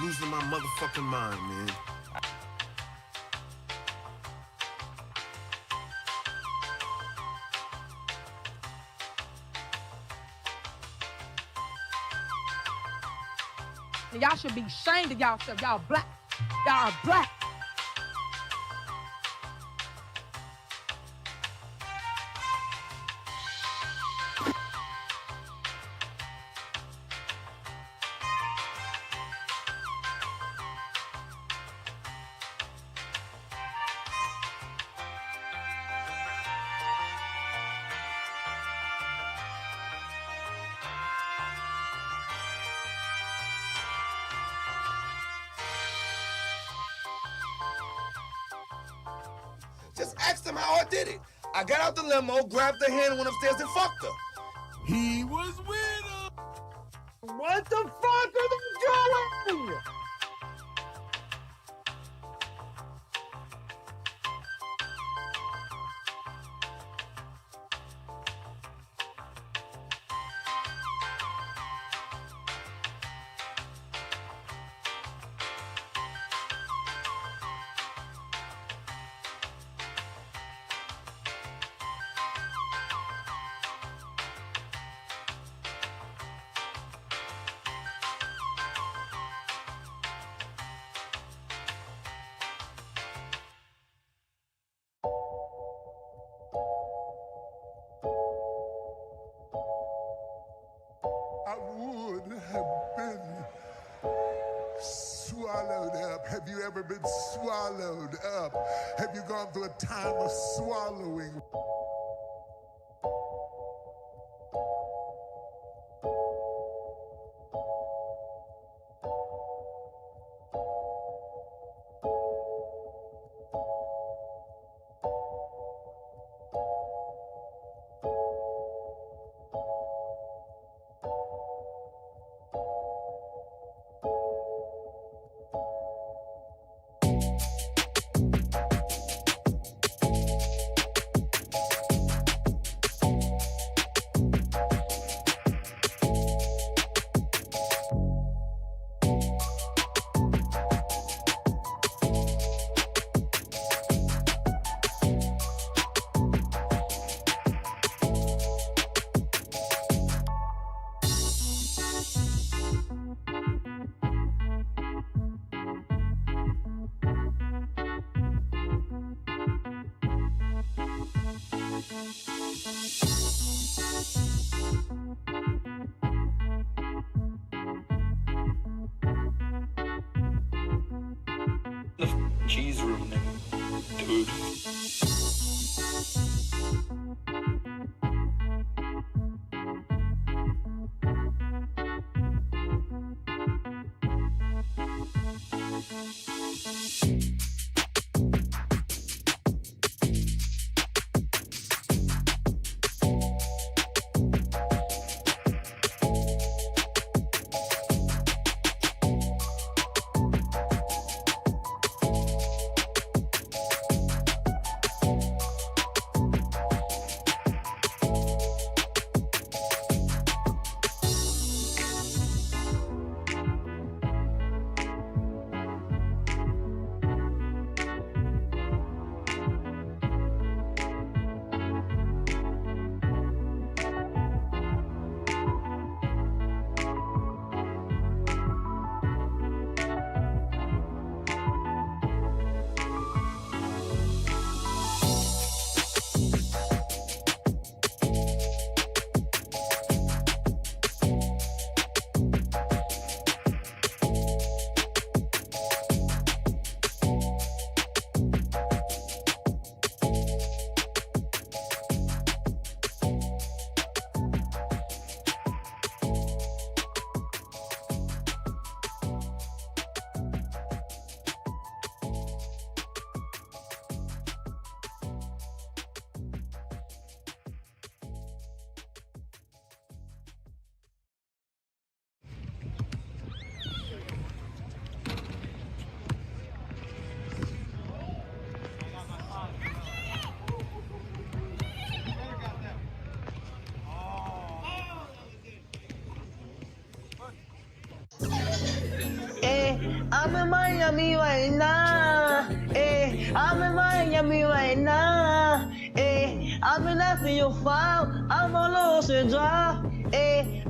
losing my motherfucking mind, man. And y'all should be ashamed of y'allself. Y'all black. Y'all are black. Just asked him how I did it. I got out the limo, grabbed her hand, and went upstairs and fucked her. He was with her. What the fuck are they doing? I would have been swallowed up. Have you ever been swallowed up? Have you gone through a time of swallowing? Cheese room, nigga. Dude. I'm in Miami right now. I'm in Miami right now. I'm in after your file. I'm on Ocean Drive.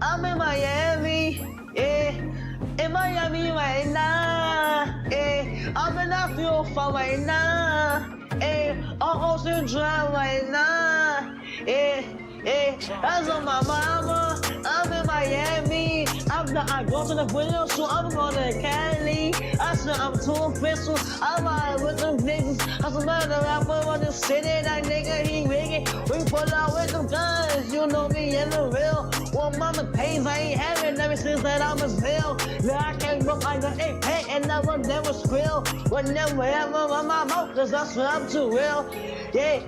I'm in Miami. In Miami I'm in a feel for right now. I'm ocean drive right now. That's on my mama. I'm in Miami. I go to the window, so I'm going to Cali. I said I'm too official. I'm out with them niggas. I'm another rapper on the city. That nigga, he wicked. We pull out with them guns. You know me in the real. Well, mama pays, I ain't having ever since that I was real. Now I came up like an AK and never squeal. But never ever on my mouth, cause that's what I'm too real. Yeah,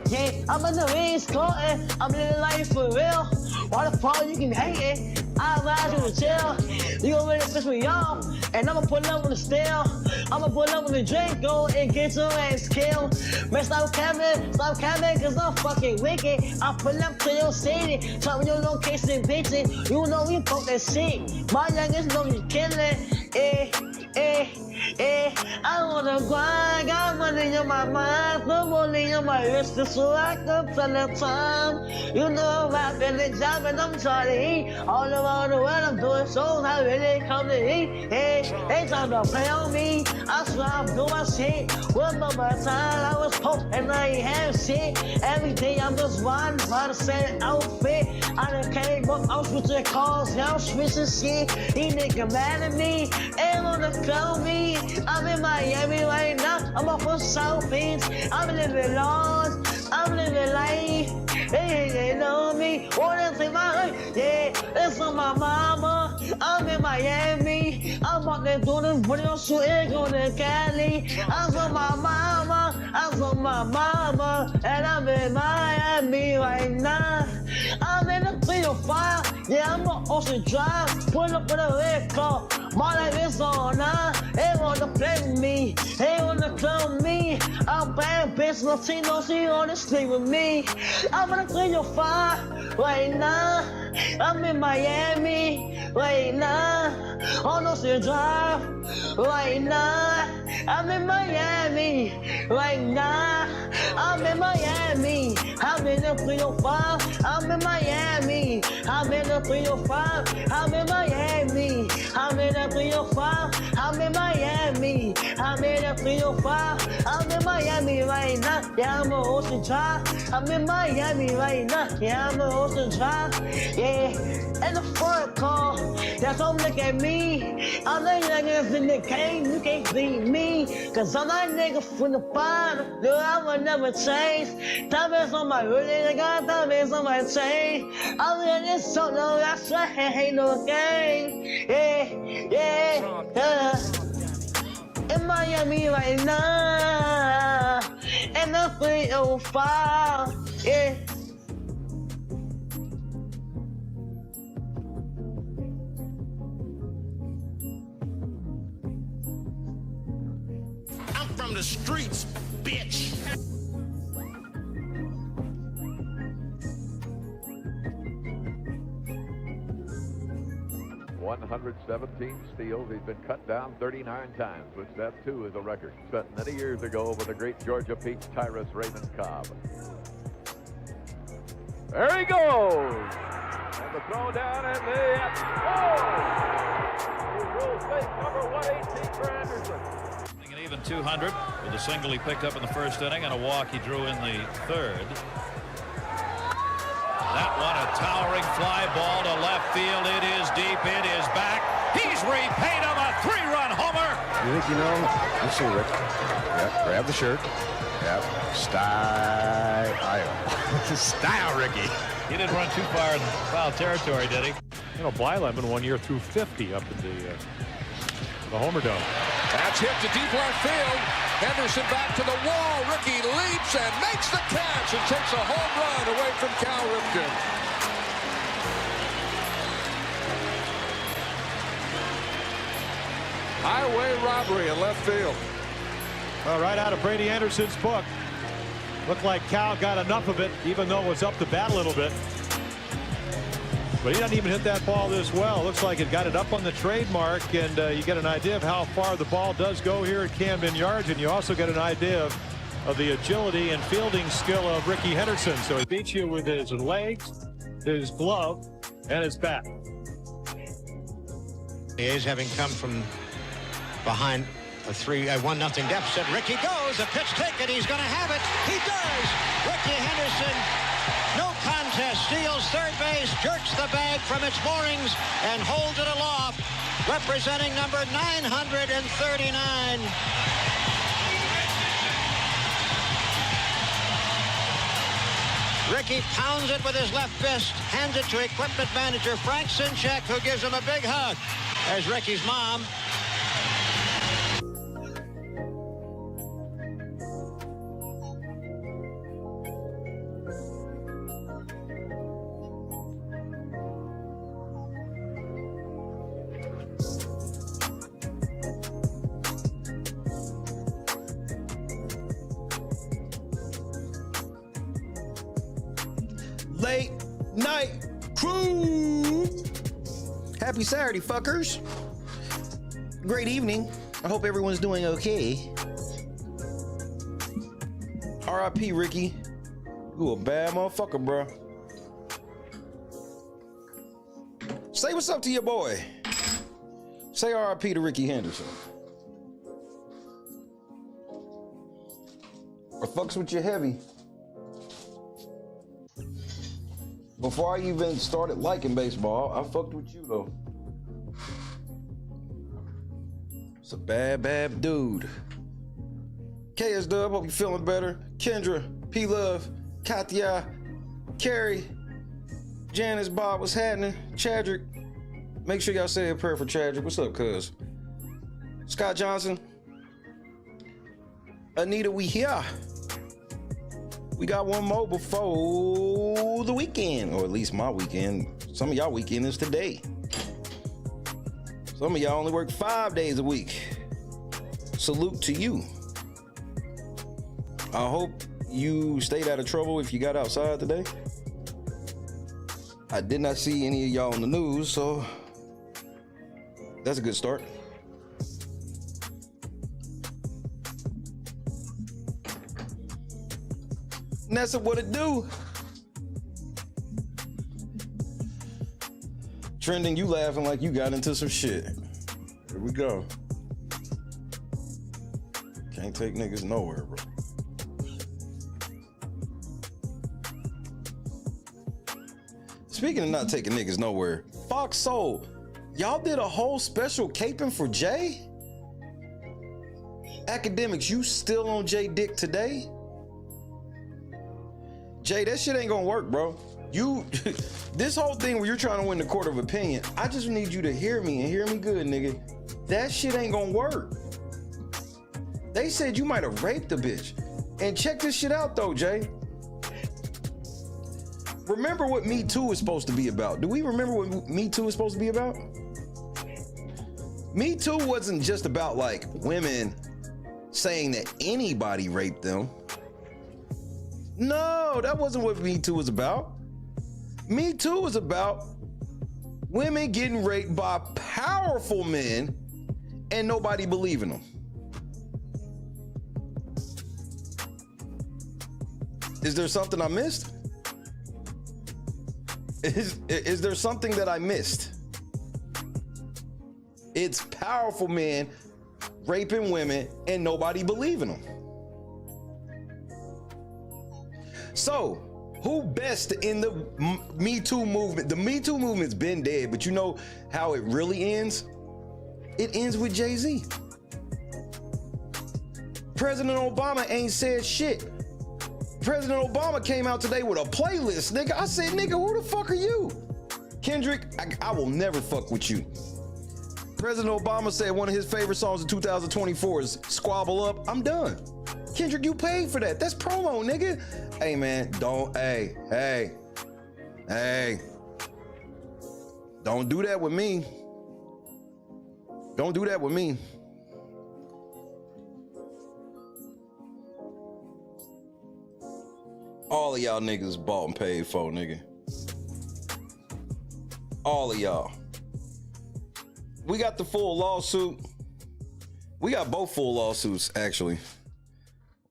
I'm in the East Coast, I'm living life for real. Why the fuck you can hate it? I ride you to chill. You gon' really piss me off, and I'ma pull up on the steel. I'ma pull up on the drink, go and get your ass killed. Man, stop capping, cause I'm fucking wicked. I pull up to your city, tell me your location, bitches. You know we fuck that shit. My youngest know you killin', I wanna grind, got money on my mind, no money on my wrist, so I can tell the time. You know I'm rapping and jobbing, I'm trying to eat. All around the world, I'm doing shows, I really come to eat. They trying to play on me, I swear I'm doing my shit. One more time, I was post and I ain't have shit. Every day I'm just riding by the same outfit. I done came up, I'm switching cars, now I'm switching shit. These niggas mad at me, ain't wanna clown me. I'm in Miami right now, I'm off of South Beach. I'm living large, I'm living life. They know me, wanna take my life. Yeah, it's on my mama. I'm in Miami, I'm out there doing the video shooting, going to Cali. I'm on my mama, and I'm in Miami right now. I'm in the 305, yeah, I'm on Ocean Drive. Pull up with a red car, my life is on now. They wanna play with me, they wanna clone me. I'm bad bitch, Latino, she wanna sleep with me. I'm in the 305 right now. I'm in Miami right now. On Ocean Drive right now. I'm in Miami right now. I'm in Miami. I'm in the 305. I'm in Miami. I'm in the 305. I'm in Miami. I'm in the 305. I'm in Miami. I'm in the 305. I'm in Miami right now. Yeah, I'm on Ocean Drive. I'm in Miami right now. Yeah, I'm on Ocean Drive. Yeah, and the front car. That's don't look at me. I'm the youngest in the game. You can't beat me. Cause I'm that nigga from the bottom. No, I will never change. Diamonds on my really, I got diamonds on my chain. I'm in this song, no, that's right. Ain't no game. Yeah. In Miami right now. And the 305. Yeah. From the streets, bitch. $117 steals. He's been cut down 39 times, which that too is a record set many years ago with the great Georgia Peach Tyrus Raymond Cobb. There he goes. And the throw down and the he will face number 118 for Henderson. An even 200 with a single he picked up in the first inning and a walk he drew in the third. That one, a towering fly ball to left field. It is deep, it is back. He's repaid him a 3-run homer. You think you know him? Let's see, Rick. Yep, grab the shirt. Yep, style. Style, Ricky. He didn't run too far in foul territory, did he? You know, Blylemon 1 year threw 50 up at the Homer Dome. That's hit to deep left field. Henderson back to the wall. Ricky leaps and makes the catch and takes a home run away from Cal Ripken. Highway robbery in left field. Well, right out of Brady Anderson's book. Looked like Cal got enough of it, even though it was up the bat a little bit. But he doesn't even hit that ball this well. Looks like it got it up on the trademark, and you get an idea of how far the ball does go here at Camden Yards, and you also get an idea of the agility and fielding skill of Ricky Henderson. So he beats you with his legs, his glove, and his bat. The A's, having come from behind A 1-0 deficit. Ricky goes. A pitch taken. He's going to have it. He does. Ricky Henderson, no contest, steals third base, jerks the bag from its moorings, and holds it aloft, representing number 939. Ricky pounds it with his left fist, hands it to equipment manager Frank Sinchek, who gives him a big hug. There's Ricky's mom. Late night crew. Happy Saturday, fuckers. Great evening. I hope everyone's doing okay. R.I.P. Ricky. You a bad motherfucker, bro. Say what's up to your boy. Say R.I.P. to Ricky Henderson. Or fucks with you heavy. Before I even started liking baseball, I fucked with you though. It's a bad dude. KS Dub, hope you feeling better. Kendra, P Love, Katya, Carrie, Janice, Bob, what's happening? Chadrick, make sure y'all say a prayer for Chadrick. What's up, cuz? Scott Johnson, Anita, we here. We got one more before the weekend, or at least my weekend. Some of y'all weekend is today. Some of y'all only work 5 days a week. Salute to you. I hope you stayed out of trouble if you got outside today. I did not see any of y'all on the news, so that's a good start. And that's what it do. Trending, you laughing like you got into some shit. Here we go. Can't take niggas nowhere, bro. Speaking of not taking niggas nowhere, Fox Soul, y'all did a whole special caping for Jay? Academics, you still on Jay Dick today? Jay, that shit ain't gonna work, bro. This whole thing where you're trying to win the court of opinion, I just need you to hear me and hear me good, nigga. That shit ain't gonna work. They said you might have raped the bitch. And check this shit out though, Jay. Remember what Me Too is supposed to be about. Do we remember what Me Too is supposed to be about? Me Too wasn't just about like women saying that anybody raped them. No, that wasn't what Me Too was about. Me Too was about women getting raped by powerful men and nobody believing them. Is there something I missed? Is there something that I missed? It's powerful men raping women and nobody believing them. So, who best in the Me Too movement? The Me Too movement's been dead, but you know how it really ends? It ends with Jay-Z. President Obama ain't said shit. President Obama came out today with a playlist, nigga. I said, nigga, who the fuck are you? Kendrick, I will never fuck with you. President Obama said one of his favorite songs in 2024 is Squabble Up. I'm done. Kendrick, you paid for that. That's promo, nigga. Hey, man, hey. Don't do that with me. Don't do that with me. All of y'all niggas bought and paid for, nigga. All of y'all. We got the full lawsuit. We got both full lawsuits, actually.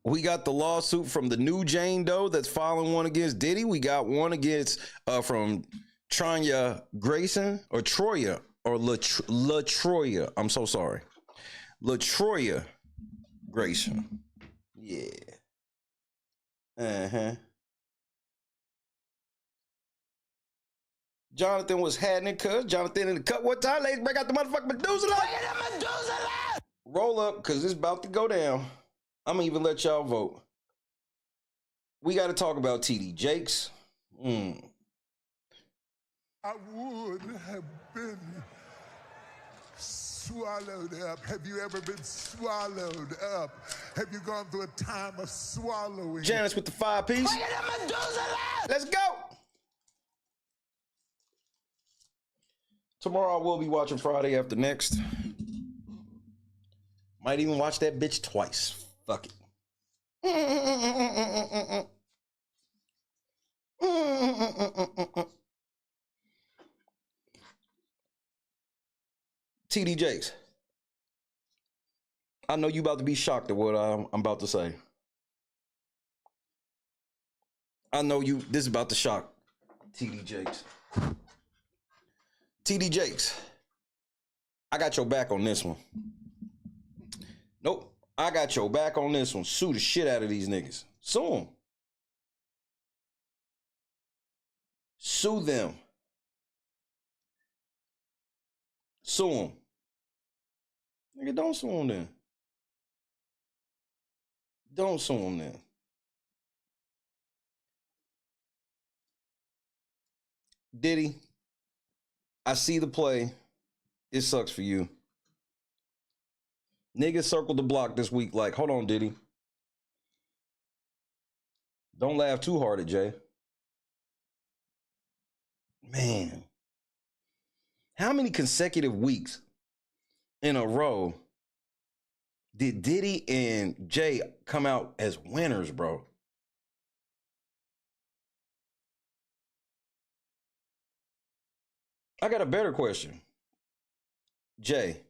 We got the lawsuit from the new Jane Doe that's filing one against Diddy. We got one against from Tranya Grayson or Troya or LaTroya. I'm so sorry. LaTroya Grayson. Yeah. Jonathan was happening, cuz. Jonathan in the cut. What time? Ladies, break out the motherfucking Medusa light. Roll up, because it's about to go down. I'm going to even let y'all vote. We got to talk about TD Jakes. I would have been swallowed up. Have you ever been swallowed up? Have you gone through a time of swallowing? Janice with the 5-piece. Let's go. Tomorrow I will be watching Friday After Next. Might even watch that bitch twice. Fuck it. TD Jakes. I know you about to be shocked at what I'm about to say. I know this is about to shock TD Jakes. TD Jakes. I got your back on this one. Nope. I got your back on this one. Sue the shit out of these niggas. Sue them. Sue them. Sue them. Nigga, don't sue them then. Don't sue them then. Diddy, I see the play. It sucks for you. Niggas circled the block this week like, hold on, Diddy. Don't laugh too hard at Jay. Man. How many consecutive weeks in a row did Diddy and Jay come out as winners, bro? I got a better question. Jay,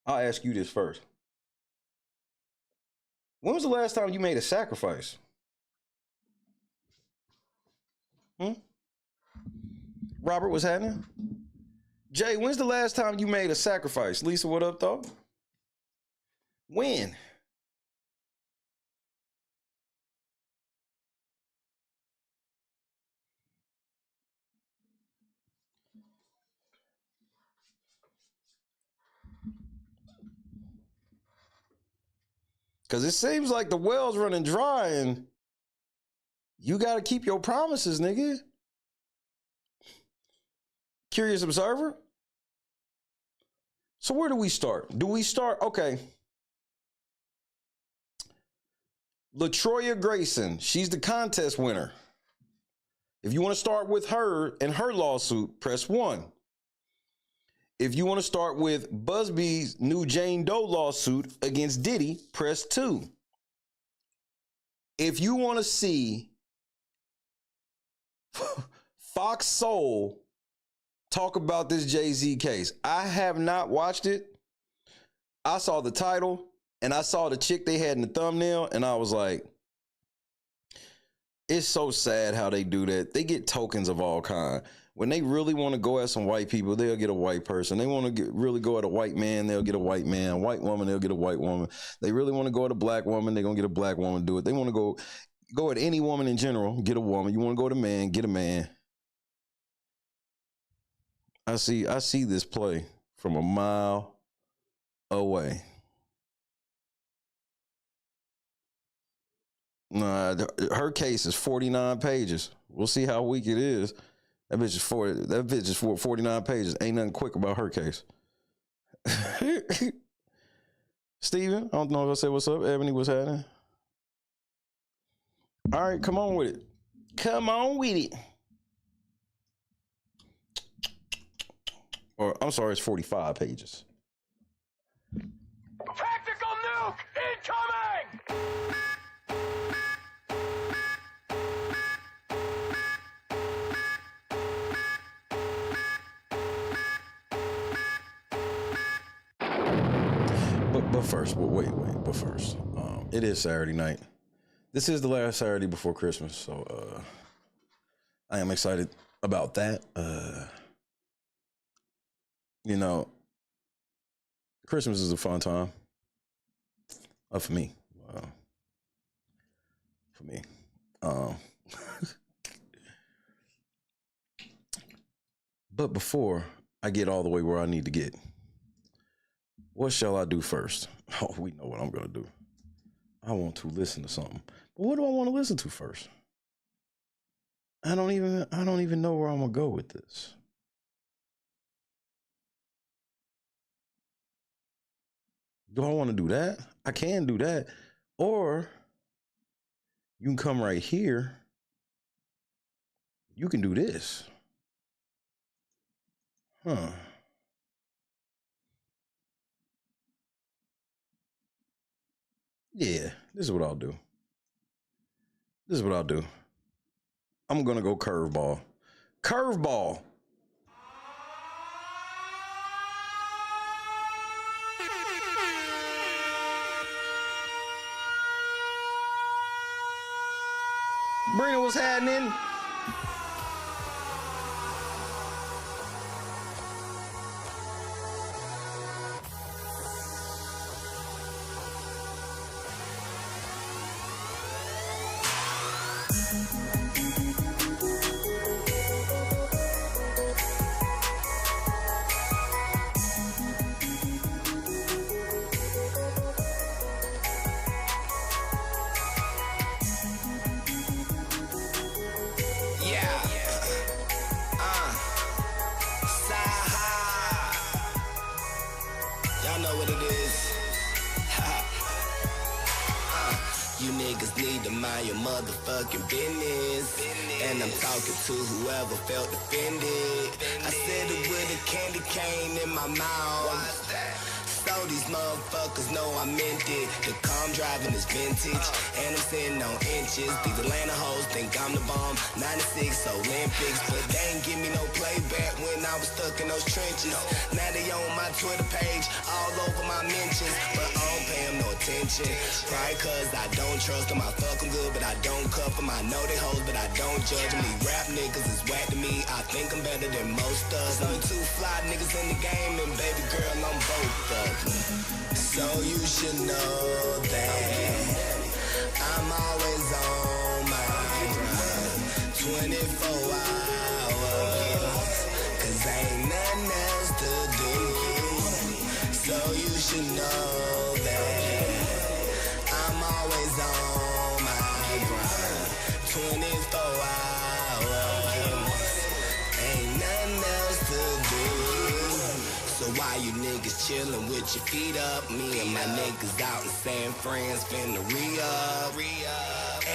I'll ask you this first. When was the last time you made a sacrifice? Robert, what's happening? Jay, when's the last time you made a sacrifice? Lisa, what up, though? When? Because it seems like the well's running dry and you got to keep your promises, nigga. Curious observer? So where do we start? Do we start? Okay. LaTroya Grayson, she's the contest winner. If you want to start with her and her lawsuit, press 1. If you want to start with Busby's new Jane Doe lawsuit against Diddy, press 2. If you want to see Fox Soul talk about this Jay-Z case, I have not watched it. I saw the title and I saw the chick they had in the thumbnail and I was like, it's so sad how they do that. They get tokens of all kind. When they really want to go at some white people, they'll get a white person. They want to really go at a white man, they'll get a white man. White woman, they'll get a white woman. They really want to go at a black woman, they're going to get a black woman to do it. They want to go at any woman in general, get a woman. You want to go at a man, get a man. I see this play from a mile away. Nah, her case is 49 pages. We'll see how weak it is. That bitch is 49 pages. Ain't nothing quick about her case. Steven, I don't know if I said what's up. Ebony, what's happening? All right, come on with it. Come on with it. Or, I'm sorry, it's 45 pages. Tactical nuke incoming! But first, but first, it is Saturday night. This is the last Saturday before Christmas, so I am excited about that. You know, Christmas is a fun time. For me. For me. But before I get all the way where I need to get, what shall I do first? Oh, we know what I'm going to do. I want to listen to something. But what do I want to listen to first? I don't even know where I'm going to go with this. Do I want to do that? I can do that. Or you can come right here. You can do this. Huh. Yeah, this is what I'll do. I'm going to go curveball. Curveball. Brina, what's happening? Motherfucking business, and I'm talking to whoever felt offended. I said it with a candy cane in my mouth. So these motherfuckers know I meant it. The car I'm driving is vintage, and I'm sitting on inches. These Atlanta hoes think I'm the bomb. 96 Olympics, but they ain't give me no playback when I was stuck in those trenches. Now they on my Twitter page, all over my mentions, but I don't pay them no attention. Probably cause I don't trust them. I fuck them good, but I don't cuff them. I know they hoes, but I don't judge them. These rap niggas is whack to me. I think I'm better than most of them. Only two fly niggas in the game, and baby girl, I'm both of them. So you should know that I'm always on my grind, 24 hours, cause ain't nothing else to do. So you should know that I'm always on my grind, 24 hours, ain't nothing else to do. So why you niggas chillin' with your feet up? Me and my niggas out in San Fran finna re-up.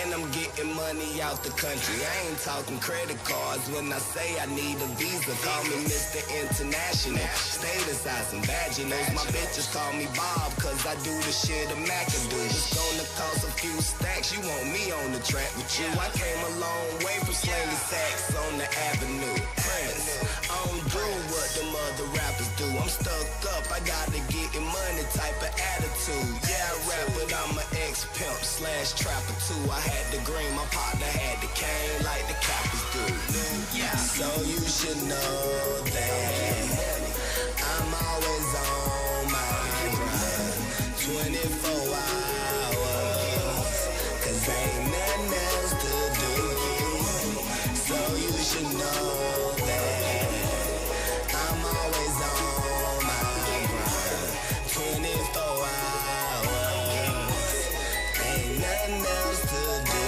And I'm getting money out the country. I ain't talking credit cards when I say I need a visa. Call me Mr. International. Status eyes and vaginals. My bitches call me Bob, cause I do the shit a Mac can do. It's gonna cost a few stacks. You want me on the track with you? I came a long way from slinging sacks on the avenue. Prince, I don't do what them other rappers do. I'm stuck up, I gotta get in money type of attitude. Yeah, I rap, but I'm an ex-pimp / trapper too. I had the green, my partner had the cane like the Cappers do. Yeah, so you should know that I'm always on my grind, 24 hours, cause ain't nothing else to do. So you should know that I'm always on my grind, 24 hours, ain't nothing else to do.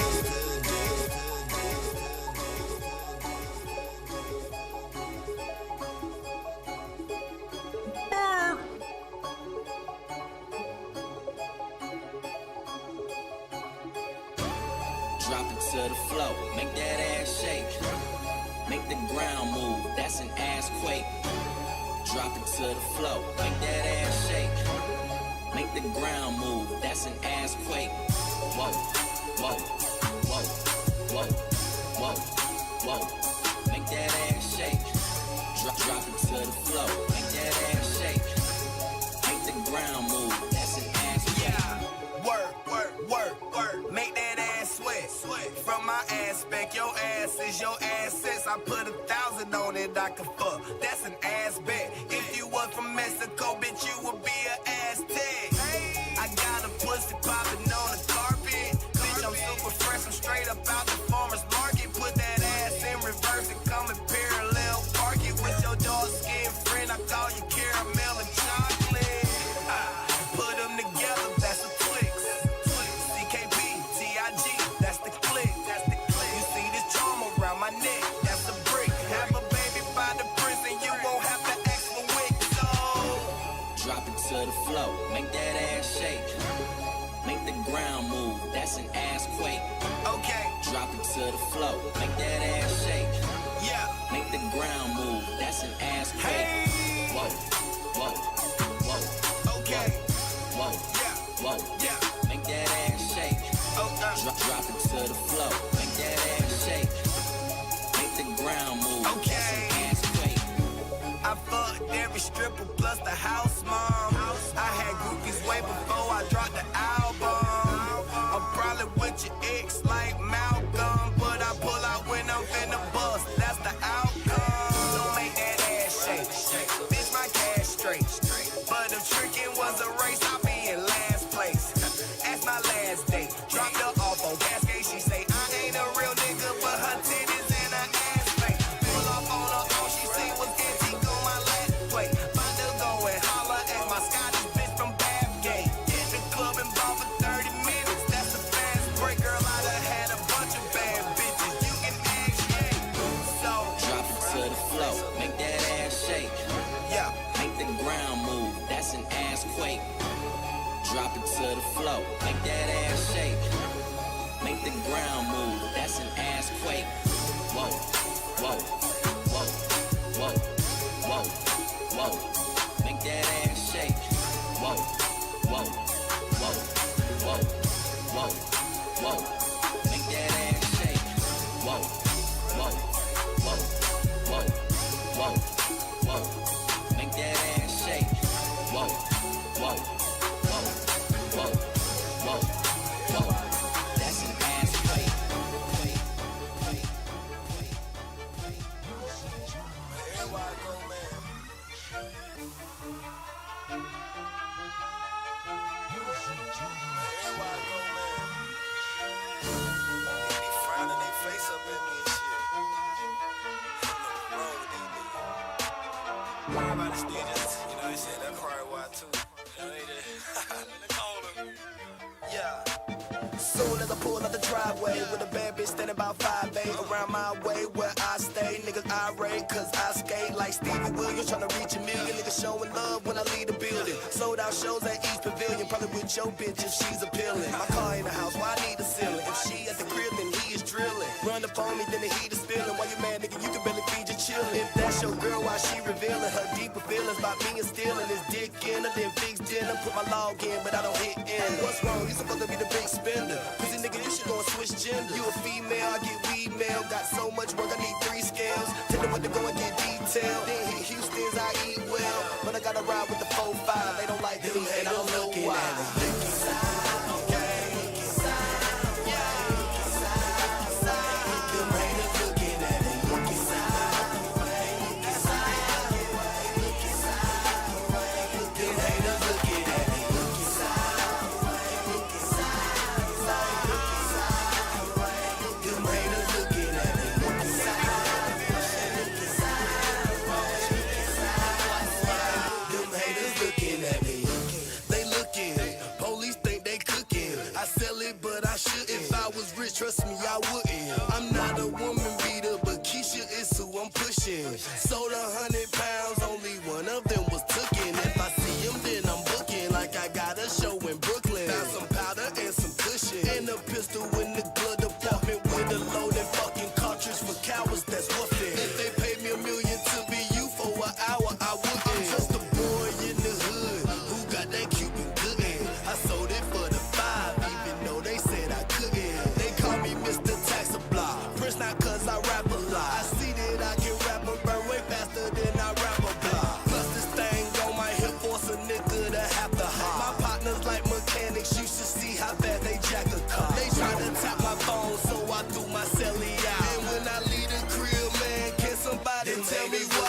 Drop it to the floor, make that ass shake. Make the ground move, that's an ass quake. Drop it to the floor, make that ass shake. Make the ground move, that's an ass quake. Whoa, whoa, whoa, whoa, whoa, whoa. Make that ass shake. Drop it to the floor, make that ass shake. Make the ground move, that's an ass quake. Yeah, work, make that ass sweat. From my aspect, your ass is your assets. I put 1,000 on it, I can fuck. That's an ass bet. If you was from Mexico, bitch, you would be an to the floor, make that ass shake. Make the ground move, that's an ass quake. Okay. Drop it to the floor, make that ass shake. Yeah. Make the ground move, that's an ass quake. Hey. Whoa, whoa, whoa. Okay. Whoa, yeah, whoa, yeah. Make that ass shake. Drop it to the floor, make that ass shake. Make the ground move, okay. That's an ass quake. I fucked every stripper plus the house mom. I had groupies way before I dropped the album. I'm probably with your ex like Malcolm, but I pull out when I'm finna bust. That's the outcome. So make that ass shake. Bitch, my cash straight. But if tricking was a race, I'll be in last place. That's my last date. Dropped her off on Cascade. She say I ain't a real nigga, but her titties and her ass fake. Pull off on her own, she see what's antique on my last plate. Find her go and holler at my Scottish bitch from Bathgate. Hit the club and ball for 30 minutes. That's a fast break, girl. I done had a bunch of bad bitches. You can ask yay. So drop it to the floor, make that ass shake. Yeah. Make the ground move, that's an ass quake. Drop it to the floor, make that ass shake. Make the ground move, that's an ass quake. Whoa, whoa, whoa, whoa, whoa, whoa. Make that ass shake. Whoa, whoa, whoa, whoa, whoa, whoa. Make that ass shake. Whoa, whoa, whoa, whoa, whoa, whoa. Make that ass shake. Whoa, whoa, whoa, whoa, whoa, whoa. That's an ass quake. Everywhere I go, man. Everywhere I go, man. They be frowning their face up at me and shit. Nothing wrong with these niggas. Everybody still just, you know, they said that cry why too. You know, they just, call them. Yeah. Soon as I pull out the driveway with a bad bitch standing about 5'8" around my way where I stay, niggas irate cause I skate like Stevie Williams tryna reach a million. Niggas showing love when I leave the building. Sold out shows at East Pavilion, probably with your bitch if she's appealing. My car in the house, why I need a ceiling? If she at the crib, then he is drilling. Run up on me, then the heat is spilling. Why you mad, nigga? You can barely feed your chillin'. If that's your girl, why she revealing her deeper feelings about me and stealing his dick in her, then fix dinner. Put my log in, but I don't hit in. What's wrong? You supposed to be the big spender. Pussy nigga, you should go and switch gender. You a female, I get weed mail. Got so much work, I need 3 scales. Tell them what to go and get detailed. Then hit Houston's, I eat well. But I gotta ride with the 4-5. They don't like me, and I don't know why. Trust me, I wouldn't. I'm not a woman beater, but Keisha is who I'm pushing. Sold 100 pounds, only one of them was tookin'. If I see him, then I'm booking like I got a show in Brooklyn. Found some powder and some cushion, and a pistol in the glove department with a loaded fucking cartridge for cowards that's woofing. If they paid me $1 million to be you for an hour, I wouldn't. I'm just a boy in the hood who got that Cuban gooden. I sold it for the 5, even though they said I couldn't. Mr. Taxa Block, Prince not cause I rap a lot. I see that I can rap and burn way faster than I rap a block. Plus this thing on my hip force a nigga to have to hop. My partners like mechanics, you should see how bad they jack a car. They try to tap my phone, so I threw my celly out. And when I leave the crib, man, can somebody tell me why?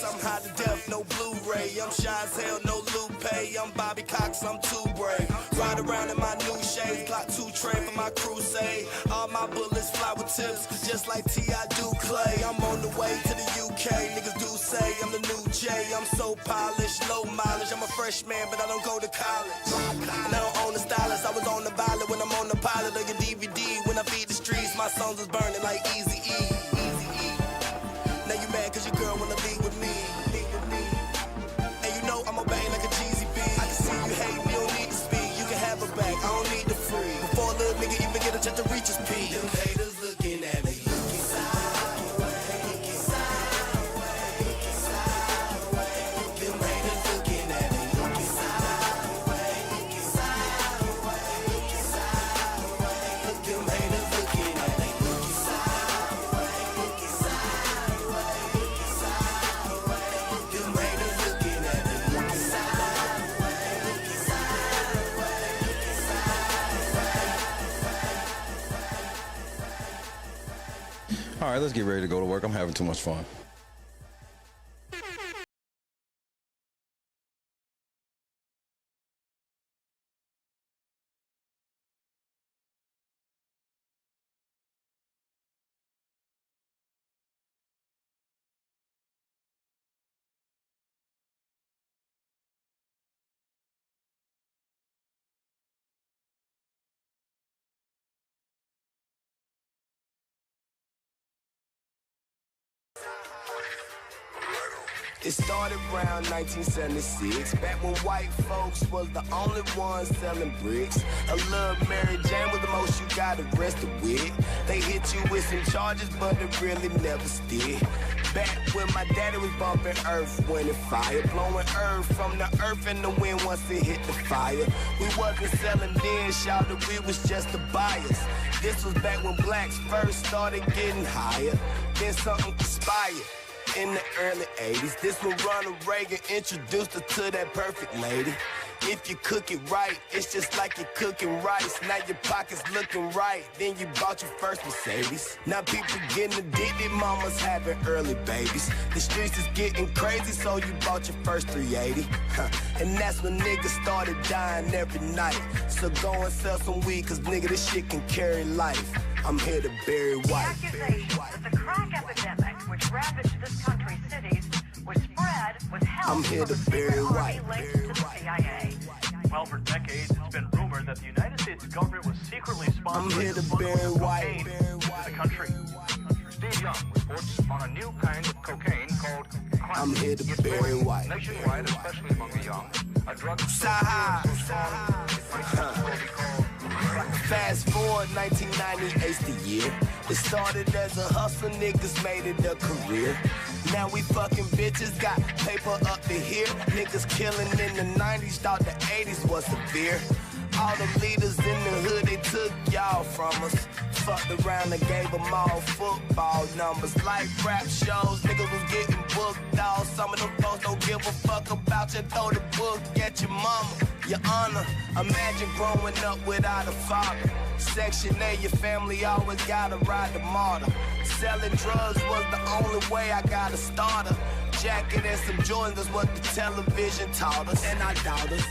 I'm high to death, no Blu-ray. I'm shy as hell, no Lupe. say I'm Bobby Cox, I'm too brave. Ride around in my new shades, Glock 2 tray for my crusade. All my bullets fly with tips, just like T.I. do Clay. I'm on the way to the UK, niggas do say I'm the new J. I'm so polished, low mileage, I'm a freshman, but I don't go to college. And I don't own the stylist, I was on the ballot when I'm on the pilot of your DVD. When I feed the streets, my songs is burning like Eazy-E. Now you mad cause your girl wanna leave with me. And you know I'm a bang like a Jeezy B. I can see you hate me, don't need to speak. You can have her back, I don't need the free. Before a little nigga even get a chance to reach his peak. Them haters looking at me. All right, let's get ready to go to work. I'm having too much fun. It started around 1976, back when white folks was the only ones selling bricks. A little Mary Jane was the most you got arrested with. They hit you with some charges, but it really never stick. Back when my daddy was bumping earth, wind, and fire, blowing earth from the earth and the wind once it hit the fire. We wasn't selling then, shouted we was just the buyers. This was back when blacks first started getting higher. Then something conspired. In the early 80s, this when Ronald Reagan introduced her to that perfect lady. If you cook it right, it's just like you're cooking rice. Now your pocket's looking right, then you bought your first Mercedes. Now people getting addicted, mamas having early babies. The streets is getting crazy, so you bought your first 380. And that's when niggas started dying every night. So go and sell some weed, cause nigga, this shit can carry life. I'm here to bury white. The accusations that the crack epidemic, which ravaged this country's cities, was spread was held I'm here to bury white. linked to the CIA. Well, for decades, it's been rumored that the United States government was secretly sponsoring I'm here to bury white. the country. Steve Young reports on a new kind of cocaine called crack. I'm here to bury white. Nationwide, especially among the young, a drug Fast forward 1998's the year. It started as a hustle, niggas made it a career. Now we fucking bitches, got paper up to here. Niggas killing in the 90s, thought the 80s was severe. All the leaders in the hood, they took y'all from us. Fucked around and gave them all football numbers. Like rap shows, niggas was getting booked out. Some of them folks don't give a fuck about you. Throw the book at your mama. Your honor, imagine growing up without a father. Section A, your family always gotta ride the martyr. Selling drugs was the only way I got a starter. Jacket and some Jordans is what the television taught us. And our daughters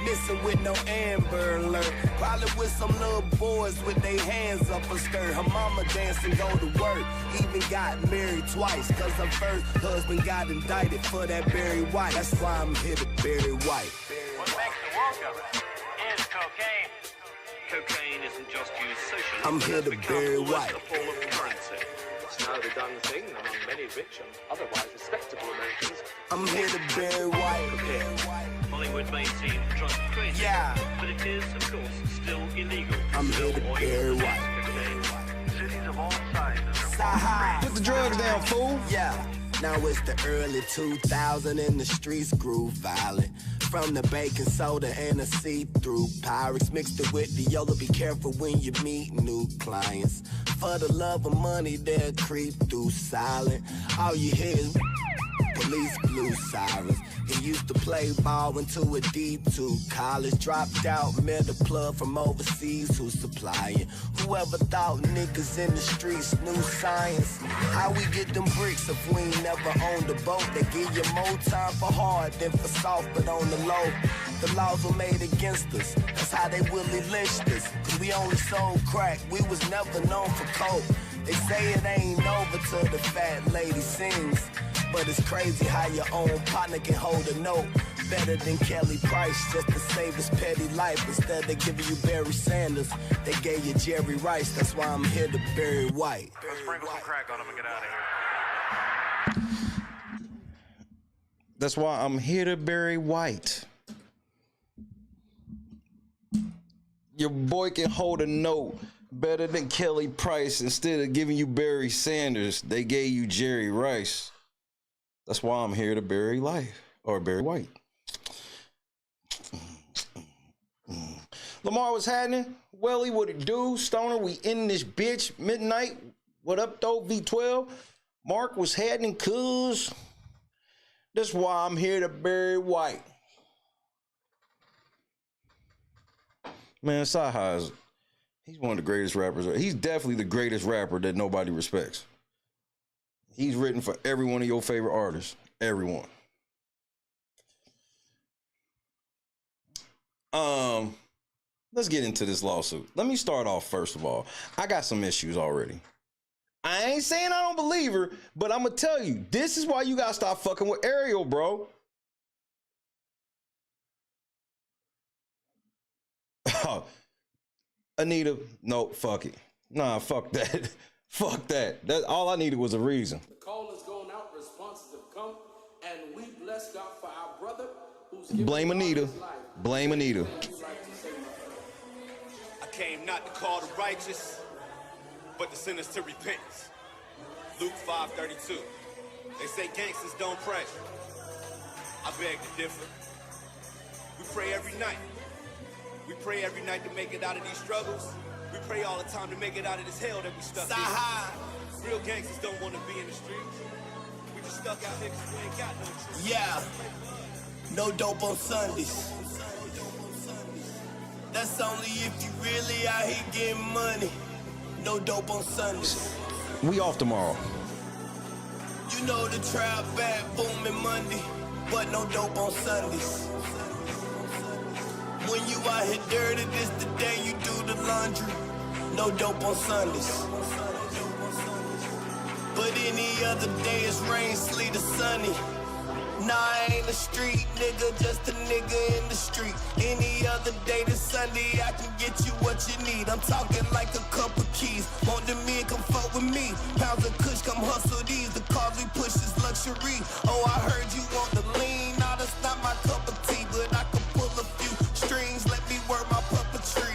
missing with no Amber Alert. Probably with some little boys with their hands up her skirt. Her mama dancing, go to work. Even got married twice, cause her first husband got indicted for that Barry White. That's why I'm here to bury white. What makes the world go round is cocaine. Cocaine isn't just used socially. I'm here to bury white. A form of currency. It's now the done thing among many rich and otherwise respectable Americans. I'm here to bury white. Hollywood may seem drug crazy, yeah, but it is, of course, still illegal. I'm here to bury white. Cities of all sizes. Put the drugs down, fool. Yeah. Now it's the early 2000s and the streets grew violent. From the baking soda and the see-through Pyrex mixed it with the yellow. Be careful when you meet new clients. For the love of money, they'll creep through silent. All you hear is police blue sirens. He used to play ball into a D2. College dropped out, met a plug from overseas who's supplying. Whoever thought niggas in the streets knew science? How we get them bricks if we ain't never owned a boat? They give you more time for hard than for soft, but on the low. The laws were made against us. That's how they Willie lynched us. Cause we only sold crack, we was never known for coke. They say it ain't over till the fat lady sings. But it's crazy how your own partner can hold a note better than Kelly Price just to save his petty life. Instead they giving you Barry Sanders, they gave you Jerry Rice. That's why I'm here to bury White. Let's sprinkle some crack on him and get out of here. That's why I'm here to bury White. Your boy can hold a note better than Kelly Price. Instead of giving you Barry Sanders, they gave you Jerry Rice. That's why I'm here to bury life, or bury White. Lamar, what's happening? Welly, what it do? Stoner, we in this bitch. Midnight, what up though? V12. Mark, was happening? Cuz. That's why I'm here to bury White. Man, Saha he's one of the greatest rappers. He's definitely the greatest rapper that nobody respects. He's written for every one of your favorite artists. Everyone. Let's get into this lawsuit. Let me start off first of all. I got some issues already. I ain't saying I don't believe her, but I'm gonna tell you, this is why you gotta stop fucking with Ariel, bro. Anita, no, fuck it. Nah, fuck that. Fuck that. That all I needed was a reason. The call is going out, responses have come, and we bless God for our brother who's Blame Anita. Blame Anita. I came not to call the righteous, but the sinners to repentance. Luke 5:32. They say gangsters don't pray. I beg to differ. We pray every night. We pray every night to make it out of these struggles. We pray all the time to make it out of this hell that we stuck in. Real gangsters don't want to be in the streets. We just stuck out here because we ain't got no truth. Yeah, no dope on Sundays. That's only if you really out here getting money. No dope on Sundays. We off tomorrow. You know the trap back booming Monday, but no dope on Sundays. When you out here dirty, this the day you do the laundry. No dope on Sundays. But any other day it's rain, sleet, or sunny. Nah, I ain't a street nigga, just a nigga in the street. Any other day than Sunday, I can get you what you need. I'm talking like a couple keys. Want the men, come fuck with me. Pounds of kush, come hustle these. The cars we push is luxury. Oh, I heard you want the lean. Nah, that's not my cup of tea, but I can pull a few strings. Let me work my puppetry.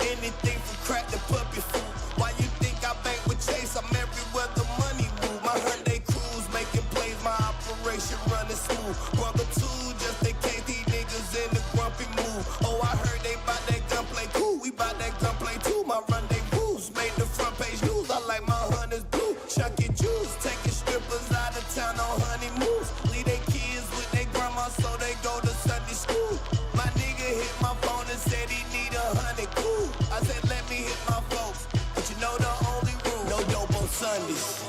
Anything from crack to puppy food. Why you think I bank with Chase? I'm everywhere the money move. My Hyundai Cruise making plays, my operation running smooth. Brother two, just in case these niggas in the grumpy mood. Oh, I heard they bout that gunplay. Cool, we bout that gunplay too. My rendezvous made the front page news. I like my hunters blue. Chunky juice, taking strippers out of town on honeymoons. Leave their kids with their grandma so they go to Sunday school. My nigga hit my phone and said he need 100. Cool. I said let me hit my folks, but you know the only rule: no dope on Sundays.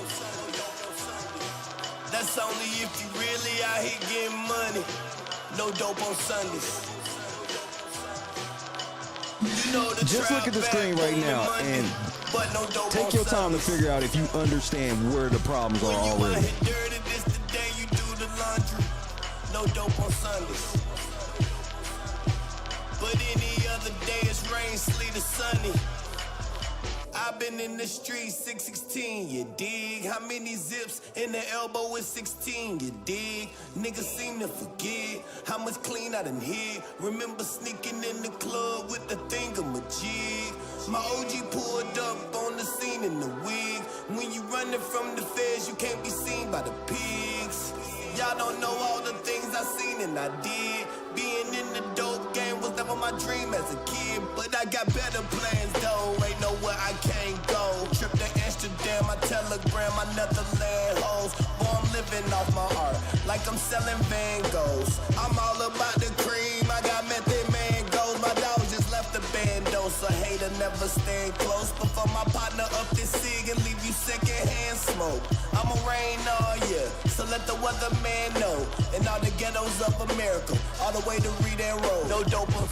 That's only if you really out here getting money. No dope on Sundays. You know the just look at the screen right now and take your time to figure out if you understand where the problems are already. Dirty, this the day you do the laundry. No dope on Sundays. But any other day it's rain, sleet, or sunny. I've been in the streets 616, you dig? How many zips in the elbow is 16, you dig? Niggas seem to forget how much clean I done hit. Remember sneaking in the club with the thingamajig. My OG pulled up on the scene in the wig. When you running from the feds, you can't be seen by the pigs. Y'all don't know all the things I seen and I did. Being in the dope game was never my dream as a kid, but I got better plans though. Ain't nowhere I can't go. Trip to Amsterdam, my Telegram, my Netherland hoes. Boy, I'm living off my art. like I'm selling Van Goghs. I'm all about the cream, I got method mangoes. My dog just left the bando, so hater never stand close. Before my partner up this cig and leave you secondhand smoke. I'ma rain all year, so let the weatherman know. In all the ghettos of America, all the way to Reed and Road. No dope on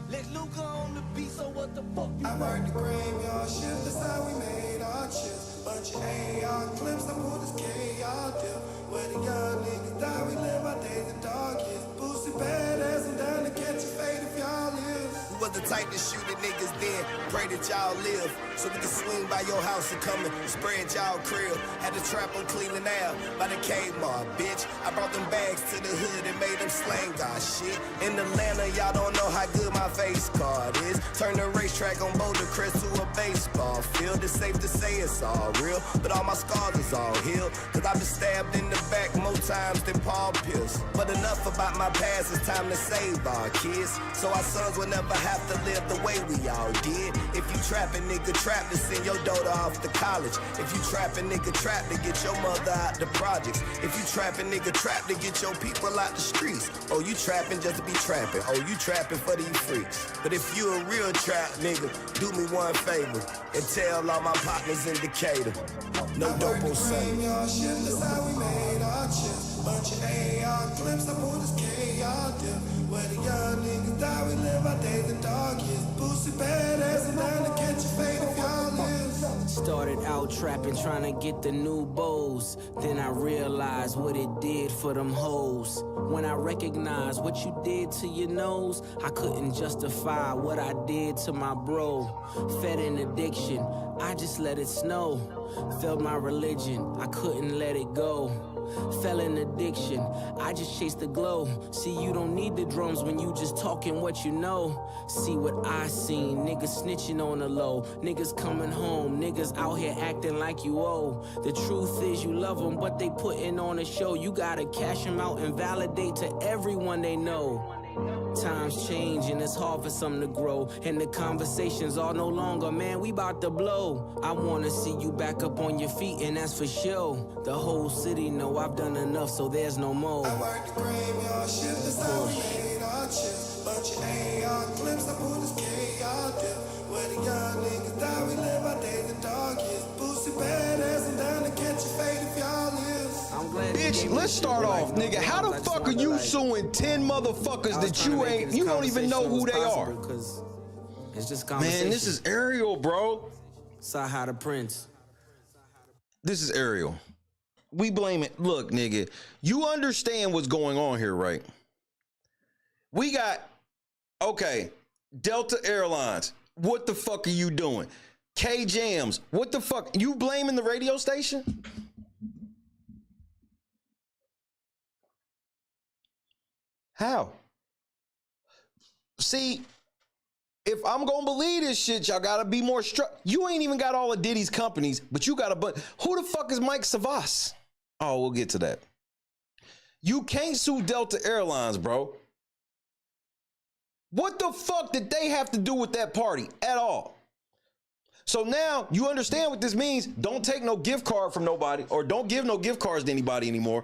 Let Luca on the beat, so what the fuck you I worked the graveyard shift, that's how we made our chips. Bunch of AR clips, I pulled this KR dip. Where the young niggas die, we live our days in dark years. Boosie badass, I'm down to catch a fade if y'all live. We was the type to shoot at niggas dead, pray that y'all live. So we can swing by your house and come and spread y'all crib. Had to trap on Cleveland Ave by the Kmart, bitch. I brought them bags to the hood and made them slang God shit. In Atlanta, y'all don't know how good my face card is. Turn the racetrack on Boulder Crest to a baseball field. It's safe to say it's all real, but all my scars is all healed. Cause I've been stabbed in the back more times than Paul Pierce. But enough about my past, it's time to save our kids. So our sons will never have to live the way we all did. If you trapping, nigga, trap to send your daughter off to college. If you trapping, nigga, trap to get your mother out the projects. If you trapping, nigga, trap to get your people out the streets. Oh, you trapping just to be trapping. Oh, you trapping for these freaks. But if you a real trap, nigga, do me one favor and tell all my partners in Decatur. No dope on Sunday. That's how we made our chips. Bunch of AR clips, I pulled this KR dip. Where the young niggas die, we live our days in dark years. Boosie badass, and down to catch a fade if y'all live. Started out trapping, trying to get the new bows. Then I realized what it did for them hoes. When I recognized what you did to your nose, I couldn't justify what I did to my bro. Fed in addiction, I just let it snow. Felt my religion, I couldn't let it go. Fell in addiction, I just chased the glow. See, you don't need the drums when you just talking what you know. See what I seen, niggas snitching on the low. Niggas coming home, niggas out here acting like you owe. The truth is you love them, but they putting on a show. You gotta cash them out and validate to everyone they know. Times change and it's hard for some to grow. And the conversations are no longer, man, we bout to blow. I wanna see you back up on your feet and that's for sure. The whole city know I've done enough, so there's no more. I worked the graveyard shift, that's how we made our chips. Bunch of AR clips, I pulled this KR dip. Where the young niggas die, we live our days in dark years. Boosie badass, and down to catch a fade if y'all live. Bitch, let's start off, nigga. How the fuck are you suing 10 motherfuckers that you don't even know who they are? It's just man, this is Ariel, bro. Saha the Prince. This is Ariel. We blame it. Look, nigga, you understand what's going on here, right? We got, okay, Delta Airlines. What the fuck are you doing? K-Jams. What the fuck? You blaming the radio station? How? See, if I'm gonna believe this shit, y'all gotta be more you ain't even got all of Diddy's companies, but you got who the fuck is Mike Savas? Oh, we'll get to that. You can't sue Delta Airlines, bro. What the fuck did they have to do with that party at all? So now you understand what this means. Don't take no gift card from nobody, or don't give no gift cards to anybody anymore.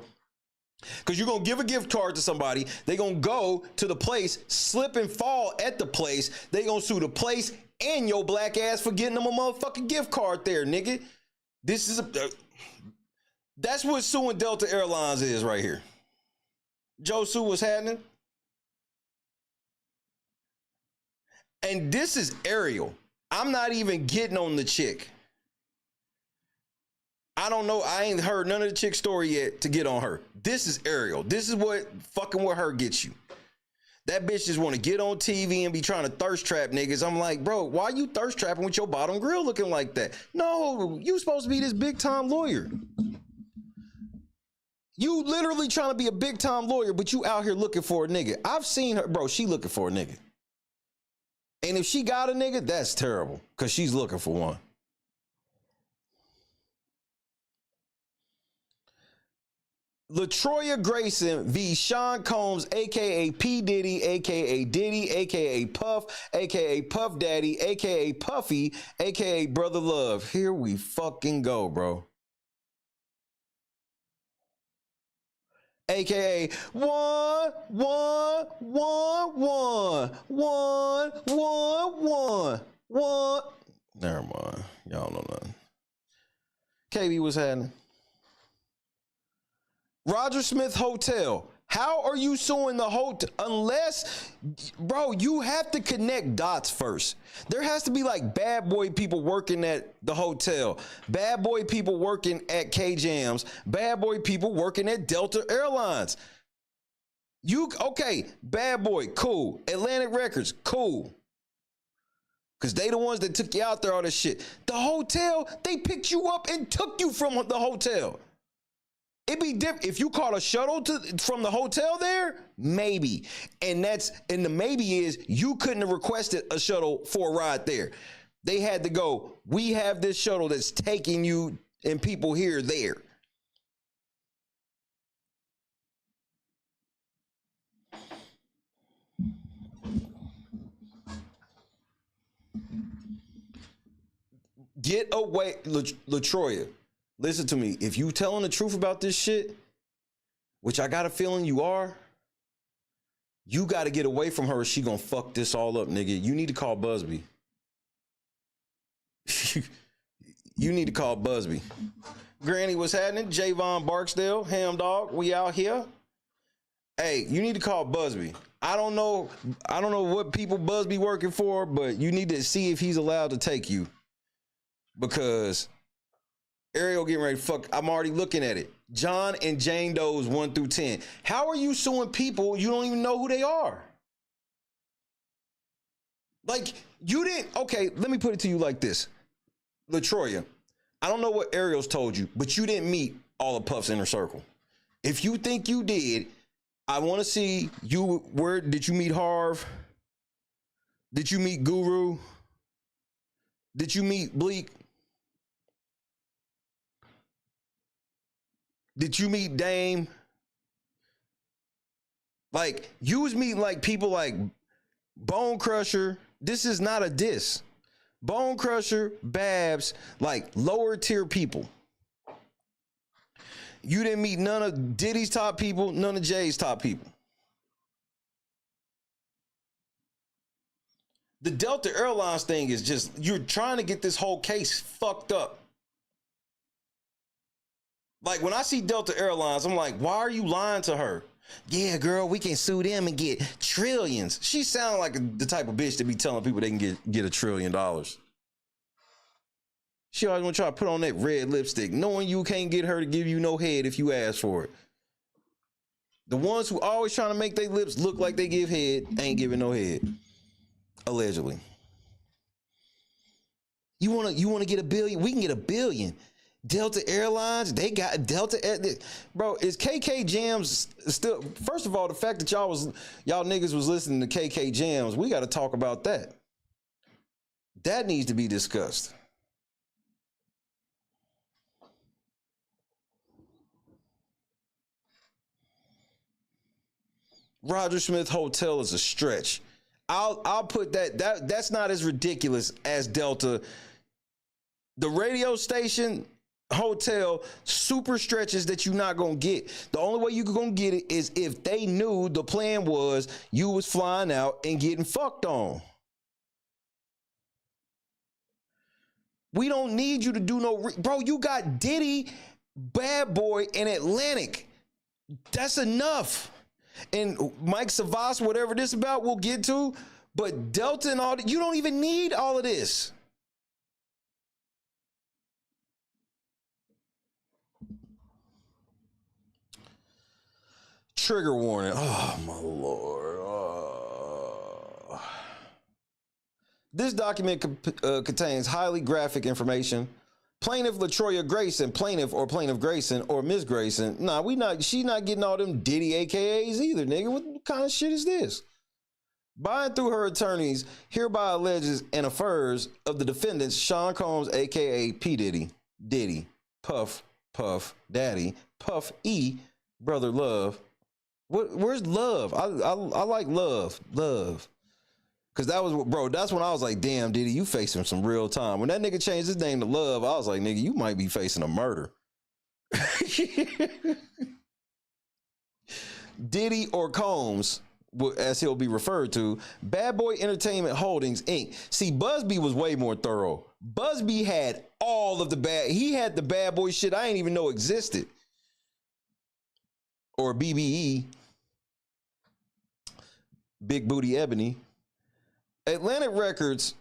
Because you're going to give a gift card to somebody. They're going to go to the place, slip and fall at the place. They're going to sue the place and your black ass for getting them a motherfucking gift card there, nigga. This is that's what suing Delta Airlines is right here. Joe Sue, what's happening? And this is Ariel. I'm not even getting on the chick. I don't know. I ain't heard none of the chick story yet to get on her. This is Ariel. This is what fucking with her gets you. That bitch just want to get on TV and be trying to thirst trap niggas. I'm like, bro, why you thirst trapping with your bottom grill looking like that? No, you supposed to be this big time lawyer. You literally trying to be a big time lawyer, but you out here looking for a nigga. I've seen her, bro. She looking for a nigga. And if she got a nigga, that's terrible because she's looking for one. LaTroya Grayson v. Sean Combs, a.k.a. P. Diddy, a.k.a. Diddy, a.k.a. Puff, a.k.a. Puff Daddy, a.k.a. Puffy, a.k.a. Brother Love. Here we fucking go, bro. A.k.a. 1, 1, 1, 1, 1, 1, 1, 1. Never mind. Y'all know nothing. KB, what's happening? Roger Smith Hotel. How are you suing the hotel? Unless, bro, you have to connect dots first. There has to be like bad boy people working at the hotel, bad boy people working at K-Jams, bad boy people working at Delta Airlines. Okay, bad boy, cool. Atlantic Records, cool. Because they the ones that took you out there, all this shit. The hotel, they picked you up and took you from the hotel. It'd be different if you caught a shuttle from the hotel there, maybe. And the maybe is you couldn't have requested a shuttle for a ride there. They had to go, we have this shuttle that's taking you and people here, there. Get away, LaTroya. Listen to me. If you telling the truth about this shit, which I got a feeling you are, you got to get away from her. She gonna fuck this all up, nigga. You need to call Busby. You need to call Busby. Granny, what's happening? Javon Barksdale, Ham Dog, we out here. Hey, you need to call Busby. I don't know what people Busby working for, but you need to see if he's allowed to take you. Because Ariel getting ready to fuck. I'm already looking at it. John and Jane Doe's 1 through 10. How are you suing people you don't even know who they are? Like, you didn't. Okay, let me put it to you like this. LaTroya, I don't know what Ariel's told you, but you didn't meet all of Puff's inner circle. If you think you did, I want to see you. Where did you meet Harv? Did you meet Guru? Did you meet Bleak? Did you meet Dame? Like, you was meeting like people like Bone Crusher. This is not a diss. Bone Crusher, Babs, like lower tier people. You didn't meet none of Diddy's top people, none of Jay's top people. The Delta Airlines thing is just, you're trying to get this whole case fucked up. Like, when I see Delta Airlines, I'm like, why are you lying to her? Yeah, girl, we can sue them and get trillions. She sounds like the type of bitch to be telling people they can get $1 trillion. She always want to try to put on that red lipstick, knowing you can't get her to give you no head if you ask for it. The ones who always trying to make their lips look like they give head ain't giving no head. Allegedly. You want to get $1 billion? We can get $1 billion. Delta Airlines, they got Delta. Bro, is KK Jams still? First of all, the fact that y'all niggas was listening to KK Jams, we got to talk about that. That needs to be discussed. Roger Smith Hotel is a stretch. I'll put that's not as ridiculous as Delta. The radio station hotel super stretches that you're not gonna get. The only way you gonna get it is if they knew the plan was you was flying out and getting fucked on. We don't need you to do no bro. You got Diddy, Bad Boy, and Atlantic. That's enough. And Mike Savas, whatever this about, we'll get to. But Delta and all that, you don't even need all of this. Trigger warning. Oh, my Lord. Oh. This document contains highly graphic information. Plaintiff LaTroya Grayson, plaintiff Grayson or Miss Grayson. Nah, she's not getting all them Diddy AKAs either, nigga. What kind of shit is this? By and through her attorneys, hereby alleges and affirms of the defendants Sean Combs, aka P. Diddy, Puff, Daddy, Puff E, Brother Love. Where's Love? I like Love. Cause that was, bro, that's when I was like, damn, Diddy, you facing some real time. When that nigga changed his name to Love, I was like, nigga, you might be facing a murder. Diddy or Combs, as he'll be referred to, Bad Boy Entertainment Holdings, Inc. See, Busby was way more thorough. Busby had all of he had the bad boy shit I ain't even know existed. Or BBE. Big Booty Ebony. Atlantic Records,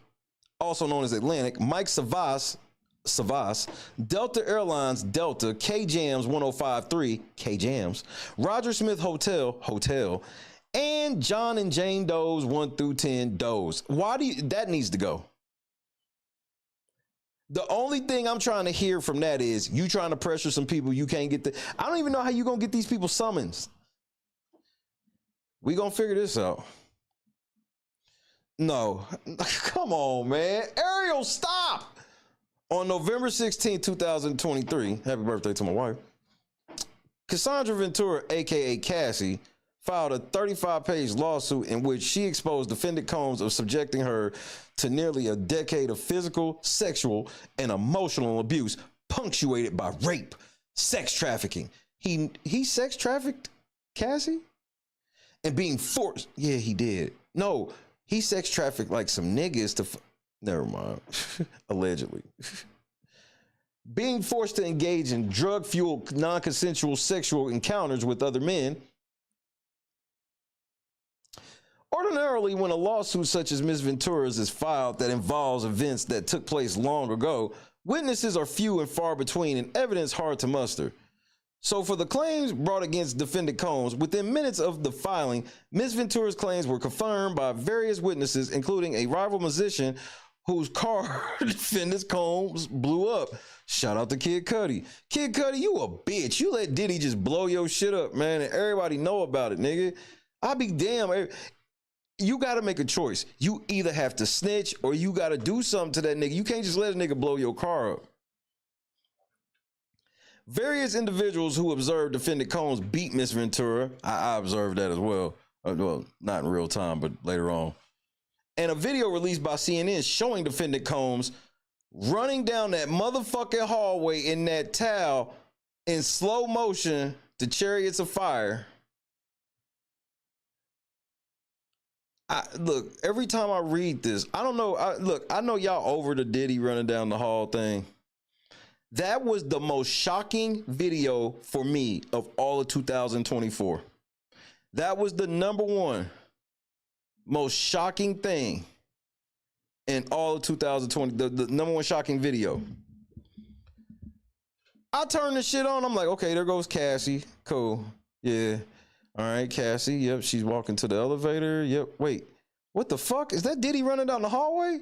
also known as Atlantic, Mike Savas, Delta Airlines, Delta, K-Jams 105.3, K-Jams, Roger Smith Hotel, and John and Jane Doe's 1 through 10 Doe's. Why do you, that needs to go? The only thing I'm trying to hear from that is you trying to pressure some people you can't get I don't even know how you gonna get these people summons. We gonna figure this out. No, come on, man. Ariel, stop. On November 16, 2023, happy birthday to my wife, Cassandra Ventura, aka Cassie, filed a 35-page lawsuit in which she exposed defendant Combs of subjecting her to nearly a decade of physical, sexual, and emotional abuse, punctuated by rape, sex trafficking. He sex trafficked Cassie? And being forced. Yeah, he did. No, he sex trafficked like some niggas to. Never mind. Allegedly. Being forced to engage in drug-fueled, non-consensual sexual encounters with other men. Ordinarily, when a lawsuit such as Ms. Ventura's is filed that involves events that took place long ago, witnesses are few and far between and evidence hard to muster. So for the claims brought against defendant Combs, within minutes of the filing, Ms. Ventura's claims were confirmed by various witnesses, including a rival musician whose car defendant Combs blew up. Shout out to Kid Cudi. Kid Cudi, you a bitch. You let Diddy just blow your shit up, man, and everybody know about it, nigga. I be damn. You got to make a choice. You either have to snitch or you got to do something to that nigga. You can't just let a nigga blow your car up. Various individuals who observed defendant Combs beat Miss Ventura. I observed that as well. Well, not in real time, but later on. And a video released by CNN showing defendant Combs running down that motherfucking hallway in that towel in slow motion to Chariots of Fire. Look, every time I read this, I don't know. I know y'all over the Diddy running down the hall thing. That was the most shocking video for me of all of 2024. That was the number one most shocking thing in all of 2020. The number one shocking video. I turned the shit on. I'm like, okay, there goes Cassie. Cool. Yeah. All right, Cassie. Yep, she's walking to the elevator. Yep. Wait, what the fuck? Is that Diddy running down the hallway?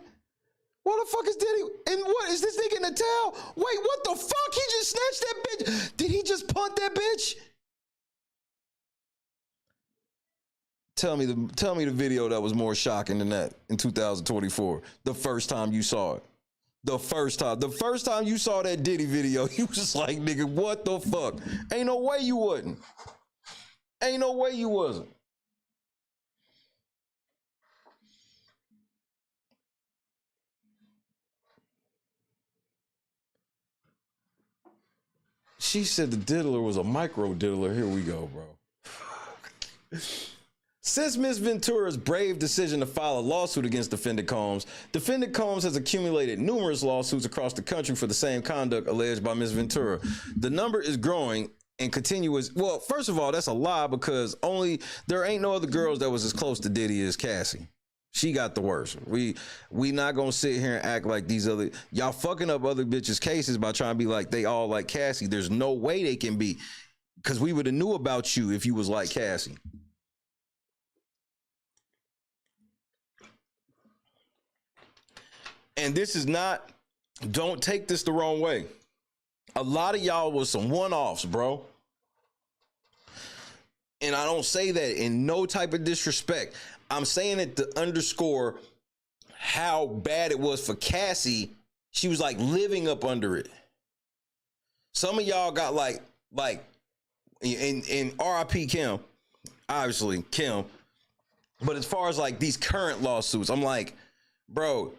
What the fuck is Diddy? And what is this nigga in the towel? Wait, what the fuck? He just snatched that bitch. Did he just punt that bitch? Tell me the video that was more shocking than that in 2024. The first time you saw it. The first time you saw that Diddy video, you was just like, nigga, what the fuck? Ain't no way you wouldn't. Ain't no way you wasn't. She said the diddler was a micro diddler. Here we go, bro. Since Ms. Ventura's brave decision to file a lawsuit against defendant Combs has accumulated numerous lawsuits across the country for the same conduct alleged by Ms. Ventura. The number is growing and continuous. Well, first of all, that's a lie because there ain't no other girls that was as close to Diddy as Cassie. She got the worst. We not gonna sit here and act like these other y'all fucking up other bitches' cases by trying to be like they all like Cassie. There's no way they can be, because we would have knew about you if you was like Cassie. And this is not, don't take this the wrong way. A lot of y'all was some one-offs, bro. And I don't say that in no type of disrespect. I'm saying it to underscore how bad it was for Cassie. She was like living up under it. Some of y'all got like and RIP Kim, obviously Kim. But as far as like these current lawsuits, I'm like, bro,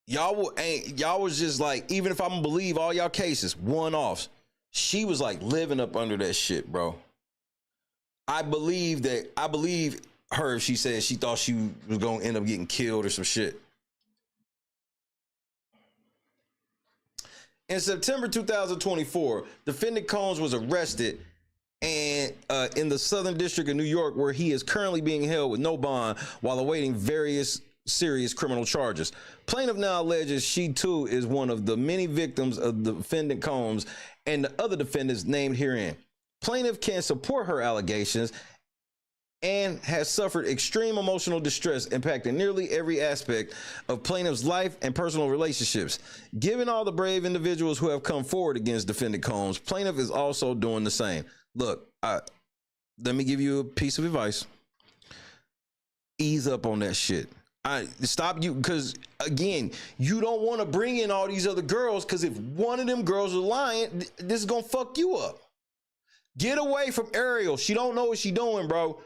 y'all was just like, even if I'm gonna believe all y'all cases, one-offs, she was like living up under that shit, bro. I believe her if she said she thought she was gonna end up getting killed or some shit. In September 2024, defendant Combs was arrested and in the Southern District of New York, where he is currently being held with no bond while awaiting various serious criminal charges. Plaintiff now alleges she too is one of the many victims of the defendant Combs and the other defendants named herein. Plaintiff can support her allegations and has suffered extreme emotional distress impacting nearly every aspect of plaintiff's life and personal relationships. Given all the brave individuals who have come forward against defendant Combs, plaintiff is also doing the same. Look, let me give you a piece of advice. Ease up on that shit. Stop you, because again, you don't want to bring in all these other girls, because if one of them girls are lying, this is gonna fuck you up. Get away from Ariel. She don't know what she doing, bro.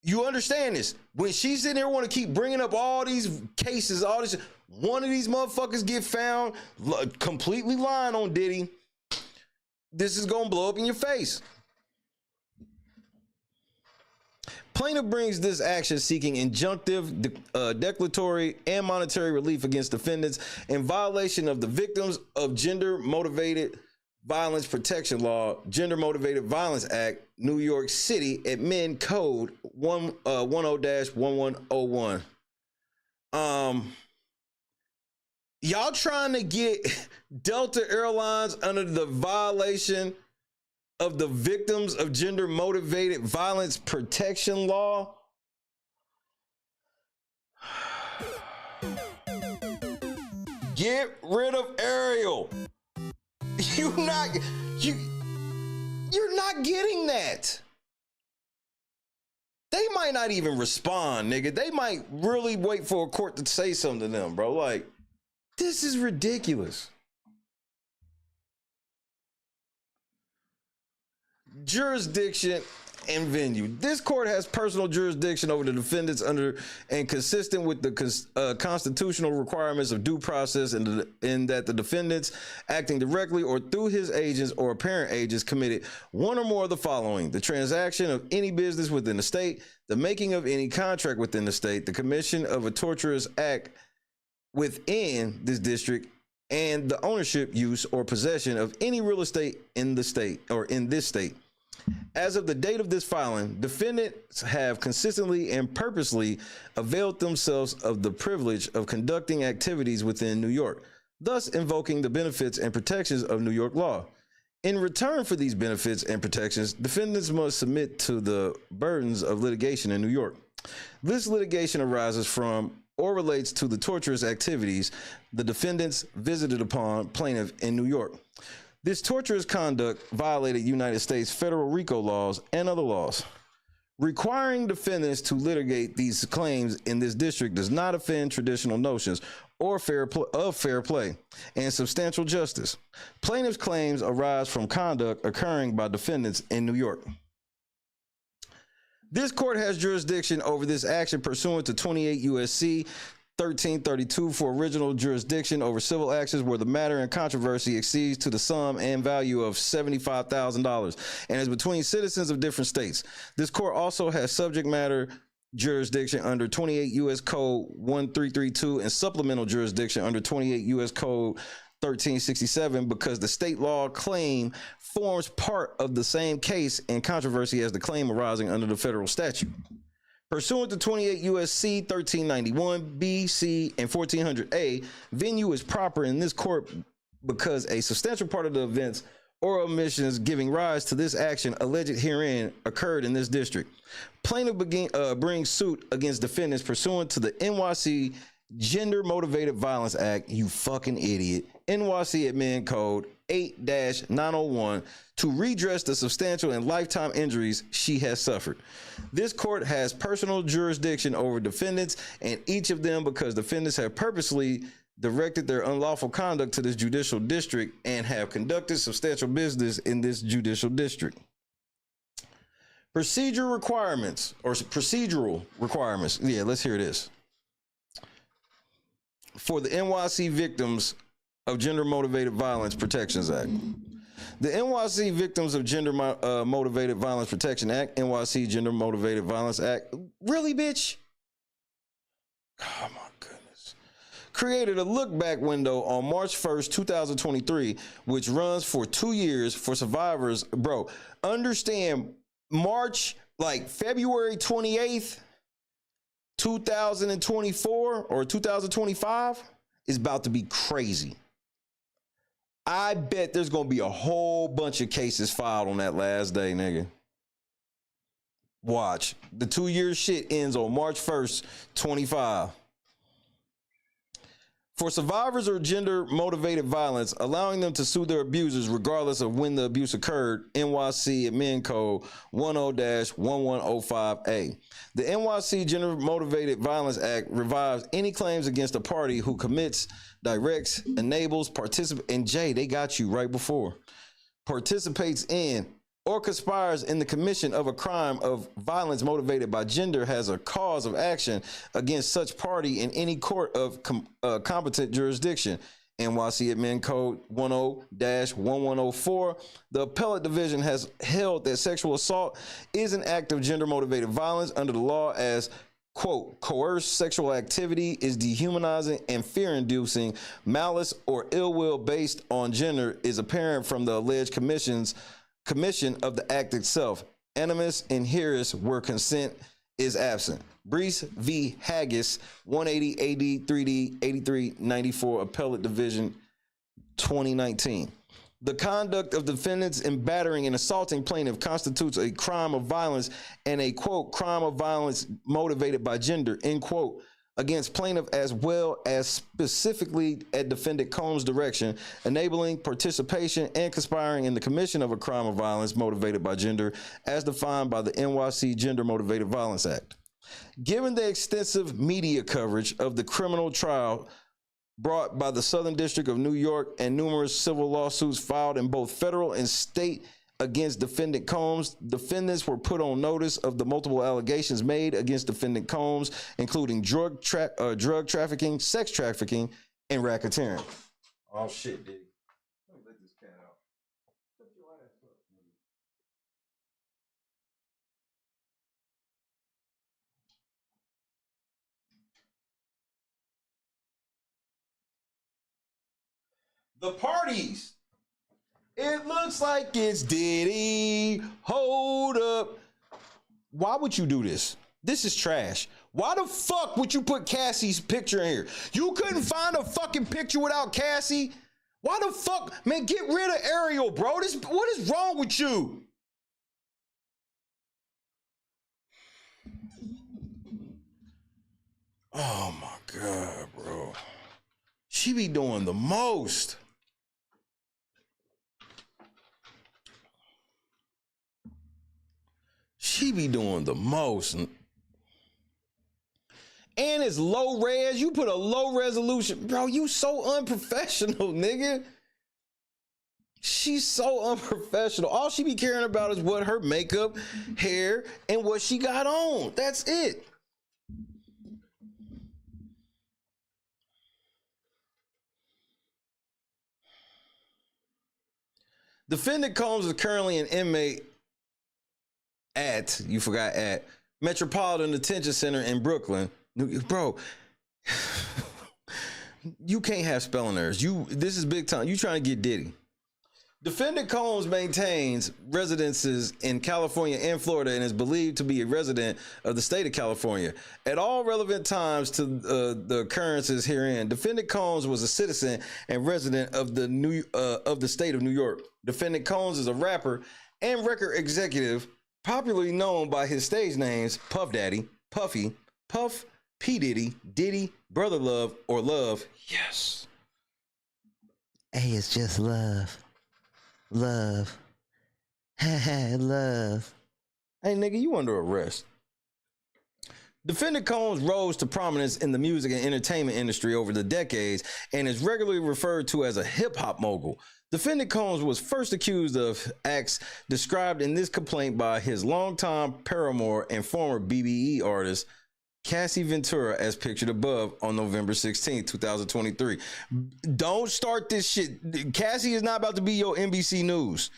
You understand this? When she's sitting there want to keep bringing up all these cases, all this, one of these motherfuckers get found completely lying on Diddy, this is gonna blow up in your face. Plaintiff brings this action seeking injunctive, declaratory, and monetary relief against defendants in violation of the Victims of Gender-Motivated Violence Protection Law, Gender-Motivated Violence Act, New York City, Admin Code 10-1101. Y'all trying to get Delta Airlines under the violation of the Victims of Gender-Motivated Violence Protection Law? Get rid of Ariel. You're not getting that. They might not even respond, nigga. They might really wait for a court to say something to them, bro. Like, this is ridiculous. Jurisdiction and venue. This court has personal jurisdiction over the defendants under and consistent with the constitutional requirements of due process, and in that the defendants acting directly or through his agents or apparent agents committed one or more of the following: the transaction of any business within the state, the making of any contract within the state, the commission of a tortious act within this district, and the ownership, use, or possession of any real estate in the state or in this state. As of the date of this filing, defendants have consistently and purposely availed themselves of the privilege of conducting activities within New York, thus invoking the benefits and protections of New York law. In return for these benefits and protections, defendants must submit to the burdens of litigation in New York. This litigation arises from or relates to the torturous activities the defendants visited upon plaintiff in New York. This torturous conduct violated United States federal RICO laws and other laws. Requiring defendants to litigate these claims in this district does not offend traditional notions or fair play and substantial justice. Plaintiffs' claims arise from conduct occurring by defendants in New York. This court has jurisdiction over this action pursuant to 28 U.S.C. 1332 for original jurisdiction over civil actions where the matter in controversy exceeds to the sum and value of $75,000 and is between citizens of different states. This court also has subject matter jurisdiction under 28 U.S. Code 1332 and supplemental jurisdiction under 28 U.S. Code 1367 because the state law claim forms part of the same case in controversy as the claim arising under the federal statute. Pursuant to 28 U.S.C. 1391, B, C, and 1400A, venue is proper in this court because a substantial part of the events or omissions giving rise to this action alleged herein occurred in this district. Plaintiff brings suit against defendants pursuant to the NYC Gender-Motivated Violence Act, you fucking idiot, NYC Admin Code 8-901 to redress the substantial and lifetime injuries she has suffered. This court has personal jurisdiction over defendants and each of them because defendants have purposely directed their unlawful conduct to this judicial district and have conducted substantial business in this judicial district. Procedural requirements. Yeah, let's hear this. For the NYC Victims of Gender Motivated Violence Protections Act. The NYC Victims of Gender Motivated Violence Protection Act, NYC Gender Motivated Violence Act. Really, bitch? Oh my goodness. Created a look back window on March 1st, 2023, which runs for 2 years for survivors. Bro, understand March, like February 28th, 2024 or 2025 is about to be crazy. I bet there's going to be a whole bunch of cases filed on that last day, nigga. Watch. The 2 year shit ends on March 1st, 25. For survivors of gender motivated violence, allowing them to sue their abusers regardless of when the abuse occurred, NYC Admin Code 10-1105A. The NYC Gender Motivated Violence Act revives any claims against a party who commits, directs, enables, participates, and Jay, they got you right before, participates in or conspires in the commission of a crime of violence motivated by gender has a cause of action against such party in any court of competent jurisdiction. NYC Admin Code 10-1104. The appellate division has held that sexual assault is an act of gender motivated violence under the law as, quote, coerced sexual activity is dehumanizing and fear-inducing. Malice or ill will based on gender is apparent from the alleged commission of the act itself. Animus and Harris where consent is absent. Brees v. Haggis, 180 AD 3D 8394, Appellate Division, 2019. The conduct of defendants in battering and assaulting plaintiff constitutes a crime of violence and a, quote, crime of violence motivated by gender, end quote, against plaintiff as well as specifically at defendant Combs' direction, enabling participation and conspiring in the commission of a crime of violence motivated by gender as defined by the NYC Gender Motivated Violence Act. Given the extensive media coverage of the criminal trial brought by the Southern District of New York and numerous civil lawsuits filed in both federal and state against defendant Combs, defendants were put on notice of the multiple allegations made against defendant Combs, including drug trafficking, sex trafficking, and racketeering. Oh shit, dude. Let me let this cat out. Shut your ass up, nigga. The parties. It looks like it's Diddy. Hold up. Why would you do this? This is trash. Why the fuck would you put Cassie's picture in here? You couldn't find a fucking picture without Cassie? Why the fuck? Man, get rid of Ariel, bro. What is wrong with you? Oh my God, bro. She be doing the most. She be doing the most. And it's low res. You put a low resolution. Bro, you so unprofessional, nigga. She's so unprofessional. All she be caring about is what her makeup, hair, and what she got on. That's it. Defendant Combs is currently an inmate at Metropolitan Detention Center in Brooklyn. Bro, you can't have spelling errors. This is big time. You trying to get Diddy. Defendant Combs maintains residences in California and Florida and is believed to be a resident of the state of California. At all relevant times to the occurrences herein, Defendant Combs was a citizen and resident of the state of New York. Defendant Combs is a rapper and record executive, popularly known by his stage names Puff Daddy, Puffy, Puff, P. Diddy, Diddy, Brother Love, or Love. Yes. Hey, it's just love. Love. Love. Hey, nigga, you under arrest. Defendant Combs rose to prominence in the music and entertainment industry over the decades and is regularly referred to as a hip-hop mogul. Defendant Combs was first accused of acts described in this complaint by his longtime paramour and former BBE artist, Cassie Ventura, as pictured above, on November 16, 2023. Don't start this shit. Cassie is not about to be your NBC News.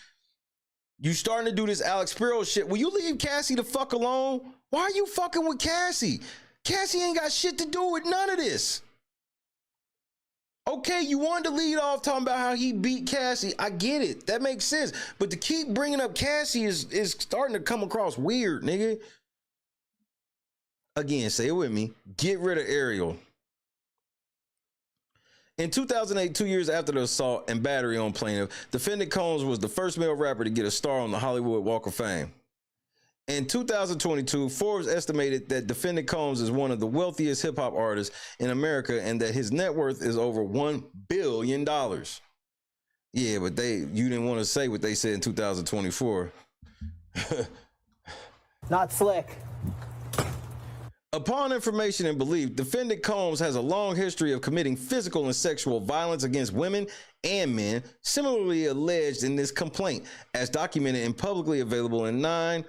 You starting to do this Alex Spiro shit. Will you leave Cassie the fuck alone? Why are you fucking with Cassie? Cassie ain't got shit to do with none of this. Okay, you wanted to lead off talking about how he beat Cassie. I get it. That makes sense. But to keep bringing up Cassie is starting to come across weird, nigga. Again, say it with me. Get rid of Ariel. In 2008, 2 years after the assault and battery on plaintiff, Defendant Combs was the first male rapper to get a star on the Hollywood Walk of Fame. In 2022, Forbes estimated that Defendant Combs is one of the wealthiest hip-hop artists in America and that his net worth is over $1 billion. Yeah, but you didn't want to say what they said in 2024. Not slick. Upon information and belief, Defendant Combs has a long history of committing physical and sexual violence against women and men, similarly alleged in this complaint, as documented and publicly available in 9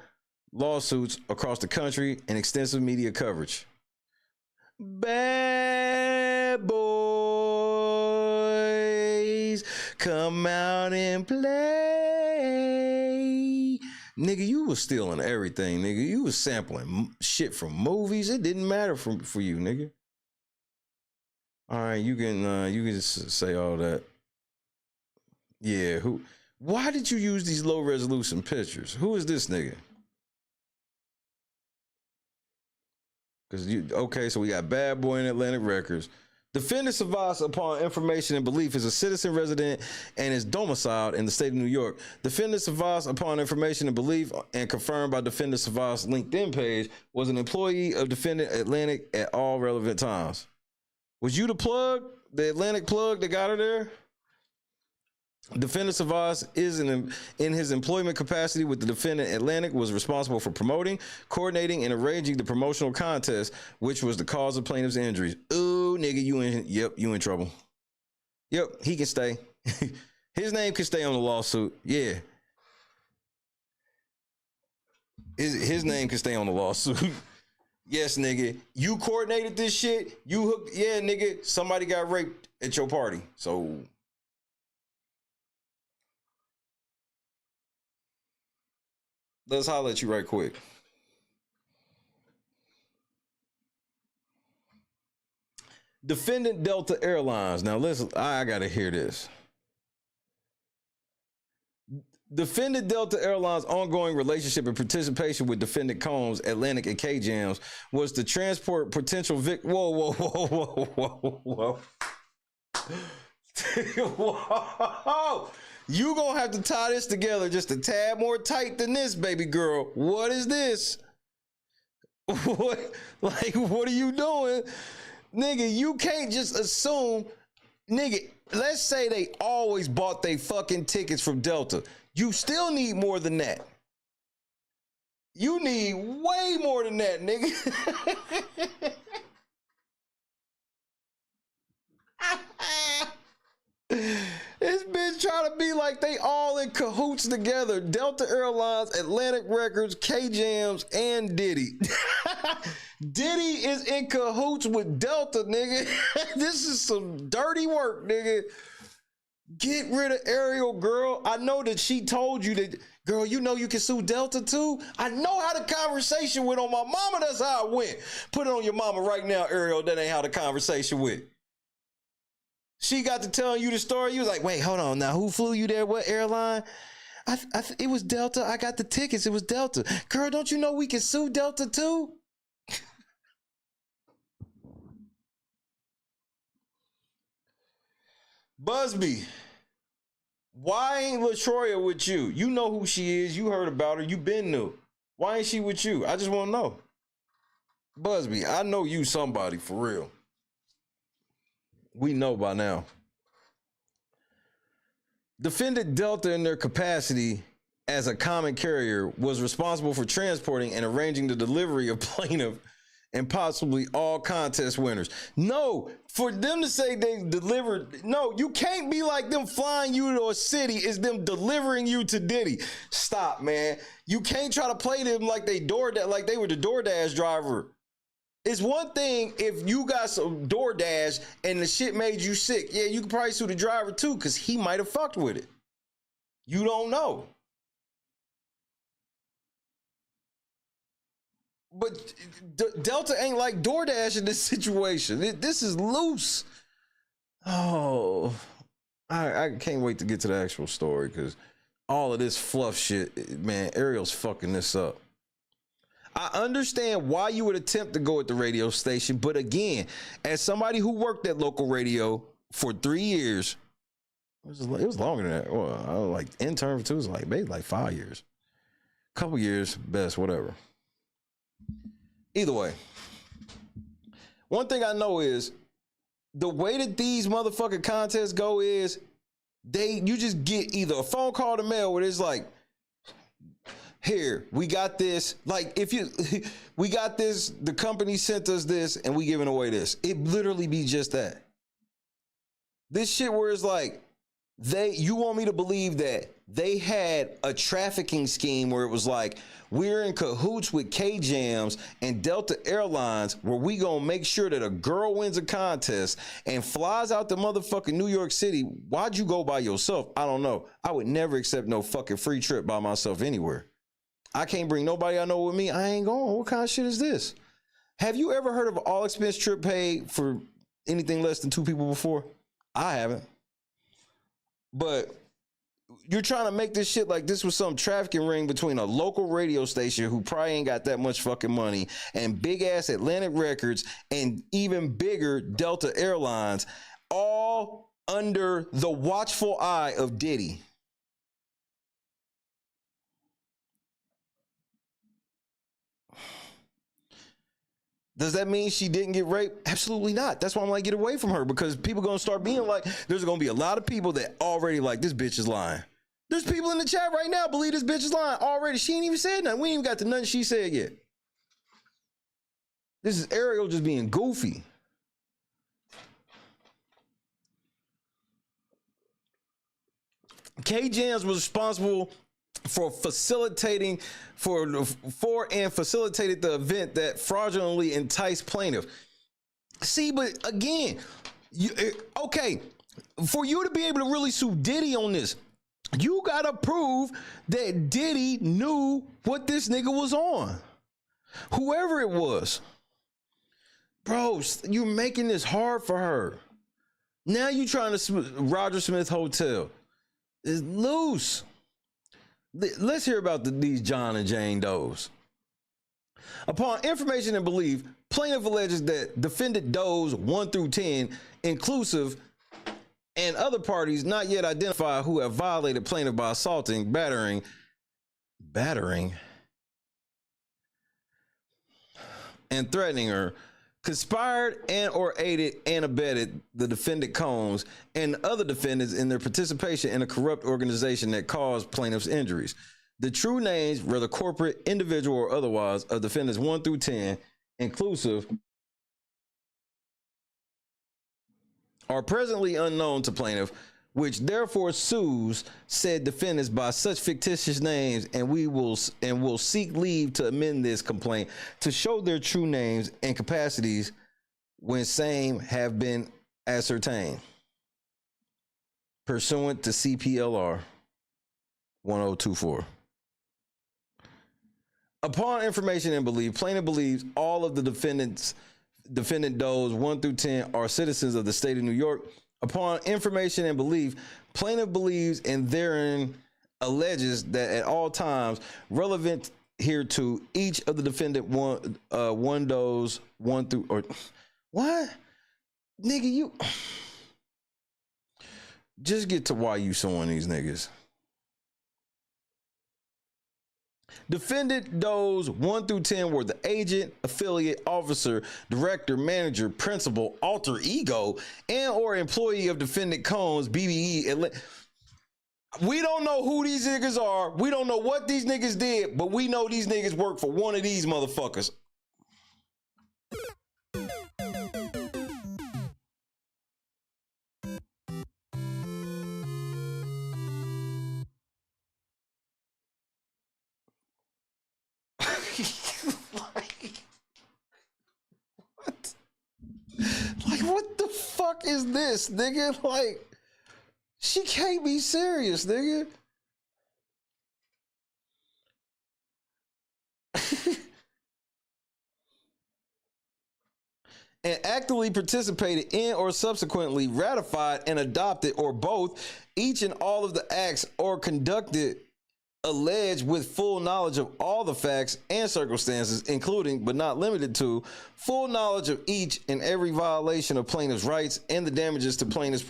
lawsuits across the country and extensive media coverage. Bad boys, come out and play. Nigga, you was stealing everything, nigga. You was sampling shit from movies. It didn't matter for you, nigga. All right, you can just say all that. Yeah, why did you use these low resolution pictures? Who is this nigga? Okay, so we got Bad Boy in Atlantic Records. Defendant Savas, upon information and belief, is a citizen resident and is domiciled in the state of New York. Defendant Savas, upon information and belief and confirmed by Defendant Savas' LinkedIn page, was an employee of Defendant Atlantic at all relevant times. Was you the plug, the Atlantic plug that got her there? Defendant Savas is in his employment capacity with the defendant Atlantic, was responsible for promoting, coordinating, and arranging the promotional contest, which was the cause of plaintiff's injuries. Ooh, nigga, you in trouble. Yep, he can stay. His name can stay on the lawsuit. Yeah. His name can stay on the lawsuit. Yes, nigga. You coordinated this shit. You hooked. Yeah, nigga. Somebody got raped at your party. So let's holler at you right quick. Defendant Delta Airlines. Now listen, I gotta hear this. Defendant Delta Airlines' ongoing relationship and participation with Defendant Combs, Atlantic, and K-Jams was to transport potential Whoa. Whoa. You gonna have to tie this together just a tad more tight than this, baby girl. What is this? What are you doing? Nigga, you can't just assume, nigga, let's say they always bought they fucking tickets from Delta. You still need more than that. You need way more than that, nigga. This bitch trying to be like they all in cahoots together. Delta Airlines, Atlantic Records, K-Jams, and Diddy. Diddy is in cahoots with Delta, nigga. This is some dirty work, nigga. Get rid of Ariel, girl. I know that she told you that, girl, you know you can sue Delta too? I know how the conversation went on my mama. That's how it went. Put it on your mama right now, Ariel. That ain't how the conversation went. She got to telling you the story. You was like, wait, hold on. Now, who flew you there? What airline? It was Delta. I got the tickets. It was Delta. Girl, don't you know we can sue Delta too? Buzby, why ain't LaTroya with you? You know who she is. You heard about her. You been knew. Why ain't she with you? I just want to know. Buzby, I know you somebody for real. We know by now. Defendant Delta, in their capacity as a common carrier, was responsible for transporting and arranging the delivery of plaintiff and possibly all contest winners. No, for them to say they delivered, no, you can't be like them flying you to a city is them delivering you to Diddy. Stop, man. You can't try to play them like they were the DoorDash driver. It's one thing if you got some DoorDash and the shit made you sick. Yeah, you can probably sue the driver too because he might have fucked with it. You don't know. But Delta ain't like DoorDash in this situation. This is loose. Oh, I can't wait to get to the actual story because all of this fluff shit, man, Ariel's fucking this up. I understand why you would attempt to go at the radio station, but again, as somebody who worked at local radio for 3 years, it was longer than that. Well, I was like intern for 2, it was like maybe like 5 years. Couple years, best, whatever. Either way, one thing I know is the way that these motherfucking contests go is you just get either a phone call or the mail where it's like, here, we got this. Like, we got this, the company sent us this and we giving away this. It literally be just that. This shit where it's like, you want me to believe that they had a trafficking scheme where it was like, we're in cahoots with K-Jams and Delta Airlines where we gonna make sure that a girl wins a contest and flies out to motherfucking New York City. Why'd you go by yourself? I don't know. I would never accept no fucking free trip by myself anywhere. I can't bring nobody I know with me. I ain't going. What kind of shit is this? Have you ever heard of an all expense trip paid for anything less than 2 people before? I haven't. But you're trying to make this shit like this was some trafficking ring between a local radio station who probably ain't got that much fucking money and big ass Atlantic Records and even bigger Delta Airlines, all under the watchful eye of Diddy. Does that mean she didn't get raped? Absolutely not. That's why I'm like, get away from her, because people going to start being like, there's going to be a lot of people that already like, this bitch is lying. There's people in the chat right now believe this bitch is lying already. She ain't even said nothing. We ain't even got to nothing she said yet. This is Ariel just being goofy. K-Jams was responsible for facilitating and facilitated the event that fraudulently enticed plaintiff. See, but again, okay, for you to be able to really sue Diddy on this, you gotta prove that Diddy knew what this nigga was on. Whoever it was. Bro, you're making this hard for her. Now you trying to Roger Smith Hotel. It's loose. Let's hear about these John and Jane Does. Upon information and belief, plaintiff alleges that defendant Does 1 through 10, inclusive, and other parties not yet identified who have violated plaintiff by assaulting, battering, and threatening her, conspired and or aided and abetted the defendant Combs and other defendants in their participation in a corrupt organization that caused plaintiff's injuries. The true names, whether corporate, individual, or otherwise, of defendants 1 through 10, inclusive, are presently unknown to plaintiff, which therefore sues said defendants by such fictitious names, and will seek leave to amend this complaint to show their true names and capacities when same have been ascertained pursuant to CPLR 1024. Upon information and belief, plaintiff believes all of the defendant Does 1 through 10 are citizens of the state of New York. Upon information and belief, plaintiff believes and therein alleges that at all times relevant hereto, each of the defendant one Does 1 through, or what? Nigga, you just get to why you suing these niggas. Defendant Does 1 through 10 were the agent, affiliate, officer, director, manager, principal, alter ego, and or employee of defendant Combs, BBE. We don't know who these niggas are. We don't know what these niggas did, but we know these niggas work for one of these motherfuckers. fuck is this, nigga? Like, she can't be serious, nigga. And actively participated in or subsequently ratified and adopted or both each and all of the acts or conducted alleged with full knowledge of all the facts and circumstances, including but not limited to full knowledge of each and every violation of plaintiff's rights and the damages to plaintiff's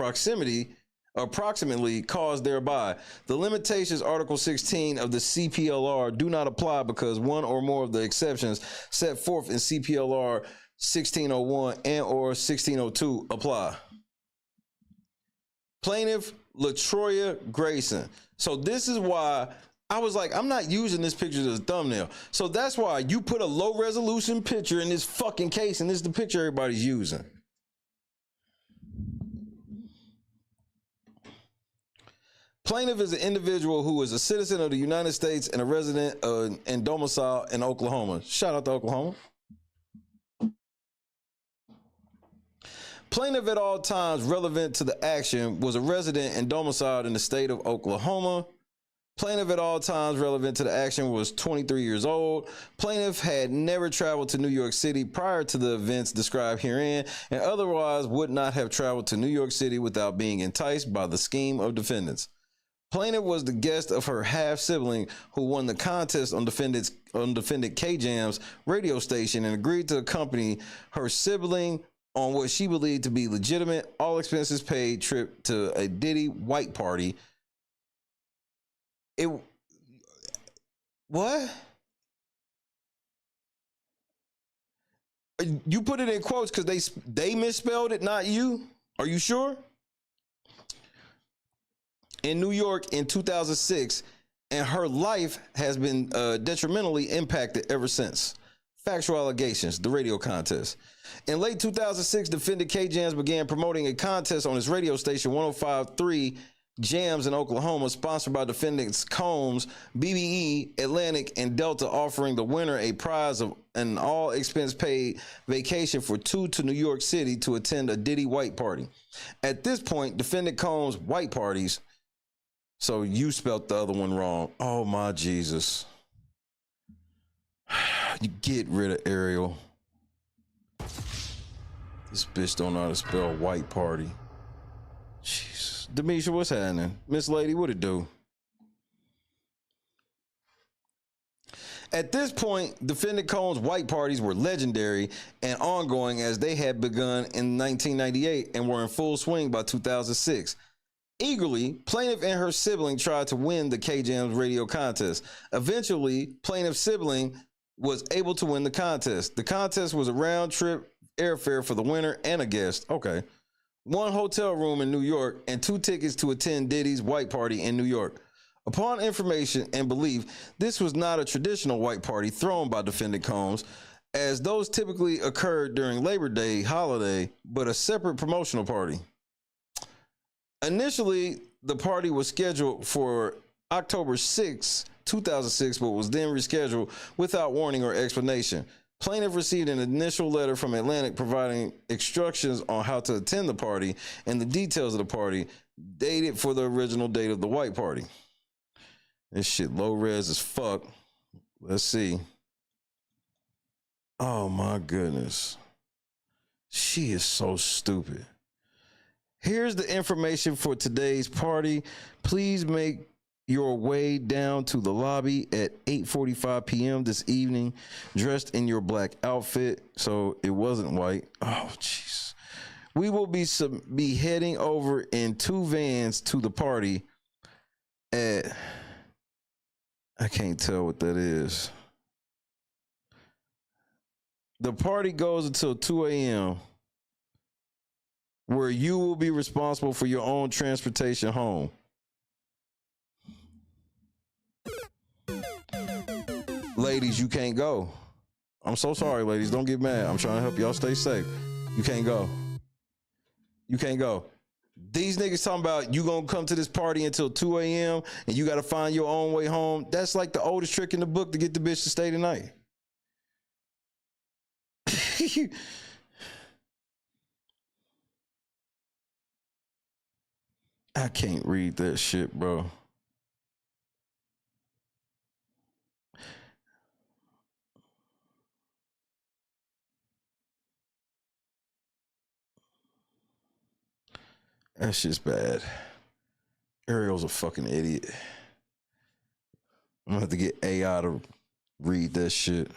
approximately caused thereby. The limitations Article 16 of the CPLR do not apply because one or more of the exceptions set forth in CPLR 1601 and or 1602 apply. Plaintiff LaTroya Grayson. So this is why I was like, I'm not using this picture as a thumbnail. So that's why you put a low resolution picture in this fucking case, and this is the picture everybody's using. Plaintiff is an individual who is a citizen of the United States and a resident and domicile in Oklahoma. Shout out to Oklahoma. Plaintiff at all times relevant to the action was a resident and domiciled in the state of Oklahoma. Plaintiff at all times relevant to the action was 23 years old. Plaintiff had never traveled to New York City prior to the events described herein and otherwise would not have traveled to New York City without being enticed by the scheme of defendants. Plaintiff was the guest of her half-sibling who won the contest on defendant K-Jam's radio station and agreed to accompany her sibling on what she believed to be legitimate, all expenses paid trip to a Diddy white party. What? You put it in quotes because they misspelled it, not you? Are you sure? In New York in 2006, and her life has been detrimentally impacted ever since. Factual allegations, the radio contest. In late 2006, defendant K-Jams began promoting a contest on his radio station 105.3 Jams in Oklahoma, sponsored by defendants Combs, BBE, Atlantic, and Delta, offering the winner a prize of an all expense paid vacation for 2 to New York City to attend a Diddy white party. At this point, defendant Combs' white parties, so you spelt the other one wrong. Oh my Jesus. You get rid of Ariel. This bitch don't know how to spell white party. Jesus. Demisha, what's happening? Miss Lady, what it do? At this point, defendant Combs' white parties were legendary and ongoing as they had begun in 1998 and were in full swing by 2006. Eagerly, plaintiff and her sibling tried to win the K-Jams radio contest. Eventually, plaintiff's sibling was able to win the contest. The contest was a round-trip airfare for the winner and a guest. Okay. 1 hotel room in New York and 2 tickets to attend Diddy's white party in New York. Upon information and belief, this was not a traditional white party thrown by defendant Combs, as those typically occurred during Labor Day holiday, but a separate promotional party. Initially, the party was scheduled for October 6, 2006, but was then rescheduled without warning or explanation. Plaintiff received an initial letter from Atlantic providing instructions on how to attend the party and the details of the party, dated for the original date of the white party. This shit low res as fuck. Let's see. Oh my goodness. She is so stupid. Here's the information for today's party. Please make your way down to the lobby at 8:45 p.m. this evening, dressed in your black outfit. So it wasn't white. Oh, jeez. We will be heading over in 2 vans to the party at, I can't tell what that is. The party goes until 2 a.m. where you will be responsible for your own transportation home. Ladies, you can't go. I'm so sorry, ladies. Don't get mad. I'm trying to help y'all stay safe. You can't go. You can't go. These niggas talking about you gonna come to this party until 2 a.m. and you gotta find your own way home. That's like the oldest trick in the book to get the bitch to stay the night. I can't read that shit, bro. That shit's bad. Ariel's a fucking idiot. I'm gonna have to get AI to read that shit.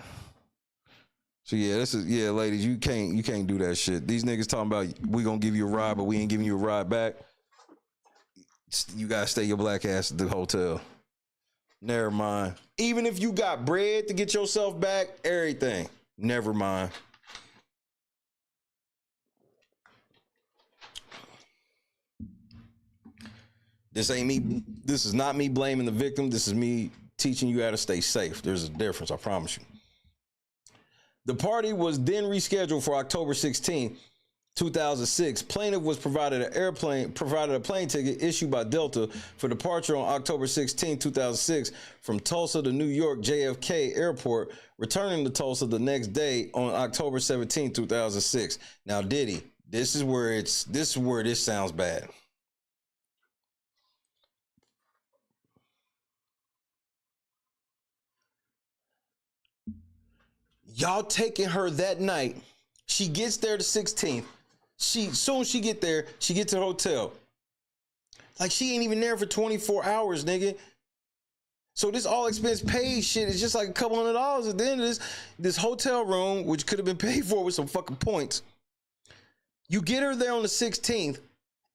So yeah, ladies, you can't do that shit. These niggas talking about we gonna give you a ride, but we ain't giving you a ride back. You gotta stay your black ass at the hotel. Never mind. Even if you got bread to get yourself back, everything. Never mind. This ain't me. This is not me blaming the victim. This is me teaching you how to stay safe. There's a difference, I promise you. The party was then rescheduled for October 16, 2006. Plaintiff was provided a plane ticket issued by Delta for departure on October 16, 2006 from Tulsa to New York JFK Airport, returning to Tulsa the next day on October 17, 2006. Now, Diddy, this is where this sounds bad. Y'all taking her that night. She gets there the 16th. Soon as she get there, she gets to the hotel. Like, she ain't even there for 24 hours, nigga. So this all expense paid shit is just like a couple $100 at the end of this hotel room, which could have been paid for with some fucking points. You get her there on the 16th,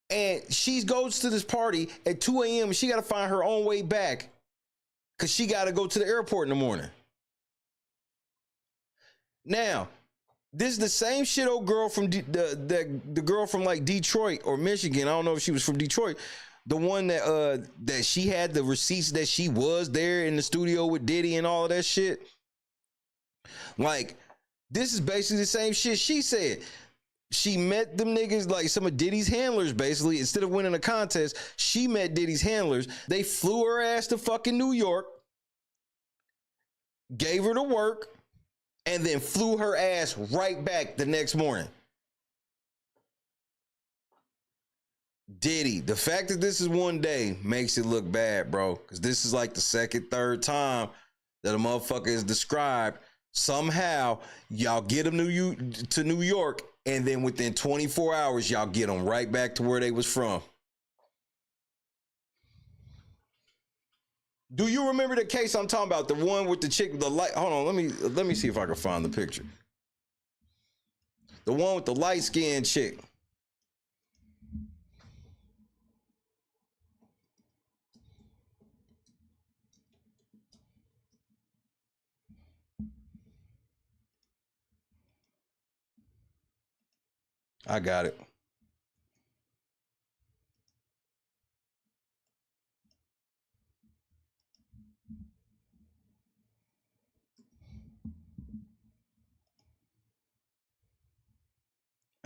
and she goes to this party at 2 a.m. and she got to find her own way back because she got to go to the airport in the morning. Now, this is the same shit old girl from the girl from like Detroit or Michigan. I don't know if she was from Detroit. The one that she had the receipts that she was there in the studio with Diddy and all of that shit. Like, this is basically the same shit she said. She met them niggas, like some of Diddy's handlers, basically. Instead of winning a contest, she met Diddy's handlers. They flew her ass to fucking New York, gave her to work, and then flew her ass right back the next morning. Diddy, the fact that this is one day makes it look bad, bro. Because this is like the second, third time that a motherfucker is described. Somehow, y'all get them to New York, and then within 24 hours, y'all get them right back to where they was from. Do you remember the case I'm talking about? The one with the chick with the light. Hold on, let me see if I can find the picture. The one with the light-skinned chick. I got it.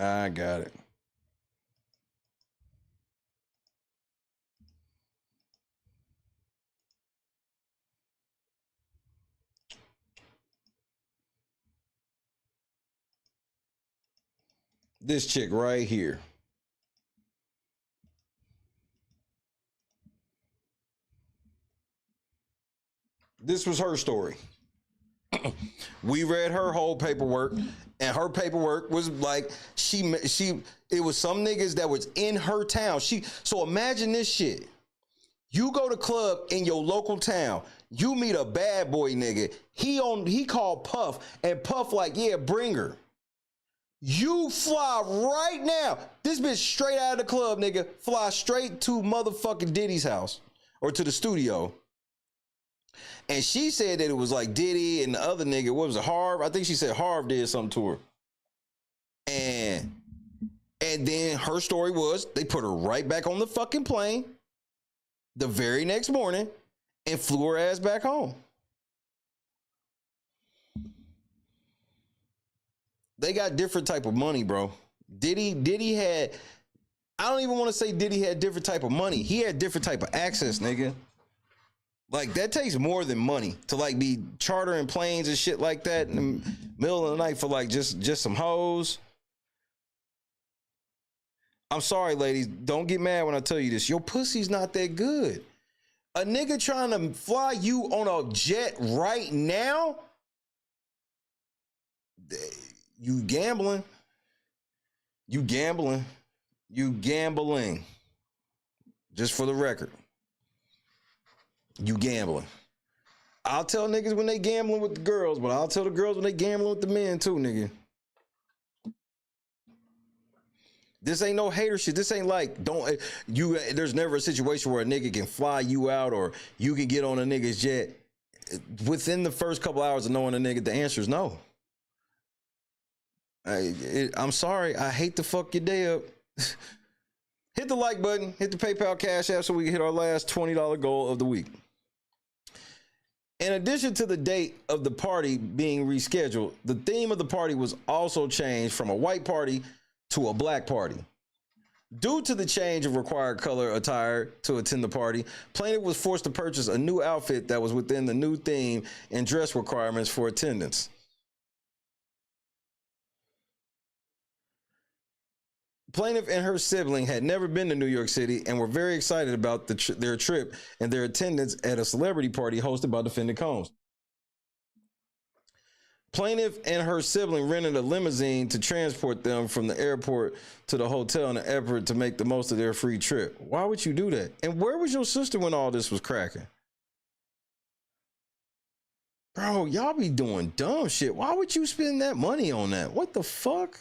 I got it. This chick right here. This was her story. We read her whole paperwork, and her paperwork was like it was some niggas that was in her town. So imagine this shit. You go to club in your local town, you meet a bad boy nigga. He called Puff, and Puff like, yeah, bring her. You fly right now. This bitch straight out of the club, nigga. Fly straight to motherfucking Diddy's house or to the studio. And she said that it was like Diddy and the other nigga, what was it, Harv? I think she said Harv did something to her. And then her story was they put her right back on the fucking plane the very next morning and flew her ass back home. They got different type of money, bro. Diddy had, I don't even want to say Diddy had different type of money. He had different type of access, nigga. Like, that takes more than money to like be chartering planes and shit like that in the middle of the night for like just some hoes. I'm sorry, ladies. Don't get mad when I tell you this. Your pussy's not that good. A nigga trying to fly you on a jet right now? You gambling. You gambling. You gambling. Just for the record. You gambling. I'll tell niggas when they gambling with the girls, but I'll tell the girls when they gambling with the men too, nigga. This ain't no hater shit. This ain't like, there's never a situation where a nigga can fly you out or you can get on a nigga's jet. Within the first couple hours of knowing a nigga, the answer is no. I'm sorry. I hate to fuck your day up. Hit the like button. Hit the PayPal Cash App so we can hit our last $20 goal of the week. In addition to the date of the party being rescheduled, the theme of the party was also changed from a white party to a black party. Due to the change of required color attire to attend the party, plaintiff was forced to purchase a new outfit that was within the new theme and dress requirements for attendance. Plaintiff and her sibling had never been to New York City and were very excited about their trip and their attendance at a celebrity party hosted by defendant Combs. Plaintiff and her sibling rented a limousine to transport them from the airport to the hotel in an effort to make the most of their free trip. Why would you do that? And where was your sister when all this was cracking? Bro, y'all be doing dumb shit. Why would you spend that money on that? What the fuck?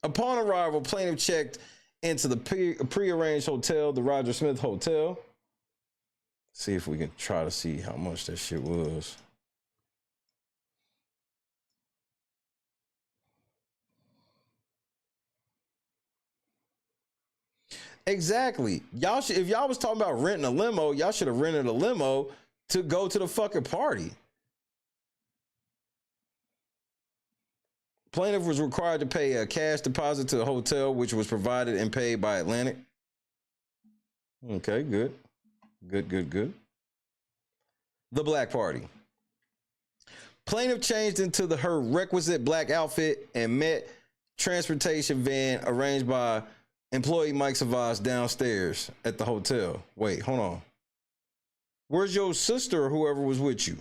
Upon arrival, plaintiff checked into the prearranged hotel, the Roger Smith Hotel. See if we can try to see how much that shit was. Exactly. Y'all should, if y'all was talking about renting a limo, y'all should have rented a limo to go to the fucking party. Plaintiff was required to pay a cash deposit to the hotel, which was provided and paid by Atlantic. Okay, good. Good. The black party. Plaintiff changed into her requisite black outfit and met transportation van arranged by employee Mike Savas downstairs at the hotel. Wait, hold on. Where's your sister or whoever was with you?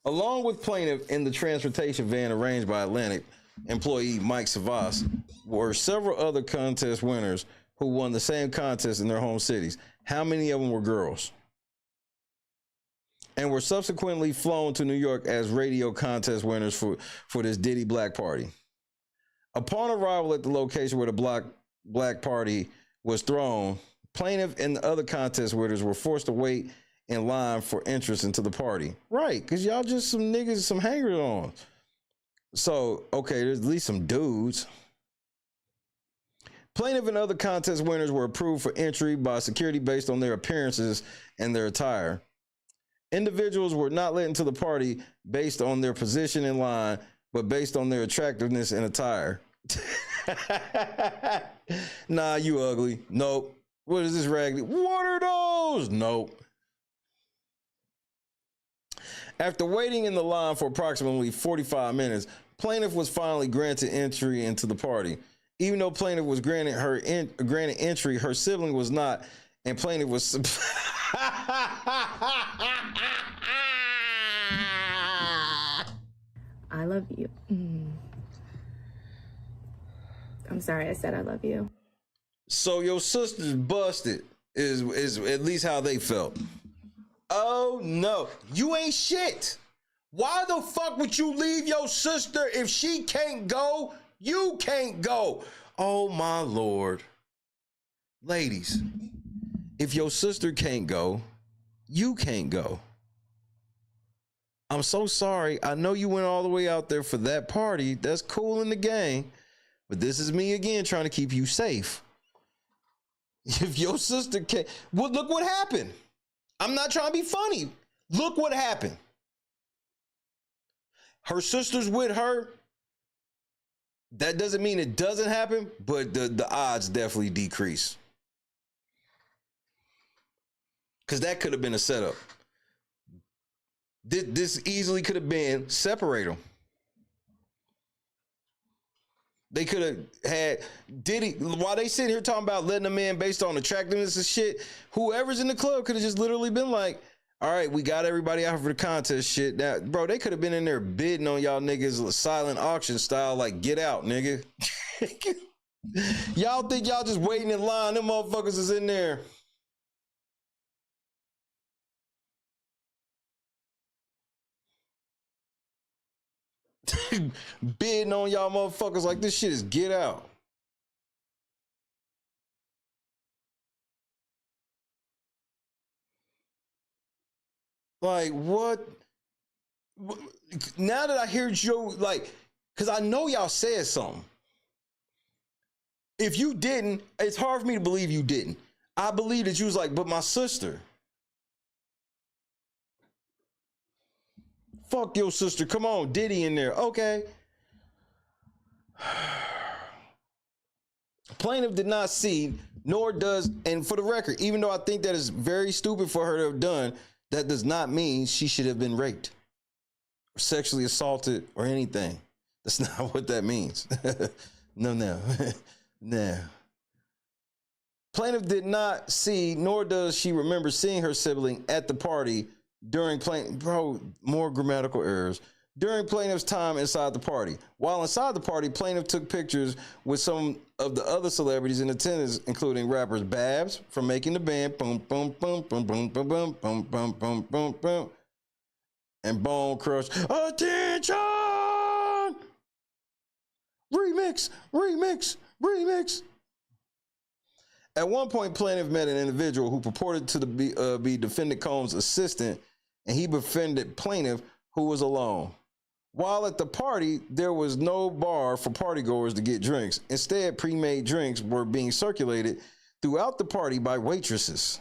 Along with plaintiff in the transportation van arranged by Atlantic employee Mike Savas were several other contest winners who won the same contest in their home cities. How many of them were girls? And were subsequently flown to New York as radio contest winners for this Diddy Black Party. Upon arrival at the location where the black party was thrown, plaintiff and the other contest winners were forced to wait in line for entrance into the party. Right, because y'all just some niggas, some hangers-on. So, okay, there's at least some dudes. Plaintiff and other contest winners were approved for entry by security based on their appearances and their attire. Individuals were not let into the party based on their position in line, but based on their attractiveness and attire. Nah, you ugly. Nope. What is this raggedy? What are those? Nope. After waiting in the line for approximately 45 minutes, plaintiff was finally granted entry into the party. Even though plaintiff was granted entry, her sibling was not, and plaintiff was. I love you. I'm sorry, I said I love you. So your sister's busted is at least how they felt. Oh no, you ain't shit. Why the fuck would you leave your sister if she can't go? You can't go. Oh my Lord. Ladies, if your sister can't go, you can't go. I'm so sorry. I know you went all the way out there for that party. That's cool in the game. But this is me again trying to keep you safe. If your sister can't, well, look what happened. I'm not trying to be funny. Look what happened. Her sister's with her. That doesn't mean it doesn't happen, but the odds definitely decrease. Because that could have been a setup. This easily could have been separate them. They could have had Diddy, while they sitting here talking about letting them in based on attractiveness and shit, whoever's in the club could have just literally been like, all right, we got everybody out for the contest shit. Now, bro, they could have been in there bidding on y'all niggas silent auction style, like, get out, nigga. Y'all think y'all just waiting in line? Them motherfuckers is in there. Bidding on y'all motherfuckers like this shit is get out. Like, what? Now that I hear Joe, like, because I know y'all said something. If you didn't, it's hard for me to believe you didn't. I believe that you was like, but my sister. Fuck your sister. Come on, Diddy in there. Okay. Plaintiff did not see, nor does, and for the record, even though I think that is very stupid for her to have done, that does not mean she should have been raped or sexually assaulted or anything. That's not what that means. No. Plaintiff did not see, nor does she remember seeing her sibling at the party during more grammatical errors. During plaintiff's time inside the party. While inside the party, plaintiff took pictures with some of the other celebrities in attendance, including rappers Babs from Making the Band, boom, boom, boom, boom, boom, boom, boom, boom, boom, boom, boom, boom, and Bone Crush. Attention! Remix. At one point, plaintiff met an individual who purported to be defendant Combs' assistant, and he befriended plaintiff, who was alone. While at the party, there was no bar for partygoers to get drinks. Instead, pre-made drinks were being circulated throughout the party by waitresses.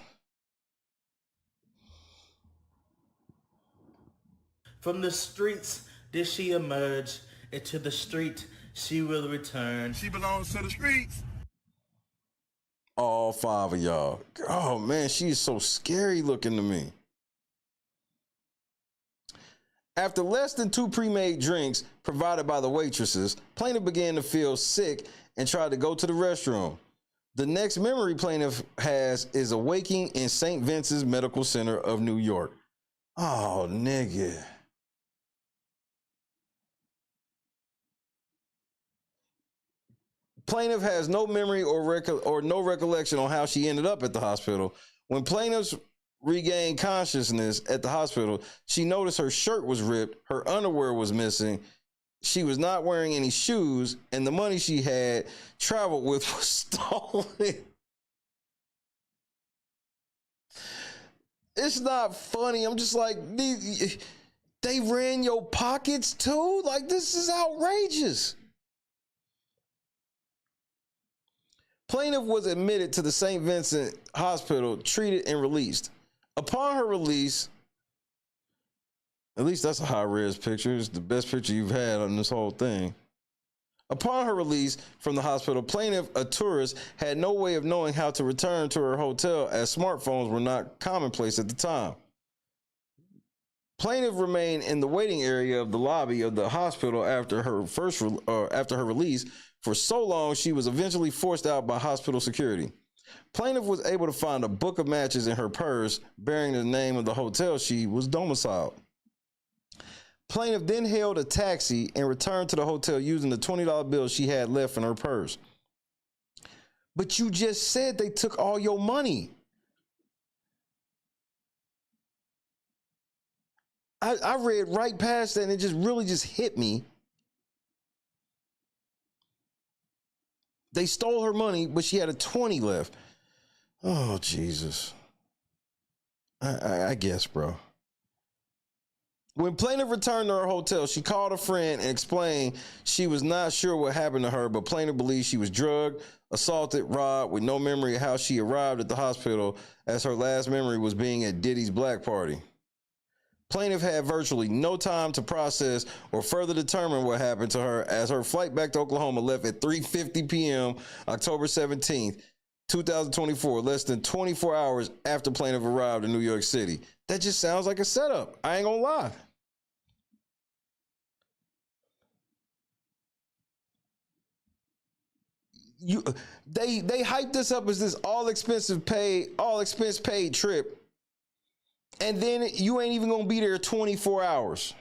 From the streets did she emerge, into the street she will return. She belongs to the streets. All five of y'all. Oh man, she's so scary looking to me. After less than 2 pre-made drinks provided by the waitresses, plaintiff began to feel sick and tried to go to the restroom. The next memory plaintiff has is awaking in St. Vincent's Medical Center of New York. Oh, nigga. Plaintiff has no memory or no recollection on how she ended up at the hospital. When plaintiffs regained consciousness at the hospital, she noticed her shirt was ripped, her underwear was missing, she was not wearing any shoes, and the money she had traveled with was stolen. It's not funny. I'm just like, they ran your pockets too? Like, this is outrageous. Plaintiff was admitted to the St. Vincent Hospital, treated and released. Upon her release, at least that's a high-res picture. It's the best picture you've had on this whole thing. Upon her release from the hospital, plaintiff, a tourist, had no way of knowing how to return to her hotel as smartphones were not commonplace at the time. Plaintiff remained in the waiting area of the lobby of the hospital after her release for so long she was eventually forced out by hospital security. Plaintiff was able to find a book of matches in her purse bearing the name of the hotel she was domiciled. Plaintiff then hailed a taxi and returned to the hotel using the $20 bill she had left in her purse. But you just said they took all your money. I read right past that and it just really hit me. They stole her money, but she had a 20 left. Oh, Jesus. I guess, bro. When plaintiff returned to her hotel, she called a friend and explained she was not sure what happened to her, but plaintiff believes she was drugged, assaulted, robbed, with no memory of how she arrived at the hospital, as her last memory was being at Diddy's black party. Plaintiff had virtually no time to process or further determine what happened to her, as her flight back to Oklahoma left at 3:50 p.m. October 17th, 2024, less than 24 hours after plaintiff arrived in New York City. That just sounds like a setup. I ain't gonna lie. they hyped this up as this all expense paid trip, and then you ain't even gonna be there 24 hours.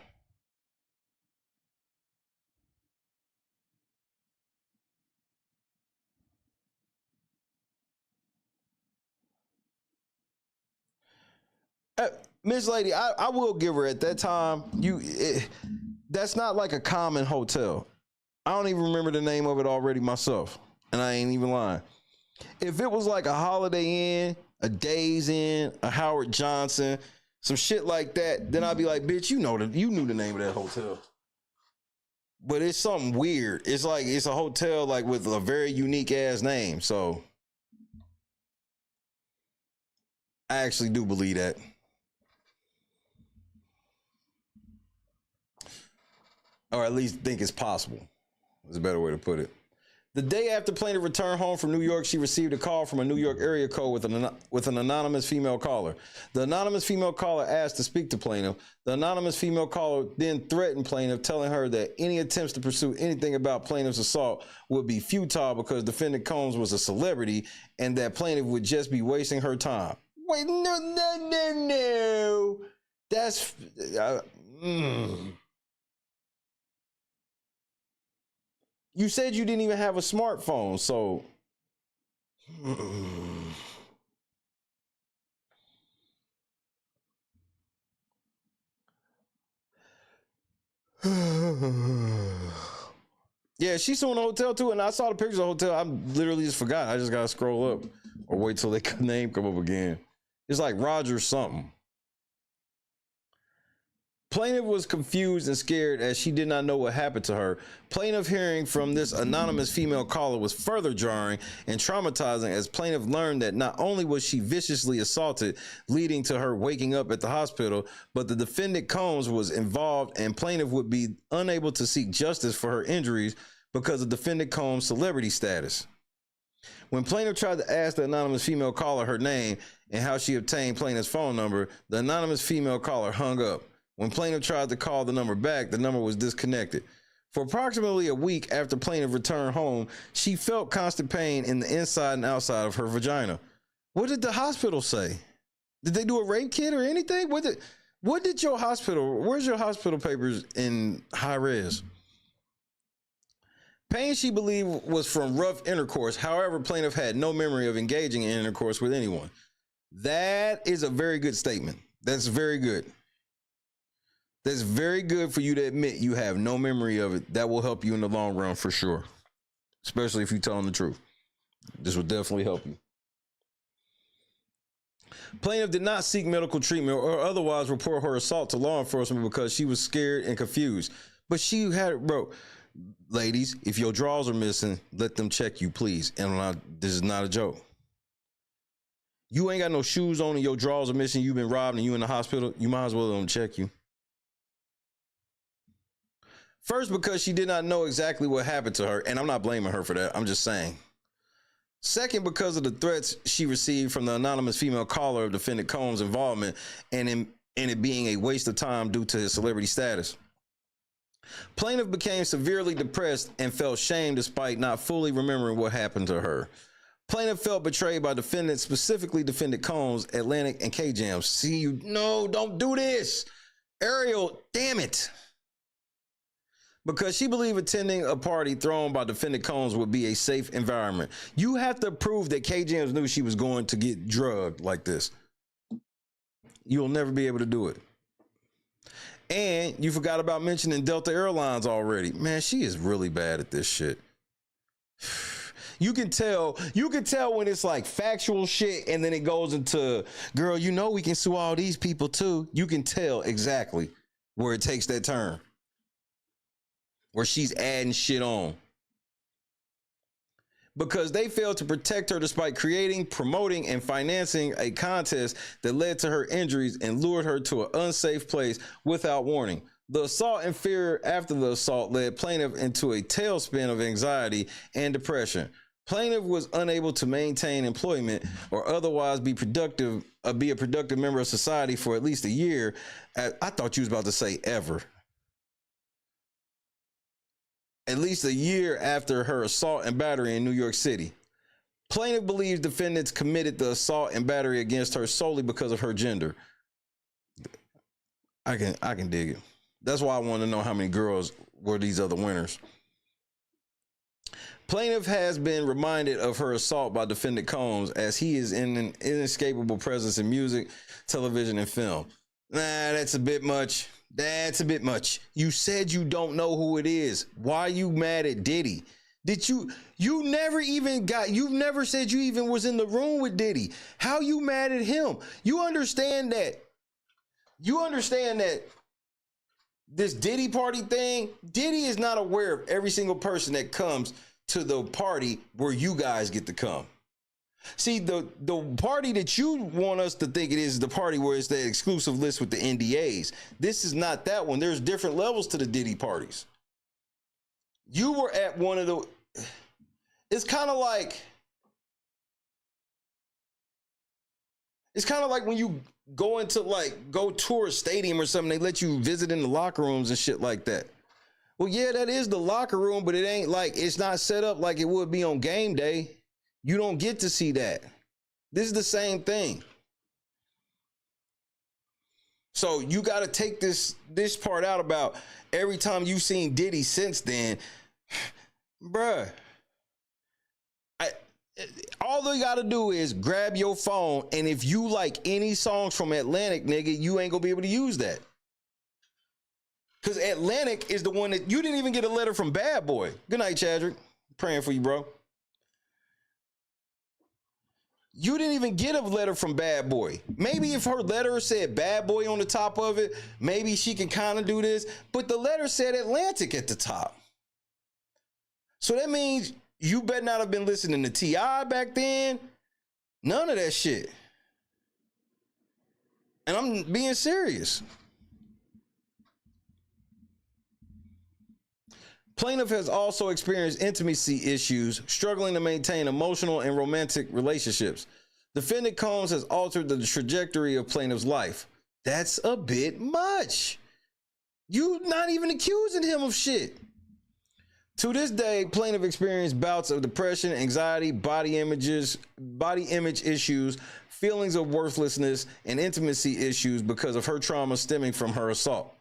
Miss Lady, I will give her at that time. That's not like a common hotel. I don't even remember the name of it already myself, and I ain't even lying. If it was like a Holiday Inn, a Days Inn, a Howard Johnson, some shit like that, then I'd be like, bitch, you knew the name of that hotel. But it's something weird. It's like it's a hotel like with a very unique ass name. So I actually do believe that. Or at least think it's possible. Is a better way to put it. The day after plaintiff returned home from New York, she received a call from a New York area code with an anonymous female caller. The anonymous female caller asked to speak to plaintiff. The anonymous female caller then threatened plaintiff, telling her that any attempts to pursue anything about plaintiff's assault would be futile because defendant Combs was a celebrity and that plaintiff would just be wasting her time. Wait, no. That's... You said you didn't even have a smartphone, so... Yeah, she's suing the hotel too, and I saw the pictures of the hotel. I literally just forgot. I just gotta scroll up or wait till the name come up again. It's like Roger something. Plaintiff was confused and scared as she did not know what happened to her. Plaintiff hearing from this anonymous female caller was further jarring and traumatizing as plaintiff learned that not only was she viciously assaulted, leading to her waking up at the hospital, but the defendant Combs was involved and plaintiff would be unable to seek justice for her injuries because of defendant Combs' celebrity status. When plaintiff tried to ask the anonymous female caller her name and how she obtained plaintiff's phone number, the anonymous female caller hung up. When plaintiff tried to call the number back, the number was disconnected. For approximately a week after plaintiff returned home, she felt constant pain in the inside and outside of her vagina. What did the hospital say? Did they do a rape kit or anything? What did your hospital, where's your hospital papers in high res? Pain she believed was from rough intercourse. However, plaintiff had no memory of engaging in intercourse with anyone. That is a very good statement. That's very good. That's very good for you to admit you have no memory of it. That will help you in the long run for sure. Especially if you're telling the truth. This will definitely help you. Plaintiff did not seek medical treatment or otherwise report her assault to law enforcement because she was scared and confused. But she had, bro, ladies, if your drawers are missing, let them check you, please. And this is not a joke. You ain't got no shoes on and your drawers are missing, you've been robbed and you in the hospital, you might as well let them check you. First, because she did not know exactly what happened to her, and I'm not blaming her for that. I'm just saying. Second, because of the threats she received from the anonymous female caller of defendant Combs' involvement and in it being a waste of time due to his celebrity status. Plaintiff became severely depressed and felt shame despite not fully remembering what happened to her. Plaintiff felt betrayed by defendants, specifically defendant Combs, Atlantic, and K-Jams. See, you, no, don't do this. Ariel, damn it. Because she believed attending a party thrown by defendant Combs would be a safe environment. You have to prove that K-Jams knew she was going to get drugged like this. You'll never be able to do it. And you forgot about mentioning Delta Airlines already. Man, she is really bad at this shit. You can tell when it's like factual shit and then it goes into, girl, you know we can sue all these people too. You can tell exactly where it takes that turn. Where she's adding shit on. Because they failed to protect her despite creating, promoting, and financing a contest that led to her injuries and lured her to an unsafe place without warning. The assault and fear after the assault led plaintiff into a tailspin of anxiety and depression. Plaintiff was unable to maintain employment or otherwise be a productive member of society for at least a year. I thought you was about to say ever. at least a year after her assault and battery in New York City. Plaintiff believes defendants committed the assault and battery against her solely because of her gender. I can dig it. That's why I want to know how many girls were these other winners. Plaintiff has been reminded of her assault by defendant Combs, as he is in an inescapable presence in music, television, and film. Nah, that's a bit much. That's a bit much. You said you don't know who it is. Why are you mad at Diddy? You never said you even was in the room with Diddy. How you mad at him? You understand that this Diddy party thing, Diddy is not aware of every single person that comes to the party where you guys get to come. See, the party that you want us to think it is the party where it's that exclusive list with the NDAs. This is not that one. There's different levels to the Diddy parties. You were at one of the... It's kind of like when you go tour a stadium or something, they let you visit in the locker rooms and shit like that. Well, yeah, that is the locker room, but it ain't like, it's not set up like it would be on game day. You don't get to see that. This is the same thing. So you got to take this part out about every time you've seen Diddy since then. Bruh. All you got to do is grab your phone, and if you like any songs from Atlantic, nigga, you ain't going to be able to use that. Because Atlantic is the one that... You didn't even get a letter from Bad Boy. Good night, Chadrick. Praying for you, bro. You didn't even get a letter from Bad Boy. Maybe if her letter said Bad Boy on the top of it, maybe she can kind of do this. But the letter said Atlantic at the top. So that means you better not have been listening to T.I. back then. None of that shit. And I'm being serious. Plaintiff has also experienced intimacy issues, struggling to maintain emotional and romantic relationships. Defendant Combs has altered the trajectory of plaintiff's life. That's a bit much. You not even accusing him of shit. To this day, plaintiff experienced bouts of depression, anxiety, body image issues, feelings of worthlessness, and intimacy issues because of her trauma stemming from her assault.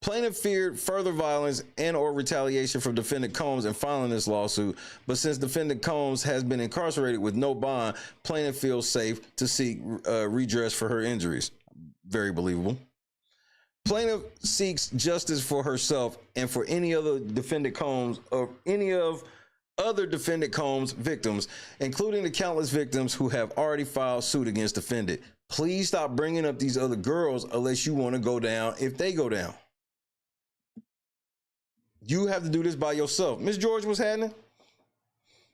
Plaintiff feared further violence and or retaliation from defendant Combs in filing this lawsuit, but since defendant Combs has been incarcerated with no bond, plaintiff feels safe to seek redress for her injuries. Very believable. Plaintiff seeks justice for herself and for any other defendant Combs or any of other defendant Combs victims, including the countless victims who have already filed suit against defendant. Please stop bringing up these other girls unless you want to go down if they go down. You have to do this by yourself. Miss George, what's happening?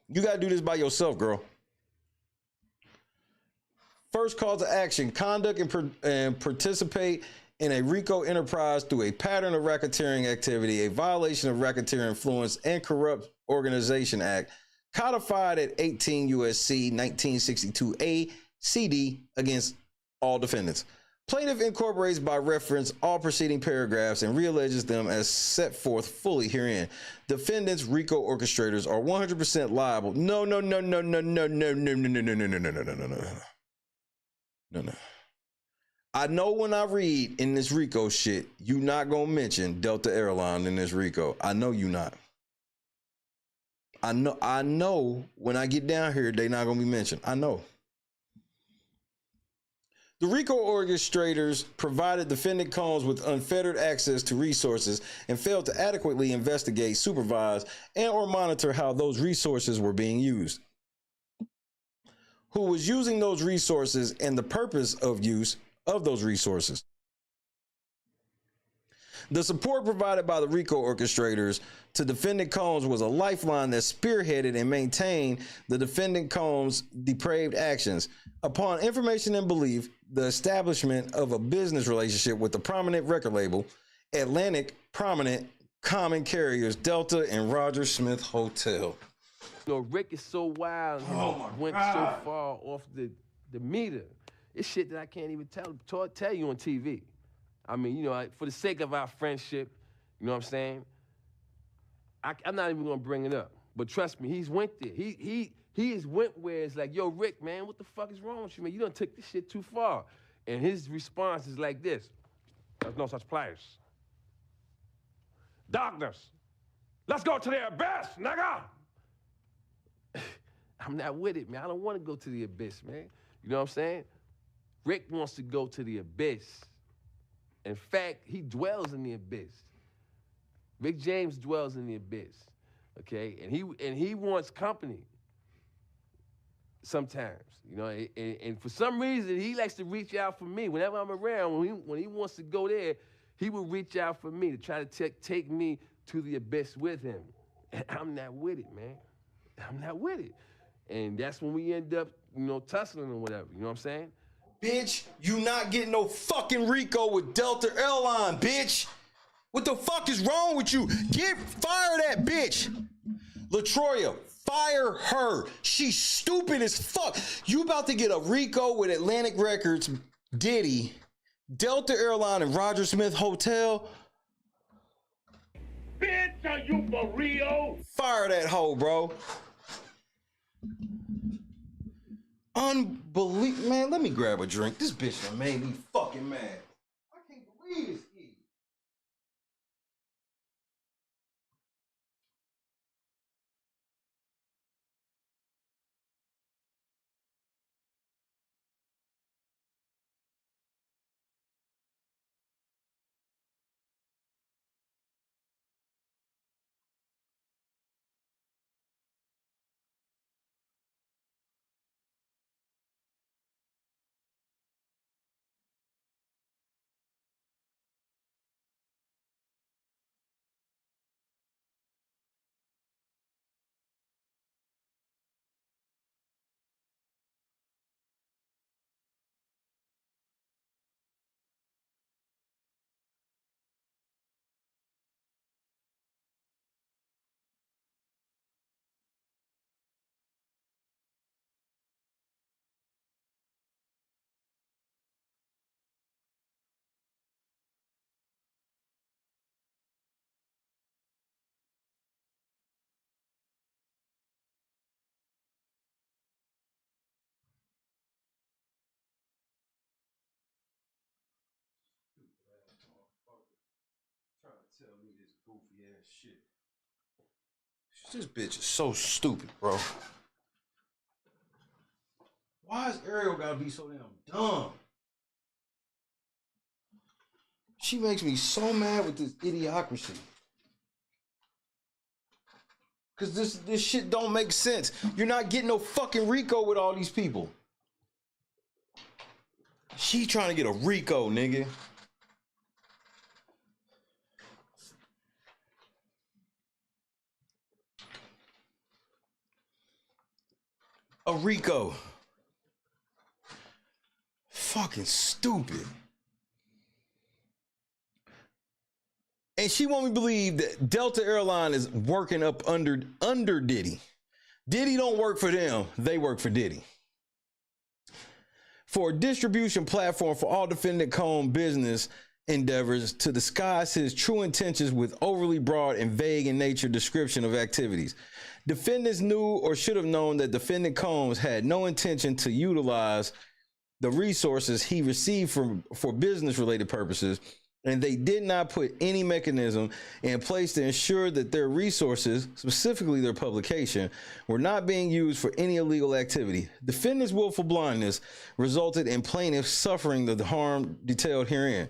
You got to do this by yourself, girl. First cause of action, conduct and participate in a RICO enterprise through a pattern of racketeering activity, a violation of Racketeer Influence and Corrupt Organization Act, codified at 18 U.S.C. 1962A CD against all defendants. Plaintiff incorporates by reference all preceding paragraphs and realleges them as set forth fully herein. Defendants, RICO orchestrators are 100% liable. No. I know when I read in this RICO shit, you not gonna mention Delta Airline in this RICO. I know you not. I know when I get down here, they not gonna be mentioned. I know. The RICO orchestrators provided defendant Combs with unfettered access to resources and failed to adequately investigate, supervise, and or monitor how those resources were being used. Who was using those resources and the purpose of use of those resources. The support provided by the RICO orchestrators to defendant Combs was a lifeline that spearheaded and maintained the defendant Combs' depraved actions. Upon information and belief, the establishment of a business relationship with the prominent record label, Atlantic, prominent common carriers, Delta and Roger Smith Hotel. You know, Rick is so wild, went so far off the meter. It's shit that I can't even tell you on TV. I mean, you know, for the sake of our friendship, you know what I'm saying? I'm not even gonna bring it up. But trust me, he's went there. He has went where it's like, yo, Rick, man, what the fuck is wrong with you, man? You done took this shit too far. And his response is like this: there's no such place. Darkness. Let's go to the abyss, nigga. I'm not with it, man. I don't want to go to the abyss, man. You know what I'm saying? Rick wants to go to the abyss. In fact, he dwells in the abyss. Rick James dwells in the abyss, okay? And he wants company sometimes, you know? And for some reason, he likes to reach out for me. Whenever I'm around, when he wants to go there, he will reach out for me to try to take me to the abyss with him. And I'm not with it, man. I'm not with it. And that's when we end up, you know, tussling or whatever, you know what I'm saying? Bitch, you not getting no fucking RICO with Delta Airline, bitch. What the fuck is wrong with you? Fire that bitch. LaTroya, fire her. She's stupid as fuck. You about to get a RICO with Atlantic Records, Diddy, Delta Airline, and Roger Smith Hotel. Bitch, are you for real? Fire that hoe, bro. Unbelievable. Man, let me grab a drink. This bitch done made me fucking mad. I can't believe this. Tell me this goofy ass shit. This bitch is so stupid, bro. Why is Ariel gotta be so damn dumb? She makes me so mad with this idiocracy. Cause this shit don't make sense. You're not getting no fucking RICO with all these people. She trying to get a RICO, nigga. A RICO. Fucking stupid. And she want me to believe that Delta Airline is working up under Diddy. Diddy don't work for them. They work for Diddy. For a distribution platform for all defendant Combs business endeavors to disguise his true intentions with overly broad and vague in nature description of activities. Defendants knew or should have known that defendant Combs had no intention to utilize the resources he received for business-related purposes, and they did not put any mechanism in place to ensure that their resources, specifically their publication, were not being used for any illegal activity. Defendants' willful blindness resulted in plaintiffs suffering the harm detailed herein.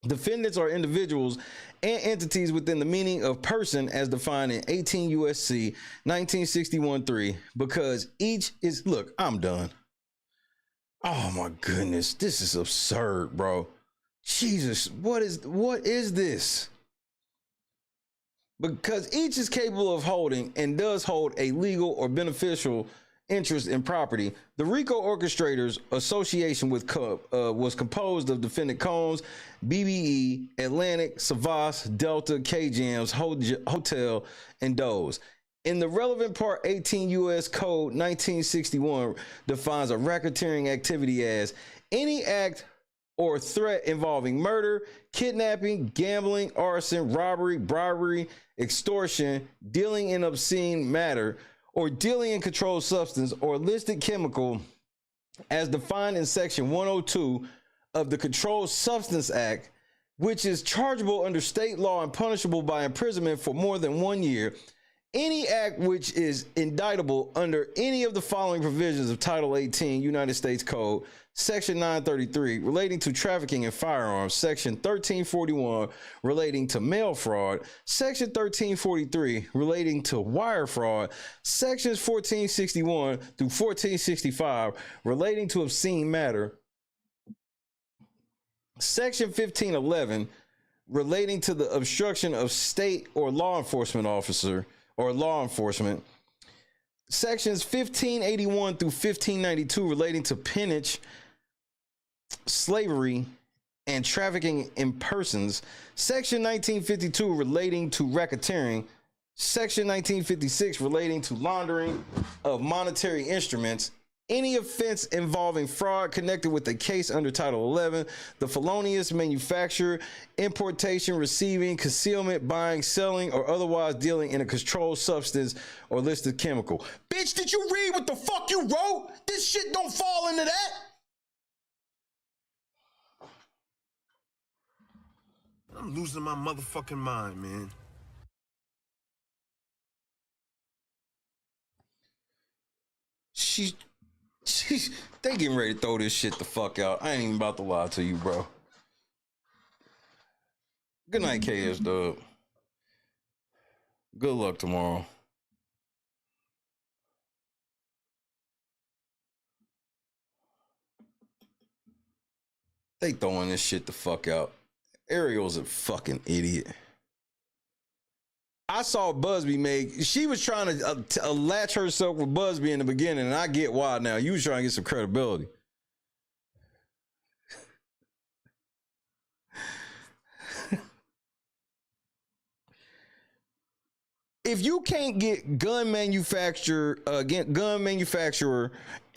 Defendants are individuals and entities within the meaning of person as defined in 18 U.S.C. 1961-3 because each is, look, I'm done. Oh my goodness, this is absurd, bro. Jesus, what is this? Because each is capable of holding and does hold a legal or beneficial interest in property. The RICO Orchestrators Association was composed of defendant Combs, BBE, Atlantic, Savas, Delta, K-Jams, Hotel, and Doe's. In the relevant part, 18 U.S. Code 1961 defines a racketeering activity as any act or threat involving murder, kidnapping, gambling, arson, robbery, bribery, extortion, dealing in obscene matter, or dealing in controlled substance or illicit chemical as defined in section 102 of the Controlled Substance Act, which is chargeable under state law and punishable by imprisonment for more than 1 year. Any act which is indictable under any of the following provisions of Title 18 United States Code, Section 933 relating to trafficking in firearms, Section 1341 relating to mail fraud, Section 1343 relating to wire fraud, Sections 1461 through 1465 relating to obscene matter, Section 1511 relating to the obstruction of state or law enforcement officer or law enforcement, Sections 1581 through 1592 relating to peonage, slavery, and trafficking in persons, Section 1952 relating to racketeering, Section 1956 relating to laundering of monetary instruments, any offense involving fraud connected with a case under Title 11, the felonious manufacture, importation, receiving, concealment, buying, selling, or otherwise dealing in a controlled substance or listed chemical. Bitch, did you read what the fuck you wrote? This shit don't fall into that. I'm losing my motherfucking mind, man. They getting ready to throw this shit the fuck out. I ain't even about to lie to you, bro. Good night, KS Dub. Good luck tomorrow. They throwing this shit the fuck out. Ariel's a fucking idiot. I saw Busby make, she was trying to latch herself with Busby in the beginning, and I get why now. You was trying to get some credibility. If you can't get gun manufacturer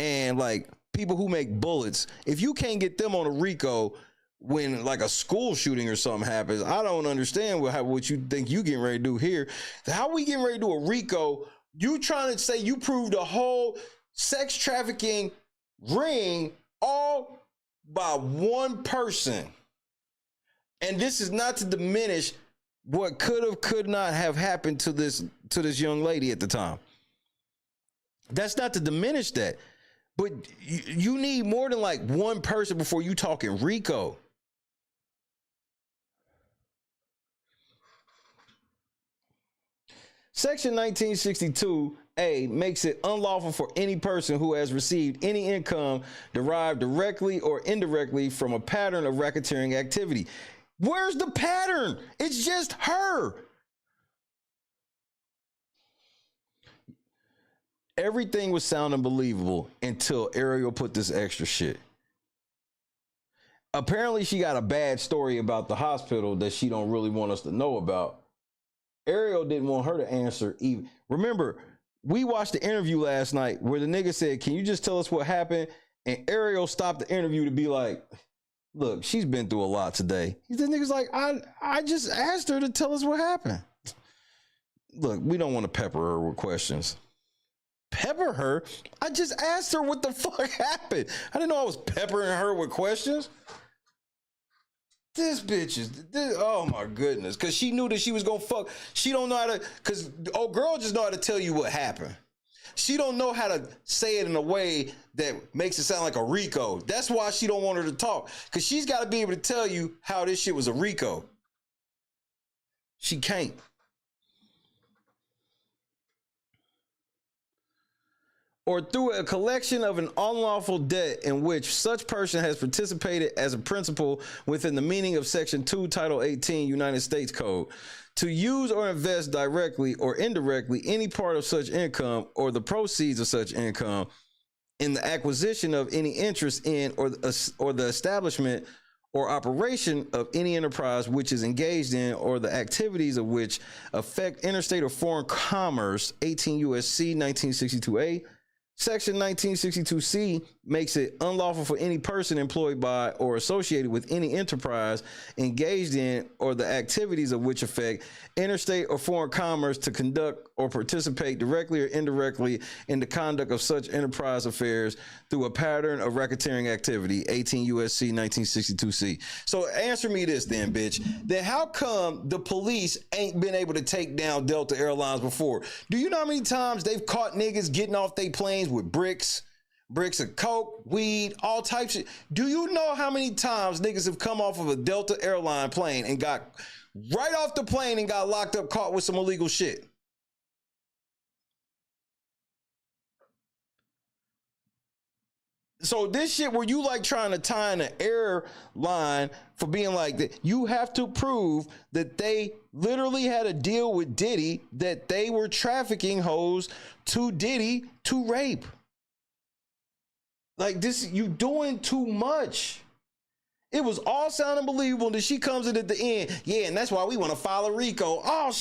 and like people who make bullets, if you can't get them on a RICO when like a school shooting or something happens, I don't understand what you think you getting ready to do here. How we getting ready to do a RICO? You trying to say you proved a whole sex trafficking ring all by one person. And this is not to diminish what could not have happened to this young lady at the time. That's not to diminish that. But you need more than like one person before you talking RICO. Section 1962A makes it unlawful for any person who has received any income derived directly or indirectly from a pattern of racketeering activity. Where's the pattern? It's just her. Everything was sounding believable until Ariel put this extra shit. Apparently she got a bad story about the hospital that she don't really want us to know about. Ariel didn't want her to answer even. Remember, we watched the interview last night where the nigga said, "Can you just tell us what happened?" And Ariel stopped the interview to be like, "Look, she's been through a lot today." The nigga's like, I just asked her to tell us what happened. Look, we don't want to pepper her with questions. Pepper her? I just asked her what the fuck happened. I didn't know I was peppering her with questions. This bitch is, oh my goodness. Because she knew that she was going to fuck. She don't know how to, because old girl just know how to tell you what happened. She don't know how to say it in a way that makes it sound like a RICO. That's why she don't want her to talk. Because she's got to be able to tell you how this shit was a RICO. She can't. Or through a collection of an unlawful debt in which such person has participated as a principal within the meaning of Section 2, Title 18, United States Code, to use or invest directly or indirectly any part of such income or the proceeds of such income in the acquisition of any interest in or the establishment or operation of any enterprise which is engaged in or the activities of which affect interstate or foreign commerce, 18 U.S.C. 1962A, Section 1962C makes it unlawful for any person employed by or associated with any enterprise engaged in or the activities of which affect interstate or foreign commerce to conduct or participate directly or indirectly in the conduct of such enterprise affairs through a pattern of racketeering activity, 18 U.S.C. 1962C. So answer me this then, bitch. Then how come the police ain't been able to take down Delta Airlines before? Do you know how many times they've caught niggas getting off their planes with bricks of coke, weed, all types of... Do you know how many times niggas have come off of a Delta airline plane and got right off the plane and got locked up, caught with some illegal shit? So this shit where you like trying to tie in an airline for being like that, you have to prove that they literally had a deal with Diddy, that they were trafficking hoes to Diddy to rape. Like this, you doing too much. It was all sounding believable. Then she comes in at the end. Yeah, and that's why we want to file a RICO. Oh,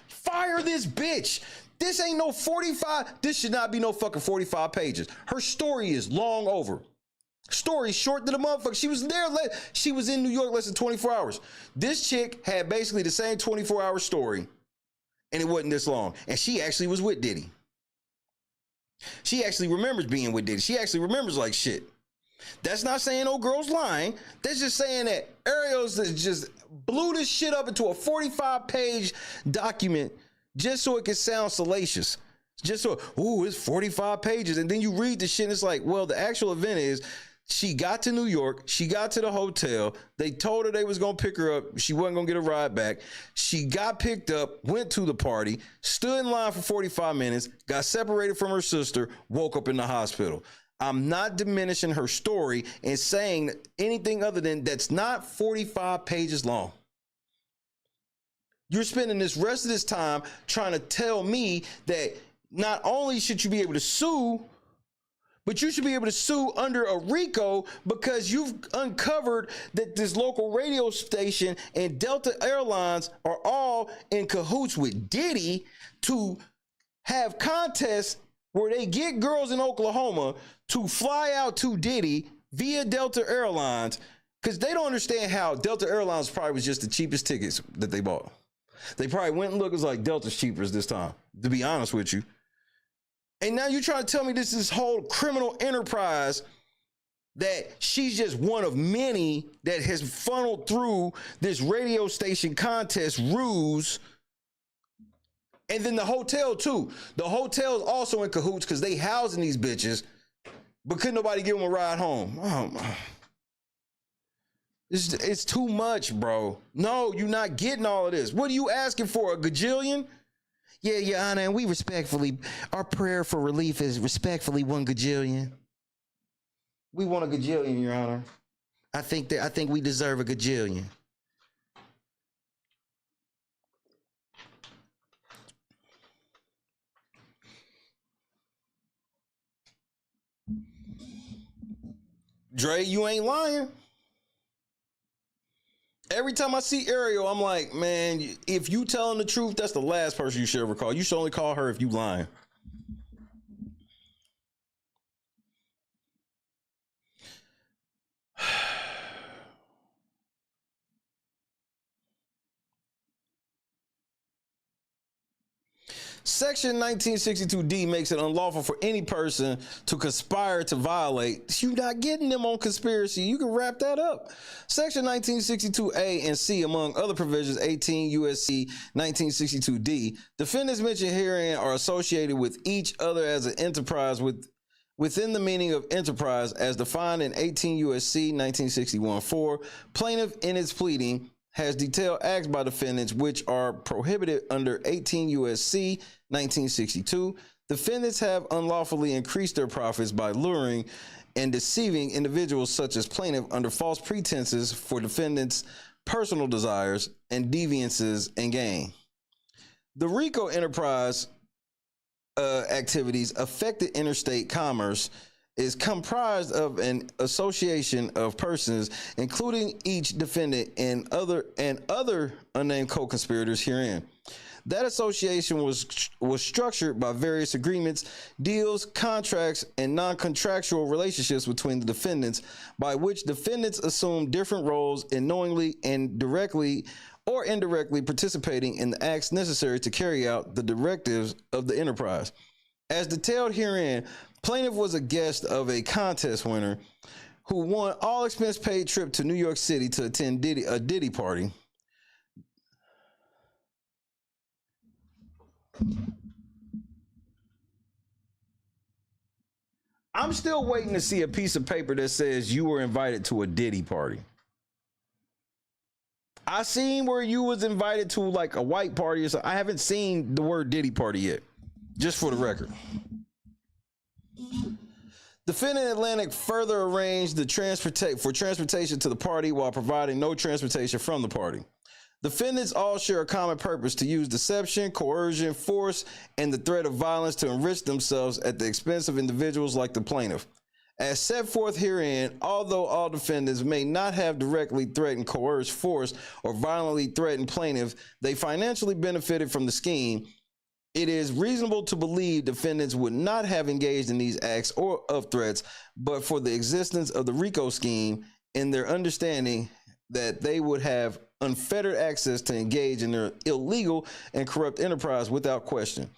fire this bitch. This ain't no 45. This should not be no fucking 45 pages. Her story is long over. Story short to the motherfucker. She was there. She was in New York less than 24 hours. This chick had basically the same 24-hour story, and it wasn't this long. And she actually was with Diddy. She actually remembers being with Diddy. She actually remembers like shit. That's not saying no girl's lying. That's just saying that Ariel's just blew this shit up into a 45-page document just so it could sound salacious. Just so, ooh, it's 45 pages. And then you read the shit and it's like, well, the actual event is she got to New York. She got to the hotel. They told her they was going to pick her up. She wasn't going to get a ride back. She got picked up, went to the party, stood in line for 45 minutes, got separated from her sister, woke up in the hospital. I'm not diminishing her story and saying anything other than that's not 45 pages long. You're spending this rest of this time trying to tell me that not only should you be able to sue, but you should be able to sue under a RICO because you've uncovered that this local radio station and Delta Airlines are all in cahoots with Diddy to have contests where they get girls in Oklahoma to fly out to Diddy via Delta Airlines because they don't understand how Delta Airlines probably was just the cheapest tickets that they bought. They probably went and looked, it was like Delta's cheaper this time, to be honest with you. And now you're trying to tell me this whole criminal enterprise that she's just one of many that has funneled through this radio station contest ruse. And then the hotel too. The hotel is also in cahoots because they housing these bitches, but couldn't nobody give them a ride home. It's too much, bro. No, you're not getting all of this. What are you asking for, a gajillion? Yeah, Your Honor, and we respectfully, our prayer for relief is respectfully 1 gajillion. We want a gajillion, Your Honor. I think we deserve a gajillion. Dre, you ain't lying. Every time I see Ariel, I'm like, man, if you telling the truth, that's the last person you should ever call. You should only call her if you lying. Section 1962D makes it unlawful for any person to conspire to violate. You're not getting them on conspiracy. You can wrap that up. Section 1962A and C, among other provisions, 18 U.S.C. 1962D. Defendants mentioned herein are associated with each other as an enterprise within the meaning of enterprise as defined in 18 U.S.C. 1961-4. Plaintiff in its pleading has detailed acts by defendants which are prohibited under 18 U.S.C. 1962. Defendants have unlawfully increased their profits by luring and deceiving individuals such as plaintiff under false pretenses for defendants' personal desires and deviances and gain. The RICO enterprise activities affected interstate commerce is comprised of an association of persons, including each defendant and other unnamed co-conspirators herein. That association was structured by various agreements, deals, contracts, and non-contractual relationships between the defendants, by which defendants assume different roles in knowingly and directly or indirectly participating in the acts necessary to carry out the directives of the enterprise. As detailed herein, plaintiff was a guest of a contest winner who won all expense paid trip to New York City to attend a Diddy party. I'm still waiting to see a piece of paper that says you were invited to a Diddy party. I seen where you was invited to like a white party or something. I haven't seen the word Diddy party yet, just for the record. Defendant Atlantic further arranged the transportation to the party while providing no transportation from the party. Defendants all share a common purpose: to use deception, coercion, force, and the threat of violence to enrich themselves at the expense of individuals like the plaintiff. As set forth herein, although all defendants may not have directly threatened, coerced, forced, or violently threatened plaintiff, they financially benefited from the scheme. It is reasonable to believe defendants would not have engaged in these acts or of threats, but for the existence of the RICO scheme and their understanding that they would have unfettered access to engage in their illegal and corrupt enterprise without question.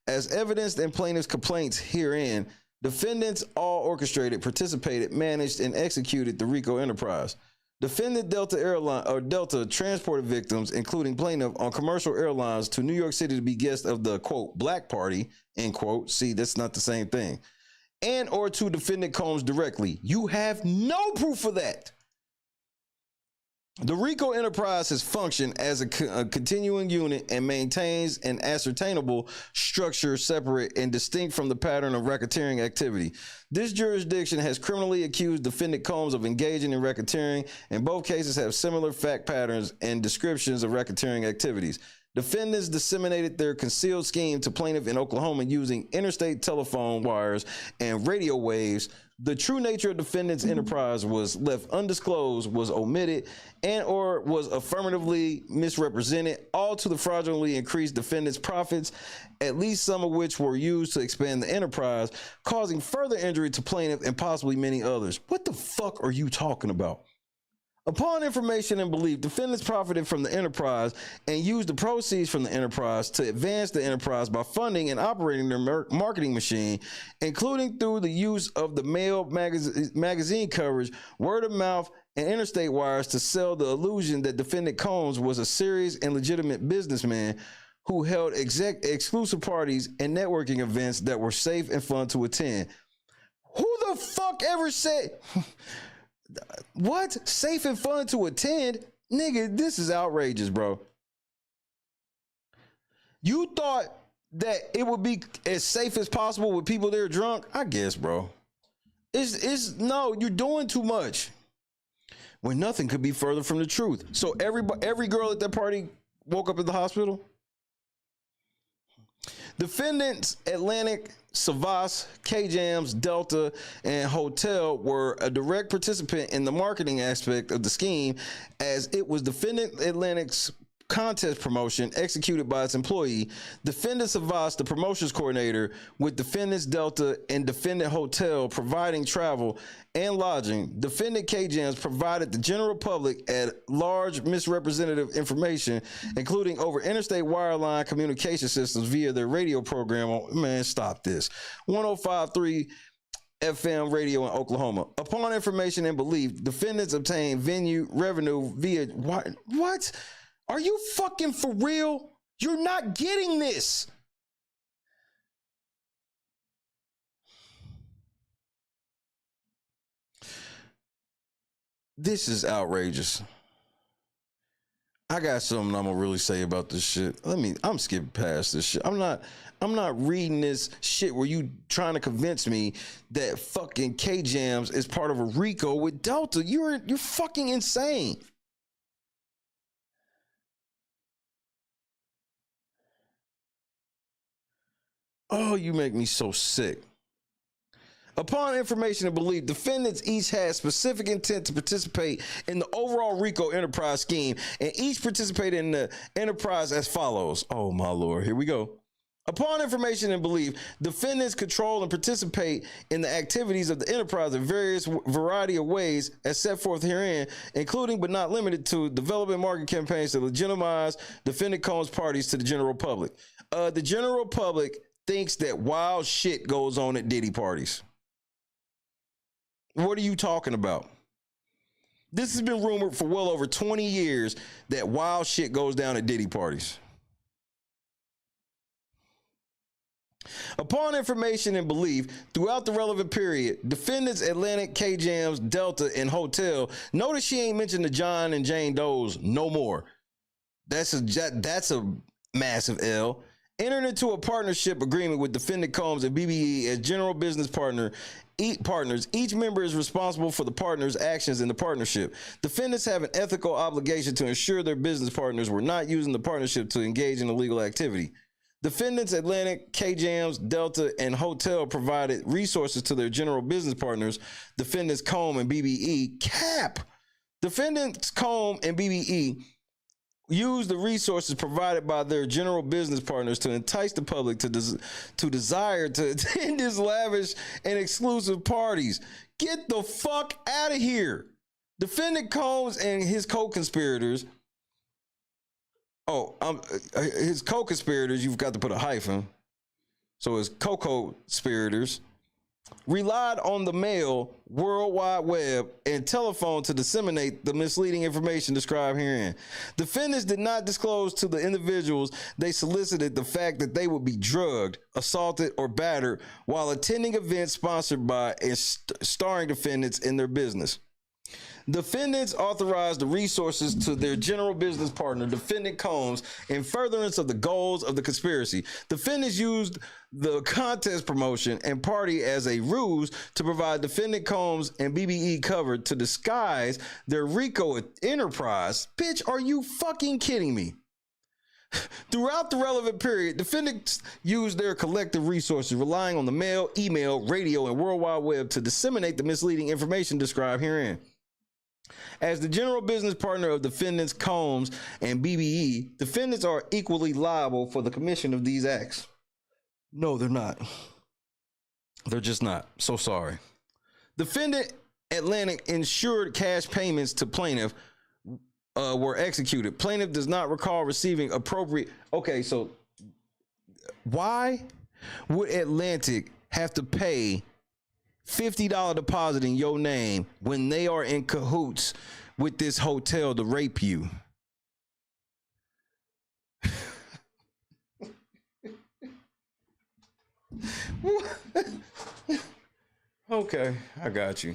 As evidenced in plaintiff's complaints herein, defendants all orchestrated, participated, managed, and executed the RICO enterprise. Defendant Delta transported victims, including plaintiff, on commercial airlines to New York City to be guests of the, quote, black party, end quote. See, that's not the same thing. And or to defendant Combs directly. You have no proof of that. The RICO enterprise has functioned as a continuing unit and maintains an ascertainable structure separate and distinct from the pattern of racketeering activity. This jurisdiction has criminally accused defendant Combs of engaging in racketeering, and both cases have similar fact patterns and descriptions of racketeering activities. Defendants disseminated their concealed scheme to plaintiff in Oklahoma using interstate telephone wires and radio waves. The true nature of defendant's enterprise was left undisclosed, was omitted, and or was affirmatively misrepresented, all to the fraudulently increased defendant's profits, at least some of which were used to expand the enterprise, causing further injury to plaintiff and possibly many others. What the fuck are you talking about? Upon information and belief, defendants profited from the enterprise and used the proceeds from the enterprise to advance the enterprise by funding and operating their marketing machine, including through the use of the mail magazine coverage, word of mouth, and interstate wires to sell the illusion that defendant Combs was a serious and legitimate businessman who held exclusive parties and networking events that were safe and fun to attend. Who the fuck ever said... What? Safe and fun to attend? Nigga, this is outrageous, bro. You thought that it would be as safe as possible with people there drunk? I guess, bro. No, you're doing too much. When nothing could be further from the truth. So every girl at that party woke up at the hospital? Defendants Atlantic, Savas, K-Jams, Delta, and Hotel were a direct participant in the marketing aspect of the scheme, as it was Defendant Atlantic's contest promotion executed by its employee, Defendant Savas, the promotions coordinator, with Defendants Delta and Defendant Hotel providing travel and lodging. Defendant K-Jams provided the general public at large misrepresentative information, including over interstate wireline communication systems via their radio program on, man, stop this, 105.3 FM radio in Oklahoma. Upon information and belief, defendants obtained venue revenue via what? Are you fucking for real? You're not getting this. This is outrageous. I got something I'm gonna really say about this shit. I'm skipping past this shit. I'm not reading this shit where you trying to convince me that fucking K-Jams is part of a RICO with Delta. You're fucking insane. Oh, you make me so sick. Upon information and belief, defendants each had specific intent to participate in the overall RICO enterprise scheme, and each participated in the enterprise as follows. Oh, my Lord. Here we go. Upon information and belief, defendants control and participate in the activities of the enterprise in various variety of ways as set forth herein, including but not limited to development market campaigns to legitimize defendant Combs parties to the general public. The general public thinks that wild shit goes on at Diddy parties. What are you talking about? This has been rumored for well over 20 years that wild shit goes down at Diddy parties. Upon information and belief, throughout the relevant period, defendants Atlantic, K-Jams, Delta, and Hotel, notice she ain't mentioned the John and Jane Does no more. That's a massive L. Entered into a partnership agreement with defendant Combs and BBE as general business partners. Each member is responsible for the partner's actions in the partnership. Defendants have an ethical obligation to ensure their business partners were not using the partnership to engage in illegal activity. Defendants Atlantic, K-Jams, Delta, and Hotel provided resources to their general business partners, defendants Combs and BBE. Cap! Defendants Combs and BBE use the resources provided by their general business partners to entice the public to desire to attend these lavish and exclusive parties. Get the fuck out of here. Defendant Combs and his co-conspirators. His co-conspirators, you've got to put a hyphen. So his co-conspirators relied on the mail, World Wide Web, and telephone to disseminate the misleading information described herein. Defendants did not disclose to the individuals they solicited the fact that they would be drugged, assaulted, or battered while attending events sponsored by and starring defendants in their business. Defendants authorized the resources to their general business partner, defendant Combs, in furtherance of the goals of the conspiracy. Defendants used the contest promotion and party as a ruse to provide defendant Combs and BBE cover to disguise their RICO enterprise. Bitch, are you fucking kidding me? Throughout the relevant period, defendants used their collective resources, relying on the mail, email, radio, and World Wide Web to disseminate the misleading information described herein. As the general business partner of defendants Combs and BBE, defendants are equally liable for the commission of these acts. No, they're not. They're just not. So sorry. Defendant Atlantic ensured cash payments to plaintiff were executed. Plaintiff does not recall receiving appropriate. Okay, so why would Atlantic have to pay $50 deposit in your name when they are in cahoots with this hotel to rape you? Okay, I got you.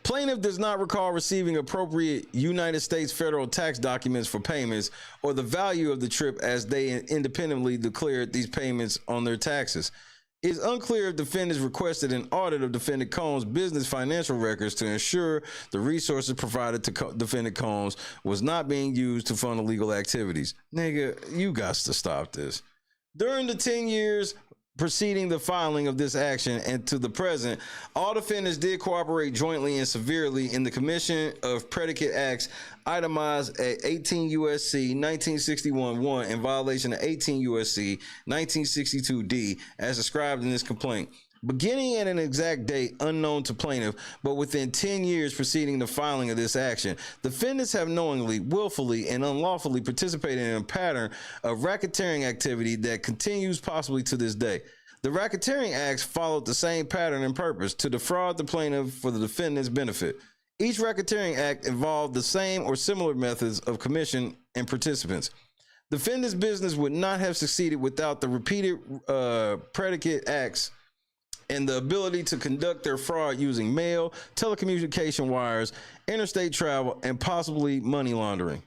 Plaintiff does not recall receiving appropriate United States federal tax documents for payments or the value of the trip as they independently declared these payments on their taxes. It is unclear if defendants requested an audit of defendant Combs' business financial records to ensure the resources provided to defendant Combs was not being used to fund illegal activities. Nigga, you got to stop this. During the 10 years preceding the filing of this action and to the present, all defendants did cooperate jointly and severely in the commission of predicate acts itemized at 18 U.S.C. 1961-1 in violation of 18 U.S.C. 1962-D as described in this complaint. Beginning at an exact date unknown to plaintiff, but within 10 years preceding the filing of this action, defendants have knowingly, willfully, and unlawfully participated in a pattern of racketeering activity that continues possibly to this day. The racketeering acts followed the same pattern and purpose: to defraud the plaintiff for the defendant's benefit. Each racketeering act involved the same or similar methods of commission and participants. Defendant's business would not have succeeded without the repeated predicate acts and the ability to conduct their fraud using mail, telecommunication wires, interstate travel, and possibly money laundering.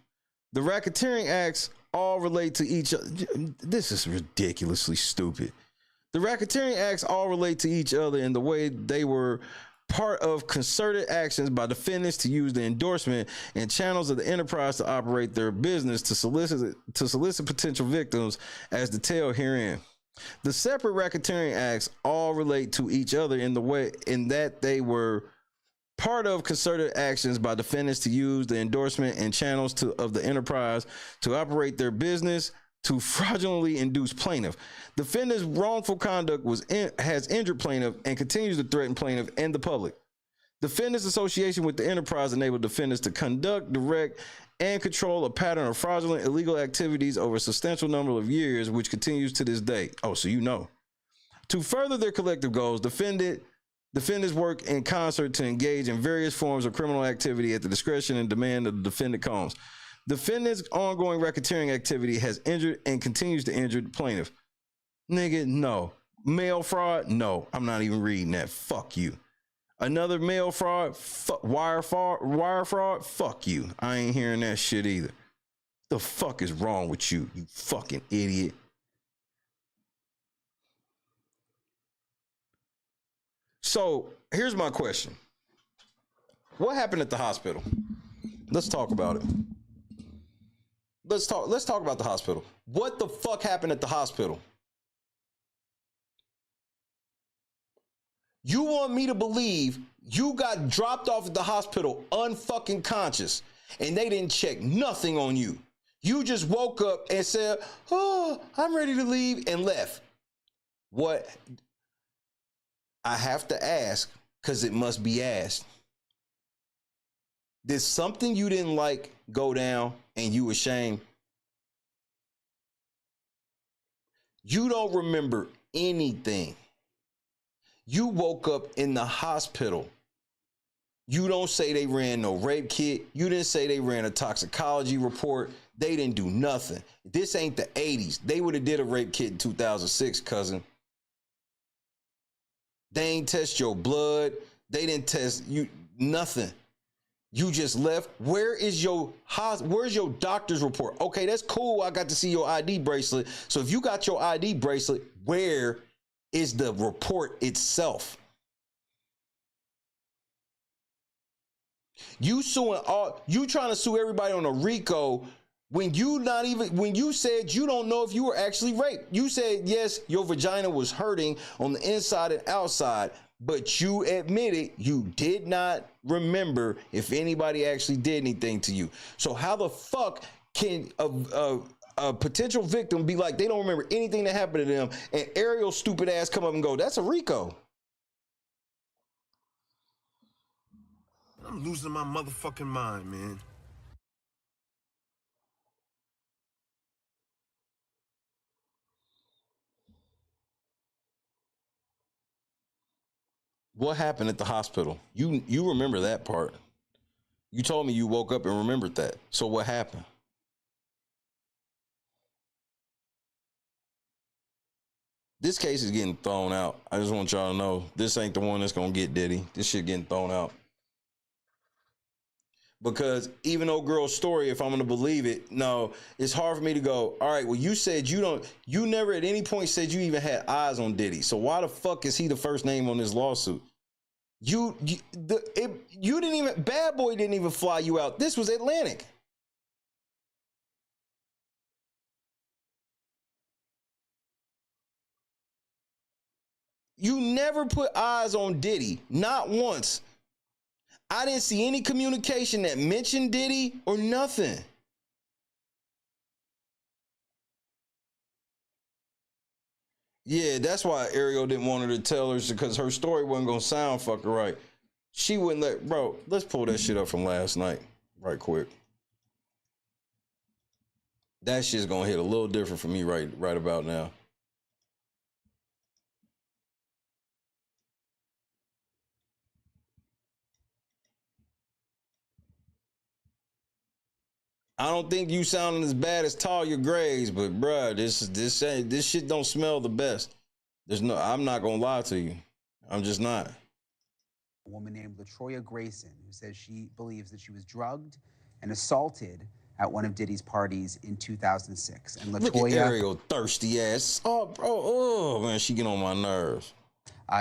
The racketeering acts all relate to each other. This is ridiculously stupid. The racketeering acts all relate to each other in the way they were part of concerted actions by defendants to use the endorsement and channels of the enterprise to operate their business to solicit potential victims as detailed herein. The separate racketeering acts all relate to each other in that they were part of concerted actions by defendants to use the endorsement and channels of the enterprise to operate their business to fraudulently induce plaintiff. Defendant's wrongful conduct has injured plaintiff and continues to threaten plaintiff and the public. Defendants' association with the enterprise enabled defendants to conduct, direct, and control a pattern of fraudulent illegal activities over a substantial number of years, which continues to this day. Oh, so you know. To further their collective goals, defendants work in concert to engage in various forms of criminal activity at the discretion and demand of the defendant Combs. Defendant's ongoing racketeering activity has injured and continues to injure the plaintiff. Nigga, no. Mail fraud? No. I'm not even reading that. Fuck you. Another mail fraud? Wire fraud? Fuck you. I ain't hearing that shit either. The fuck is wrong with you, you fucking idiot? So here's my question. What happened at the hospital? Let's talk about it. Let's talk about the hospital. What the fuck happened at the hospital? You want me to believe you got dropped off at the hospital unfucking conscious and they didn't check nothing on you. You just woke up and said, "Oh, I'm ready to leave," and left. What? I have to ask, because it must be asked. Did something you didn't like go down and you ashamed? You don't remember anything. You woke up in the hospital. You don't say they ran no rape kit. You didn't say they ran a toxicology report. They didn't do nothing. This ain't the 80s. They would have did a rape kit in 2006, cousin. They ain't test your blood. They didn't test you, nothing. You just left. Where's your doctor's report? Okay, that's cool. I got to see your ID bracelet. So if you got your ID bracelet, where is the report itself? You trying to sue everybody on a RICO when you said you don't know if you were actually raped. You said, yes, your vagina was hurting on the inside and outside, but you admitted you did not remember if anybody actually did anything to you. So how the fuck can a potential victim be like, they don't remember anything that happened to them, and Ariel's stupid ass come up and go, that's a RICO? I'm losing my motherfucking mind, man. What happened at the hospital? You remember that part. You told me you woke up and remembered that. So what happened? This case is getting thrown out. I just want y'all to know this ain't the one that's gonna get Diddy. This shit getting thrown out. Because even though girl's story, if I'm gonna believe it, no, it's hard for me to go, all right, well, you said you never at any point said you even had eyes on Diddy. So why the fuck is he the first name on this lawsuit? You didn't even, Bad Boy didn't even fly you out. This was Atlantic. You never put eyes on Diddy, not once. I didn't see any communication that mentioned Diddy or nothing. Yeah, that's why Ariel didn't want her to tell her, because her story wasn't going to sound fucking right. She wouldn't let, bro, let's pull that shit up from last night right quick. That shit's going to hit a little different for me right about now. I don't think you sounding as bad as Talia Graves, but bruh, this shit don't smell the best. I'm not gonna lie to you. I'm just not. A woman named LaTroya Grayson, who says she believes that she was drugged and assaulted at one of Diddy's parties in 2006. And LaTroya, look at Ariel thirsty ass. Oh, bro, oh man, she get on my nerves.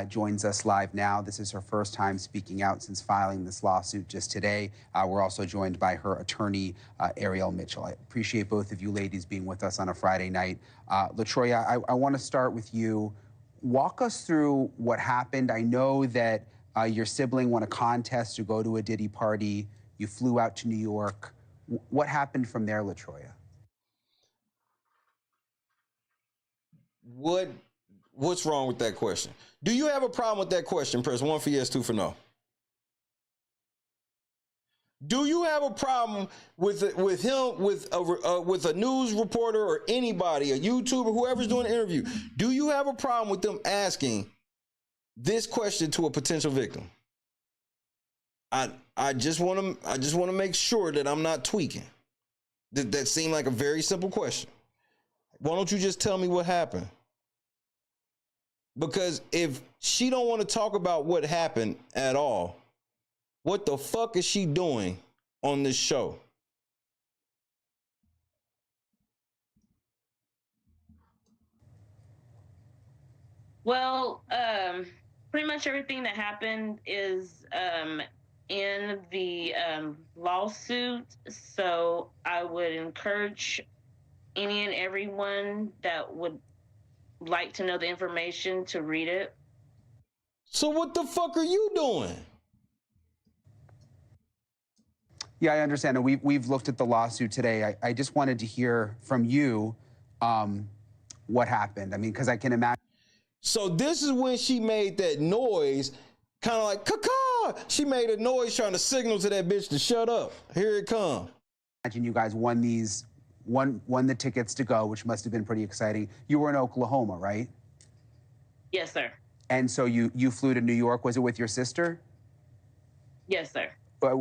joins us live now. This is her first time speaking out since filing this lawsuit just today. We're also joined by her attorney, Ariel Mitchell. I appreciate both of you ladies being with us on a Friday night. LaTroya, I want to start with you. Walk us through what happened. I know that your sibling won a contest to go to a Diddy party. You flew out to New York. What happened from there, LaTroya? What's wrong with that question? Do you have a problem with that question? Press 1 for yes, 2 for no. Do you have a problem with a news reporter or anybody, a YouTuber, whoever's doing an interview? Do you have a problem with them asking this question to a potential victim? I just want to make sure that I'm not tweaking. That seemed like a very simple question. Why don't you just tell me what happened? Because if she don't want to talk about what happened at all, what the fuck is she doing on this show? Well, pretty much everything that happened is in the lawsuit. So I would encourage any and everyone that would like to know the information to read it. So what the fuck are you doing? Yeah, I understand. And we've looked at the lawsuit today. I just wanted to hear from you what happened. I mean, because I can imagine. So this is when she made that noise, kind of like, caw-caw. She made a noise trying to signal to that bitch to shut up. Here it comes. Imagine you guys won the tickets to go, which must have been pretty exciting. You were in Oklahoma, right? Yes, sir. And so you flew to New York. Was it with your sister? Yes, sir.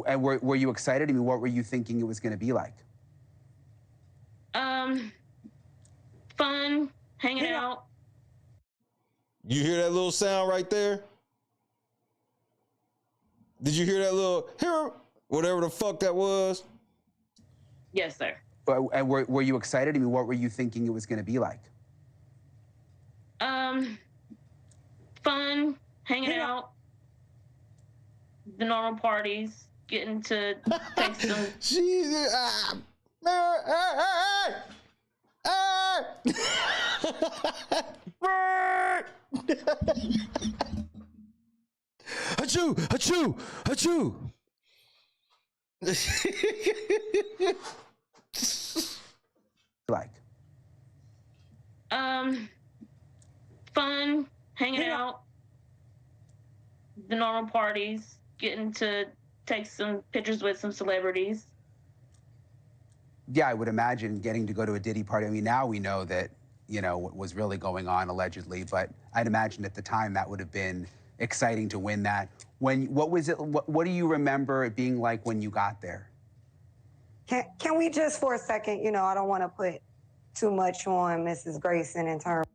And were you excited? I mean, what were you thinking it was going to be like? Fun, hanging out. You hear that little sound right there? Did you hear that little, whatever the fuck that was? Yes, sir. And were you excited? I mean, what were you thinking it was going to be like? Fun, hanging out. The normal parties, getting to take some. Achoo! Achoo! Achoo! Like. Fun, hanging out. The normal parties, getting to take some pictures with some celebrities. Yeah, I would imagine getting to go to a Diddy party. I mean, now we know that, you know, what was really going on allegedly, but I'd imagine at the time that would have been exciting to win that. What do you remember it being like when you got there? Can we just for a second, you know, I don't want to put too much on Mrs. Grayson in terms.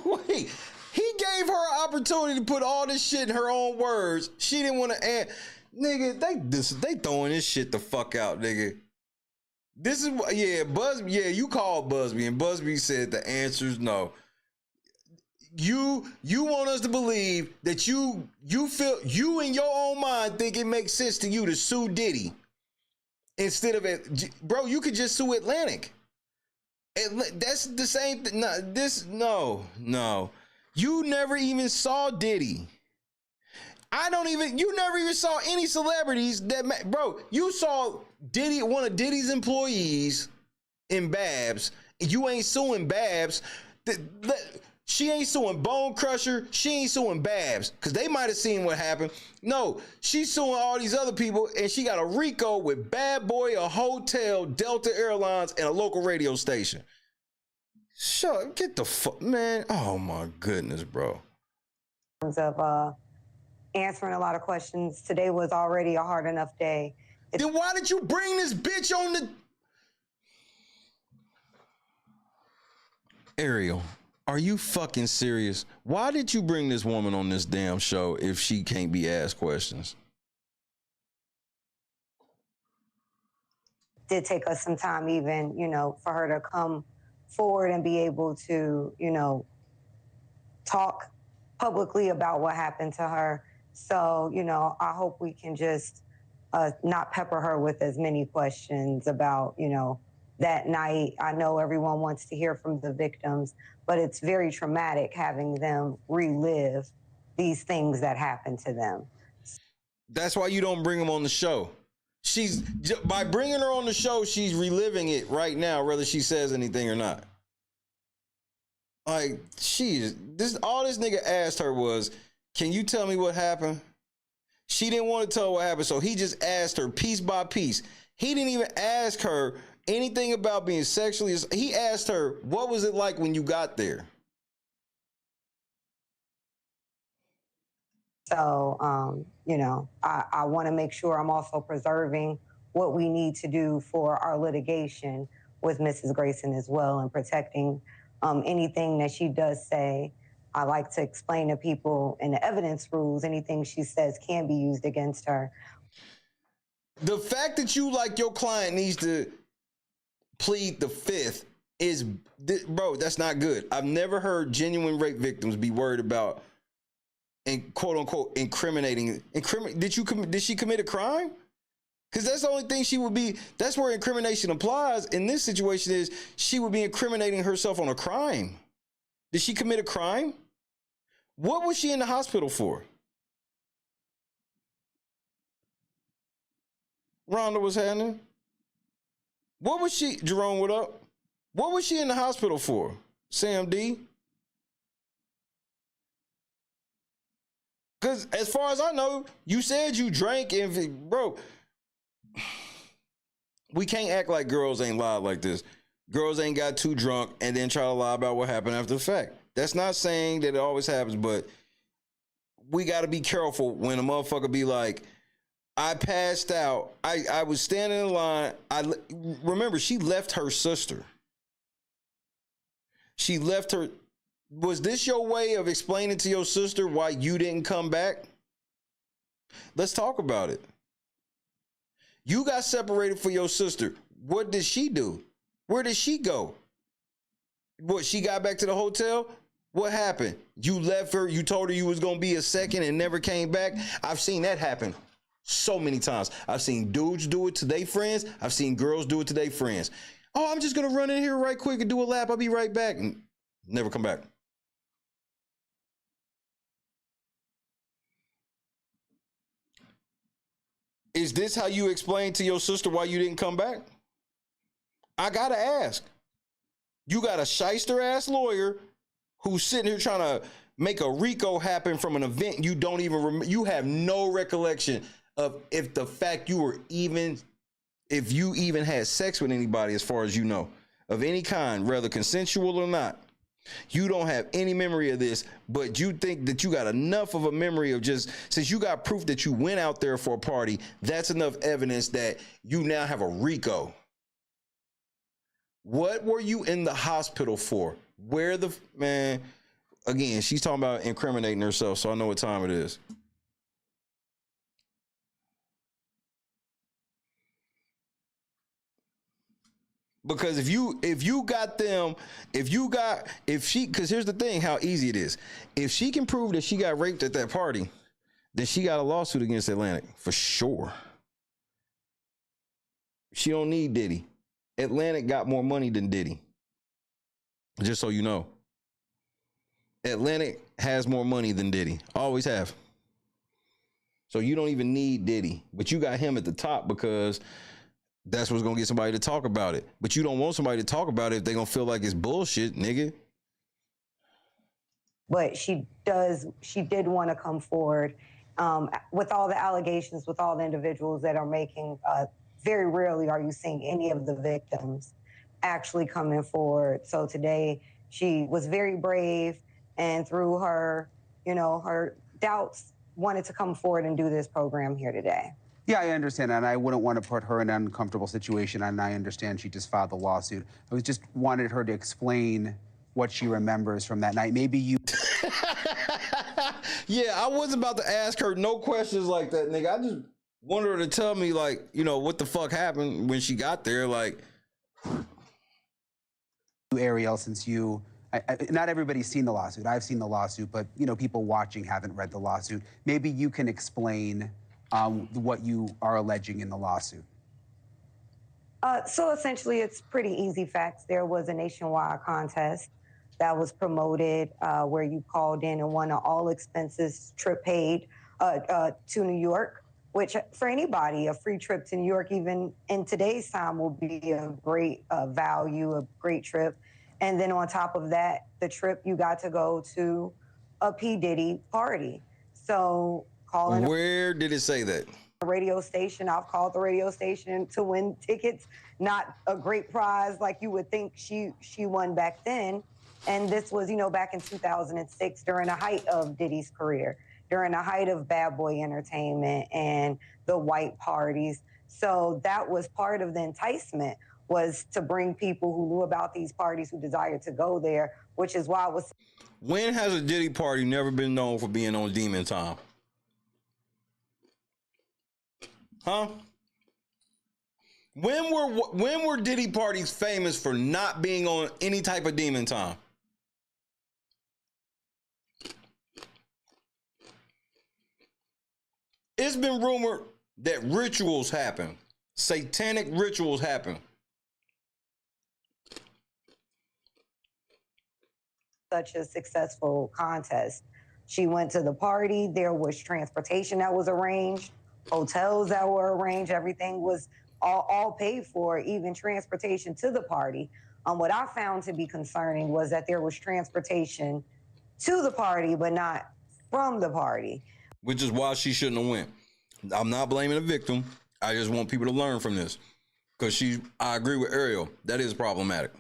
Wait, he gave her an opportunity to put all this shit in her own words. She didn't want to add. Nigga, they throwing this shit the fuck out, nigga. This is, you called Busby, and Busby said the answer is no. You want us to believe that you feel, you in your own mind think it makes sense to you to sue Diddy instead of it. Bro, you could just sue Atlantic. That's the same thing. No. You never even saw Diddy. You never even saw any celebrities that, bro, you saw Diddy, one of Diddy's employees in Babs. You ain't suing Babs. She ain't suing Bone Crusher. She ain't suing Babs because they might have seen what happened. No, she's suing all these other people, and she got a RICO with Bad Boy, a hotel, Delta Airlines, and a local radio station. Shut, get the fuck, man. Oh my goodness, bro. In terms of answering a lot of questions, today was already a hard enough day. Then why did you bring this bitch on the... Ariel, are you fucking serious? Why did you bring this woman on this damn show if she can't be asked questions? Did take us some time even, you know, for her to come forward and be able to, you know, talk publicly about what happened to her. So, you know, I hope we can just not pepper her with as many questions about, you know, that night. I know everyone wants to hear from the victims, but it's very traumatic having them relive these things that happened to them. That's why you don't bring them on the show. By bringing her on the show, she's reliving it right now, whether she says anything or not. Like, all this nigga asked her was, can you tell me what happened? She didn't want to tell what happened, so he just asked her piece by piece. He didn't even ask her anything about being sexually. He asked her, what was it like when you got there? So, you know, I want to make sure I'm also preserving what we need to do for our litigation with Mrs. Grayson as well, and protecting anything that she does say. I like to explain to people in the evidence rules, anything she says can be used against her. The fact that you, like, your client needs to plead the fifth is, bro, that's not good. I've never heard genuine rape victims be worried about and quote unquote incriminating. Did she commit a crime? Because that's the only thing she would be. That's where incrimination applies. In this situation, is she would be incriminating herself on a crime. Did she commit a crime? What was she in the hospital for? Rhonda, what's happening? What was she, Jerome, what up? What was she in the hospital for? Sam D? Because as far as I know, you said you drank and, bro, we can't act like girls ain't lied like this. Girls ain't got too drunk and then try to lie about what happened after the fact. That's not saying that it always happens, but we got to be careful when a motherfucker be like, I passed out. I was standing in line. Remember, she left her sister. She left her. Was this your way of explaining to your sister why you didn't come back? Let's talk about it. You got separated from your sister. What did she do? Where did she go? What, she got back to the hotel? What happened? You left her. You told her you was going to be a second and never came back. I've seen that happen so many times. I've seen dudes do it to their friends. I've seen girls do it to their friends. Oh, I'm just going to run in here right quick and do a lap. I'll be right back. And never come back. Is this how you explain to your sister why you didn't come back? I got to ask. You got a shyster ass lawyer who's sitting here trying to make a RICO happen from an event you don't even you have no recollection of if the fact you were even, if you even had sex with anybody, as far as you know, of any kind, whether consensual or not. You don't have any memory of this, but you think that you got enough of a memory of just, since you got proof that you went out there for a party, that's enough evidence that you now have a RICO. What were you in the hospital for? Where the, man, again, she's talking about incriminating herself, so I know what time it is. Because if she, because here's the thing, how easy it is. If she can prove that she got raped at that party, then she got a lawsuit against Atlantic for sure. She don't need Diddy. Atlantic got more money than Diddy. Just so you know. Atlantic has more money than Diddy. Always have. So you don't even need Diddy. But you got him at the top because that's what's going to get somebody to talk about it. But you don't want somebody to talk about it if they're going to feel like it's bullshit, nigga. But she did want to come forward with all the allegations, with all the individuals that are making, very rarely are you seeing any of the victims actually coming forward. So today she was very brave and through her, you know, her doubts wanted to come forward and do this program here today. Yeah, I understand, and I wouldn't want to put her in an uncomfortable situation, and I understand she just filed the lawsuit. I was just wanted her to explain what she remembers from that night. Maybe you... Yeah, I was about to ask her no questions like that, nigga. I just wanted her to tell me, like, you know, what the fuck happened when she got there, like... Ariel, since you not everybody's seen the lawsuit. I've seen the lawsuit, but people watching haven't read the lawsuit. Maybe you can explain what you are alleging in the lawsuit. So essentially, it's pretty easy facts. There was a nationwide contest that was promoted where you called in and won an all expenses trip paid to New York, which for anybody, a free trip to New York, even in today's time, will be a great value, a great trip. And then on top of that, the trip, you got to go to a P. Diddy party. So calling. Where did it say that? Radio station. I've called the radio station to win tickets. Not a great prize like you would think she won back then. And this was, back in 2006 during the height of Diddy's career, during the height of Bad Boy Entertainment and the white parties. So that was part of the enticement, was to bring people who knew about these parties, who desired to go there, which is why it was. When has a Diddy party never been known for being on demon time? Huh? When were Diddy parties famous for not being on any type of demon time? It's been rumored that rituals happen. Satanic rituals happen. Such a successful contest. She went to the party. There was transportation that was arranged, hotels that were arranged. Everything was all paid for, even transportation to the party. What I found to be concerning was that there was transportation to the party, but not from the party. Which is why she shouldn't have went. I'm not blaming the victim. I just want people to learn from this. Because I agree with Ariel. That is problematic.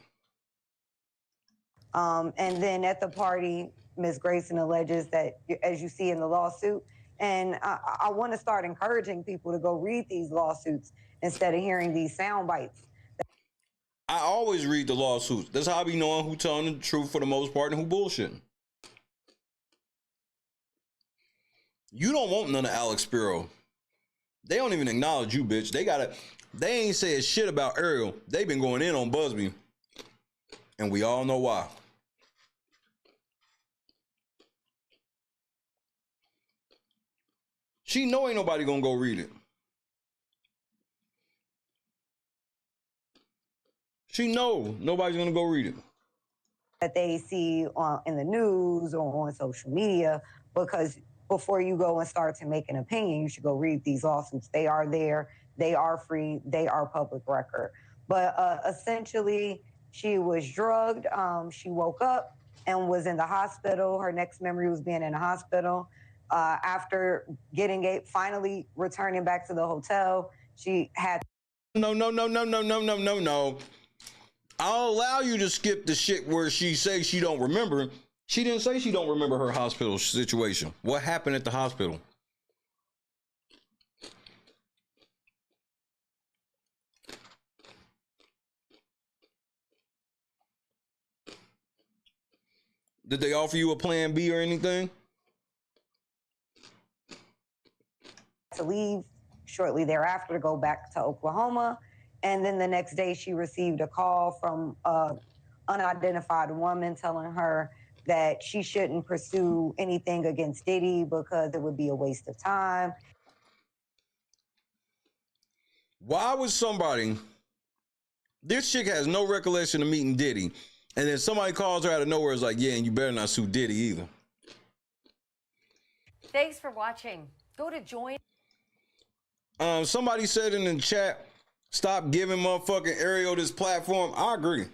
And then at the party, Ms. Grayson alleges that, as you see in the lawsuit, and I want to start encouraging people to go read these lawsuits instead of hearing these sound bites. I always read the lawsuits. That's how I be knowing who's telling the truth for the most part and who bullshitting. You don't want none of Alex Spiro. They don't even acknowledge you, bitch. They ain't said shit about Ariel. They've been going in on Buzby. And we all know why. She know ain't nobody gonna go read it. She know nobody's gonna go read it. That they see in the news or on social media, because before you go and start to make an opinion, you should go read these lawsuits. They are there. They are free. They are public record. But essentially, she was drugged. She woke up and was in the hospital. Her next memory was being in the hospital. After finally returning back to the hotel, she had. No. I'll allow you to skip the shit where she says she don't remember. She didn't say she don't remember her hospital situation. What happened at the hospital? Did they offer you a plan B or anything? To leave shortly thereafter to go back to Oklahoma. And then the next day she received a call from an unidentified woman telling her that she shouldn't pursue anything against Diddy because it would be a waste of time. Why would somebody, this chick has no recollection of meeting Diddy, and then somebody calls her out of nowhere, is like, yeah, and you better not sue Diddy either. Thanks for watching. Go to join. Somebody said in the chat, stop giving motherfucking Ariel this platform. I agree.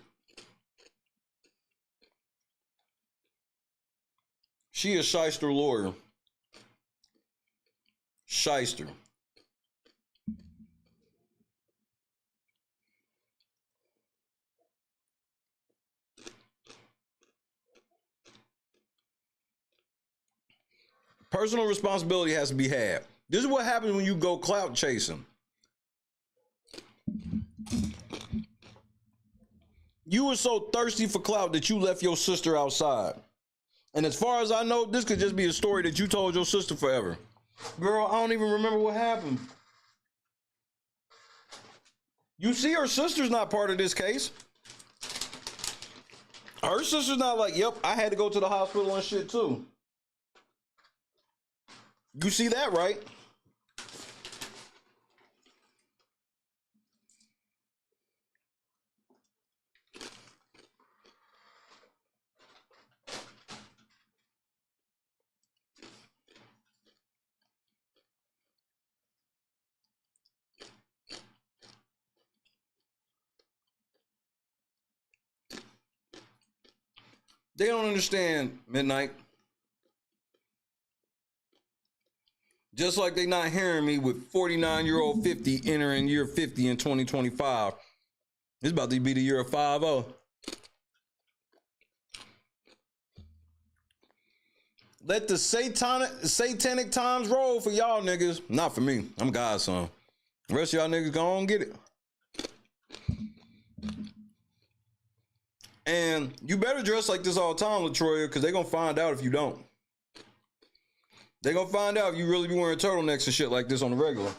She a shyster lawyer. Shyster. Personal responsibility has to be had. This is what happens when you go clout chasing. You were so thirsty for clout that you left your sister outside. And as far as I know, this could just be a story that you told your sister forever. Girl, I don't even remember what happened. You see, her sister's not part of this case. Her sister's not like, yep, I had to go to the hospital and shit too. You see that, right? They don't understand, Midnight. Just like they not hearing me with 49-year-old 50 entering year 50 in 2025. It's about to be the year of 50. Let the satanic times roll for y'all niggas. Not for me. I'm God's son. The rest of y'all niggas go on get it. And you better dress like this all the time, LaTroya, because they're going to find out if you don't. They're going to find out if you really be wearing turtlenecks and shit like this on the regular.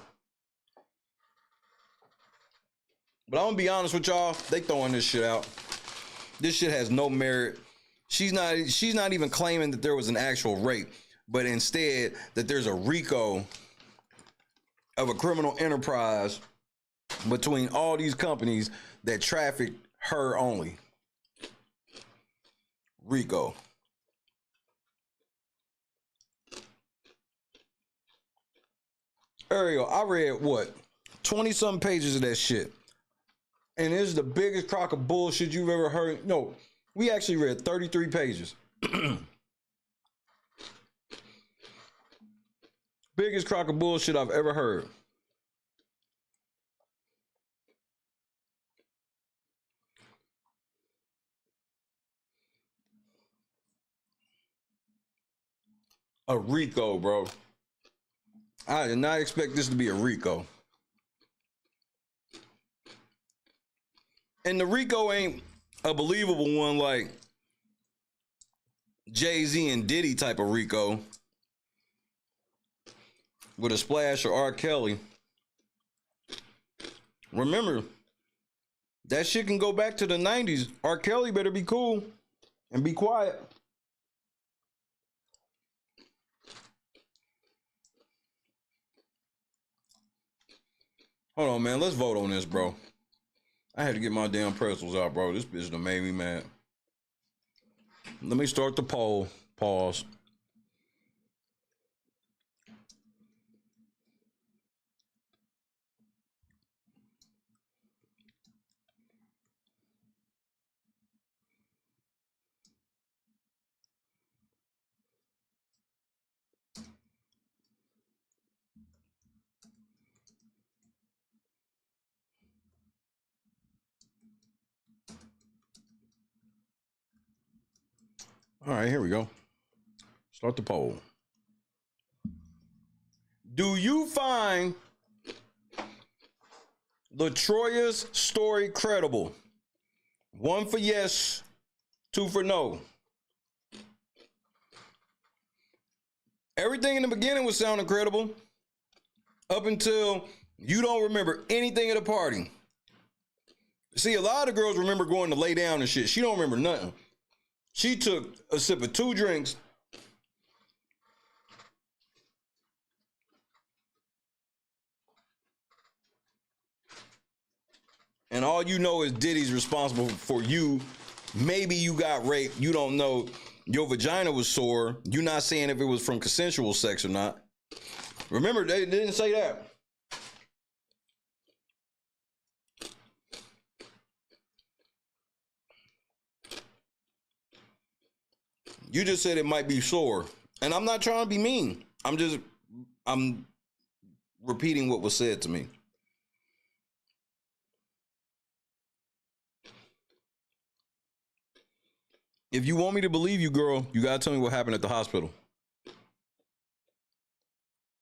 But I'm going to be honest with y'all. They throwing this shit out. This shit has no merit. She's not even claiming that there was an actual rape, but instead that there's a RICO of a criminal enterprise between all these companies that traffic her only. RICO. Ariel, I read what? 20-something pages of that shit. And it's the biggest crock of bullshit you've ever heard. No, we actually read 33 pages. Biggest crock of bullshit I've ever heard. A RICO, bro. I did not expect this to be a RICO. And the RICO ain't a believable one like Jay-Z and Diddy type of RICO with a splash of R. Kelly. Remember, that shit can go back to the 90s. R. Kelly better be cool and be quiet. Hold on, man. Let's vote on this, bro. I had to get my damn pretzels out, bro. This bitch done made me mad. Let me start the poll. Pause. All right, here we go. Start the poll. Do you find LaTroya's story credible? 1 for yes, 2 for no. Everything in the beginning was sounding credible up until you don't remember anything at the party. See, a lot of girls remember going to lay down and shit. She don't remember nothing. She took a sip of 2 drinks. And all you know is Diddy's responsible for you. Maybe you got raped. You don't know. Your vagina was sore. You're not saying if it was from consensual sex or not. Remember, they didn't say that. You just said it might be sore. And I'm not trying to be mean. I'm repeating what was said to me. If you want me to believe you, girl, you gotta tell me what happened at the hospital.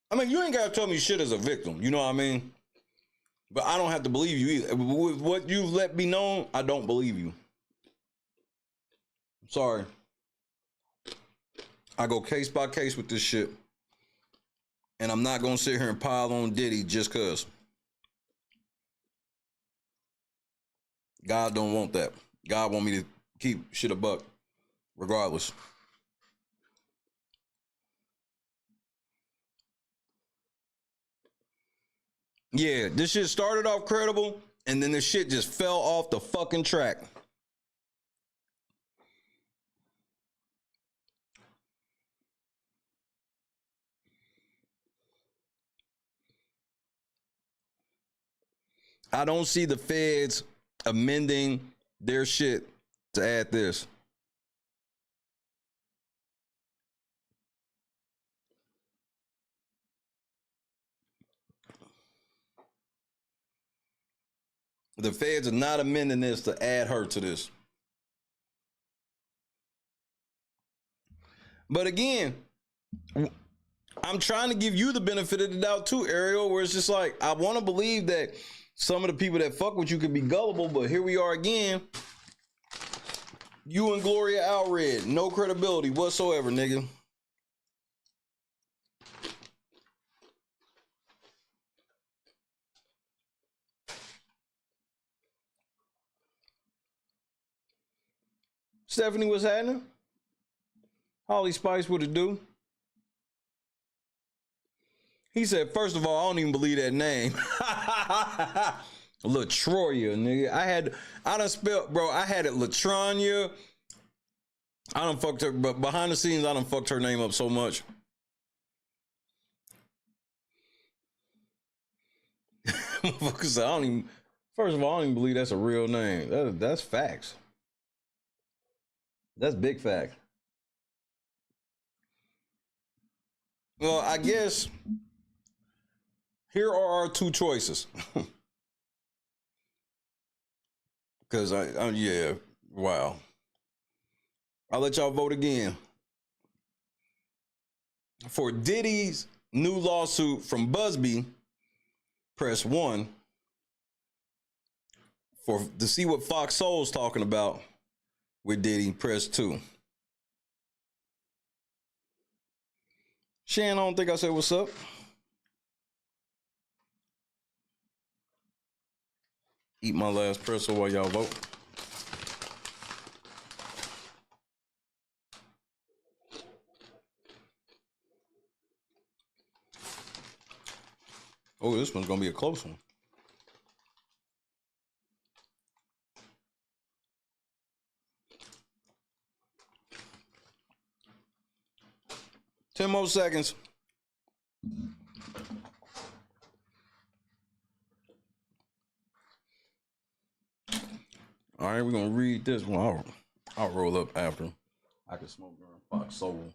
I mean, you ain't gotta tell me shit as a victim, you know what I mean? But I don't have to believe you either. With what you've let me know, I don't believe you. I'm sorry. I go case by case with this shit. And I'm not gonna sit here and pile on Diddy just cause. God don't want that. God want me to keep shit a buck, regardless. Yeah, this shit started off credible, and then this shit just fell off the fucking track. I don't see the feds amending their shit to add this. The feds are not amending this to add her to this. But again, I'm trying to give you the benefit of the doubt too, Ariel, where it's just like, I want to believe that some of the people that fuck with you could be gullible, but here we are again. You and Gloria Allred, no credibility whatsoever, nigga. Stephanie, what's happening? Holly Spice, what it do? He said, first of all, I don't even believe that name. Latroya, nigga. I done spelled, bro, I had it Latronya. I done fucked her, but behind the scenes, I done fucked her name up so much. First of all, I don't even believe that's a real name. That's facts. That's big fact. Well, I guess here are our two choices. Because yeah, wow. I'll let y'all vote again. For Diddy's new lawsuit from Buzbee, press 1. To see what Fox Soul's talking about with Diddy, press 2. Shan, I don't think I said what's up. Eat my last pretzel while y'all vote. Oh, this one's gonna be a close one. Ten more seconds. All right, we're gonna read this one. I'll roll up after. I can smoke during Fox Soul.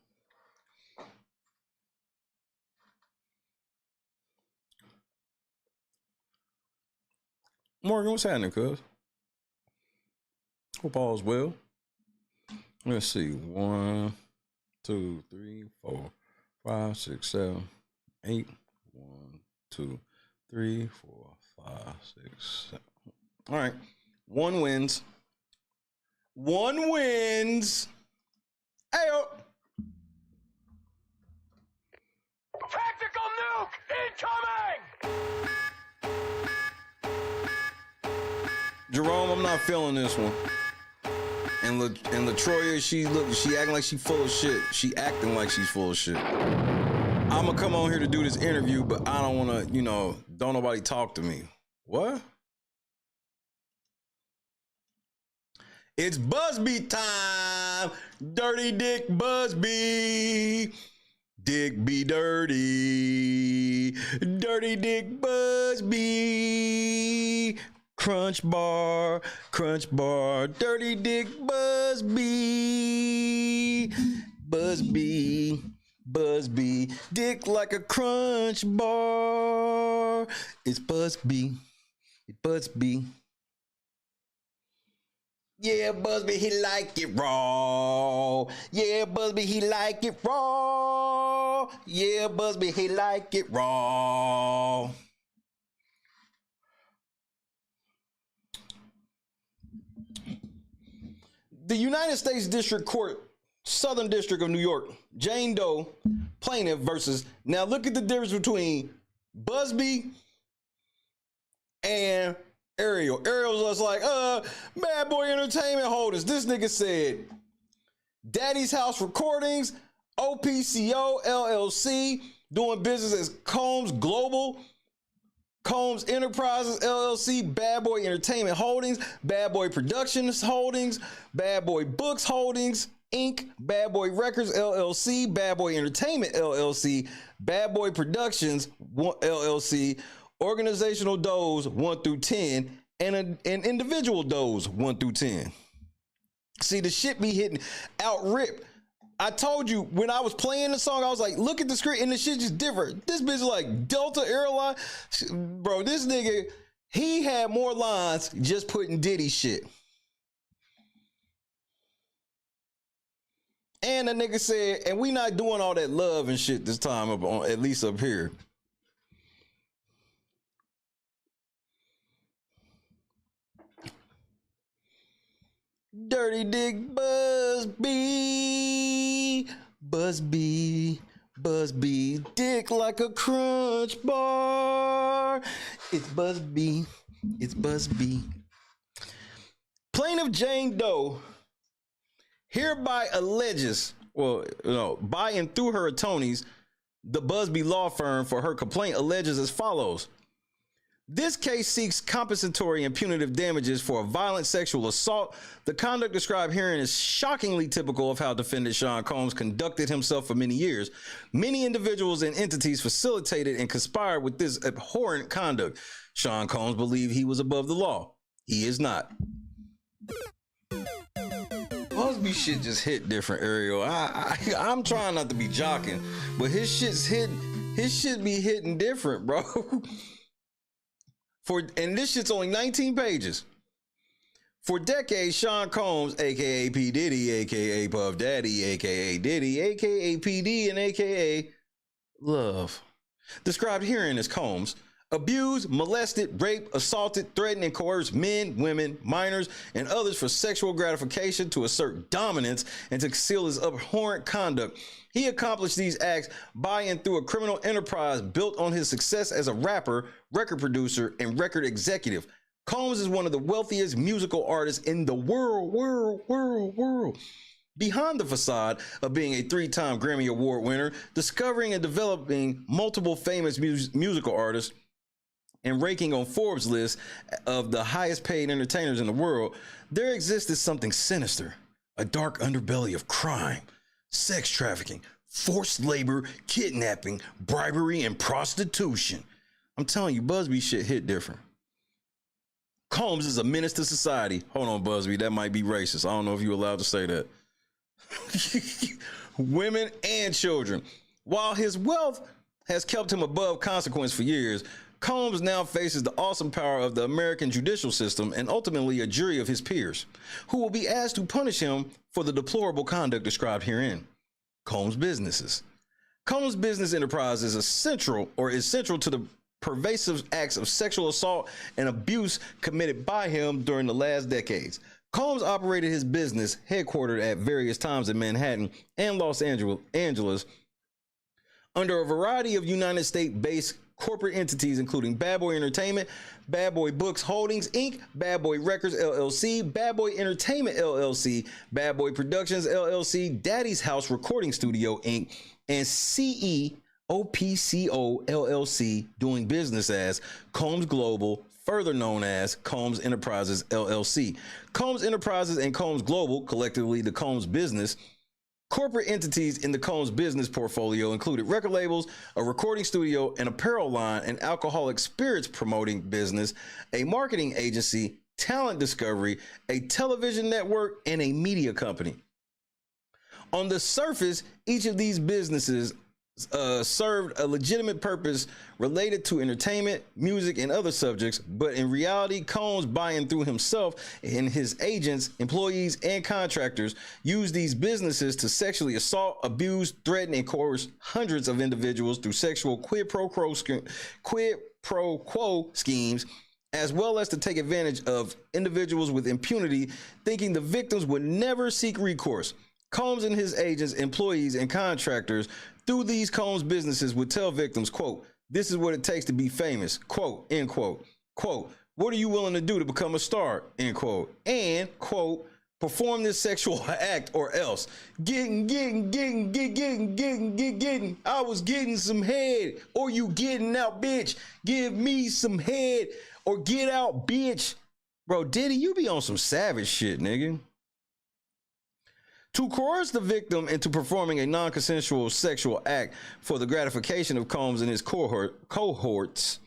Morgan, what's happening, cuz? Hope all's well. Let's see. 1, 2, 3, 4, 5, 6, 7, 8. 1, 2, 3, 4, 5, 6, 7. All right. 1 wins. 1 wins. Ayo. Tactical nuke incoming! Jerome, I'm not feeling this one. And Latroya, she acting like she full of shit. She acting like she's full of shit. I'm gonna come on here to do this interview, but I don't wanna, don't nobody talk to me. What? It's Busby time. Dirty Dick Busby. Dick be dirty. Dirty Dick Busby. Crunch bar, dirty dick Busby. Busby, dick like a crunch bar. It's Busby. Yeah, Busby, he like it raw. Yeah, Busby, he like it raw. Yeah, Busby, he like it raw. The United States District Court, Southern District of New York, Jane Doe, plaintiff versus, now look at the difference between Busby and Ariel's just like, Bad Boy Entertainment Holdings. This nigga said, Daddy's House Recordings, OPCO, LLC, doing business as Combs Global, Combs Enterprises, LLC, Bad Boy Entertainment Holdings, Bad Boy Productions Holdings, Bad Boy Books Holdings, Inc., Bad Boy Records, LLC, Bad Boy Entertainment, LLC, Bad Boy Productions, LLC, organizational does 1 through 10, and individual does 1 through 10. See, the shit be hitting out rip. I told you when I was playing the song, I was like, look at the screen, and the shit just different. This bitch is like Delta Airline. Bro, this nigga, he had more lines just putting Diddy shit. And the nigga said, and we not doing all that love and shit this time, up on, at least up here. Dirty Dick Busby, dick like a crunch bar. It's Busby. Plaintiff Jane Doe hereby alleges, by and through her attorneys, the Busby Law Firm for her complaint alleges as follows. This case seeks compensatory and punitive damages for a violent sexual assault. The conduct described herein is shockingly typical of how defendant Sean Combs conducted himself for many years. Many individuals and entities facilitated and conspired with this abhorrent conduct. Sean Combs believed he was above the law. He is not. Busby shit just hit different, Ariel. I'm trying not to be jocking, but his shit be hitting different, bro. And this shit's only 19 pages. For decades, Sean Combs, aka P. Diddy, aka Puff Daddy, aka Diddy, aka PD, and aka Love, described herein as Combs, abused, molested, raped, assaulted, threatened, and coerced men, women, minors, and others for sexual gratification to assert dominance and to conceal his abhorrent conduct. He accomplished these acts by and through a criminal enterprise built on his success as a rapper, record producer, and record executive. Combs is one of the wealthiest musical artists in the world. Behind the facade of being a 3-time Grammy Award winner, discovering and developing multiple famous musical artists, and ranking on Forbes' list of the highest paid entertainers in the world, there existed something sinister, a dark underbelly of crime, sex trafficking, forced labor, kidnapping, bribery, and prostitution. I'm telling you, Busby shit hit different. Combs is a menace to society. Hold on, Busby, that might be racist. I don't know if you're allowed to say that. Women and children. While his wealth has kept him above consequence for years, Combs now faces the awesome power of the American judicial system and ultimately a jury of his peers, who will be asked to punish him for the deplorable conduct described herein. Combs businesses. Combs business enterprise is central to the pervasive acts of sexual assault and abuse committed by him during the last decades. Combs operated his business, headquartered at various times in Manhattan and Los Angeles, under a variety of United States-based corporate entities, including Bad Boy Entertainment, Bad Boy Books Holdings, Inc., Bad Boy Records, LLC, Bad Boy Entertainment, LLC, Bad Boy Productions, LLC, Daddy's House Recording Studio, Inc., and CEOPCO, LLC, doing business as Combs Global, further known as Combs Enterprises, LLC. Combs Enterprises and Combs Global, collectively the Combs Business, corporate entities in the Combs business portfolio included record labels, a recording studio, an apparel line, an alcoholic spirits promoting business, a marketing agency, talent discovery, a television network, and a media company. On the surface, each of these businesses served a legitimate purpose related to entertainment, music, and other subjects, but in reality, Combs, by and through himself and his agents, employees, and contractors, used these businesses to sexually assault, abuse, threaten, and coerce hundreds of individuals through sexual quid pro quo schemes, as well as to take advantage of individuals with impunity, thinking the victims would never seek recourse. Combs and his agents, employees, and contractors through these Combs businesses would tell victims, quote, "This is what it takes to be famous," quote, end quote. Quote, What are you willing to do to become a star? End quote. And, quote, perform this sexual act or else. Getting. I was getting some head. Or you getting out, bitch. Give me some head. Or get out, bitch. Bro, Diddy, you be on some savage shit, nigga. To coerce the victim into performing a non-consensual sexual act for the gratification of Combs and his cohorts,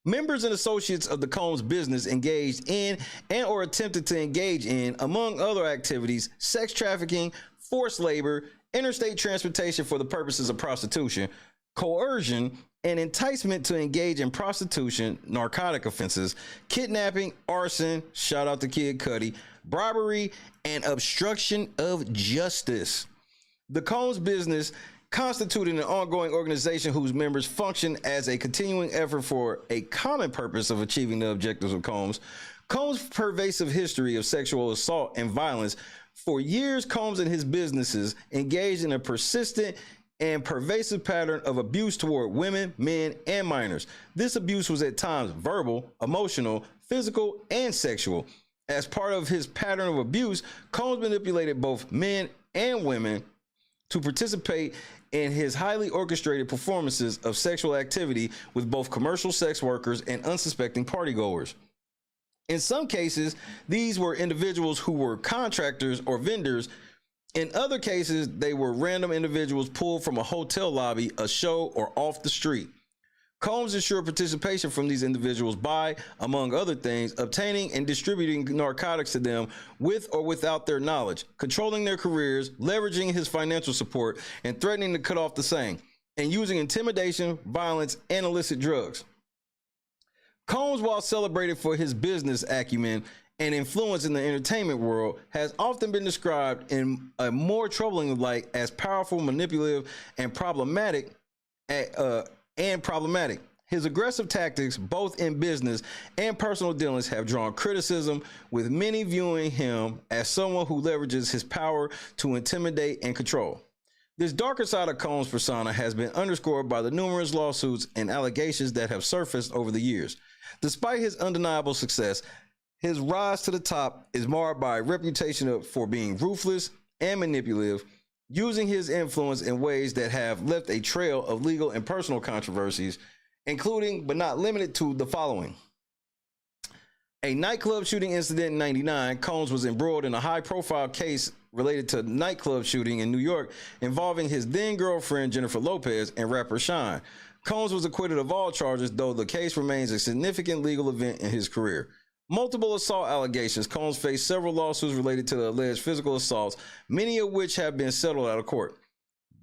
members and associates of the Combs business engaged in and or attempted to engage in, among other activities, sex trafficking, forced labor, interstate transportation for the purposes of prostitution, coercion, and enticement to engage in prostitution, narcotic offenses, kidnapping, arson, shout out to Kid Cudi, bribery, and obstruction of justice. The Combs business constituted an ongoing organization whose members function as a continuing effort for a common purpose of achieving the objectives of Combs. Combs' pervasive history of sexual assault and violence. For years, Combs and his businesses engaged in a persistent and pervasive pattern of abuse toward women, men, and minors. This abuse was at times verbal, emotional, physical, and sexual. As part of his pattern of abuse, Combs manipulated both men and women to participate in his highly orchestrated performances of sexual activity with both commercial sex workers and unsuspecting partygoers. In some cases, these were individuals who were contractors or vendors. In other cases, they were random individuals pulled from a hotel lobby, a show, or off the street. Combs ensured participation from these individuals by, among other things, obtaining and distributing narcotics to them with or without their knowledge, controlling their careers, leveraging his financial support, and threatening to cut off the same, and using intimidation, violence, and illicit drugs. Combs, while celebrated for his business acumen and influence in the entertainment world, has often been described in a more troubling light as powerful, manipulative, and problematic. His aggressive tactics, both in business and personal dealings, have drawn criticism, with many viewing him as someone who leverages his power to intimidate and control. This darker side of Combs' persona has been underscored by the numerous lawsuits and allegations that have surfaced over the years. Despite his undeniable success, his rise to the top is marred by a reputation for being ruthless and manipulative, using his influence in ways that have left a trail of legal and personal controversies, including but not limited to the following. A nightclub shooting incident in '99, Combs was embroiled in a high-profile case related to nightclub shooting in New York involving his then-girlfriend Jennifer Lopez and rapper Shine. Combs was acquitted of all charges, though the case remains a significant legal event in his career. Multiple assault allegations. Combs faced several lawsuits related to the alleged physical assaults, many of which have been settled out of court.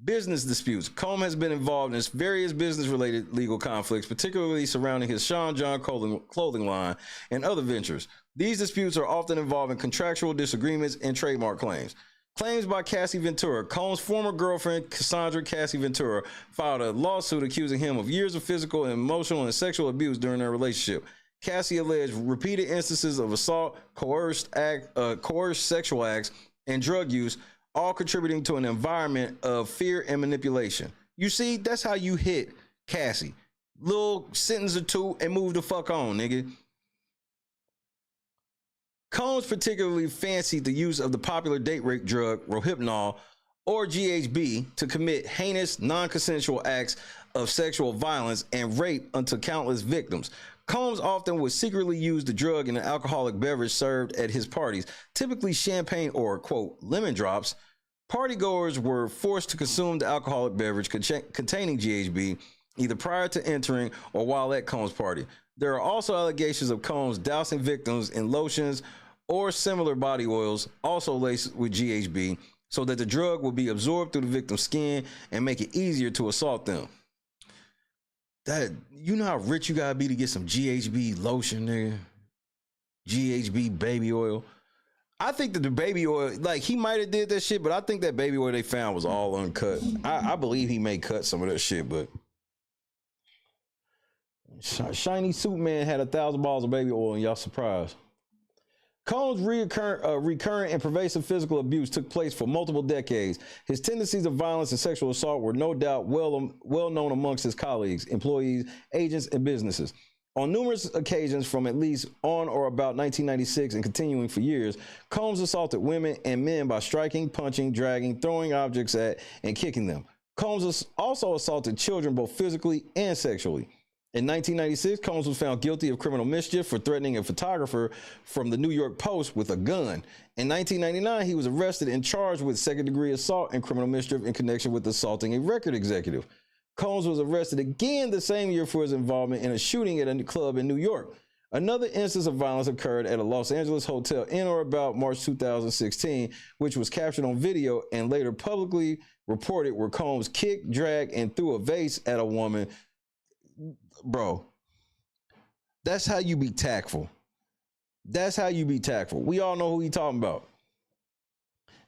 Business disputes. Combs has been involved in various business-related legal conflicts, particularly surrounding his Sean John clothing line and other ventures. These disputes are often involving contractual disagreements and trademark claims. Claims by Cassie Ventura. Combs' former girlfriend, Cassandra Cassie Ventura, filed a lawsuit accusing him of years of physical, emotional, and sexual abuse during their relationship. Cassie alleged repeated instances of assault, coerced sexual acts, and drug use, all contributing to an environment of fear and manipulation. You see, that's how you hit Cassie. Little sentence or two and move the fuck on, nigga. Combs particularly fancied the use of the popular date rape drug Rohypnol, or GHB, to commit heinous, non-consensual acts of sexual violence and rape unto countless victims. Combs often would secretly use the drug in an alcoholic beverage served at his parties, typically champagne or, quote, lemon drops. Partygoers were forced to consume the alcoholic beverage containing GHB, either prior to entering or while at Combs' party. There are also allegations of Combs dousing victims in lotions or similar body oils, also laced with GHB, so that the drug will be absorbed through the victim's skin and make it easier to assault them. That, you know how rich you gotta be to get some GHB lotion, nigga? GHB baby oil. I think that the baby oil, like, he might have did that shit, but I think that baby oil they found was all uncut. I believe he may cut some of that shit, but Shiny Suit Man had 1,000 balls of baby oil, and y'all surprised. Combs' recurrent and pervasive physical abuse took place for multiple decades. His tendencies of violence and sexual assault were no doubt well known amongst his colleagues, employees, agents, and businesses. On numerous occasions from at least on or about 1996 and continuing for years, Combs assaulted women and men by striking, punching, dragging, throwing objects at, and kicking them. Combs also assaulted children both physically and sexually. In 1996, Combs was found guilty of criminal mischief for threatening a photographer from the New York Post with a gun. In 1999, he was arrested and charged with second-degree assault and criminal mischief in connection with assaulting a record executive. Combs was arrested again the same year for his involvement in a shooting at a club in New York. Another instance of violence occurred at a Los Angeles hotel in or about March 2016, which was captured on video and later publicly reported, where Combs kicked, dragged, and threw a vase at a woman. Bro, that's how you be tactful. That's how you be tactful. We all know who he talking about.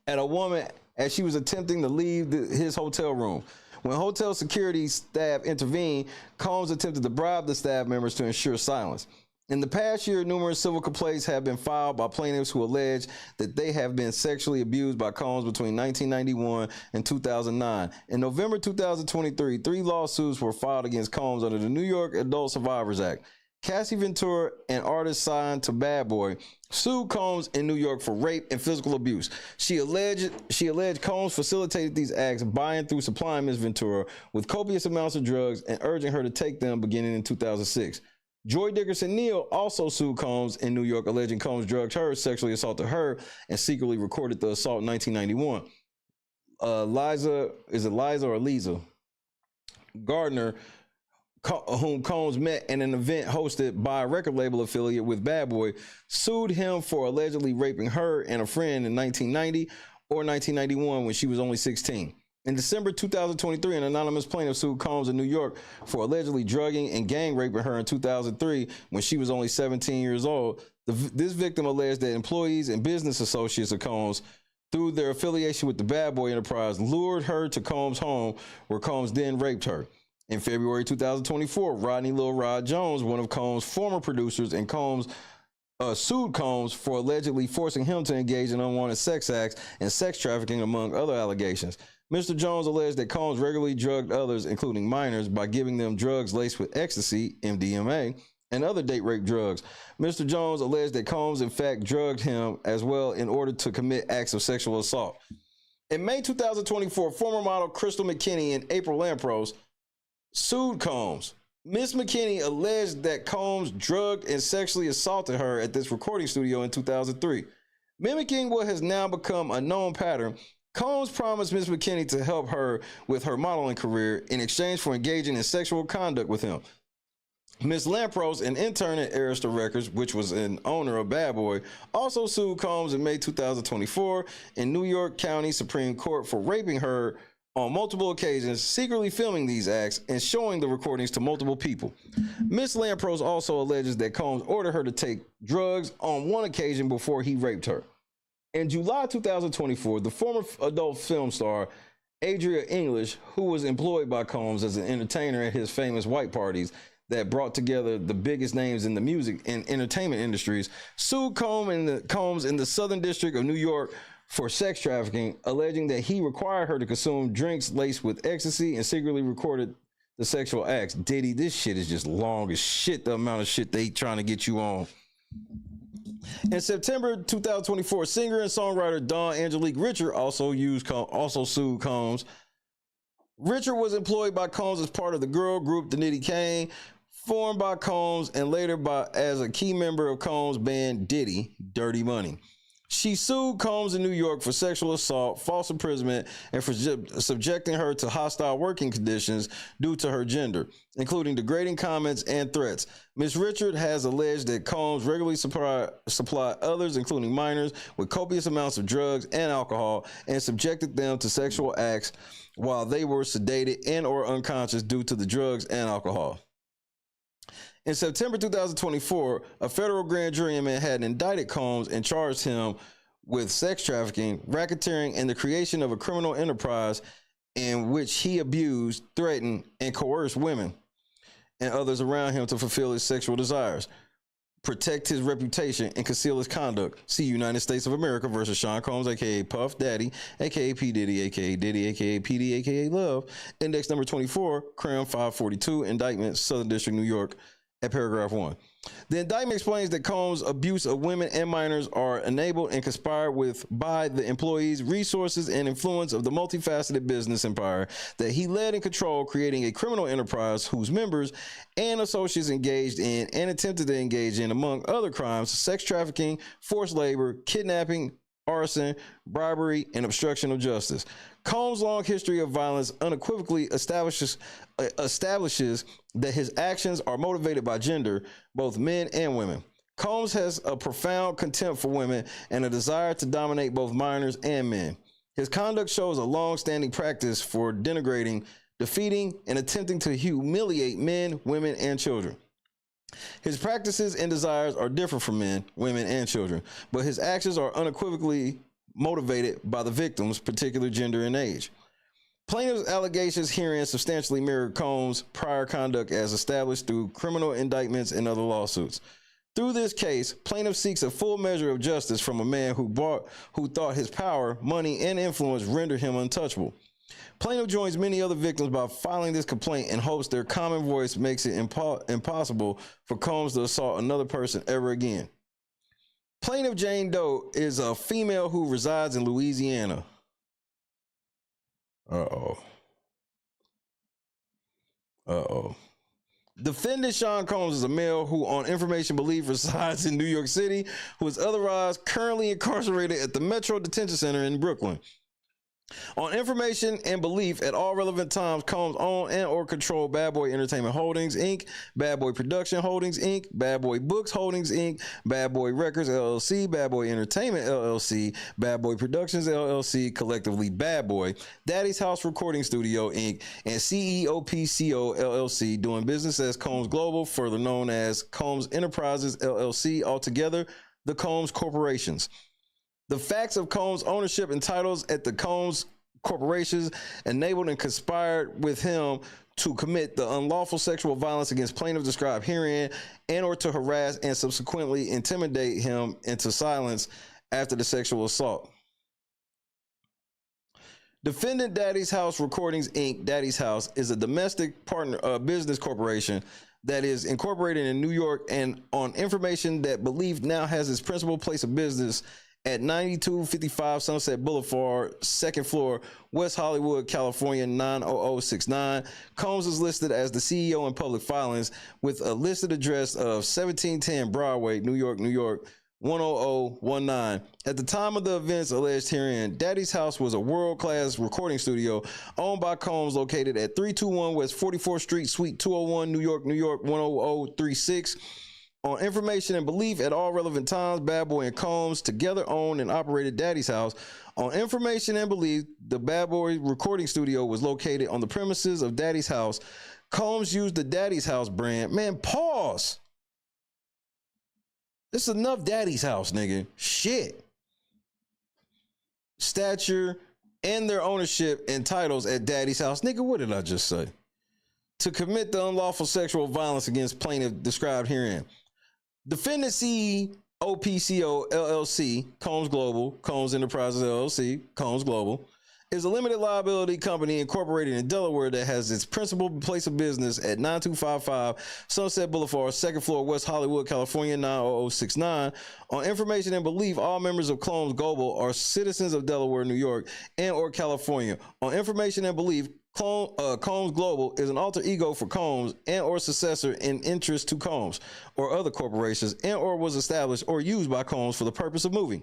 At a woman as she was attempting to leave his hotel room. When hotel security staff intervened, Combs attempted to bribe the staff members to ensure silence. In the past year, numerous civil complaints have been filed by plaintiffs who allege that they have been sexually abused by Combs between 1991 and 2009. In November 2023, 3 lawsuits were filed against Combs under the New York Adult Survivors Act. Cassie Ventura, an artist signed to Bad Boy, sued Combs in New York for rape and physical abuse. She alleged Combs facilitated these acts by and through supplying Ms. Ventura with copious amounts of drugs and urging her to take them beginning in 2006. Joy Dickerson Neal also sued Combs in New York, alleging Combs drugged her, sexually assaulted her, and secretly recorded the assault in 1991. Liza Gardner, whom Combs met in an event hosted by a record label affiliate with Bad Boy, sued him for allegedly raping her and a friend in 1990 or 1991 when she was only 16. In December 2023, an anonymous plaintiff sued Combs in New York for allegedly drugging and gang raping her in 2003 when she was only 17 years old. This victim alleged that employees and business associates of Combs, through their affiliation with the Bad Boy enterprise, lured her to Combs' home, where Combs then raped her. In February 2024, Rodney Lil Rod Jones, one of Combs' former producers, and sued Combs for allegedly forcing him to engage in unwanted sex acts and sex trafficking, among other allegations. Mr. Jones alleged that Combs regularly drugged others, including minors, by giving them drugs laced with ecstasy, MDMA, and other date rape drugs. Mr. Jones alleged that Combs, in fact, drugged him as well in order to commit acts of sexual assault. In May 2024, former model Crystal McKinney and April Lampros sued Combs. Ms. McKinney alleged that Combs drugged and sexually assaulted her at this recording studio in 2003. Mimicking what has now become a known pattern, Combs promised Ms. McKinney to help her with her modeling career in exchange for engaging in sexual conduct with him. Ms. Lampros, an intern at Arista Records, which was an owner of Bad Boy, also sued Combs in May 2024 in New York County Supreme Court for raping her on multiple occasions, secretly filming these acts and showing the recordings to multiple people. Ms. Lampros also alleges that Combs ordered her to take drugs on one occasion before he raped her. In July 2024, the former adult film star Adria English, who was employed by Combs as an entertainer at his famous white parties that brought together the biggest names in the music and entertainment industries, sued Combs in the Southern District of New York for sex trafficking, alleging that he required her to consume drinks laced with ecstasy and secretly recorded the sexual acts. Diddy, this shit is just long as shit, the amount of shit they trying to get you on. In September 2024, singer and songwriter Dawn Angelique Richard also sued Combs. Richard was employed by Combs as part of the girl group The Nitty Kane, formed by Combs and later as a key member of Combs' band Diddy, Dirty Money. She sued Combs in New York for sexual assault, false imprisonment, and for subjecting her to hostile working conditions due to her gender, including degrading comments and threats. Ms. Richard has alleged that Combs regularly supplied others, including minors, with copious amounts of drugs and alcohol and subjected them to sexual acts while they were sedated and or unconscious due to the drugs and alcohol. In September 2024, a federal grand jury in Manhattan indicted Combs and charged him with sex trafficking, racketeering, and the creation of a criminal enterprise in which he abused, threatened, and coerced women and others around him to fulfill his sexual desires, protect his reputation, and conceal his conduct. See United States of America versus Sean Combs, a.k.a. Puff Daddy, a.k.a. P. Diddy, a.k.a. Diddy, a.k.a. PD, a.k.a. Love. Index number 24, Crown 542, indictment, Southern District, New York. at paragraph 1. The indictment explains that Combs' abuse of women and minors are enabled and conspired with by the employees, resources, and influence of the multifaceted business empire that he led and controlled, creating a criminal enterprise whose members and associates engaged in and attempted to engage in, among other crimes, sex trafficking, forced labor, kidnapping, arson, bribery, and obstruction of justice. Combs' long history of violence unequivocally establishes that his actions are motivated by gender, both men and women. Combs has a profound contempt for women and a desire to dominate both minors and men. His conduct shows a long-standing practice for denigrating, defeating, and attempting to humiliate men, women, and children. His practices and desires are different from men, women, and children, but his actions are unequivocally motivated by the victim's particular gender and age. Plaintiff's allegations herein substantially mirror Combs' prior conduct as established through criminal indictments and other lawsuits. Through this case, plaintiff seeks a full measure of justice from a man who thought his power, money, and influence rendered him untouchable. Plaintiff joins many other victims by filing this complaint in hopes their common voice makes it impossible for Combs to assault another person ever again. Plaintiff Jane Doe is a female who resides in Louisiana. Defendant Sean Combs is a male who, on information believed, resides in New York City, who is otherwise currently incarcerated at the Metro Detention Center in Brooklyn. On information and belief, at all relevant times, Combs owned and or controlled Bad Boy Entertainment Holdings, Inc., Bad Boy Production Holdings, Inc., Bad Boy Books Holdings, Inc., Bad Boy Records, LLC, Bad Boy Entertainment, LLC, Bad Boy Productions, LLC, collectively Bad Boy, Daddy's House Recording Studio, Inc., and CEOPCO, LLC, doing business as Combs Global, further known as Combs Enterprises, LLC, altogether, the Combs Corporations. The facts of Combs' ownership and titles at the Combs Corporations enabled and conspired with him to commit the unlawful sexual violence against plaintiff described herein and or to harass and subsequently intimidate him into silence after the sexual assault. Defendant Daddy's House Recordings, Inc., Daddy's House, is a domestic partner business corporation that is incorporated in New York and on information that believed now has its principal place of business at 9255 Sunset Boulevard, second floor, West Hollywood, California, 90069. Combs is listed as the CEO in public filings with a listed address of 1710 Broadway, New York, New York, 10019. At the time of the events alleged herein, Daddy's House was a world-class recording studio owned by Combs located at 321 West 44th Street, Suite 201, New York, New York, 10036. On information and belief, at all relevant times, Bad Boy and Combs together owned and operated Daddy's House. On information and belief, the Bad Boy recording studio was located on the premises of Daddy's House. Combs used the Daddy's House brand. Man, pause. This is enough Daddy's House, nigga. Shit. Stature and their ownership and titles at Daddy's House. Nigga, what did I just say? To commit the unlawful sexual violence against plaintiff described herein. Defendant CEOPCO LLC, Combs Global, Combs Enterprises LLC, Combs Global, is a limited liability company incorporated in Delaware that has its principal place of business at 9255 Sunset Boulevard, second floor, West Hollywood, California, 90069. On information and belief, all members of Combs Global are citizens of Delaware, New York, and or California. On information and belief, Combs Global is an alter ego for Combs and or successor in interest to Combs or other corporations and or was established or used by Combs for the purpose of moving,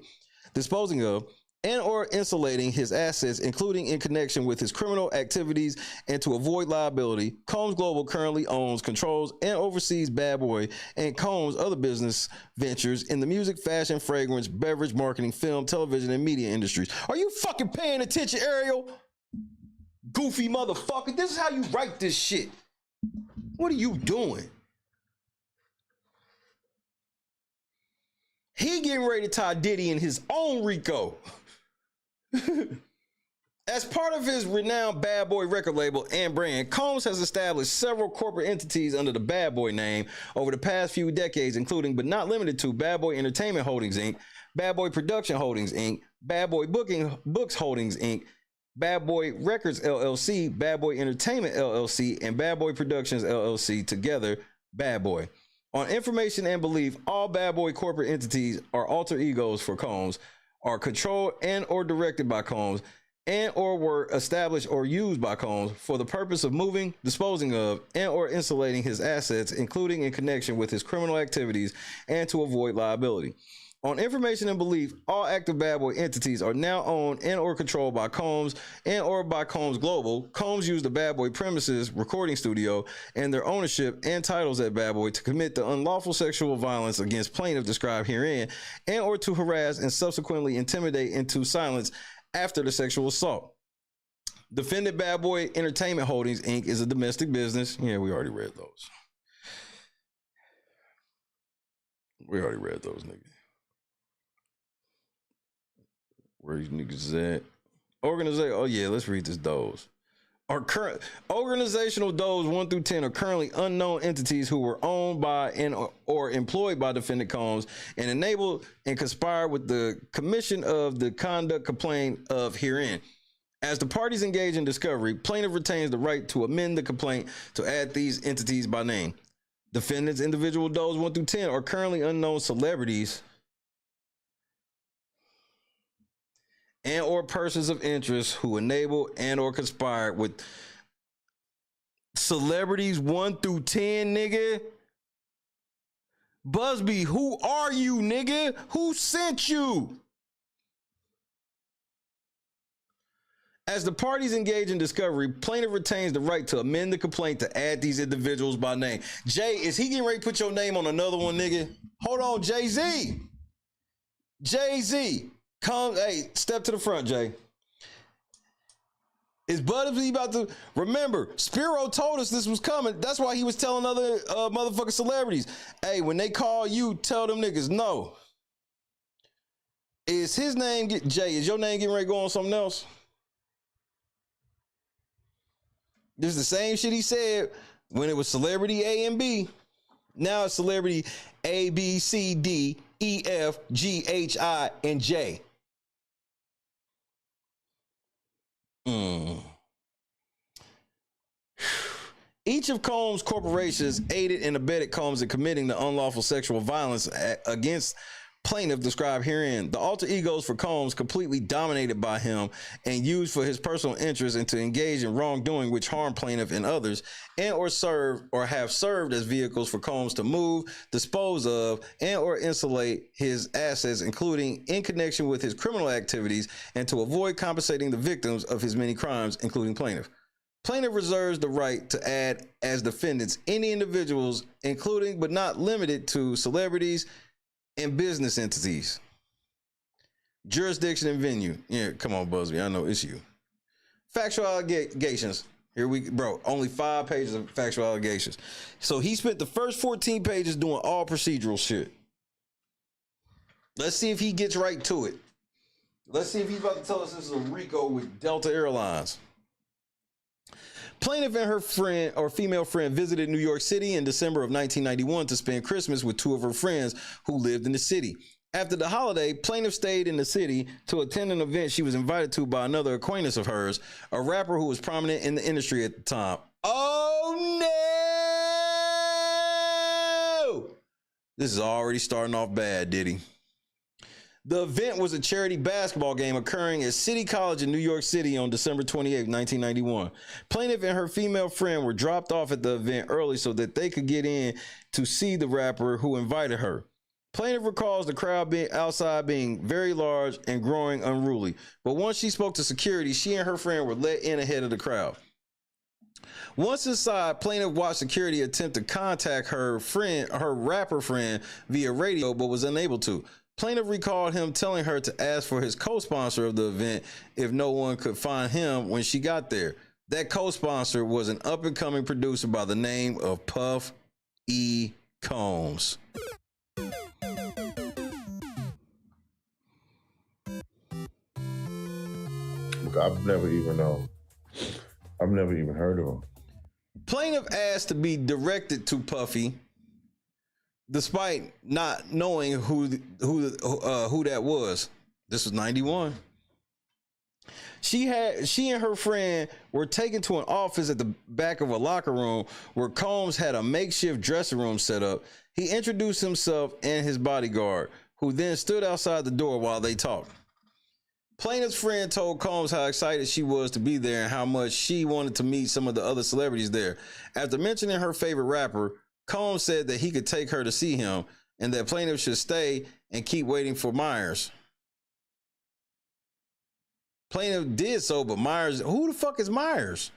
disposing of, and or insulating his assets, including in connection with his criminal activities and to avoid liability. Combs Global currently owns, controls, and oversees Bad Boy and Combs' other business ventures in the music, fashion, fragrance, beverage, marketing, film, television, and media industries. Are you fucking paying attention, Ariel? Goofy motherfucker. This is how you write this shit. What are you doing? He getting ready to tie Diddy in his own RICO. As part of his renowned Bad Boy record label and brand, Combs has established several corporate entities under the Bad Boy name over the past few decades, including but not limited to Bad Boy Entertainment Holdings, Inc., Bad Boy Production Holdings, Inc., Bad Boy Books Holdings, Inc., Bad Boy Records, LLC, Bad Boy Entertainment, LLC, and Bad Boy Productions, LLC, together, Bad Boy. On information and belief, all bad boy corporate entities are alter egos for Combs, are controlled and or directed by Combs, and or were established or used by Combs for the purpose of moving, disposing of, and or insulating his assets, including in connection with his criminal activities, and to avoid liability. On information and belief, all active bad boy entities are now owned and or controlled by Combs and or by Combs Global. Combs used the bad boy premises, recording studio, and their ownership and titles at bad boy to commit the unlawful sexual violence against plaintiff described herein, and or to harass and subsequently intimidate into silence after the sexual assault. Defendant Bad Boy Entertainment Holdings, Inc. is a domestic business. Yeah, we already read those. Nigga. Where these niggas at? Organization. Oh yeah, let's read this. Those are current organizational does 1 through 10 are currently unknown entities who were owned by and or employed by defendant Combs and enabled and conspired with the commission of the conduct complained of herein. As the parties engage in discovery, plaintiff retains the right to amend the complaint to add these entities by name. Defendants individual does 1 through 10 are currently unknown celebrities and or persons of interest who enable and or conspired with celebrities 1 through 10, nigga. Busby, who are you, nigga? Who sent you? As the parties engage in discovery, plaintiff retains the right to amend the complaint to add these individuals by name. Jay, is he getting ready to put your name on another one, nigga? Hold on, Jay-Z. Jay-Z. Come, hey, step to the front, Jay. Is Busby about to remember? Spiro told us this was coming. That's why he was telling other motherfucking celebrities, hey, when they call you, tell them niggas no. Is his name Jay? Is your name getting ready to go on something else? This is the same shit he said when it was celebrity A and B. Now it's celebrity A, B, C, D, E, F, G, H, I, and J. Each of Combs' corporations aided and abetted Combs in committing the unlawful sexual violence against plaintiff described herein. The alter egos for Combs completely dominated by him and used for his personal interest and to engage in wrongdoing which harm plaintiff and others, and or serve or have served as vehicles for Combs to move, dispose of, and or insulate his assets, including in connection with his criminal activities, and to avoid compensating the victims of his many crimes, including plaintiff. Plaintiff reserves the right to add as defendants any individuals, including but not limited to celebrities and business entities. Jurisdiction and venue. Yeah, come on, Busby. I know it's you. Factual allegations. Here we bro. Only 5 pages of factual allegations. So he spent the first 14 pages doing all procedural shit. Let's see if he gets right to it. Let's see if he's about to tell us this is a RICO with Delta Airlines. Plaintiff and her friend or female friend visited New York City in December of 1991 to spend Christmas with 2 of her friends who lived in the city. After the holiday, plaintiff stayed in the city to attend an event she was invited to by another acquaintance of hers, a rapper who was prominent in the industry at the time. Oh no! This is already starting off bad, Diddy. The event was a charity basketball game occurring at City College in New York City on December 28, 1991. Plaintiff and her female friend were dropped off at the event early so that they could get in to see the rapper who invited her. Plaintiff recalls the crowd being outside being very large and growing unruly. But once she spoke to security, she and her friend were let in ahead of the crowd. Once inside, plaintiff watched security attempt to contact her rapper friend via radio, but was unable to. Plaintiff recalled him telling her to ask for his co-sponsor of the event if no one could find him when she got there. That co-sponsor was an up-and-coming producer by the name of Puff E. Combs. I've never even heard of him. Plaintiff asked to be directed to Puffy, despite not knowing who that was. This was 91. She and her friend were taken to an office at the back of a locker room where Combs had a makeshift dressing room set up. He introduced himself and his bodyguard, who then stood outside the door while they talked. Plaintiff's friend told Combs how excited she was to be there and how much she wanted to meet some of the other celebrities there. After mentioning her favorite rapper, Combs said that he could take her to see him and that plaintiff should stay and keep waiting for Myers. Plaintiff did so, but Myers, who the fuck is Myers?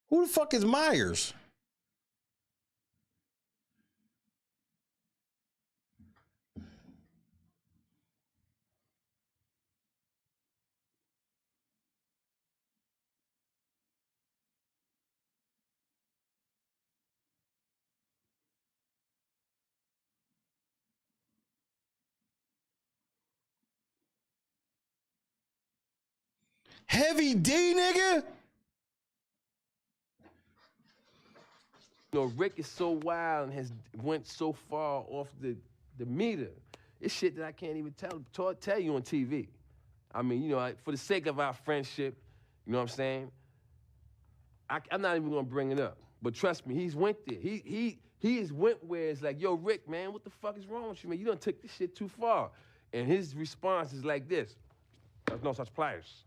Who the fuck is Myers? Heavy D, nigga? You know, Rick is so wild and has went so far off the meter. It's shit that I can't even tell you on TV. I mean, you know, for the sake of our friendship, you know what I'm saying? I'm not even gonna bring it up. But trust me, he's went there. He has went where it's like, yo, Rick, man, what the fuck is wrong with you, man? You done took this shit too far. And his response is like this: there's no such place.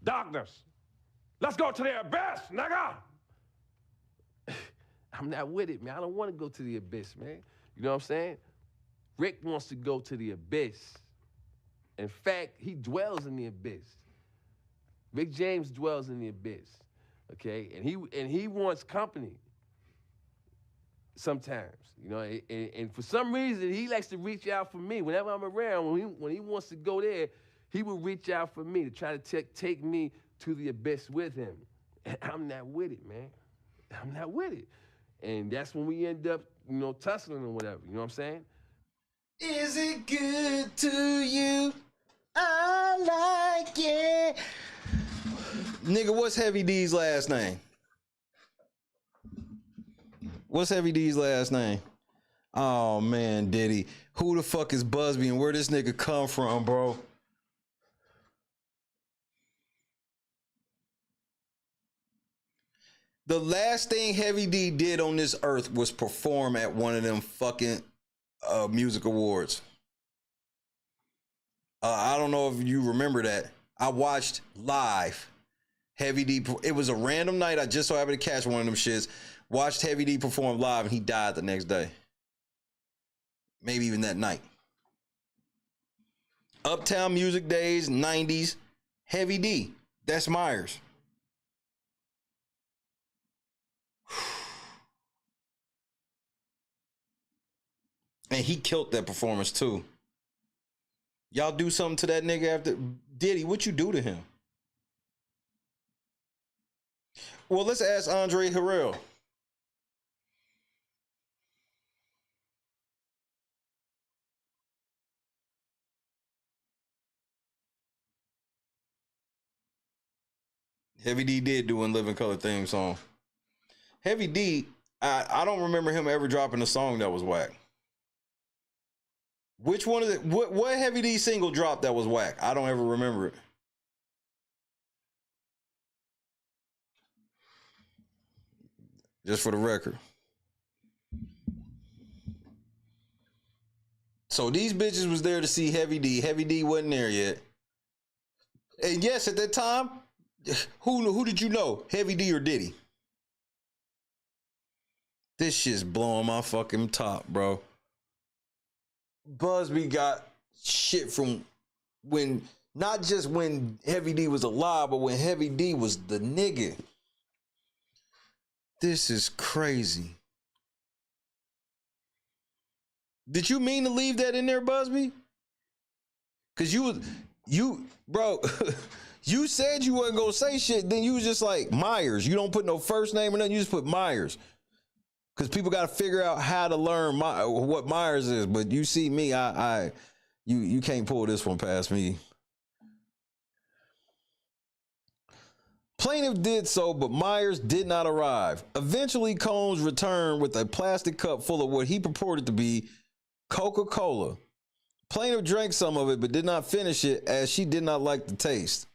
Darkness. Let's go to the abyss, nigga. I'm not with it, man. I don't want to go to the abyss, man. You know what I'm saying? Rick wants to go to the abyss. In fact, he dwells in the abyss. Rick James dwells in the abyss, okay? And he wants company sometimes, you know? And for some reason, he likes to reach out for me. Whenever I'm around, when he wants to go there, he will reach out for me to try to take me to the abyss with him. And I'm not with it, man. I'm not with it. And that's when we end up, you know, tussling or whatever. You know what I'm saying? Is it good to you? I like it. Nigga, what's Heavy D's last name? What's Heavy D's last name? Oh, man, Diddy. Who the fuck is Buzby and where this nigga come from, bro? The last thing Heavy D did on this earth was perform at one of them fucking music awards. I don't know if you remember that. I watched live Heavy D. It was a random night. I just so happened to catch one of them shits. Watched Heavy D perform live and he died the next day. Maybe even that night. Uptown Music Days, 90s. Heavy D. That's Myers. And he killed that performance too. Y'all do something to that nigga after Diddy. What you do to him? Well, let's ask Andre Harrell. Heavy D did do a Living Color theme song. Heavy D, I don't remember him ever dropping a song that was whack. Which one of the what Heavy D single dropped that was whack? I don't ever remember it. Just for the record. So these bitches was there to see Heavy D. Heavy D wasn't there yet. And yes, at that time, who did you know? Heavy D or Diddy? This shit's blowing my fucking top, bro. Busby got shit from when, not just when Heavy D was alive, but when Heavy D was the nigga. This is crazy. Did you mean to leave that in there, Busby? Cause you bro, you said you wasn't gonna say shit, then you was just like Myers. You don't put no first name or nothing, you just put Myers. Because people got to figure out how to learn what Myers is. But you see me, you can't pull this one past me. Plaintiff did so, but Myers did not arrive. Eventually, Combs returned with a plastic cup full of what he purported to be Coca-Cola. Plaintiff drank some of it but did not finish it as she did not like the taste.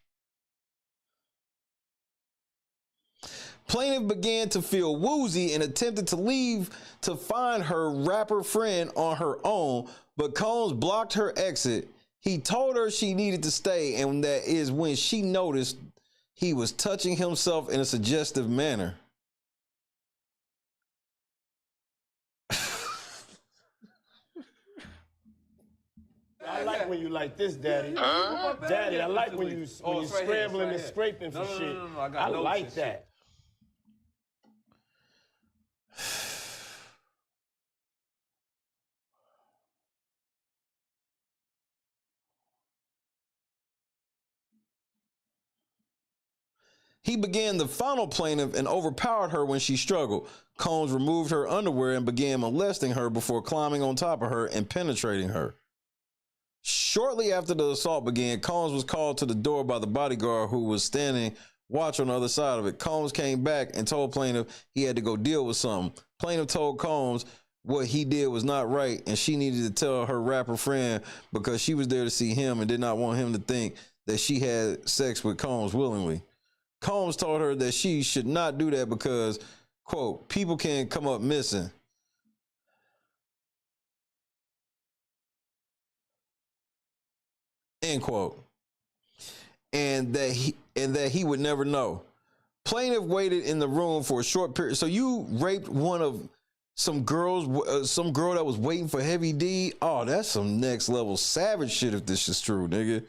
Plaintiff began to feel woozy and attempted to leave to find her rapper friend on her own, but Combs blocked her exit. He told her she needed to stay, and that is when she noticed he was touching himself in a suggestive manner. I like when you like this, Daddy. Daddy, I like when you scrambling and scraping for shit. No, I like that. He began the final plaintiff and overpowered her when she struggled. Combs removed her underwear and began molesting her before climbing on top of her and penetrating her. Shortly after the assault began, Combs was called to the door by the bodyguard who was standing watch on the other side of it. Combs came back and told plaintiff he had to go deal with something. Plaintiff told Combs what he did was not right and she needed to tell her rapper friend because she was there to see him and did not want him to think that she had sex with Combs willingly. Combs told her that she should not do that because, quote, people can come up missing. End quote. And that he would never know. Plaintiff waited in the room for a short period. So you raped one of some girl that was waiting for Heavy D. Oh, that's some next level savage shit if this is true, nigga.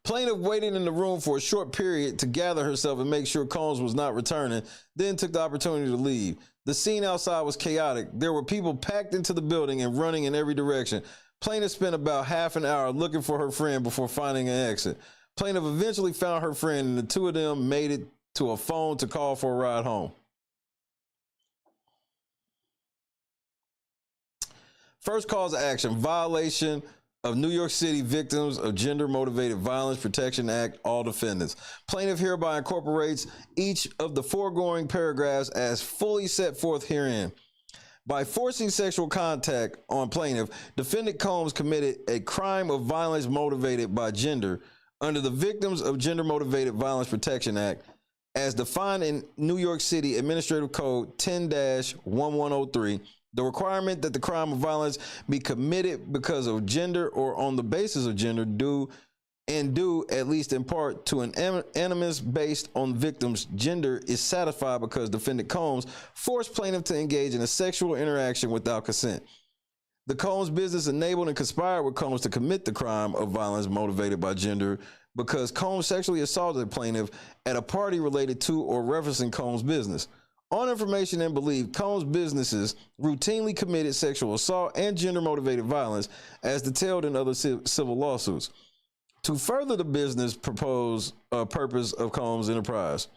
Plaintiff waited in the room for a short period to gather herself and make sure Combs was not returning, then took the opportunity to leave. The scene outside was chaotic. There were people packed into the building and running in every direction. Plaintiff spent about half an hour looking for her friend before finding an exit. Plaintiff eventually found her friend and the two of them made it to a phone to call for a ride home. First cause of action, violation of New York City Victims of Gender-Motivated Violence Protection Act, all defendants. Plaintiff hereby incorporates each of the foregoing paragraphs as fully set forth herein. By forcing sexual contact on plaintiff, defendant Combs committed a crime of violence motivated by gender under the Victims of Gender-Motivated Violence Protection Act, as defined in New York City Administrative Code 10-1103. The requirement that the crime of violence be committed because of gender or on the basis of gender due at least in part to an animus based on the victim's gender is satisfied because defendant Combs forced plaintiff to engage in a sexual interaction without consent. The Combs business enabled and conspired with Combs to commit the crime of violence motivated by gender because Combs sexually assaulted the plaintiff at a party related to or referencing Combs' business. On information and belief, Combs' businesses routinely committed sexual assault and gender-motivated violence as detailed in other civil lawsuits. To further the business proposed purpose of Combs' enterprise,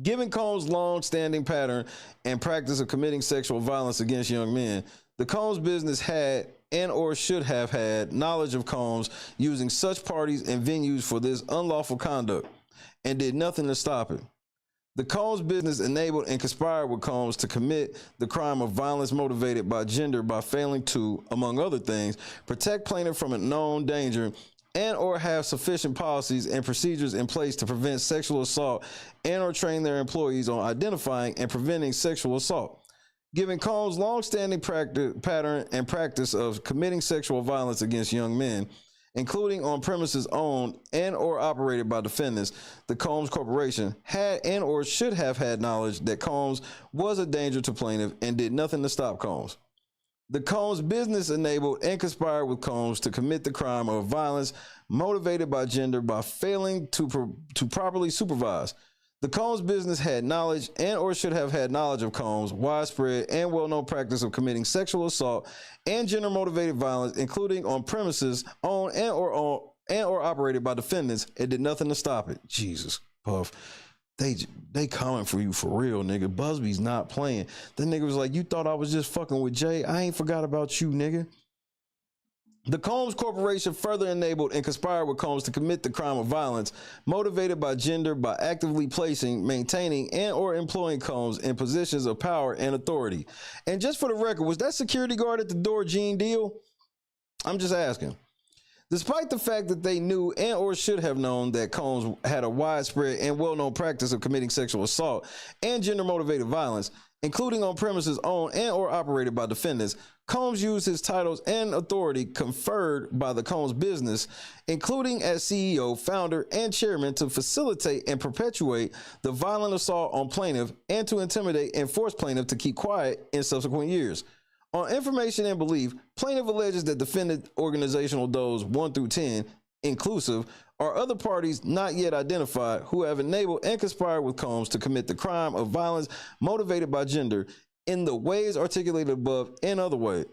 given Combs' long-standing pattern and practice of committing sexual violence against young men, the Combs business had and or should have had knowledge of Combs using such parties and venues for this unlawful conduct and did nothing to stop it. The Combs business enabled and conspired with Combs to commit the crime of violence motivated by gender by failing to, among other things, protect plaintiff from a known danger and or have sufficient policies and procedures in place to prevent sexual assault and or train their employees on identifying and preventing sexual assault. Given Combs' long-standing pattern and practice of committing sexual violence against young men, including on premises owned and or operated by defendants, the Combs Corporation had and or should have had knowledge that Combs was a danger to plaintiff and did nothing to stop Combs. The Combs business enabled and conspired with Combs to commit the crime of violence motivated by gender by failing to properly supervise. The Combs business had knowledge and or should have had knowledge of Combs' widespread and well-known practice of committing sexual assault and gender-motivated violence, including on premises owned and or operated by defendants, and did nothing to stop it. Jesus, Puff. They coming for you for real, nigga. Busby's not playing. The nigga was like, you thought I was just fucking with Jay? I ain't forgot about you, nigga. The Combs Corporation further enabled and conspired with Combs to commit the crime of violence motivated by gender by actively placing, maintaining, and or employing Combs in positions of power and authority. And just for the record, was that security guard at the door Gene Deal? I'm just asking. Despite the fact that they knew and or should have known that Combs had a widespread and well-known practice of committing sexual assault and gender-motivated violence, including on premises owned and or operated by defendants, Combs used his titles and authority conferred by the Combs business, including as CEO, founder, and chairman, to facilitate and perpetuate the violent assault on plaintiff and to intimidate and force plaintiff to keep quiet in subsequent years. On information and belief, plaintiff alleges that defendant organizational does 1 through 10, inclusive, are other parties not yet identified who have enabled and conspired with Combs to commit the crime of violence motivated by gender in the ways articulated above in other ways.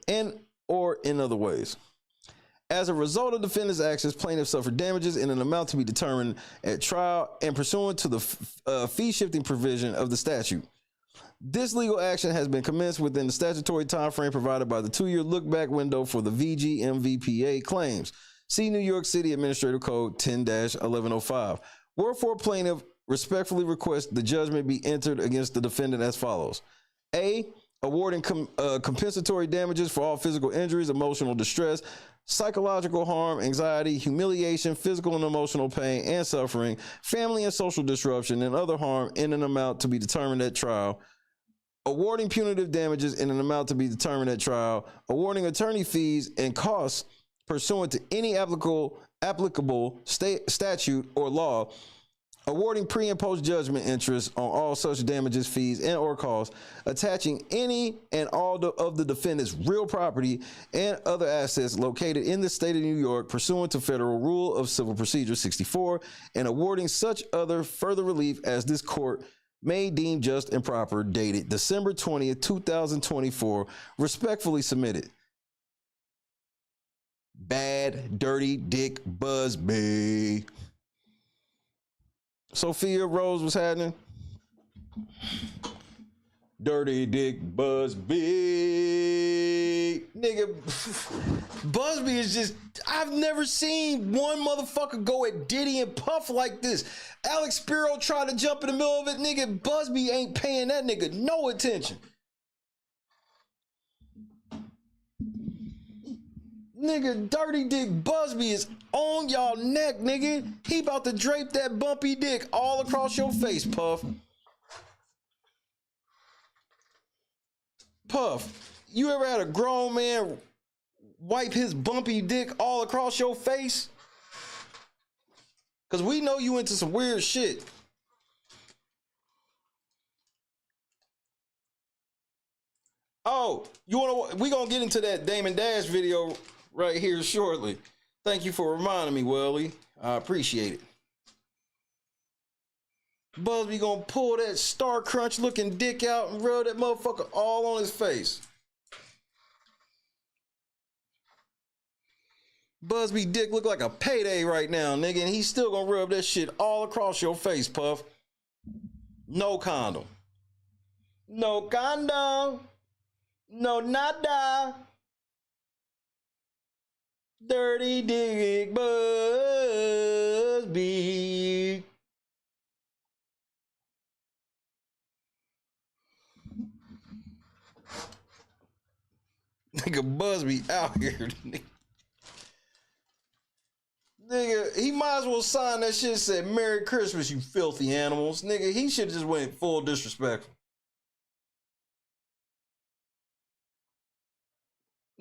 As a result of defendant's actions, plaintiff suffered damages in an amount to be determined at trial and pursuant to the fee-shifting provision of the statute. This legal action has been commenced within the statutory time frame provided by the 2-year look-back window for the VGMVPA claims. See New York City Administrative Code 10-1105. Wherefore, plaintiff respectfully requests the judgment be entered against the defendant as follows. A, awarding compensatory damages for all physical injuries, emotional distress, psychological harm, anxiety, humiliation, physical and emotional pain and suffering, family and social disruption, and other harm in an amount to be determined at trial. Awarding punitive damages in an amount to be determined at trial. Awarding attorney fees and costs pursuant to any applicable statute or law. Awarding pre and post judgment interest on all such damages, fees, and or costs, attaching any and all of the defendant's real property and other assets located in the state of New York pursuant to Federal Rule of Civil Procedure 64, and awarding such other further relief as this court may deem just and proper, dated December 20th, 2024, respectfully submitted. Bad, dirty Dick Buzbee. Sophia Rose, what's happening? Dirty Dick Buzbee. Nigga, Busby is just, I've never seen one motherfucker go at Diddy and Puff like this. Alex Spiro tried to jump in the middle of it. Nigga, Busby ain't paying that nigga no attention. Nigga, Dirty Dick Busby is on y'all neck, nigga. He about to drape that bumpy dick all across your face, Puff. Puff, you ever had a grown man wipe his bumpy dick all across your face? Because we know you into some weird shit. Oh, we gonna get into that Damon Dash video right here shortly. Thank you for reminding me, Welly. I appreciate it. Busby gonna pull that Star Crunch looking dick out and rub that motherfucker all on his face. Busby dick look like a payday right now, nigga, and he's still gonna rub that shit all across your face, Puff. No condom. No condom. No nada. Dirty Dick Busby. Nigga Busby out here. Nigga, he might as well sign that shit said Merry Christmas, you filthy animals. Nigga, he should just went full disrespectful.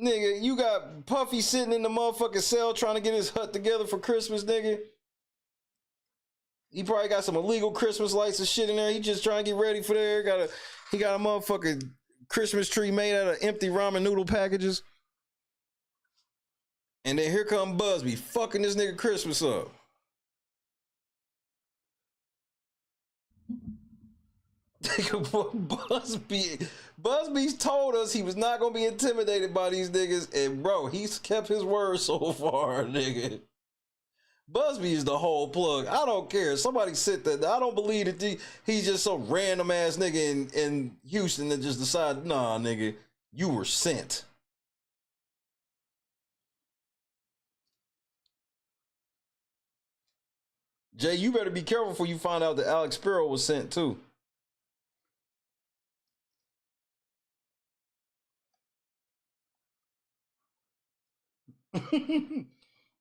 Nigga, you got Puffy sitting in the motherfucking cell trying to get his hut together for Christmas, nigga. He probably got some illegal Christmas lights and shit in there. He just trying to get ready for there. He got a motherfucking Christmas tree made out of empty ramen noodle packages. And then here come Busby fucking this nigga Christmas up. Busby's told us he was not gonna be intimidated by these niggas, and bro, he's kept his word so far, nigga. Busby is the whole plug. I don't care. Somebody said that. I don't believe that he's just some random ass nigga in Houston that just decided, nah, nigga, you were sent. Jay, you better be careful before you find out that Alex Spiro was sent too.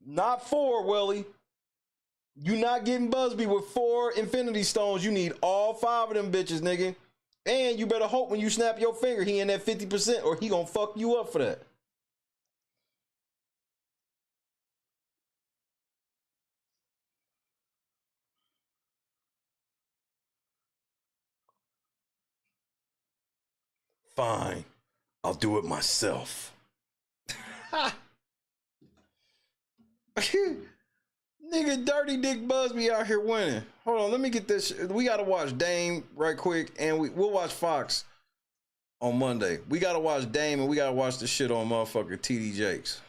Not 4, Willie. You not getting Busby with 4 Infinity Stones. You need all 5 of them bitches, nigga. And you better hope when you snap your finger, he in that 50% or he gonna fuck you up for that. Fine. I'll do it myself. Nigga, Dirty Dick Busby out here winning. Hold on, let me get this. We gotta watch Dame right quick, and we'll watch Fox on Monday. We gotta watch Dame, and we gotta watch the shit on motherfucker TD Jakes.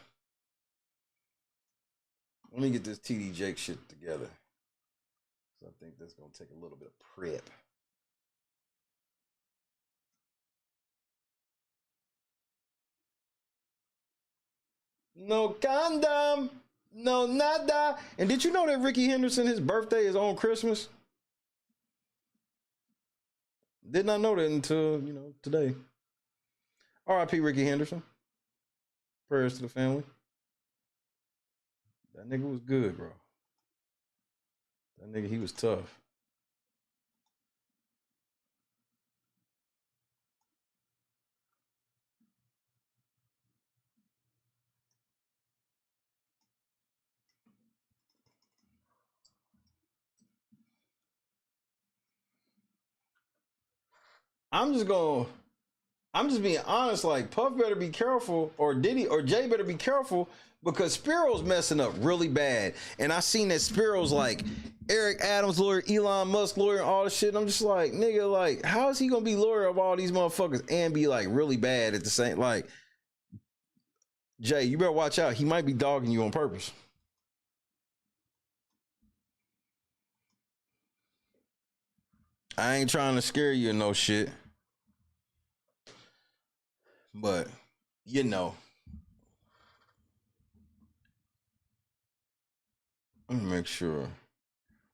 Let me get this TD Jake shit together. So I think that's gonna take a little bit of prep. No condom. No, nada. And did you know that Ricky Henderson, his birthday is on Christmas? Did not know that until, today. R.I.P. Ricky Henderson. Prayers to the family. That nigga was good, bro. That nigga, he was tough. I'm just being honest, like Puff better be careful, or Diddy or Jay better be careful, because Spiro's messing up really bad. And I seen that Spiro's like Eric Adams lawyer, Elon Musk lawyer, and all this shit. And I'm just like, nigga, like, how is he gonna be lawyer of all these motherfuckers and be like really bad at the same? Like, Jay, you better watch out. He might be dogging you on purpose. I ain't trying to scare you or no shit. But, Let me make sure.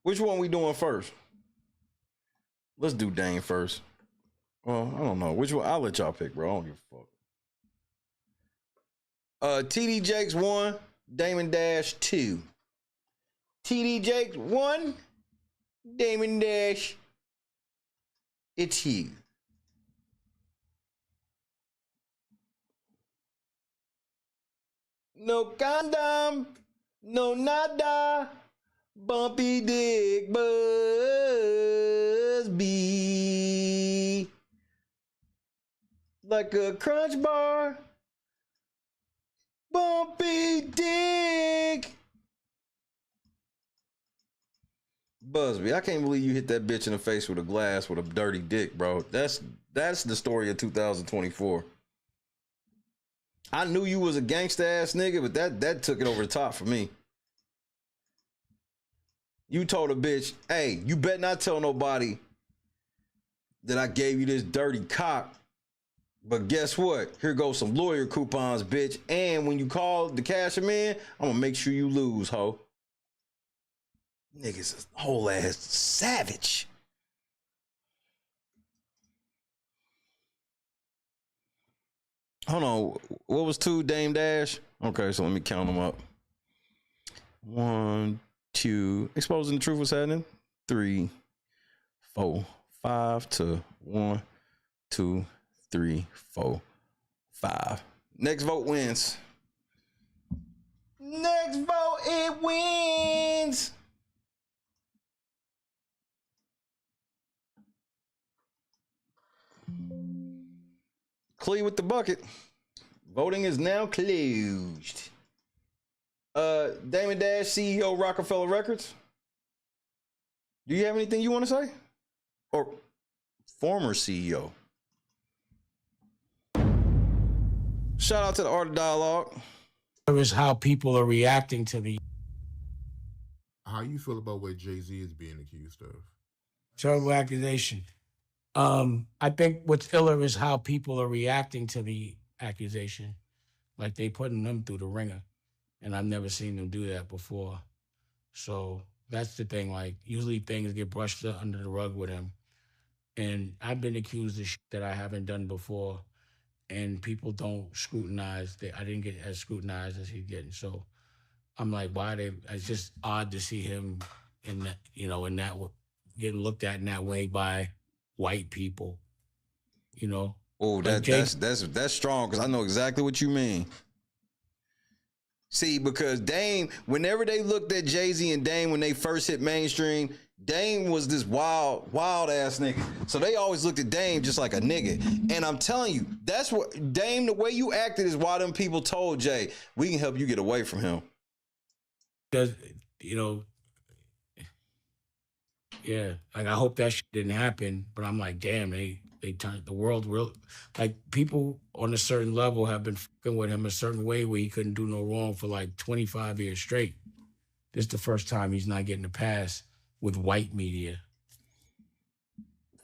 Which one we doing first? Let's do Dame first. Well, I don't know. Which one? I'll let y'all pick, bro. I don't give a fuck. TD Jakes 1, Damon Dash 2. TD Jakes 1, Damon Dash. It's you. No condom, no nada, bumpy dick Busby. Like a crunch bar, bumpy dick. Busby, I can't believe you hit that bitch in the face with a glass with a dirty dick, bro. That's the story of 2024. I knew you was a gangsta ass nigga, but that took it over the top for me. You told a bitch, hey, you better not tell nobody that I gave you this dirty cock. But guess what? Here goes some lawyer coupons, bitch. And when you call the cashier man, I'm gonna make sure you lose, ho. Niggas a whole ass savage. Hold on. What was 2, Dame Dash? Okay, so let me count them up. 1, 2. Exposing the truth was happening. 3, 4, 5 to 1, 2, 3, 4, 5. Next vote wins. Next vote, it wins. Clee with the bucket. Voting is now closed. Damon Dash, CEO, Rockefeller Records. Do you have anything you want to say? Or former CEO? Shout out to the Art of Dialogue. Is how people are reacting to the. How you feel about what Jay-Z is being accused of? Terrible accusation. I think what's iller is how people are reacting to the accusation. Like they putting them through the ringer. And I've never seen them do that before. So That's the thing. Like, usually things get brushed under the rug with him. And I've been accused of shit that I haven't done before, and people don't scrutinize. I didn't get as scrutinized as he's getting. So I'm like, it's just odd to see him in that, getting looked at in that way by white people, Oh, Like that's strong, because I know exactly what you mean. See, because Dame, whenever they looked at Jay-Z and Dame when they first hit mainstream, Dame was this wild ass nigga. So they always looked at Dame just like a nigga. And I'm telling you, that's what Dame, the way you acted is why them people told Jay, we can help you get away from him. Because, yeah, like I hope that shit didn't happen, but I'm like, damn, they turned the world real. Like, people on a certain level have been fucking with him a certain way where he couldn't do no wrong for like 25 years straight. This is the first time he's not getting a pass with white media.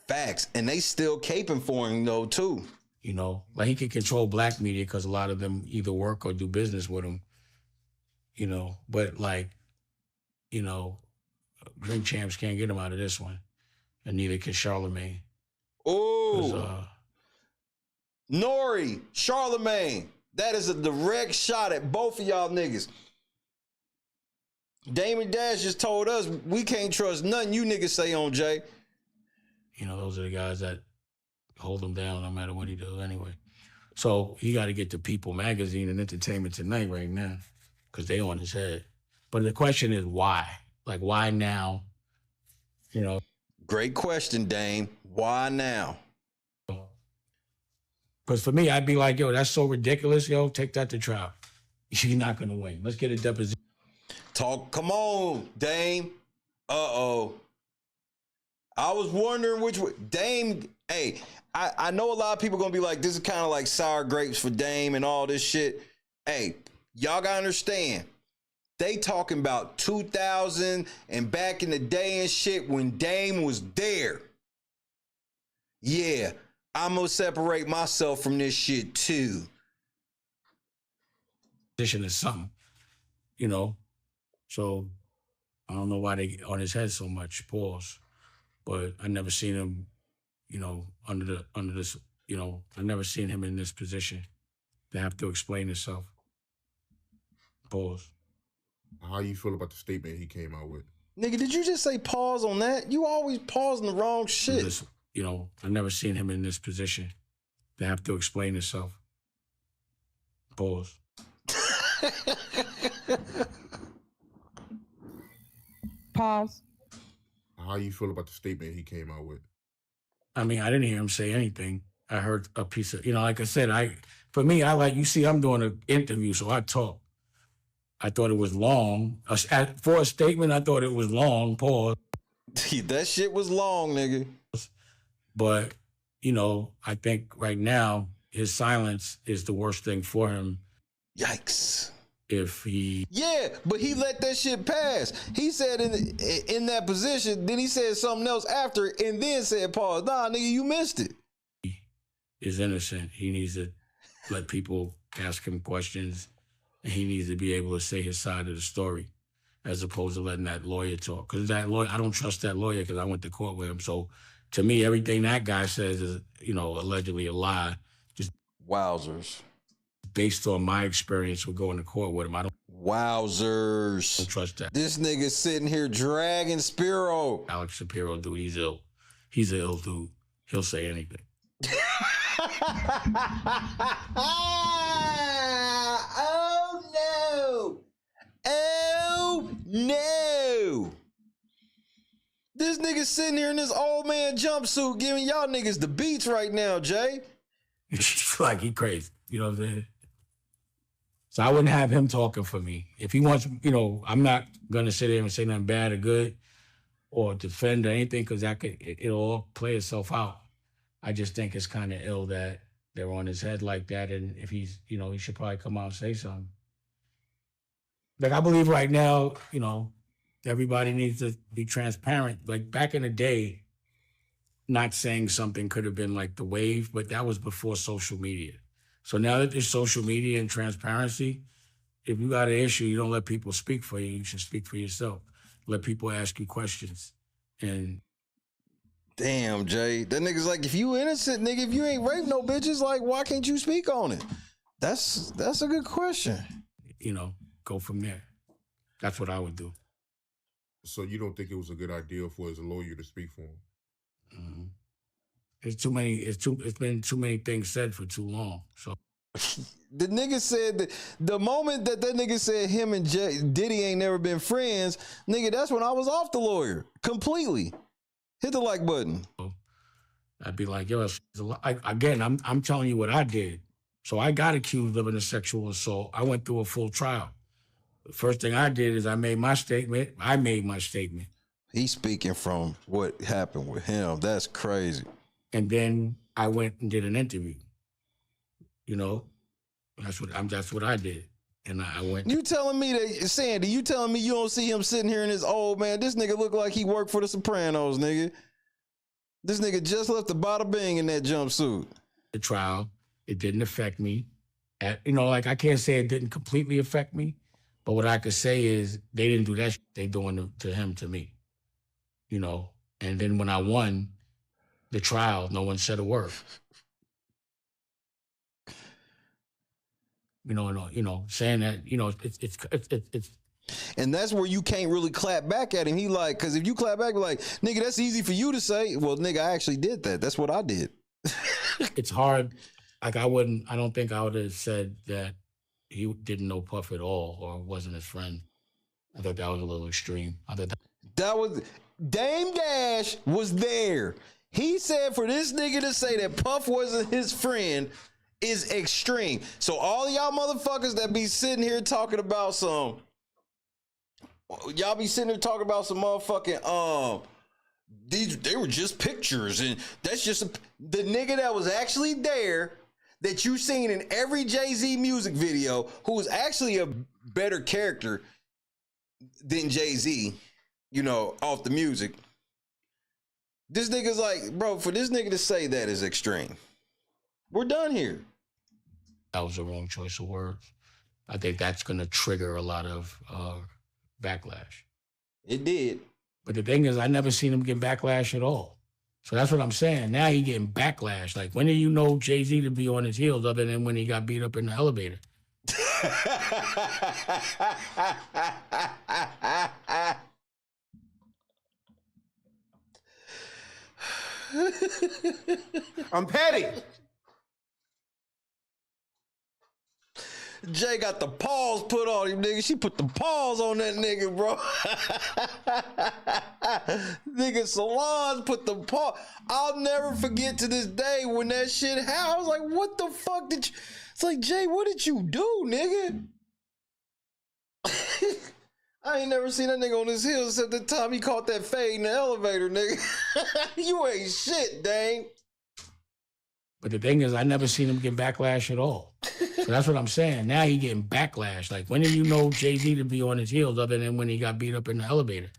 Facts. And they still caping for him though too. Like he can control black media because a lot of them either work or do business with him. But like, drink champs can't get him out of this one. And neither can Charlemagne. Oh, Nori, Charlemagne. That is a direct shot at both of y'all niggas. Damon Dash just told us we can't trust nothing you niggas say on Jay. Those are the guys that hold him down no matter what he does anyway. So he got to get to People Magazine and Entertainment Tonight right now because they on his head. But the question is why? Like, why now? Great question, Dame. Why now? Because for me, I'd be like, yo, that's so ridiculous. Yo, take that to trial. You're not going to win. Let's get a deposition. Come on, Dame. Uh-oh. I was wondering which way. Dame, hey, I know a lot of people going to be like, this is kind of like sour grapes for Dame and all this shit. Hey, y'all got to understand. They talking about 2000 and back in the day and shit when Dame was there. Yeah, I'm going to separate myself from this shit too. Position is something, So I don't know why they get on his head so much, pause. But I never seen him, under this, I never seen him in this position to have to explain himself. Pause. How you feel about the statement he came out with? Nigga, did you just say pause on that? You always pausing the wrong shit. I never seen him in this position to have to explain himself. Pause. Pause. How you feel about the statement he came out with? I mean, I didn't hear him say anything. I heard a piece of, like I said, I'm doing an interview, so I talk. I thought it was long. For a statement, I thought it was long, pause. That shit was long, nigga. But, I think right now, his silence is the worst thing for him. Yikes. Yeah, but he let that shit pass. He said in that position, then he said something else after, and then said pause. Nah, nigga, you missed it. He is innocent. He needs to let people ask him questions, and he needs to be able to say his side of the story, as opposed to letting that lawyer talk. Because that lawyer, I don't trust that lawyer because I went to court with him. So to me, everything that guy says is, allegedly a lie. Just wowzers. Based on my experience with going to court with him, I don't trust that. This nigga sitting here dragging Spiro. Alex Shapiro, dude, he's ill. He's an ill dude. He'll say anything. Oh no! Oh no! This nigga sitting here in this old man jumpsuit giving y'all niggas the beats right now, Jay. Like he crazy. You know what I'm saying? So I wouldn't have him talking for me. If he wants, I'm not gonna sit there and say nothing bad or good or defend or anything because it'll all play itself out. I just think it's kind of ill that they're on his head like that, and if he's, he should probably come out and say something. Like I believe right now, everybody needs to be transparent. Like back in the day, not saying something could have been like the wave, but that was before social media. So now that there's social media and transparency, if you got an issue, you don't let people speak for you. You should speak for yourself. let people ask you questions. And damn, Jay, that nigga's like, if you innocent, nigga, if you ain't raped no bitches, like, why can't you speak on it? That's a good question. You know, go from there. That's what I would do. So you don't think it was a good idea for his lawyer to speak for him? Mm-hmm. It's been too many things said for too long. So the nigga said that the moment that nigga said him and Diddy ain't never been friends, nigga, that's when I was off the lawyer completely. Hit the like button. I'd be like, yo, again, I'm telling you what I did. So I got accused of a sexual assault. I went through a full trial. The first thing I did is I made my statement. He's speaking from what happened with him. That's crazy. And then I went and did an interview. You know, that's what I did. And I went. You telling me that, Sandy, you telling me you don't see him sitting here in his old man, this nigga look like he worked for the Sopranos, nigga. This nigga just left the bada bing in that jumpsuit. The trial, it didn't affect me. I can't say it didn't completely affect me, but what I could say is they didn't do that shit they doing to him, to me. You know, and then when I won the trial, no one said a word. Saying that, it's. And that's where you can't really clap back at him. He like, because if you clap back, like, nigga, that's easy for you to say. Well, nigga, I actually did that. That's what I did. It's hard. Like, I don't think I would have said that he didn't know Puff at all or wasn't his friend. I thought that was a little extreme. That was, Dame Dash was there. He said for this nigga to say that Puff wasn't his friend is extreme. So all y'all motherfuckers that be sitting here talking about some motherfucking they were just pictures, and that's just the nigga that was actually there that you seen in every Jay-Z music video, who was actually a better character than Jay-Z, you know, off the music. This nigga's like, bro, for this nigga to say that is extreme. We're done here. That was the wrong choice of words. I think that's going to trigger a lot of backlash. It did. But the thing is, I never seen him get backlash at all. So that's what I'm saying. Now he getting backlash. Like, when did you know Jay-Z to be on his heels other than when he got beat up in the elevator? I'm petty. Jay got the paws put on him, nigga. She put the paws on that nigga, bro. Nigga, Solange put the paw. I'll never forget to this day when that shit happened. I was like, what the fuck did you... It's like, Jay, what did you do, nigga? I ain't never seen that nigga on his heels except the time he caught that fade in the elevator, nigga. You ain't shit, dang. But the thing is, I never seen him get backlash at all. So that's what I'm saying. Now he getting backlash. Like, when did you know Jay-Z to be on his heels other than when he got beat up in the elevator?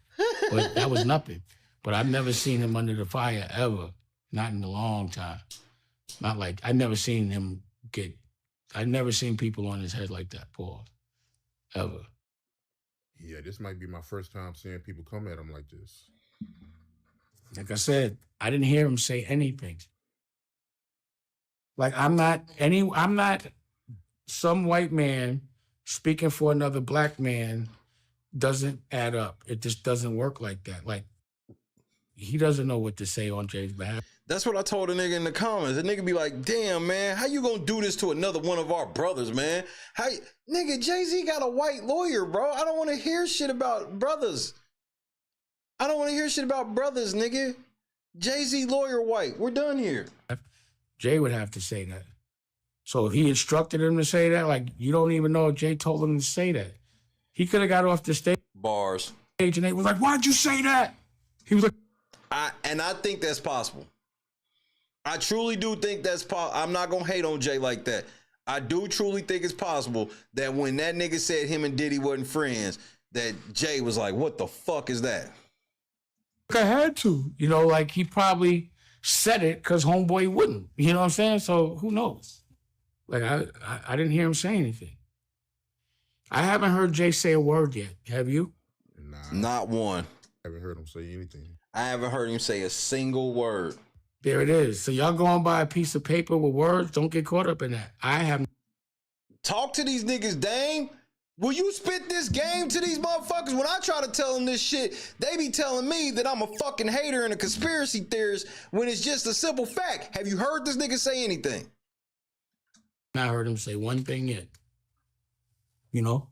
But that was nothing. But I've never seen him under the fire ever. Not in a long time. Not like, I've never seen people on his head like that, Paul. Ever. Yeah, this might be my first time seeing people come at him like this. Like I said, I didn't hear him say anything. Like, I'm not some white man speaking for another black man doesn't add up. It just doesn't work like that. Like, he doesn't know what to say on Jay's behalf. That's what I told a nigga in the comments. The nigga be like, damn, man, how you gonna do this to another one of our brothers, man? Nigga, Jay-Z got a white lawyer, bro. I don't want to hear shit about brothers. Nigga. Jay-Z lawyer white. We're done here. Jay would have to say that. So if he instructed him to say that, like, you don't even know if Jay told him to say that. He could have got off the stage. Bars. And they was like, why'd you say that? He was like... I think that's possible. I truly do think that's possible. I'm not going to hate on Jay like that. I do truly think it's possible that when that nigga said him and Diddy wasn't friends, that Jay was like, what the fuck is that? I had to. You know, like, he probably said it because homeboy wouldn't. You know what I'm saying? So who knows? Like, I didn't hear him say anything. I haven't heard Jay say a word yet. Have you? Not one. I haven't heard him say anything. I haven't heard him say a single word. There it is. So y'all going by a piece of paper with words? Don't get caught up in that. I have. Talk to these niggas, Dame. Will you spit this game to these motherfuckers? When I try to tell them this shit, they be telling me that I'm a fucking hater and a conspiracy theorist when it's just a simple fact. Have you heard this nigga say anything? Not heard him say one thing yet. You know?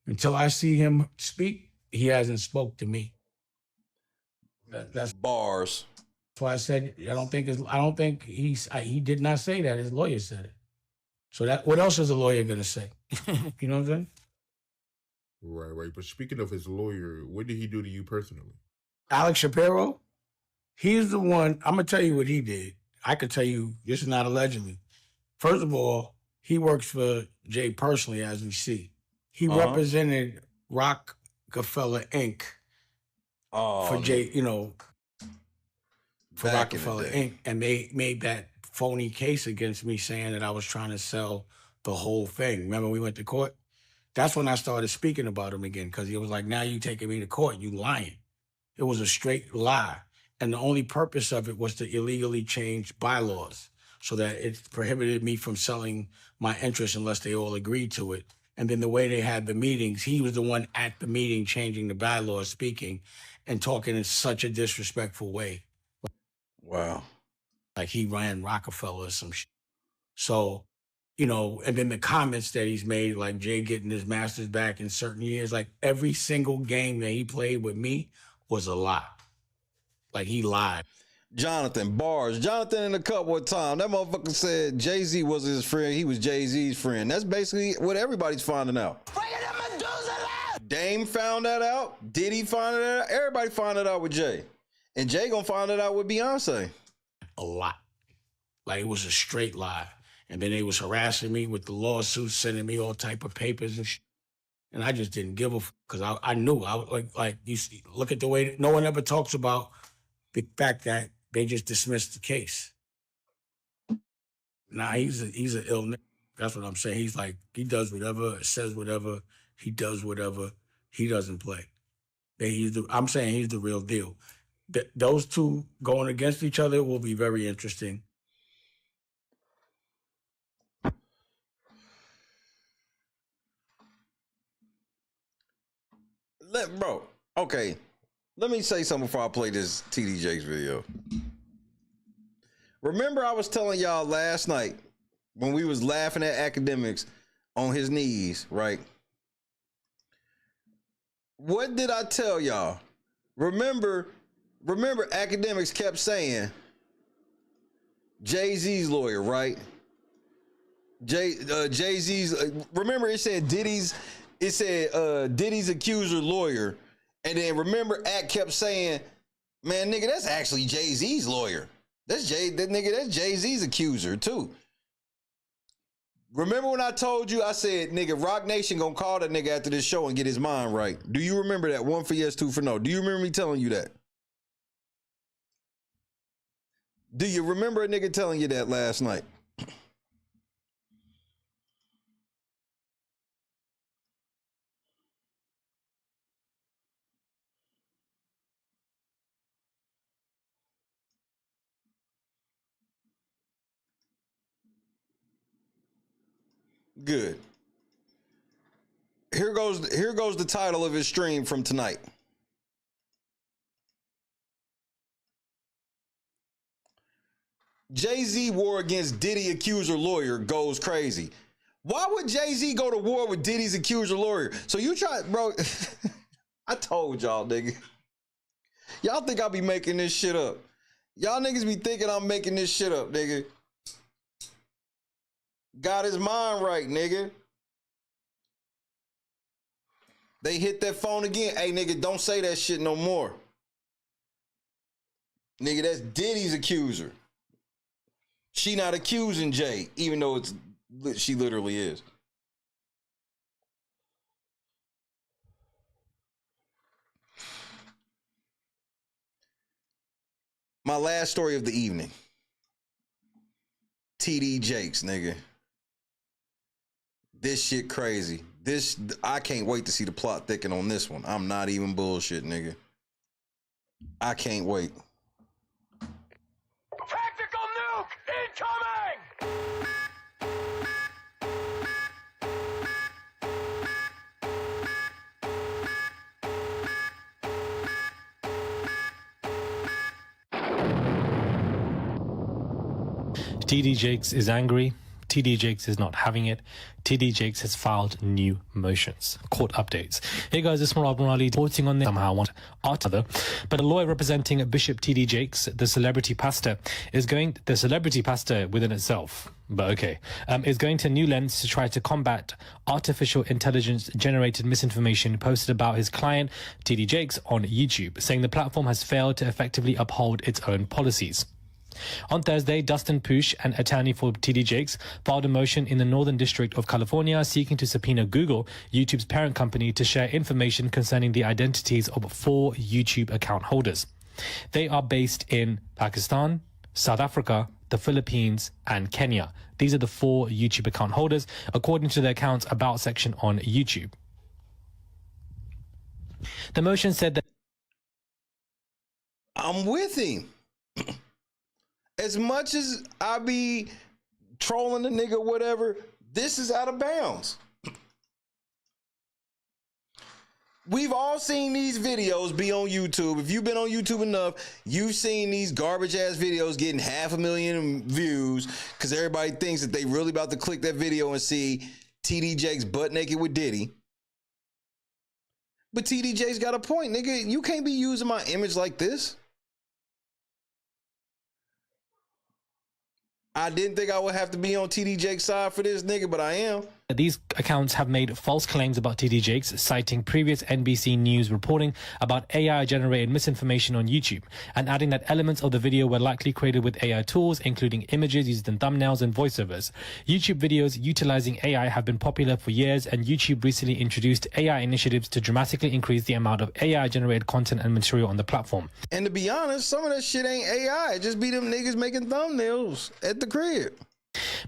Until I see him speak, he hasn't spoke to me. That's bars. That's why I said I don't think he did not say that. His lawyer said it. So that what else is a lawyer gonna say? You know what I'm saying? Right. But speaking of his lawyer, what did he do to you personally? Alex Shapiro, he's the one. I'm gonna tell you what he did. I could tell you this is not allegedly. First of all, he works for Jay personally, as we see. He represented Rockefeller Inc. For Jay, for Rockefeller Inc. And they made that phony case against me saying that I was trying to sell the whole thing. Remember we went to court? That's when I started speaking about him again, because he was like, now you taking me to court, you lying. It was a straight lie. And the only purpose of it was to illegally change bylaws so that it prohibited me from selling my interest unless they all agreed to it. And then the way they had the meetings, he was the one at the meeting changing the bylaws, speaking and talking in such a disrespectful way. Wow. Like he ran Rockefeller or some shit. So, and then the comments that he's made, like Jay getting his master's back in certain years, like every single game that he played with me was a lie. Like he lied. Jonathan in a couple of times, that motherfucker said Jay-Z was his friend, he was Jay-Z's friend. That's basically what everybody's finding out. Dame found that out. Diddy found it out. Everybody found it out with Jay. And Jay gonna find it out with Beyonce. A lot. Like it was a straight lie. And then they was harassing me with the lawsuits, sending me all type of papers and shit. And I just didn't give a f, because I knew. I was like you see, look at the way that no one ever talks about the fact that they just dismissed the case. Nah, he's an ill nigga. That's what I'm saying. He's like, he does whatever, says whatever, he does whatever, he doesn't play. I'm saying he's the real deal. Those two going against each other will be very interesting. Okay. Let me say something before I play this TD Jakes video. Remember I was telling y'all last night when we was laughing at academics on his knees, right? What did I tell y'all? Remember academics kept saying Jay-Z's lawyer, right? Jay-Z's, remember it said Diddy's accuser lawyer. And then remember Act kept saying, man, nigga, that's actually Jay-Z's lawyer. That's Jay-Z's accuser too. Remember when I told you, I said, nigga, Rock Nation gonna call that nigga after this show and get his mind right. Do you remember that? 1 for yes, 2 for no. Do you remember me telling you that? Do you remember a nigga telling you that last night? Good. Here goes the title of his stream from tonight. Jay-Z war against Diddy accuser lawyer goes crazy. Why would Jay-Z go to war with Diddy's accuser lawyer? So you try, bro. I told y'all, nigga. Y'all think I be making this shit up. Y'all niggas be thinking I'm making this shit up, nigga. Got his mind right, nigga. They hit that phone again. Hey, nigga, don't say that shit no more. Nigga, that's Diddy's accuser. She not accusing Jay, even though she literally is. My last story of the evening. TD Jakes, nigga. This shit crazy. I can't wait to see the plot thicken on this one. I'm not even bullshit, nigga. I can't wait. Tactical nuke incoming! TD Jakes is angry. TD Jakes is not having it. TD Jakes has filed new motions. Court updates. Hey guys, this is Murad Morali reporting on this. Somehow I want other, but a lawyer representing Bishop TD Jakes, the celebrity pastor within itself, but okay, is going to new lengths to try to combat artificial intelligence generated misinformation posted about his client TD Jakes on YouTube, saying the platform has failed to effectively uphold its own policies. On Thursday, Dustin Poosh, an attorney for TD Jakes, filed a motion in the Northern District of California seeking to subpoena Google, YouTube's parent company, to share information concerning the identities of 4 YouTube account holders. They are based in Pakistan, South Africa, the Philippines, and Kenya. These are the 4 YouTube account holders, according to the account's About section on YouTube. The motion said that... I'm with him. As much as I be trolling the nigga, whatever, this is out of bounds. We've all seen these videos be on YouTube. If you've been on YouTube enough, you've seen these garbage ass videos getting 500,000 views because everybody thinks that they really about to click that video and see TD Jakes butt naked with Diddy. But TD Jakes got a point, nigga. You can't be using my image like this. I didn't think I would have to be on TD Jakes' side for this nigga, but I am. These accounts have made false claims about TD Jakes, citing previous NBC News reporting about AI-generated misinformation on YouTube, and adding that elements of the video were likely created with AI tools, including images used in thumbnails and voiceovers. YouTube videos utilizing AI have been popular for years, and YouTube recently introduced AI initiatives to dramatically increase the amount of AI-generated content and material on the platform. And to be honest, some of that shit ain't AI. It just be them niggas making thumbnails at the crib.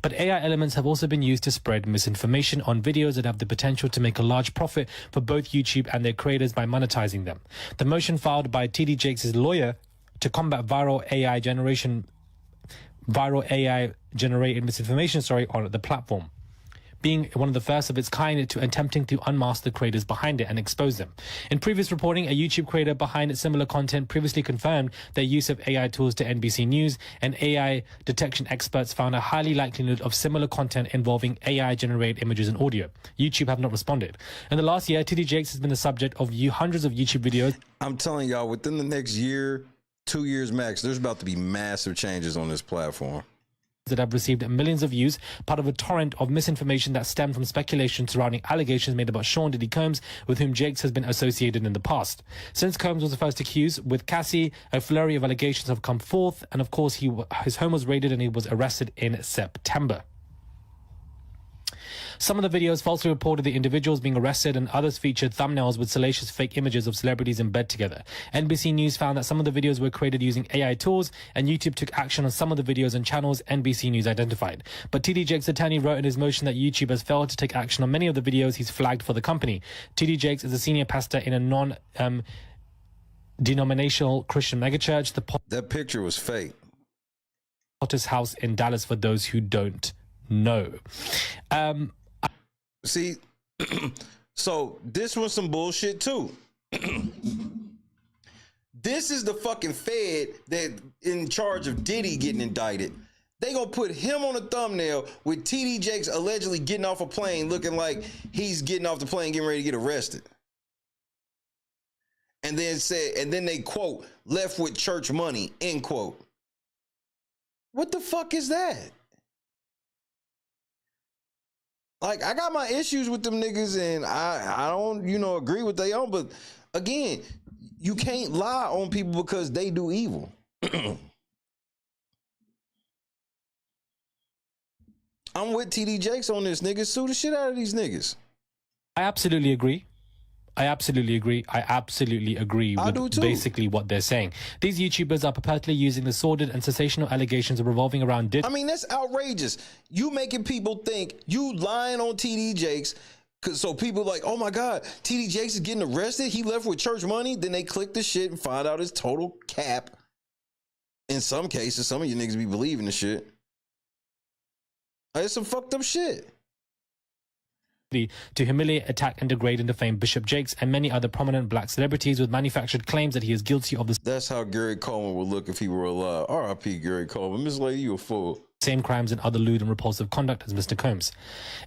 But AI elements have also been used to spread misinformation on videos that have the potential to make a large profit for both YouTube and their creators by monetizing them. The motion filed by TD Jakes' lawyer to combat viral AI generated misinformation on the platform, being one of the first of its kind to attempting to unmask the creators behind it and expose them. In previous reporting, a YouTube creator behind similar content previously confirmed their use of AI tools to NBC News, and AI detection experts found a highly likelihood of similar content involving AI-generated images and audio. YouTube have not responded. In the last year, TD Jakes has been the subject of hundreds of YouTube videos. I'm telling y'all, within the next year, 2 years max, there's about to be massive changes on this platform that have received millions of views, part of a torrent of misinformation that stemmed from speculation surrounding allegations made about Sean Diddy Combs, with whom Jakes has been associated in the past. Since Combs was the first accused, with Cassie, a flurry of allegations have come forth, and of course his home was raided and he was arrested in September. Some of the videos falsely reported the individuals being arrested, and others featured thumbnails with salacious fake images of celebrities in bed together. NBC News found that some of the videos were created using AI tools, and YouTube took action on some of the videos and channels NBC News identified. But TD Jakes' attorney wrote in his motion that YouTube has failed to take action on many of the videos he's flagged for the company. TD Jakes is a senior pastor in a non-denominational Christian megachurch. That picture was fake. Potter's house in Dallas, for those who don't know. See, so this was some bullshit too. This is the fucking Fed that in charge of Diddy getting indicted. They gonna put him on a thumbnail with TD Jakes allegedly getting off a plane looking like he's getting off the plane getting ready to get arrested. And then they quote, left with church money, end quote. What the fuck is that? Like, I got my issues with them niggas, and I don't, agree with they own, but again, you can't lie on people because they do evil. I'm with TD Jakes on this, nigga. Sue the shit out of these niggas. I absolutely agree. I absolutely agree with basically what they're saying. These YouTubers are perpetually using the sordid and sensational allegations revolving around I mean, that's outrageous. You making people think you lying on TD Jakes, So people like, oh my God, TD Jakes is getting arrested. He left with church money. Then they click the shit and find out it's total cap. In some cases, some of you niggas be believing the shit. It's some fucked up shit. To humiliate, attack, and degrade and defame Bishop Jakes and many other prominent black celebrities with manufactured claims that he is guilty of the That's how Gary Coleman would look if he were alive. R.I.P. Gary Coleman. Miss Lady, you a fool. Same crimes and other lewd and repulsive conduct as Mr. Combs.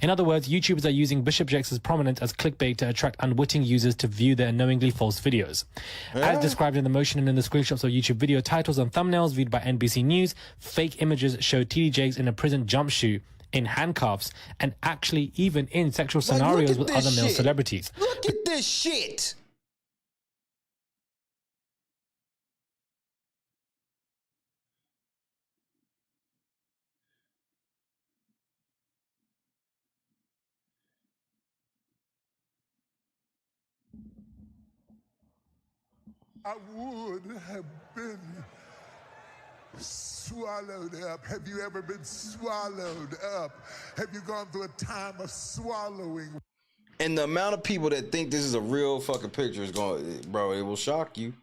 In other words, YouTubers are using Bishop Jakes' prominence as clickbait to attract unwitting users to view their knowingly false videos. As described in the motion and in the screenshots of YouTube video titles and thumbnails viewed by NBC News, fake images show TD Jakes in a prison jumpsuit, in handcuffs, and actually even in sexual scenarios with other male celebrities. Look at this shit. I would have been swallowed up. Have you ever been swallowed up? Have you gone through a time of swallowing? And the amount of people that think this is a real fucking picture is going, bro, it will shock you.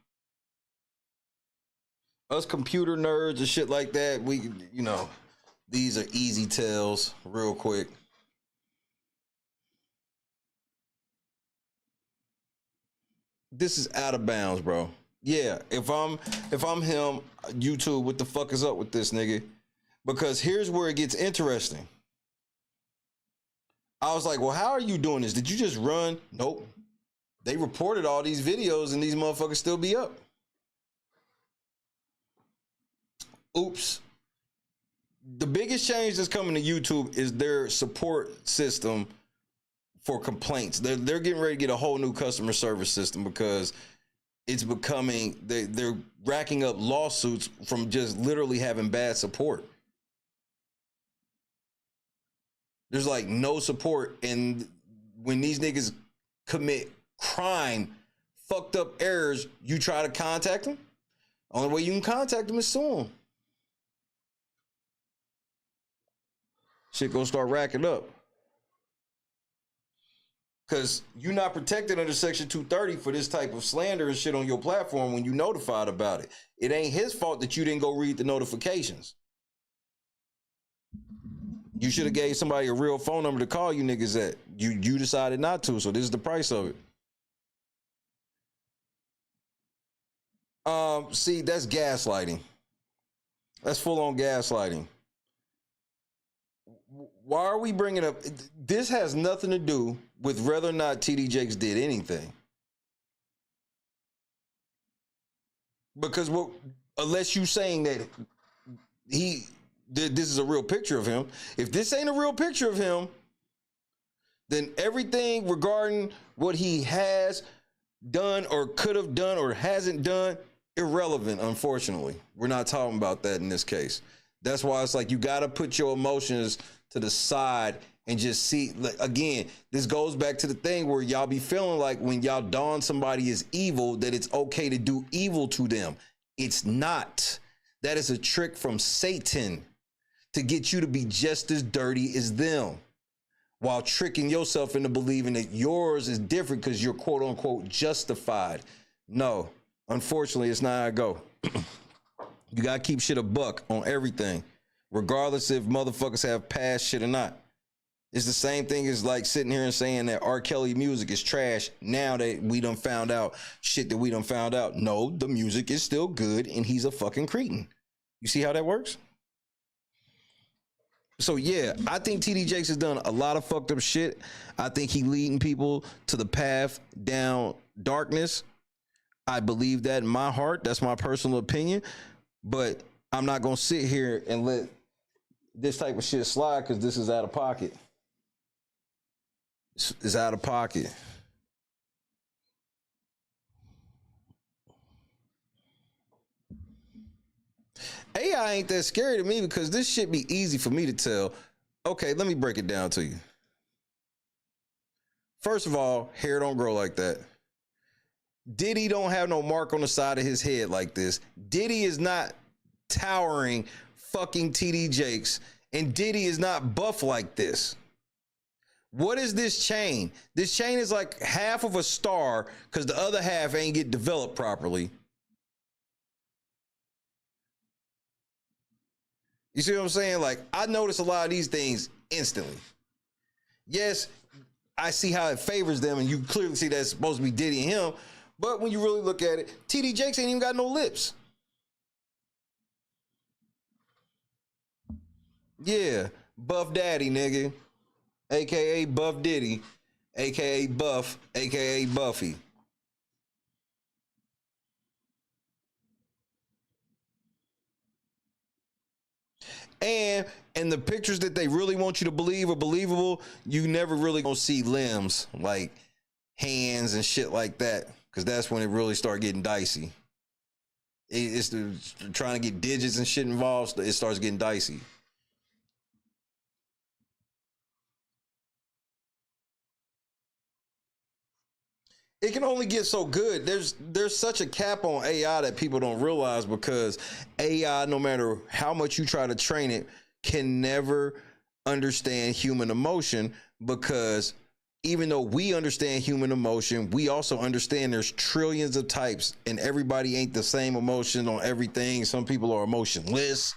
Us computer nerds and shit like that, we, you know, these are easy tells real quick. This is out of bounds, bro. Yeah, if I'm him, YouTube, what the fuck is up with this nigga? Because here's where it gets interesting. I was like, well, how are you doing this? Did you just run? Nope. They reported all these videos and these motherfuckers still be up. Oops. The biggest change that's coming to YouTube is their support system for complaints. They're getting ready to get a whole new customer service system because it's becoming, they're racking up lawsuits from just literally having bad support. There's like no support, and when these niggas commit crime, fucked up errors, you try to contact them. Only way you can contact them is sue them. Shit gonna start racking up. Because you're not protected under Section 230 for this type of slander and shit on your platform when you notified about it. It ain't his fault that you didn't go read the notifications. You should have gave somebody a real phone number to call you niggas at. You decided not to, so this is the price of it. See, that's gaslighting. That's full-on gaslighting. Why are we bringing up... This has nothing to do with whether or not TD Jakes did anything. Because unless you saying that this is a real picture of him. If this ain't a real picture of him, then everything regarding what he has done or could have done or hasn't done, irrelevant, unfortunately. We're not talking about that in this case. That's why it's like you got to put your emotions to the side and just see. Again, this goes back to the thing where y'all be feeling like when y'all don somebody as evil, that it's okay to do evil to them. It's not. That is a trick from Satan to get you to be just as dirty as them, while tricking yourself into believing that yours is different because you're quote unquote justified. No, unfortunately, it's not how it go. You gotta keep shit a buck on everything, regardless if motherfuckers have past shit or not. It's the same thing as like sitting here and saying that R. Kelly music is trash now that we done found out shit that we done found out. No, the music is still good and he's a fucking cretin. You see how that works? So yeah, I think TD Jakes has done a lot of fucked up shit. I think he leading people to the path down darkness. I believe that in my heart. That's my personal opinion. But I'm not gonna sit here and let this type of shit slide because this is out of pocket. It's out of pocket. AI ain't that scary to me because this shit be easy for me to tell. Okay, let me break it down to you. First of all, hair don't grow like that. Diddy don't have no mark on the side of his head like this. Diddy is not towering fucking TD Jakes, and Diddy is not buff like this. What is this chain? This chain is like half of a star because the other half ain't get developed properly. You see what I'm saying? Like, I notice a lot of these things instantly. Yes, I see how it favors them, and you clearly see that's supposed to be Diddy and him. But when you really look at it, TD Jakes ain't even got no lips. Yeah, Buff Daddy, nigga. AKA Buff Diddy, AKA Buff, AKA Buffy. And the pictures that they really want you to believe are believable, you never really gonna see limbs, like hands and shit like that, because that's when it really start getting dicey. It's trying to get digits and shit involved, it starts getting dicey. It can only get so good. There's such a cap on AI that people don't realize, because AI, no matter how much you try to train it, can never understand human emotion, because even though we understand human emotion, we also understand there's trillions of types and everybody ain't the same emotion on everything. Some people are emotionless.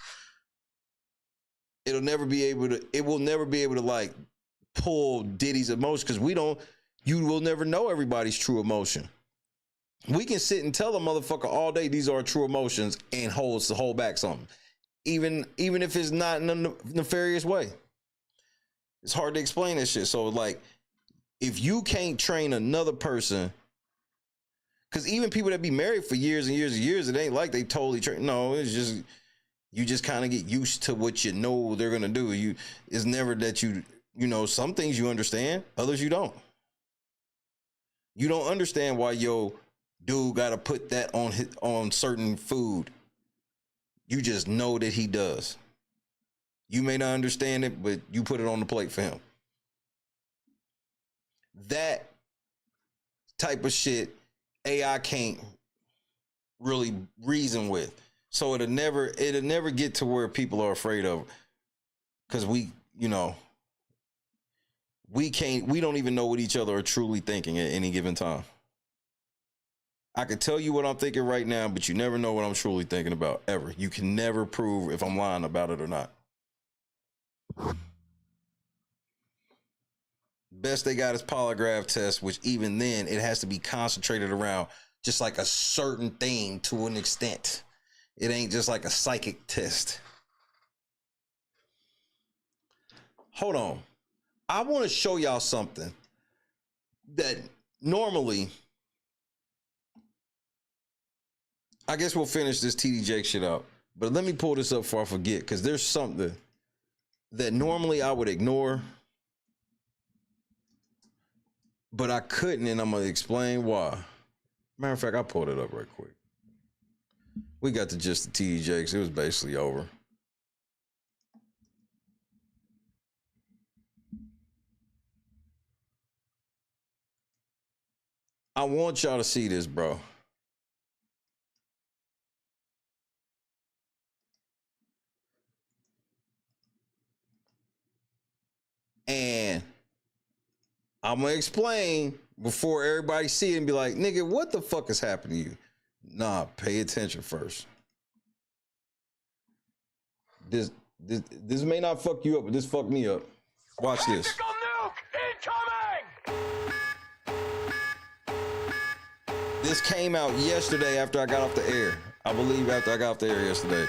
It will never be able to like pull Diddy's emotion, because you will never know everybody's true emotion. We can sit and tell a motherfucker all day these are true emotions and hold back something. Even if it's not in a nefarious way. It's hard to explain this shit. So like, if you can't train another person, because even people that be married for years and years and years, it ain't like they totally train. No, it's just, you just kind of get used to what you know they're gonna do. It's never that you know, some things you understand, others you don't. You don't understand why your dude got to put that on certain food. You just know that he does. You may not understand it, but you put it on the plate for him. That type of shit AI can't really reason with. So it'll never get to where people are afraid of it. Because we don't even know what each other are truly thinking at any given time. I could tell you what I'm thinking right now, but you never know what I'm truly thinking about, ever. You can never prove if I'm lying about it or not. Best they got is polygraph test, which even then it has to be concentrated around just like a certain thing to an extent. It ain't just like a psychic test. Hold on. I want to show y'all something that normally, I guess we'll finish this TD Jake shit out, but let me pull this up before I forget, because there's something that normally I would ignore, but I couldn't, and I'm going to explain why. Matter of fact, I pulled it up right quick. We got to just the TD Jakes. It was basically over. I want y'all to see this, bro. And I'm going to explain before everybody see it and be like, nigga, what the fuck is happening to you? Nah, pay attention first. This may not fuck you up, but this fucked me up. Watch this. This came out yesterday after I got off the air. I believe after I got off the air yesterday.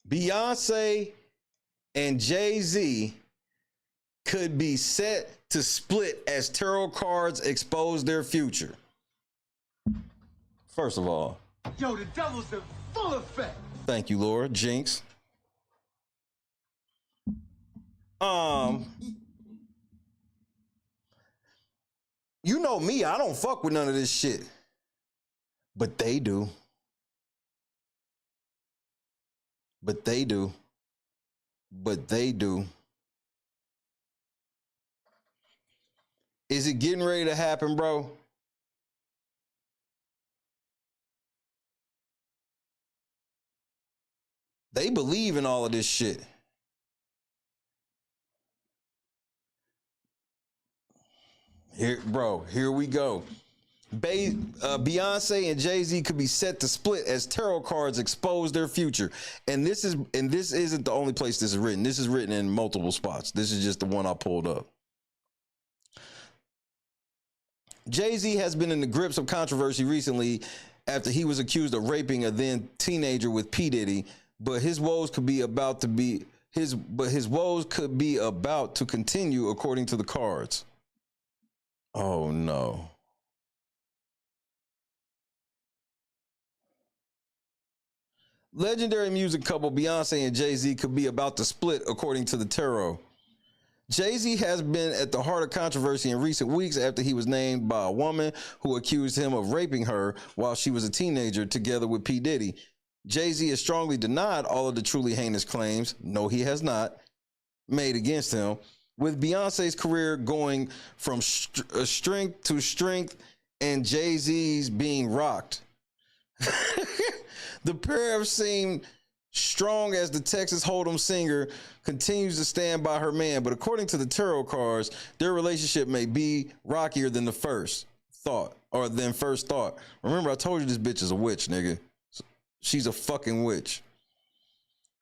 Beyonce and Jay-Z could be set to split as tarot cards expose their future. First of all, Yo, the devil's in full effect. Thank you, Lord. Jinx. You know me, I don't fuck with none of this shit. But they do. But they do. But they do. Is it getting ready to happen, bro? They believe in all of this shit. Here we go. Beyonce and Jay-Z could be set to split as tarot cards expose their future. And this isn't the only place this is written. This is written in multiple spots. This is just the one I pulled up. Jay-Z has been in the grips of controversy recently after he was accused of raping a then teenager with P. Diddy, but his woes could be about to continue according to the cards. Oh no. Legendary music couple Beyonce and Jay-Z could be about to split according to the tarot. Jay-Z has been at the heart of controversy in recent weeks after he was named by a woman who accused him of raping her while she was a teenager together with P. Diddy. Jay-Z has strongly denied all of the truly heinous claims, no he has not, made against him, with Beyonce's career going from strength to strength and Jay-Z's being rocked. The pair have seemed strong as the Texas Hold'em singer continues to stand by her man, but according to the tarot cards, their relationship may be rockier than the first thought. Remember, I told you this bitch is a witch, nigga. She's a fucking witch.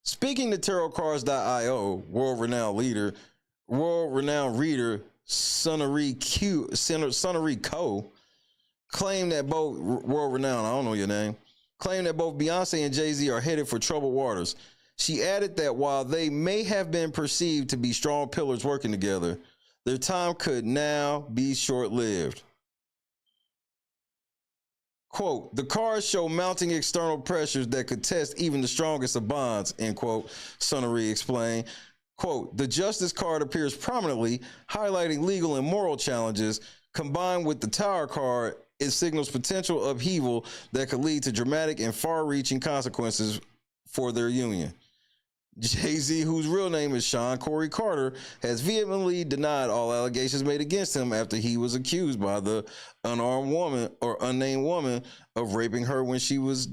Speaking to tarotcards.io, world-renowned reader Sonnery Co. claimed that both world-renowned, I don't know your name, claimed that both Beyonce and Jay-Z are headed for troubled waters. She added that while they may have been perceived to be strong pillars working together, their time could now be short-lived. Quote, the cards show mounting external pressures that could test even the strongest of bonds, end quote, Sonnery explained. Quote, the Justice card appears prominently, highlighting legal and moral challenges. Combined with the Tower card, it signals potential upheaval that could lead to dramatic and far-reaching consequences for their union. Jay-Z, whose real name is Sean Corey Carter, has vehemently denied all allegations made against him after he was accused by the unnamed woman of raping her when she was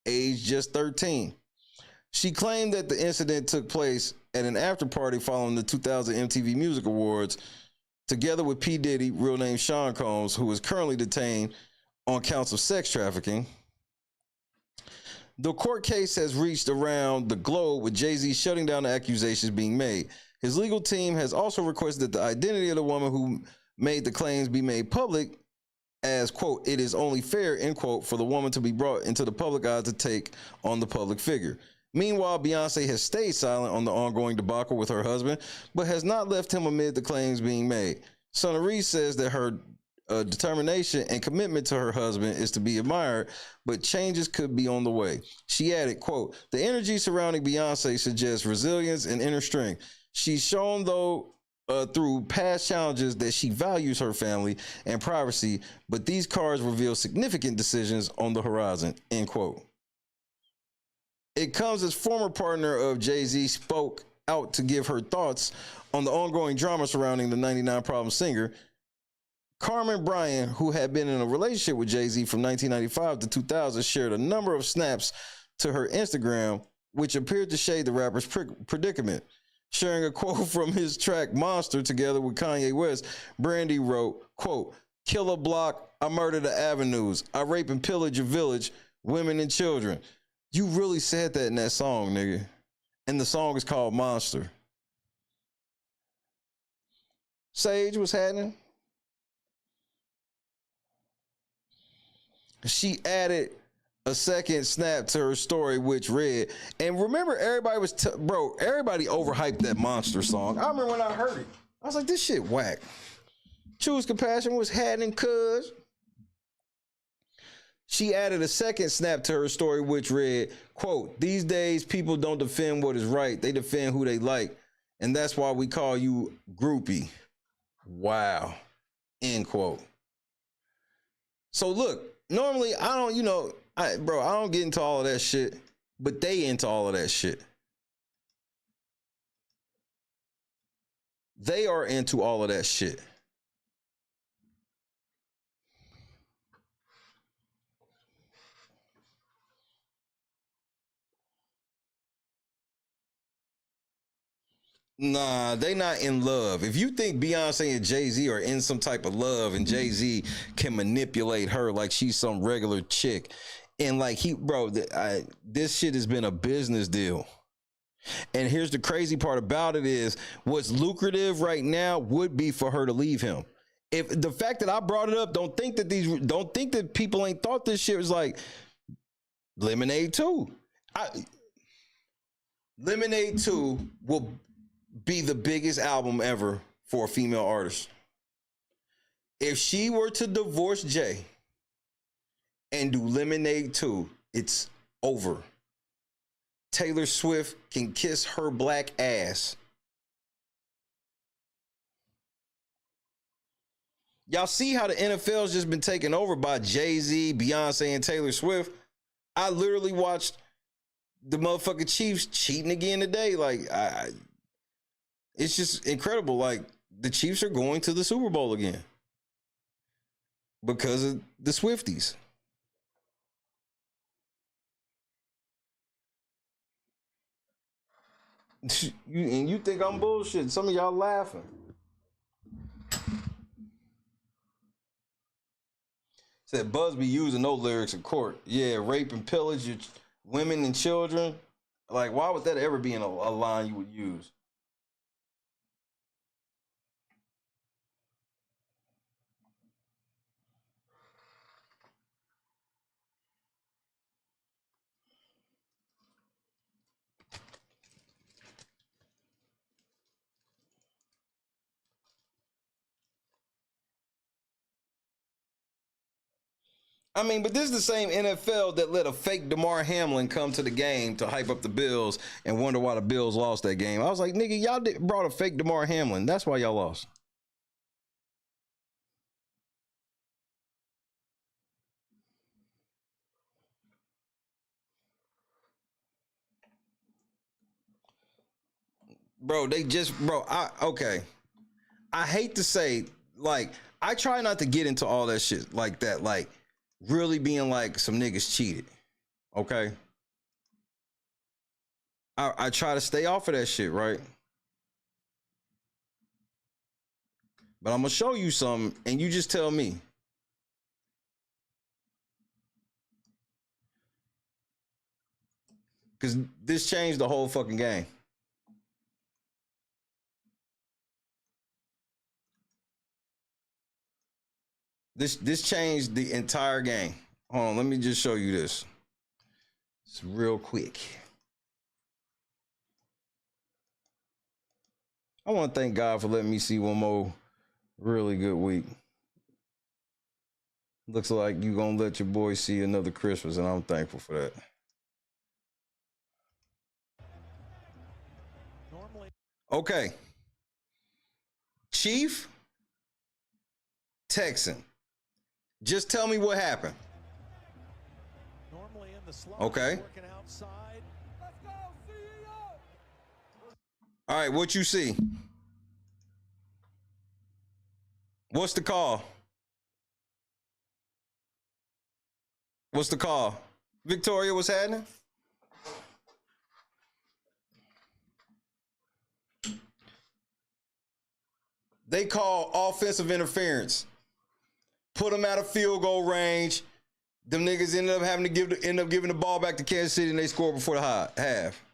aged just 13. She claimed that the incident took place at an after-party following the 2000 MTV Music Awards, together with P. Diddy, real name Sean Combs, who is currently detained on counts of sex trafficking. The court case has reached around the globe, with Jay-Z shutting down the accusations being made. His legal team has also requested that the identity of the woman who made the claims be made public, as, quote, it is only fair, end quote, for the woman to be brought into the public eye to take on the public figure. Meanwhile, Beyonce has stayed silent on the ongoing debacle with her husband, but has not left him amid the claims being made. Sonnery says that her determination and commitment to her husband is to be admired, but changes could be on the way. She added, quote, the energy surrounding Beyonce suggests resilience and inner strength. She's shown, though, through past challenges that she values her family and privacy, but these cards reveal significant decisions on the horizon, end quote. It comes as former partner of Jay-Z spoke out to give her thoughts on the ongoing drama surrounding the 99 Problem singer. Carmen Bryan, who had been in a relationship with Jay-Z from 1995 to 2000, shared a number of snaps to her Instagram, which appeared to shade the rapper's predicament. Sharing a quote from his track Monster together with Kanye West, Brandy wrote, quote, kill a block, I murder the avenues, I rape and pillage a village, women and children. You really said that in that song, nigga. And the song is called Monster. Sage, what's happening? She added a second snap to her story, which read, and remember, everybody was, everybody overhyped that Monster song. I remember when I heard it. I was like, this shit whack. Choose compassion was happening, cuz. She added a second snap to her story, which read, quote, these days people don't defend what is right. They defend who they like. And that's why we call you groupie. Wow. End quote. So look, normally I don't, I don't get into all of that shit, but they into all of that shit. They are into all of that shit. Nah, they not in love. If you think Beyonce and Jay-Z are in some type of love and Jay-Z can manipulate her like she's some regular chick, and like this shit has been a business deal. And here's the crazy part about it is what's lucrative right now would be for her to leave him. If the fact that I brought it up, don't think that people ain't thought this shit was like Lemonade 2. Lemonade 2 will be the biggest album ever for a female artist. If she were to divorce Jay and do Lemonade 2, it's over. Taylor Swift can kiss her black ass. Y'all see how the NFL's just been taken over by Jay-Z, Beyonce, and Taylor Swift? I literally watched the motherfucking Chiefs cheating again today. Like, it's just incredible. Like, the Chiefs are going to the Super Bowl again because of the Swifties. And you think I'm bullshit. Some of y'all laughing. Said Busby using no lyrics in court. Yeah, rape and pillage your women and children. Like, why would that ever be in a line you would use? I mean, but this is the same NFL that let a fake DeMar Hamlin come to the game to hype up the Bills and wonder why the Bills lost that game. I was like, nigga, y'all brought a fake DeMar Hamlin. That's why y'all lost. Bro, okay. I hate to say, like, I try not to get into all that shit like that, like, really being like some niggas cheated, okay? I try to stay off of that shit, right? But I'm gonna show you something, and you just tell me. Because this changed the whole fucking game. This changed the entire game. Hold on, let me just show you this. It's real quick. I want to thank God for letting me see one more really good week. Looks like you gonna let your boy see another Christmas, and I'm thankful for that. Okay. Chief, Texan. Just tell me what happened. Okay. All right, what you see? What's the call? What's the call? Victoria, what's happening? They call offensive interference. Put them out of field goal range. Them niggas ended up having to end up giving the ball back to Kansas City, and they scored before the half.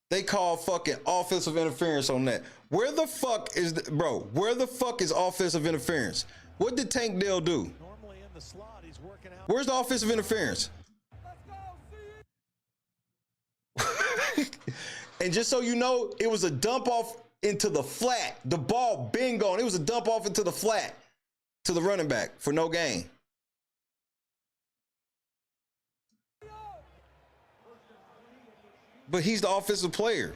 They call fucking offensive interference on that. Where the fuck is offensive interference? What did Tank Dell do? Where's the offensive interference? And just so you know, it was a dump off into the flat. The ball been gone. It was a dump off into the flat to the running back for no gain. But he's the offensive player.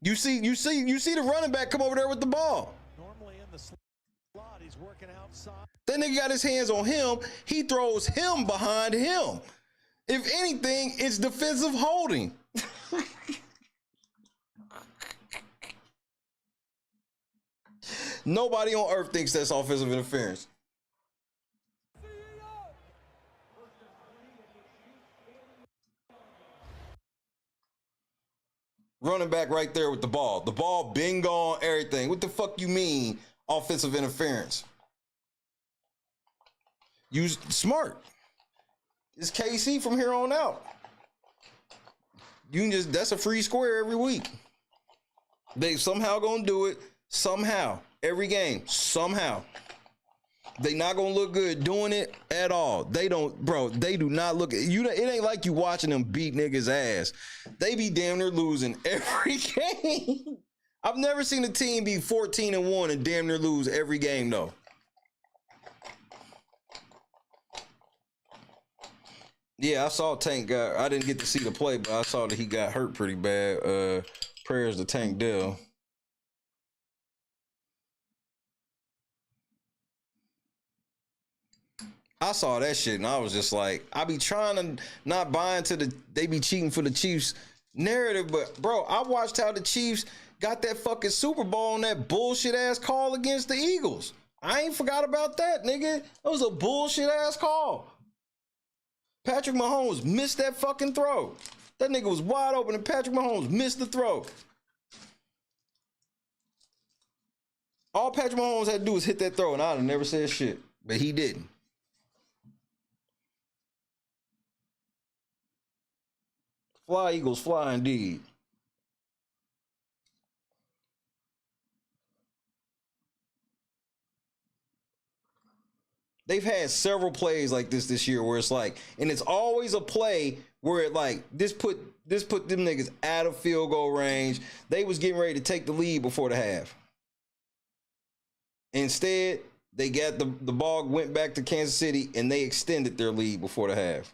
You see the running back come over there with the ball. Normally in the slot, he's working outside. That nigga got his hands on him. He throws him behind him. If anything, it's defensive holding. Nobody on earth thinks that's offensive interference. Running back right there with the ball. The ball been gone, everything. What the fuck you mean offensive interference? Use smart. It's KC from here on out. You can just, that's a free square every week. They somehow gonna do it. Somehow. Every game. Somehow. They not gonna look good doing it at all. They don't, bro, they do not look at you. It ain't like you watching them beat niggas ass. They be damn near losing every game. I've never seen a team be 14-1 and damn near lose every game though. Yeah, I saw Tank I didn't get to see the play, but I saw that he got hurt pretty bad. Prayers to Tank Dell. I saw that shit and I was just like, I be trying to not buy into they be cheating for the Chiefs narrative, but bro, I watched how the Chiefs got that fucking Super Bowl on that bullshit ass call against the Eagles. I ain't forgot about that, nigga. That was a bullshit ass call. Patrick Mahomes missed that fucking throw. That nigga was wide open and Patrick Mahomes missed the throw. All Patrick Mahomes had to do was hit that throw and I'd have never said shit, but he didn't. Fly, Eagles, fly indeed. They've had several plays like this year where it's like, and it's always a play where it like, this put them niggas out of field goal range. They was getting ready to take the lead before the half. Instead, they got the ball went back to Kansas City and they extended their lead before the half.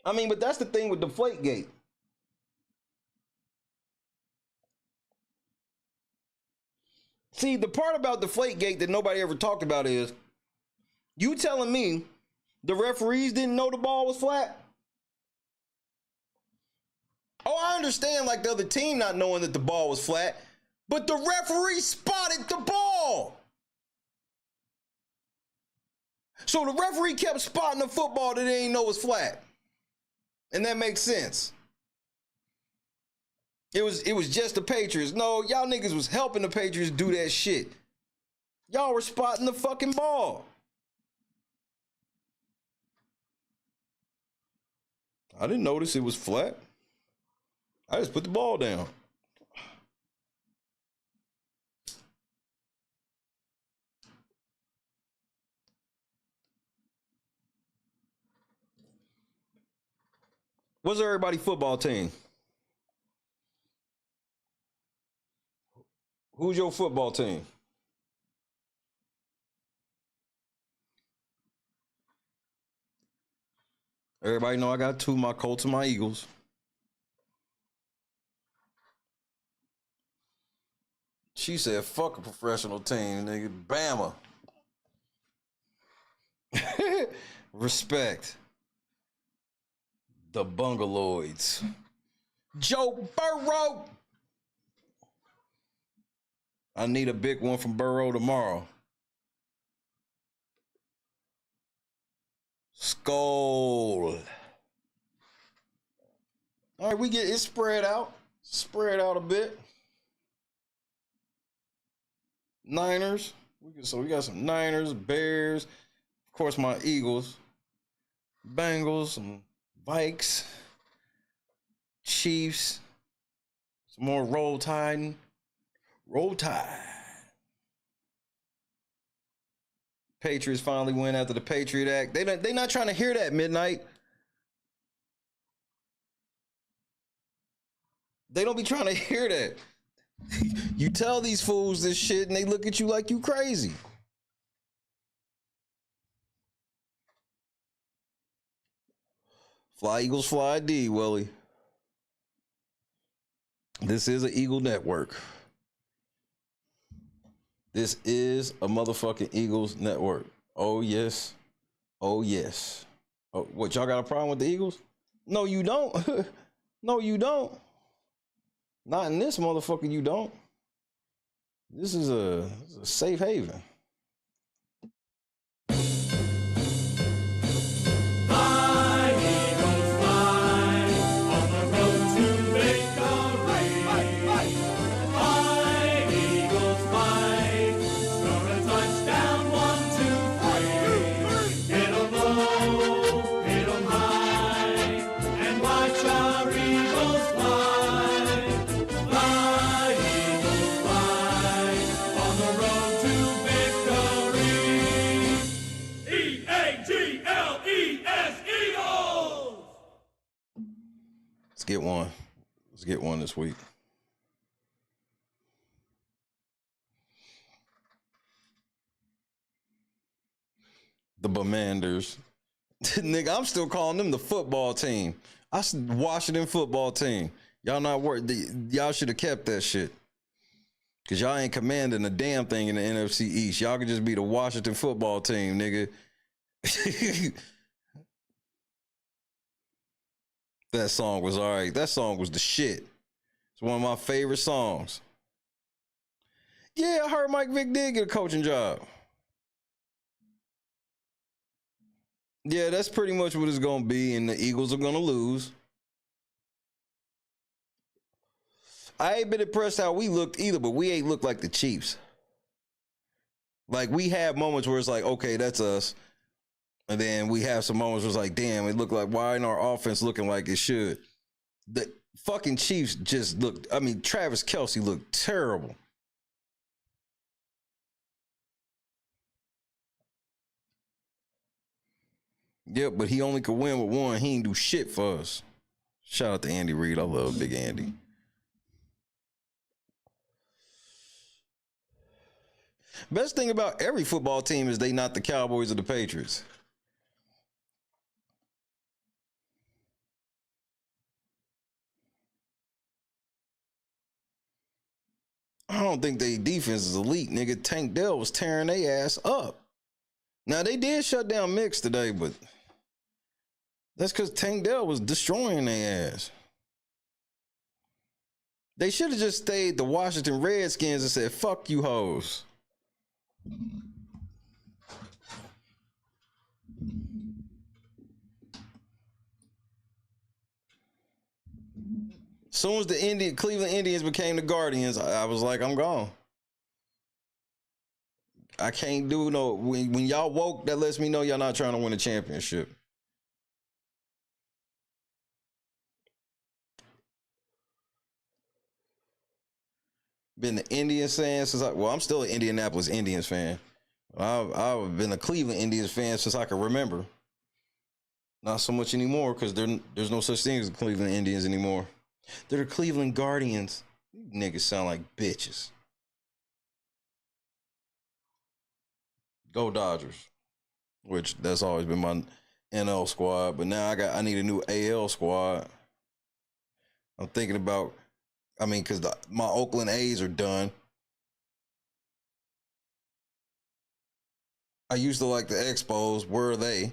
I mean, but that's the thing with Deflategate. See, the part about Deflategate that nobody ever talked about is, you telling me the referees didn't know the ball was flat? Oh, I understand like the other team not knowing that the ball was flat, but the referee spotted the ball. So the referee kept spotting the football that they didn't know was flat. And that makes sense. It was just the Patriots. No, y'all niggas was helping the Patriots do that shit. Y'all were spotting the fucking ball. I didn't notice it was flat. I just put the ball down. What's everybody's football team? Who's your football team? Everybody know I got two, my Colts and my Eagles. She said, fuck a professional team, nigga. Bama. Respect. The Bungaloids. Joe Burrow. I need a big one from Burrow tomorrow. Skull. All right, we get it spread out. Spread out a bit. Niners. So we got some Niners, Bears. Of course, my Eagles. Bengals, some Vikes, Chiefs, some more Roll Tide. Roll Tide. Patriots finally went after the Patriot Act. They not trying to hear that, Midnight. They don't be trying to hear that. You tell these fools this shit and they look at you like you crazy. Fly Eagles, fly D, Willie. This is an Eagle network. This is a motherfucking Eagles network. Oh, yes. Oh, yes. Oh, what, y'all got a problem with the Eagles? No, you don't. No, you don't. Not in this motherfucker, you don't. This is a safe haven. Get one. Let's get one this week. The Bemanders. Nigga, I'm still calling them the football team. I said Washington football team. Y'all not worried. Y'all should have kept that shit. Cause y'all ain't commanding a damn thing in the NFC East. Y'all could just be the Washington football team, nigga. That song was all right. That song was the shit. It's one of my favorite songs. Yeah, I heard Mike Vick did get a coaching job. Yeah, that's pretty much what it's going to be, and the Eagles are going to lose. I ain't been impressed how we looked either, but we ain't looked like the Chiefs. Like, we have moments where it's like, okay, that's us. And then we have some moments where it's like, damn, it looked like, why ain't our offense looking like it should? The fucking Chiefs just looked, I mean, Travis Kelce looked terrible. Yep, but he only could win with one. He ain't do shit for us. Shout out to Andy Reid. I love Big Andy. Best thing about every football team is they not the Cowboys or the Patriots. I don't think their defense is elite, nigga. Tank Dell was tearing their ass up. Now, they did shut down Mix today, but that's because Tank Dell was destroying their ass. They should have just stayed the Washington Redskins and said, fuck you hoes. As soon as the Cleveland Indians became the Guardians, I was like, I'm gone. I can't do no, when y'all woke, that lets me know y'all not trying to win a championship. Been the Indians fan since I'm still an Indianapolis Indians fan. I've been a Cleveland Indians fan since I can remember. Not so much anymore because there's no such thing as the Cleveland Indians anymore. They're the Cleveland Guardians. You niggas sound like bitches. Go Dodgers. Which that's always been my NL squad, but now I need a new AL squad. I'm thinking about, because my Oakland A's are done. I used to like the Expos. Where are they?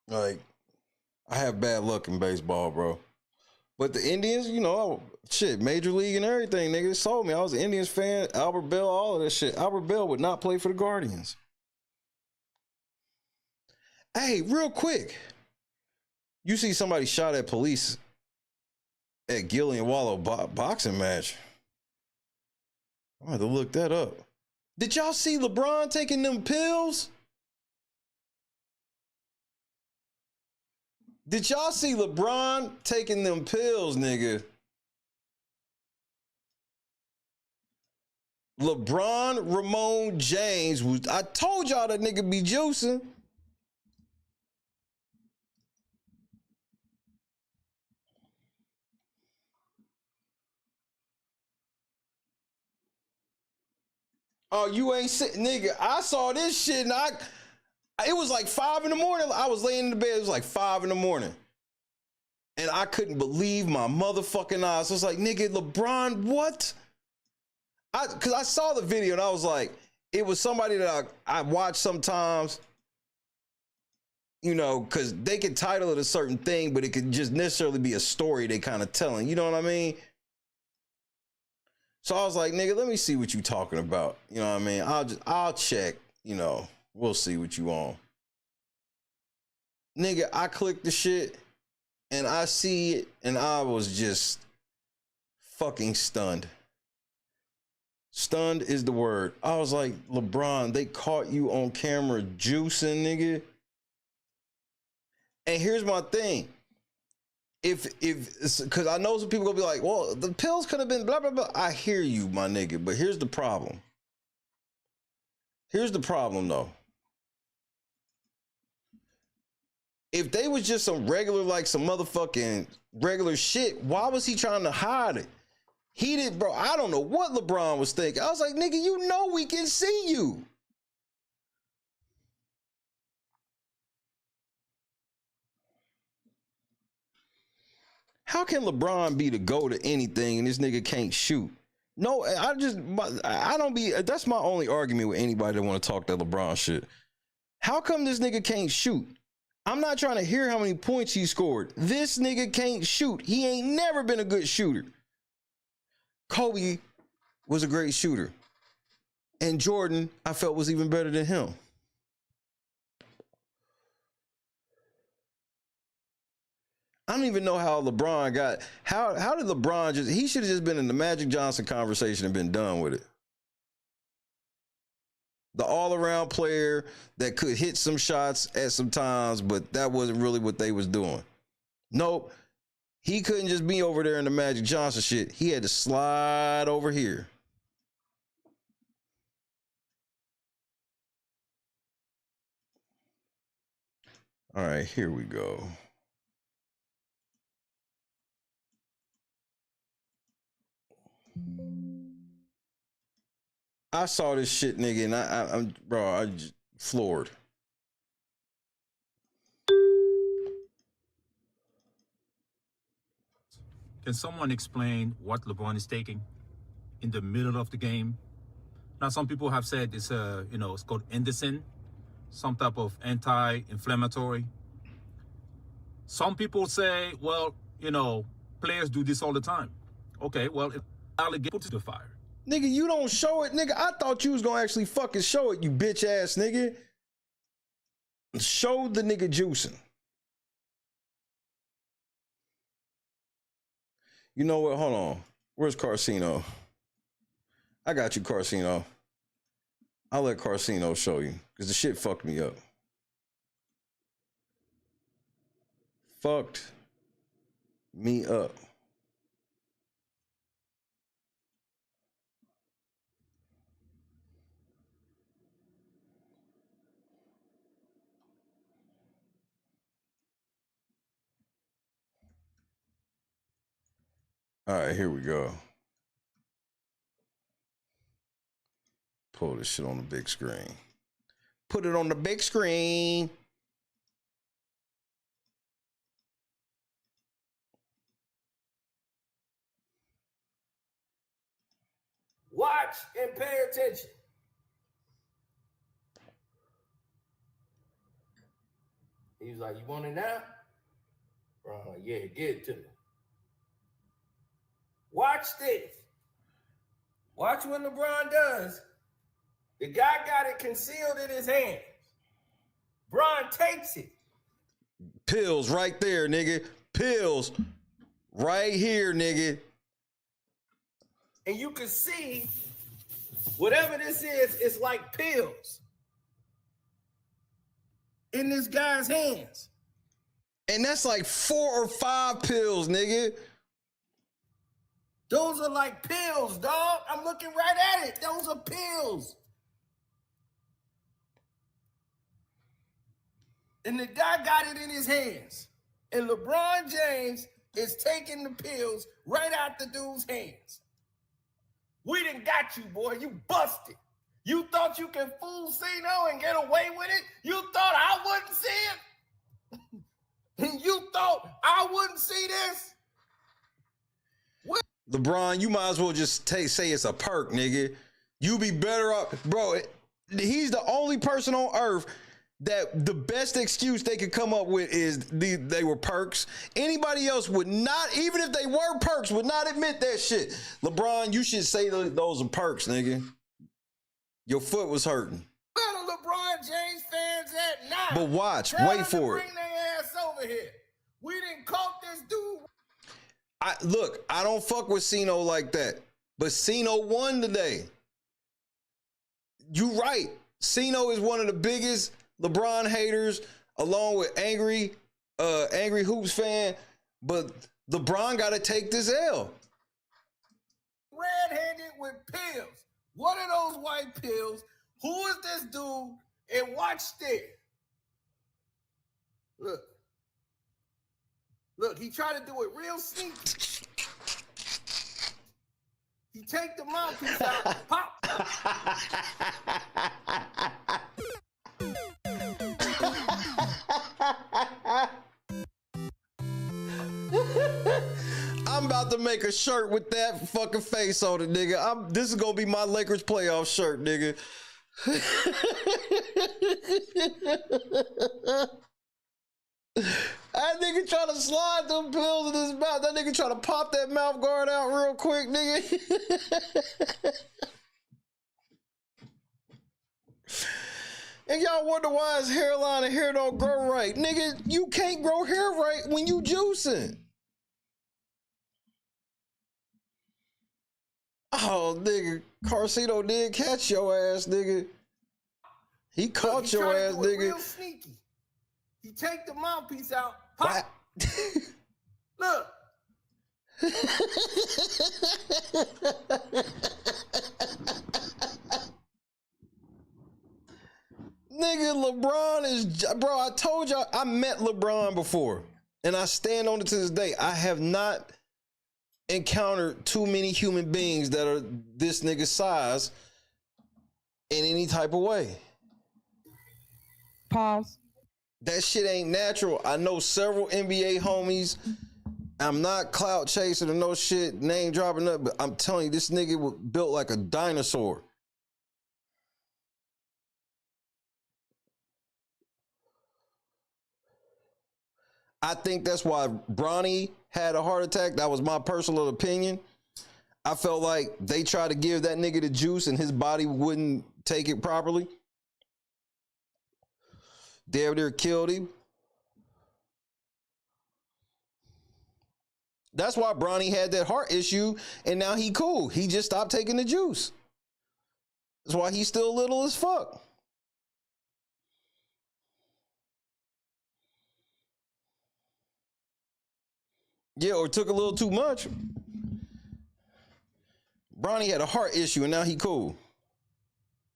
Like, I have bad luck in baseball, bro. But the Indians, shit, Major League and everything, nigga, it sold me. I was an Indians fan, Albert Bell, all of that shit. Albert Bell would not play for the Guardians. Hey, real quick. You see somebody shot at police at Gillian Wallow boxing match. I'm going to have to look that up. Did y'all see LeBron taking them pills? Did y'all see LeBron taking them pills, nigga? LeBron Ramon James I told y'all that nigga be juicing. Oh, you ain't sitting, nigga. I saw this shit and it was like 5 in the morning. I was laying in the bed. It was like 5 in the morning. And I couldn't believe my motherfucking eyes. I was like, nigga, LeBron, what? Because I saw the video and I was like, it was somebody that I watch sometimes. you know, because they could title it a certain thing, but it could just necessarily be a story they kind of telling. You know what I mean? So I was like, nigga, let me see what you talking about. You know what I mean? I'll check, you know, we'll see what you on. Nigga, I clicked the shit and I see it and I was just fucking stunned. Stunned is the word. I was like, LeBron, they caught you on camera juicing, nigga. And here's my thing. Because I know some people gonna be like, well, the pills could have been blah, blah, blah. I hear you, my nigga, but here's the problem. Here's the problem, though. If they was just some regular, like some motherfucking regular shit, why was he trying to hide it? He did, bro. I don't know what LeBron was thinking. I was like, nigga, you know we can see you. How can LeBron be the go to anything and this nigga can't shoot? No, I don't be, that's my only argument with anybody that want to talk that LeBron shit. How come this nigga can't shoot? I'm not trying to hear how many points he scored. This nigga can't shoot. He ain't never been a good shooter. Kobe was a great shooter. And Jordan, I felt, was even better than him. I don't even know how LeBron got, how did LeBron just, he should have just been in the Magic Johnson conversation and been done with it. The all-around player that could hit some shots at some times, but that wasn't really what they was doing. Nope. He couldn't just be over there in the Magic Johnson shit. He had to slide over here. All right, here we go. I saw this shit, nigga, and I'm just floored. Can someone explain what LeBron is taking in the middle of the game? Now, some people have said it's it's called Henderson, some type of anti-inflammatory. Some people say, well, players do this all the time. Okay, well, alligator put it to the fire. Nigga, you don't show it, nigga. I thought you was gonna actually fucking show it, you bitch ass nigga. Show the nigga juicing. You know what? Hold on. Where's Carcino? I got you, Carcino. I'll let Carcino show you, because the shit fucked me up. Fucked me up. All right, here we go. Pull this shit on the big screen. Put it on the big screen. Watch and pay attention. He was like, you want it now? Yeah, get it to me. Watch this. Watch what LeBron does. The guy got it concealed in his hands. Bron takes it. Pills right there, nigga. Pills right here, nigga. And you can see whatever this is, it's like pills in this guy's hands. And that's like 4 or 5 pills, nigga. Those are like pills, dog. I'm looking right at it. Those are pills. And the guy got it in his hands. And LeBron James is taking the pills right out the dude's hands. We done got you, boy. You busted. You thought you could fool Cino and get away with it? You thought I wouldn't see it? You thought I wouldn't see this? LeBron, you might as well just say it's a perk, nigga. You be better off. Bro, he's the only person on earth that the best excuse they could come up with is they were perks. Anybody else would not, even if they were perks, would not admit that shit. LeBron, you should say those are perks, nigga. Your foot was hurting. Where the LeBron James fans at now? But watch, Tell wait them for to it. bring their ass over here. We didn't caught this dude. I don't fuck with Cino like that. But Cino won today. You right. Cino is one of the biggest LeBron haters, along with angry Hoops fan. But LeBron got to take this L. Red-handed with pills. What are those white pills? Who is this dude? And watch this. Look, he tried to do it real sneaky. He take the mouthpiece out, pop. I'm about to make a shirt with that fucking face on it, nigga. This is gonna be my Lakers playoff shirt, nigga. That nigga trying to slide them pills in his mouth. That nigga trying to pop that mouth guard out real quick, nigga. And y'all wonder why his hairline and hair don't grow right. Nigga, you can't grow hair right when you juicing. Oh, nigga, Carcino did catch your ass, nigga. He caught your ass, nigga. Real sneaky. He take the mouthpiece out, pop. Look. Nigga, LeBron is, bro, I told y'all, I met LeBron before, and I stand on it to this day. I have not encountered too many human beings that are this nigga's size in any type of way. Pause. That shit ain't natural. I know several NBA homies. I'm not clout chasing or no shit, name dropping up, but I'm telling you, this nigga was built like a dinosaur. I think that's why Bronny had a heart attack. That was my personal opinion. I felt like they tried to give that nigga the juice and his body wouldn't take it properly. Damn near killed him. That's why Bronny had that heart issue and now he cool. He just stopped taking the juice. That's why he's still little as fuck. Yeah, or took a little too much. Bronny had a heart issue and now he cool.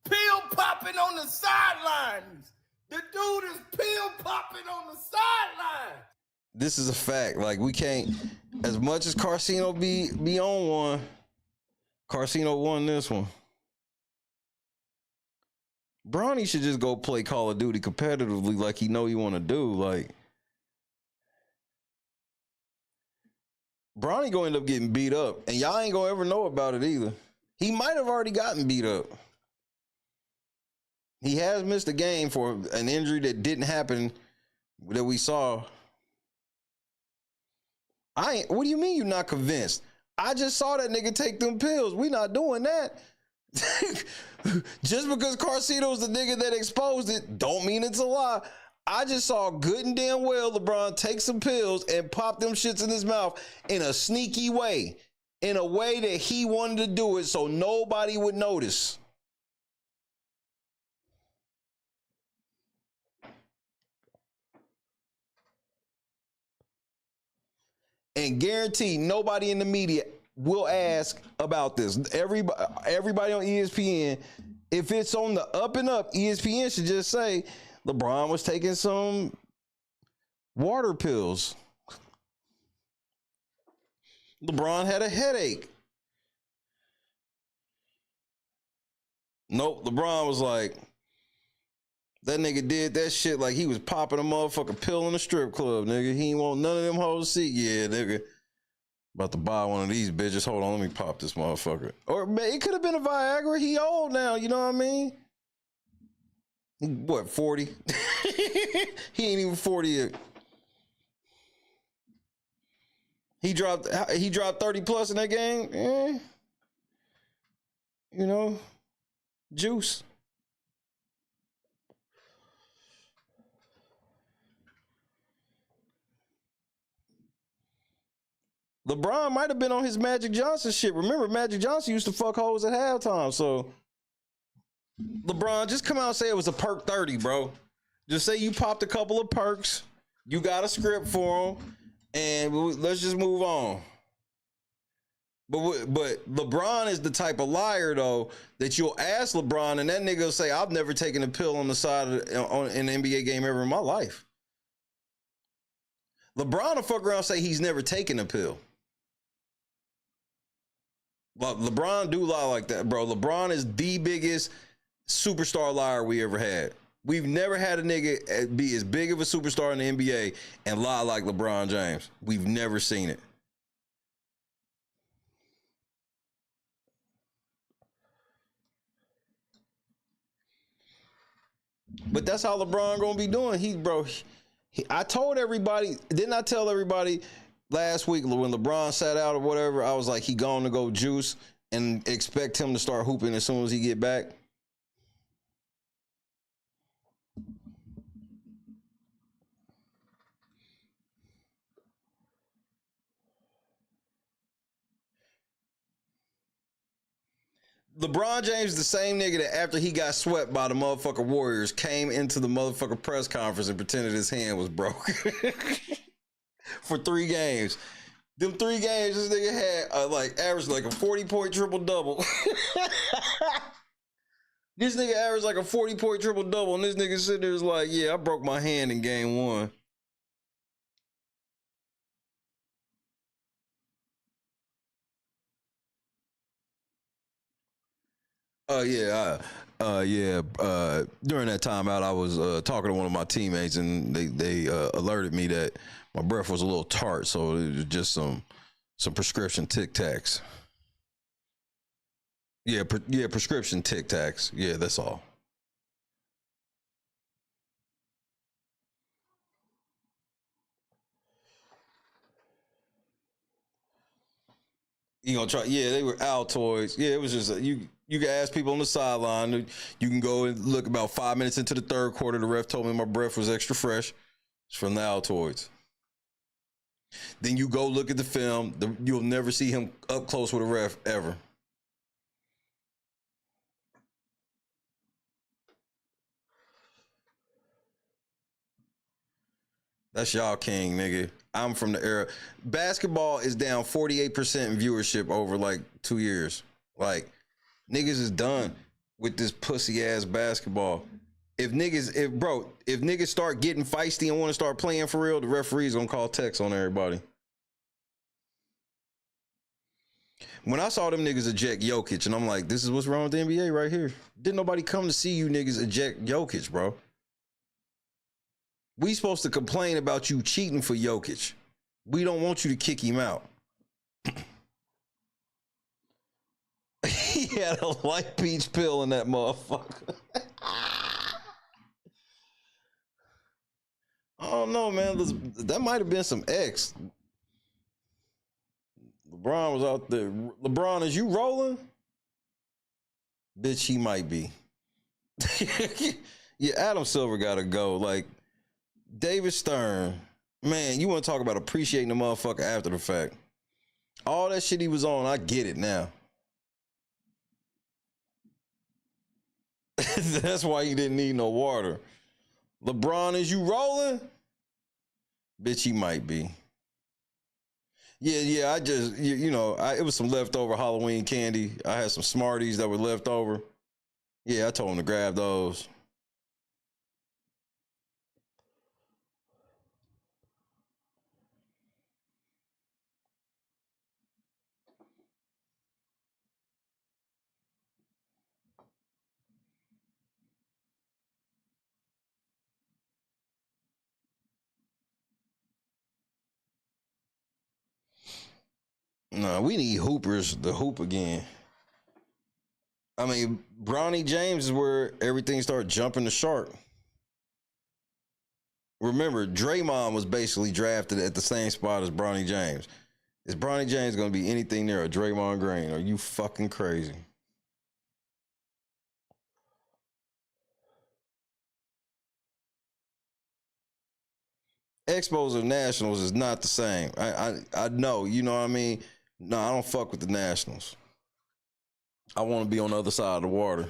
Pill popping on the sidelines. The dude is pill popping on the sideline. This is a fact. Like, we can't, as much as Carcino be on one, Carcino won this one. Bronny should just go play Call of Duty competitively like he know he want to do. Like, Bronny gonna end up getting beat up, and y'all ain't gonna ever know about it either. He might have already gotten beat up. He has missed a game for an injury that didn't happen that we saw. What do you mean you're not convinced? I just saw that nigga take them pills. We not doing that. Just because Carcino's the nigga that exposed it, don't mean it's a lie. I just saw good and damn well LeBron take some pills and pop them shits in his mouth in a sneaky way. In a way that he wanted to do it so nobody would notice. And guarantee nobody in the media will ask about this. Everybody on ESPN, if it's on the up and up, ESPN should just say LeBron was taking some water pills. LeBron had a headache. Nope, LeBron was like, that nigga did that shit like he was popping a motherfucking pill in a strip club, nigga. He ain't want none of them hoes to see. Yeah, nigga. About to buy one of these bitches. Hold on, let me pop this motherfucker. Or it could have been a Viagra. He old now, you know what I mean? What, 40? He ain't even 40 yet. He dropped 30 plus in that game. You know, juice. LeBron might have been on his Magic Johnson shit. Remember, Magic Johnson used to fuck hoes at halftime. So, LeBron, just come out and say it was a perk 30, bro. Just say you popped a couple of perks. You got a script for them. And let's just move on. But LeBron is the type of liar, though, that you'll ask LeBron, and that nigga will say, I've never taken a pill on the side in an NBA game ever in my life. LeBron will fuck around and say he's never taken a pill. But LeBron do lie like that, bro. LeBron is the biggest superstar liar we ever had. We've never had a nigga be as big of a superstar in the NBA and lie like LeBron James. We've never seen it. But that's how LeBron gonna be doing. I told everybody, didn't I tell everybody last week when LeBron sat out or whatever, I was like, he going to go juice and expect him to start hooping as soon as he get back. LeBron James, the same nigga that after he got swept by the motherfucker Warriors, came into the motherfucker press conference and pretended his hand was broke for 3 games. Them 3 games, this nigga had averaged like a 40-point triple-double. This nigga averaged like a 40-point triple-double, and this nigga sitting there is like, yeah, I broke my hand in game 1. During that timeout, I was talking to one of my teammates, and they alerted me that my breath was a little tart, so it was just some prescription Tic Tacs. Prescription Tic Tacs. Yeah, that's all. You gonna try? Yeah, they were Altoids. Yeah, it was just you can ask people on the sideline. You can go and look about 5 minutes into the third quarter. The ref told me my breath was extra fresh. It's from the Altoids. Then you go look at the film. You'll never see him up close with a ref ever. That's y'all king, nigga. I'm from the era. Basketball is down 48% in viewership over like 2 years. Like, niggas is done with this pussy ass basketball. If niggas start getting feisty and want to start playing for real, the referee's gonna call text on everybody. When I saw them niggas eject Jokic, and I'm like, this is what's wrong with the NBA right here. Didn't nobody come to see you niggas eject Jokic, bro. We supposed to complain about you cheating for Jokic. We don't want you to kick him out. He had a light peach pill in that motherfucker. I don't know, man. That might have been some X. LeBron was out there. LeBron, is you rolling? Bitch, he might be. Yeah, Adam Silver gotta go. Like, David Stern, man, you want to talk about appreciating the motherfucker after the fact. All that shit he was on, I get it now. That's why you didn't need no water. LeBron, is you rolling? Bitch, he might be. Yeah, I just, it was some leftover Halloween candy. I had some Smarties that were left over. Yeah, I told him to grab those. Nah, we need hoopers to hoop again. I mean, Bronny James is where everything started jumping the shark. Remember, Draymond was basically drafted at the same spot as Bronny James. Is Bronny James going to be anything near a Draymond Green? Are you fucking crazy? Expos or Nationals is not the same. I know, you know what I mean? No, I don't fuck with the Nationals. I want to be on the other side of the water.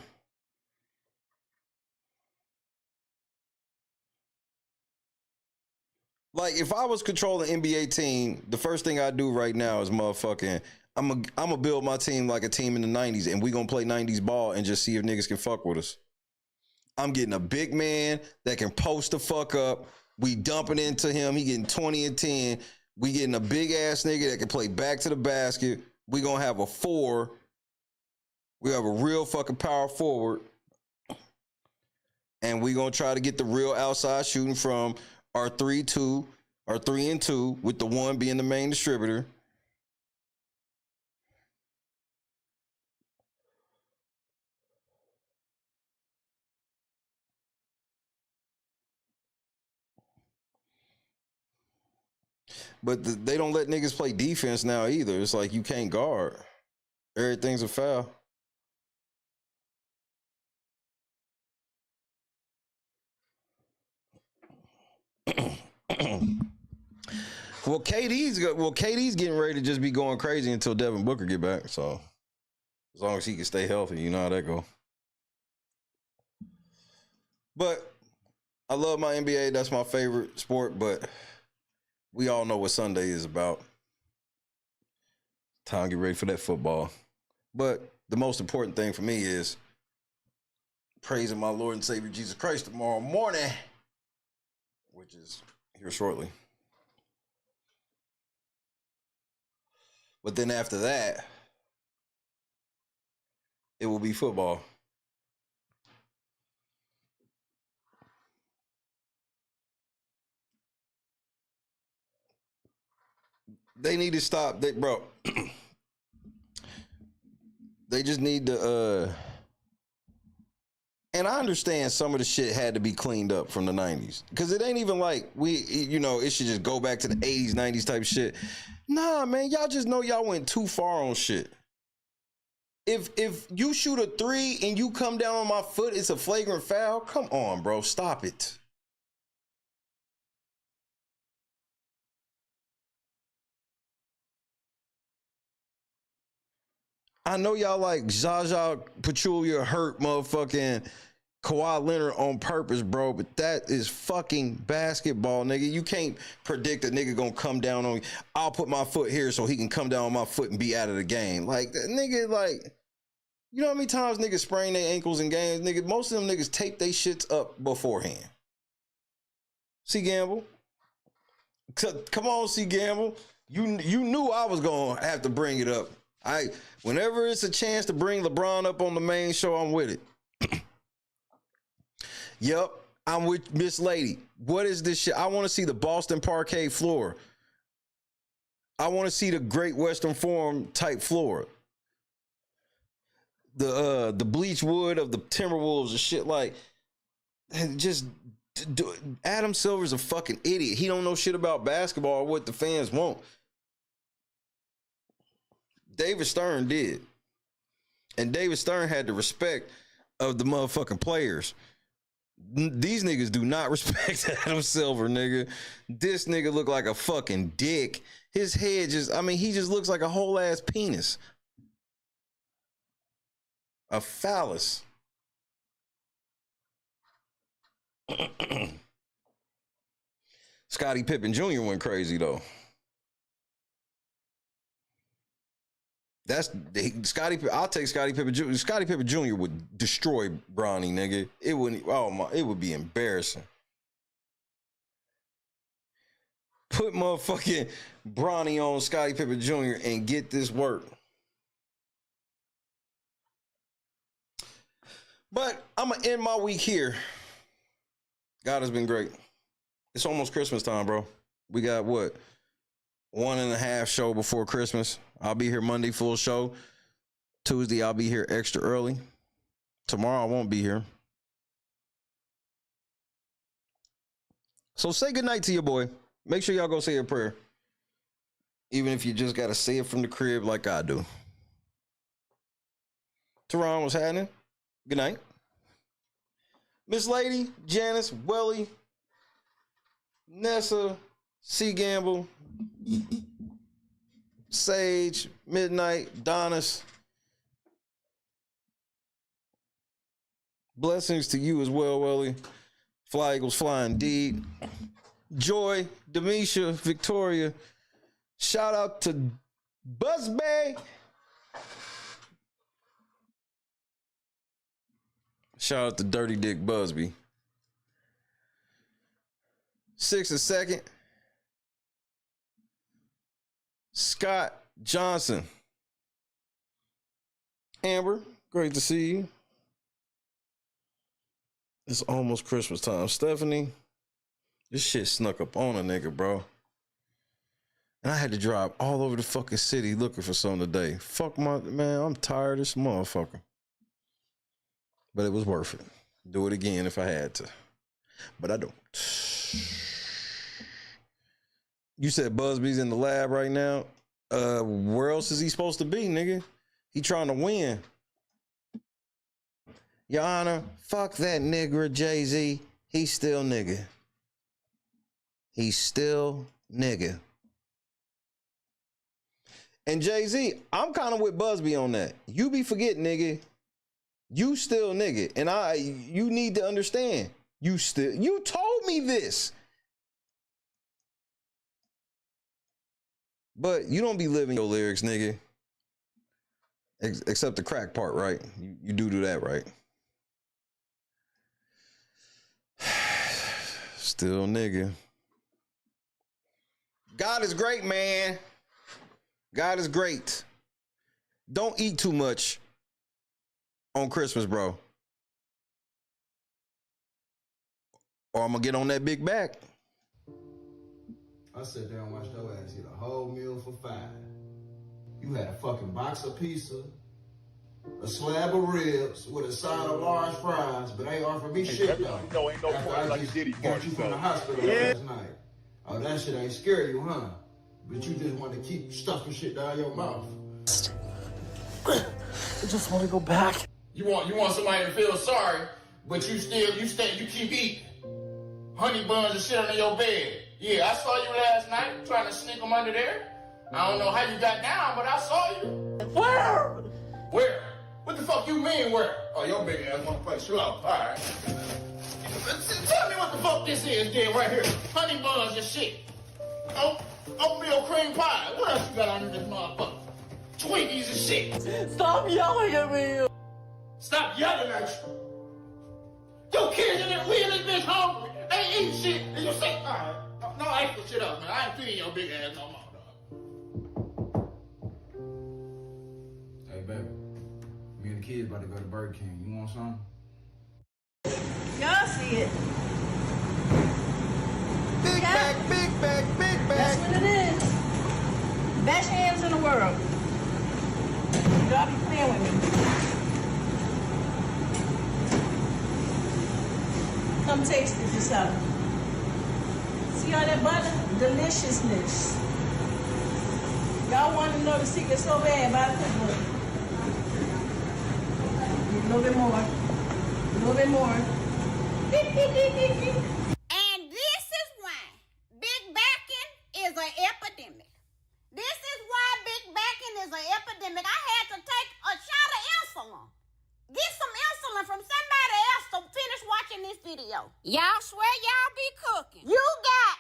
Like, if I was controlling the NBA team, the first thing I do right now is motherfucking, I'm gonna build my team like a team in the 90s, and we gonna play 90s ball and just see if niggas can fuck with us. I'm getting a big man that can post the fuck up. We dumping into him. He getting 20 and 10. We getting a big ass nigga that can play back to the basket. We gonna have a 4. We have a real fucking power forward. And we gonna try to get the real outside shooting from our 3-2, our 3 and 2, with the 1 being the main distributor. But they don't let niggas play defense now either. It's like you can't guard. Everything's a foul. Well, KD's getting ready to just be going crazy until Devin Booker get back. So as long as he can stay healthy, you know how that go. But I love my NBA. That's my favorite sport. But we all know what Sunday is about. Time to get ready for that football. But the most important thing for me is praising my Lord and Savior Jesus Christ tomorrow morning, which is here shortly. But then after that, it will be football. They need to stop. Bro, they just need to, and I understand some of the shit had to be cleaned up from the 90s. Because it ain't even like it should just go back to the 80s, 90s type shit. Nah, man, y'all just know y'all went too far on shit. If you shoot a 3 and you come down on my foot, it's a flagrant foul. Come on, bro, stop it. I know y'all like Zaza Pachulia hurt motherfucking Kawhi Leonard on purpose, bro, but that is fucking basketball, nigga. You can't predict a nigga gonna come down on you. I'll put my foot here so he can come down on my foot and be out of the game. Like, nigga, like, you know how many times niggas sprain their ankles in games? Nigga, most of them niggas tape they shits up beforehand. See, Gamble? Come on, see, Gamble. You knew I was gonna have to bring it up. Whenever it's a chance to bring LeBron up on the main show, I'm with it. Yep, I'm with Miss Lady. What is this shit? I want to see the Boston parquet floor. I want to see the Great Western Forum type floor. The bleach wood of the Timberwolves and shit. Like, just Adam Silver's a fucking idiot. He don't know shit about basketball or what the fans want. David Stern did. And David Stern had the respect of the motherfucking players. These niggas do not respect Adam Silver, nigga. This nigga look like a fucking dick. His head he just looks like a whole ass penis. A phallus. Scottie Pippen Jr. went crazy though. I'll take Scottie Pippen Jr. Scottie Pippen Jr. would destroy Bronny, nigga. It would be embarrassing. Put motherfucking Bronny on Scottie Pippen Jr. and get this work. But I'm going to end my week here. God has been great. It's almost Christmas time, bro. We got what? 1.5 show before Christmas. I'll be here Monday, full show. Tuesday, I'll be here extra early. Tomorrow I won't be here. So say goodnight to your boy. Make sure y'all go say a prayer. Even if you just got to say it from the crib like I do. Teron, what's happening? Good night. Miss Lady, Janice, Welly, Nessa, C. Gamble, Sage, Midnight, Donis. Blessings to you as well, Welly. Fly Eagles fly indeed. Joy, Demisha, Victoria. Shout out to Buzby. Shout out to Dirty Dick Busby. 6 a second. Scott Johnson. Amber, great to see you. It's almost Christmas time. Stephanie, this shit snuck up on a nigga, bro. And I had to drive all over the fucking city looking for something today. Fuck man, I'm tired of this motherfucker. But it was worth it. Do it again if I had to. But I don't. You said Busby's in the lab right now. Where else is he supposed to be, nigga? He trying to win. Your Honor, fuck that nigger Jay-Z. He's still nigga. He's still nigga. And Jay-Z, I'm kind of with Busby on that. You be forgetting, nigga. You still nigga. And you need to understand. You told me this. But you don't be living your lyrics, nigga. Except the crack part, right? You do that, right? Still nigga. God is great, man. God is great. Don't eat too much on Christmas, bro. Or I'm gonna get on that big back. I sat there and watched your ass eat a whole meal for $5. You had a fucking box of pizza, a slab of ribs with a side of large fries, but ain't offered me shit though. No, ain't no point like Diddy got you from the hospital last night. Oh, that shit ain't scare you, huh? But you just want to keep stuffing shit down your mouth. I just want to go back. You want somebody to feel sorry, but you keep eating honey buns and shit under your bed. Yeah, I saw you last night trying to sneak them under there. I don't know how you got down, but I saw you. Where? Where? What the fuck you mean where? Oh, your big ass want to play you out. All right. Tell me what the fuck this is then right here. Honey buns and shit. Oatmeal cream pie. What else you got under this motherfucker? Twinkies and shit. Stop yelling at me. Stop yelling at you. Your kids in there, we in this bitch hungry. They ain't eating shit. And you say, all right. No extra shit up, man. I ain't feeding your big ass no more, dog. Hey, baby. Me and the kids about to go to Burger King. You want something? Y'all see it. Big back, big back, big back. That's what it is. Best hands in the world. Y'all be playing with me. Come taste it yourself. See all that butter? Deliciousness. Y'all want to know the secret so bad about it? A little bit more. A little bit more. And this is why big backing is an epidemic. This is why big backing is an epidemic. I had to take a shot of insulin. Get some insulin from somebody else to finish watching this video. Y'all swear y'all be cooking. You got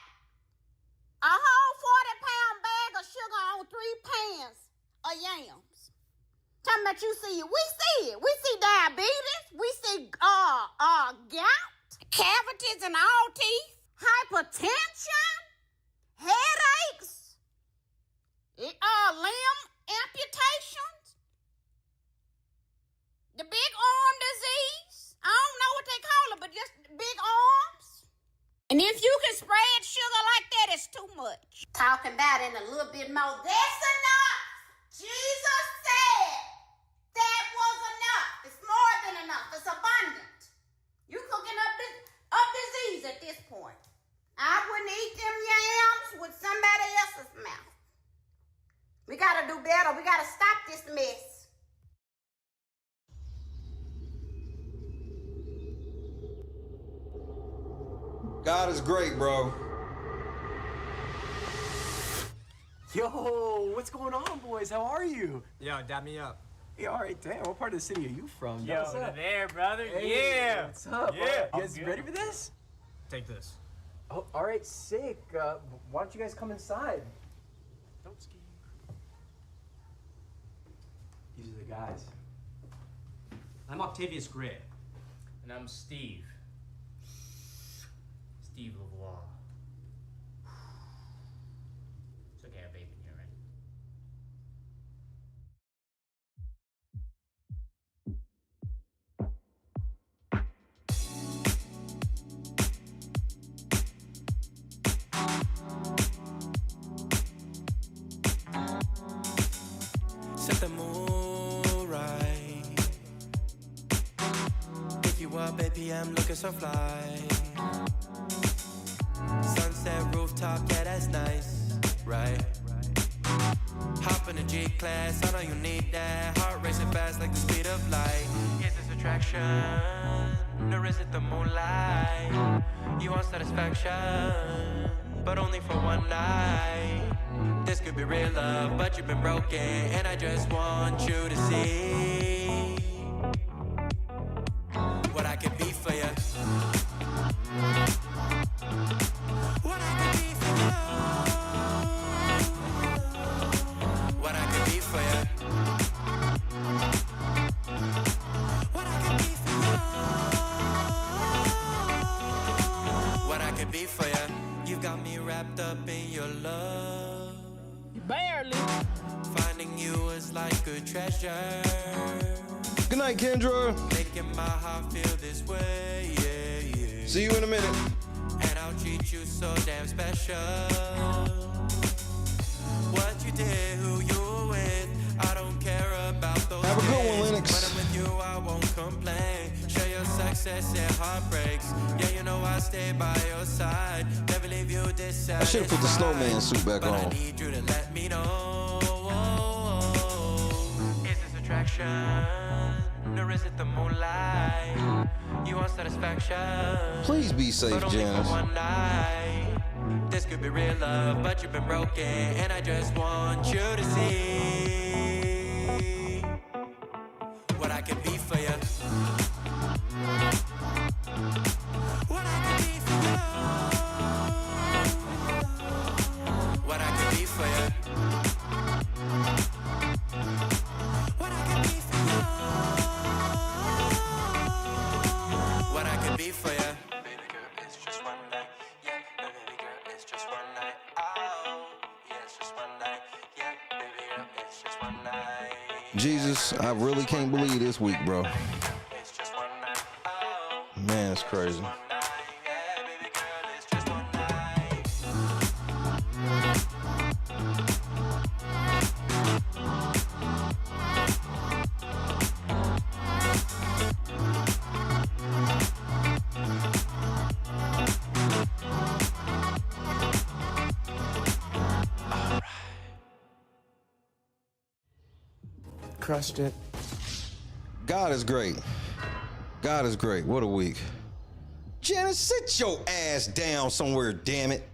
a whole 40-pound bag of sugar on 3 pans of yams. Talking about you see it. We see it. We see diabetes. We see gout, cavities in all teeth, hypertension, headaches, limb amputations, the big arm disease. I don't know what they call it, but just big arms. And if you can spread sugar like that, it's too much. Talking about it in a little bit more. That's enough. Jesus said that was enough. It's more than enough. It's this mess. God is great, bro. Yo, what's going on, boys? How are you? Yo, dap me up. Hey, all right, damn. What part of the city are you from? Yo, What's up? there, brother. Hey, Yeah. What's up? Yeah. You guys ready for this? Take this. Oh, all right, sick. Why don't you guys come inside? Don't ski. These are the guys. I'm Octavius Gray. And I'm Steve. Steve LeBron. It's okay, I have vape in here, right? Set the mood right. Pick you up, baby, I'm looking so fly. Sunset rooftop, yeah, that's nice, right? Hop in the G-Class, I know you need that. Heart racing fast like the speed of light. Is this attraction, or is it the moonlight? You want satisfaction, but only for one night. This could be real love, but you've been broken, and I just want you to see what I can be for you. What I can be for you. What I can be for you. What I can be for you. What I can be for you. You got me wrapped up in your love. Barely. Finding you is like a treasure. Good night, Kendra. Making my heart feel this way, yeah, yeah. See you in a minute. And I'll treat you so damn special. What you did, who you were with, I don't care about those Have a good one, days. Lennox. When I'm with you, I won't complain. Share your success and heartbreaks. Yeah, you know I stay by your side. Never leave you dissatisfied. I should have put the snowman suit back But I on. need you to let me know. Is this attraction, or is it the moonlight? You want satisfaction. Please be safe, but only Janice. for one night. This could be real love, but you've been broken, and I just want you to see what I can be for you. What I can be for you. What I can be for you. What I can be for you. What I can be for you. Baby girl, it's just one night. Yeah, baby girl, it's just one night. Oh, yeah, it's just one night. Yeah, baby girl, it's just one night. Jesus, I really can't believe this week, bro. It's just one night. Oh, Man, it's crazy. yeah, baby girl, it's just one night. Crushed it. God is great. God is great. What a week. Janice, sit your ass down somewhere, damn it.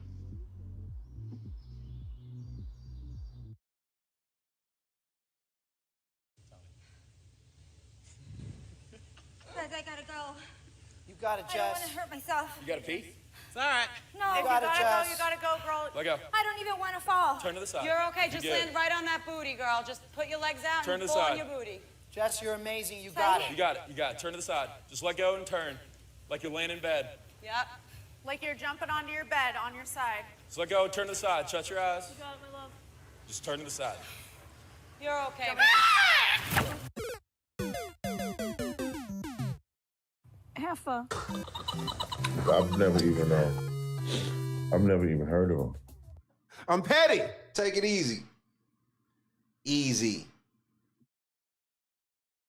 Guys, I gotta go. You got it, I don't Jess. want to hurt myself. You got a pee? It's all right. No, You you got gotta it, go. Jess. You gotta go, girl. Let go. I don't even want to fall. Turn to the side. You're okay. Just You're good. land right on that booty, girl. Just put your legs out Turn and to the pull side. on your booty. Jess, you're amazing. You Say got it. it. You got it. You got it. Turn to the side. Just let go and turn. Like you're laying in bed. Yep. Like you're jumping onto your bed on your side. Just let go, turn to the side. Shut your eyes. You got it, my love. Just turn to the side. You're okay. Heifer. I've never even heard of him. I'm petty. Take it easy. Easy.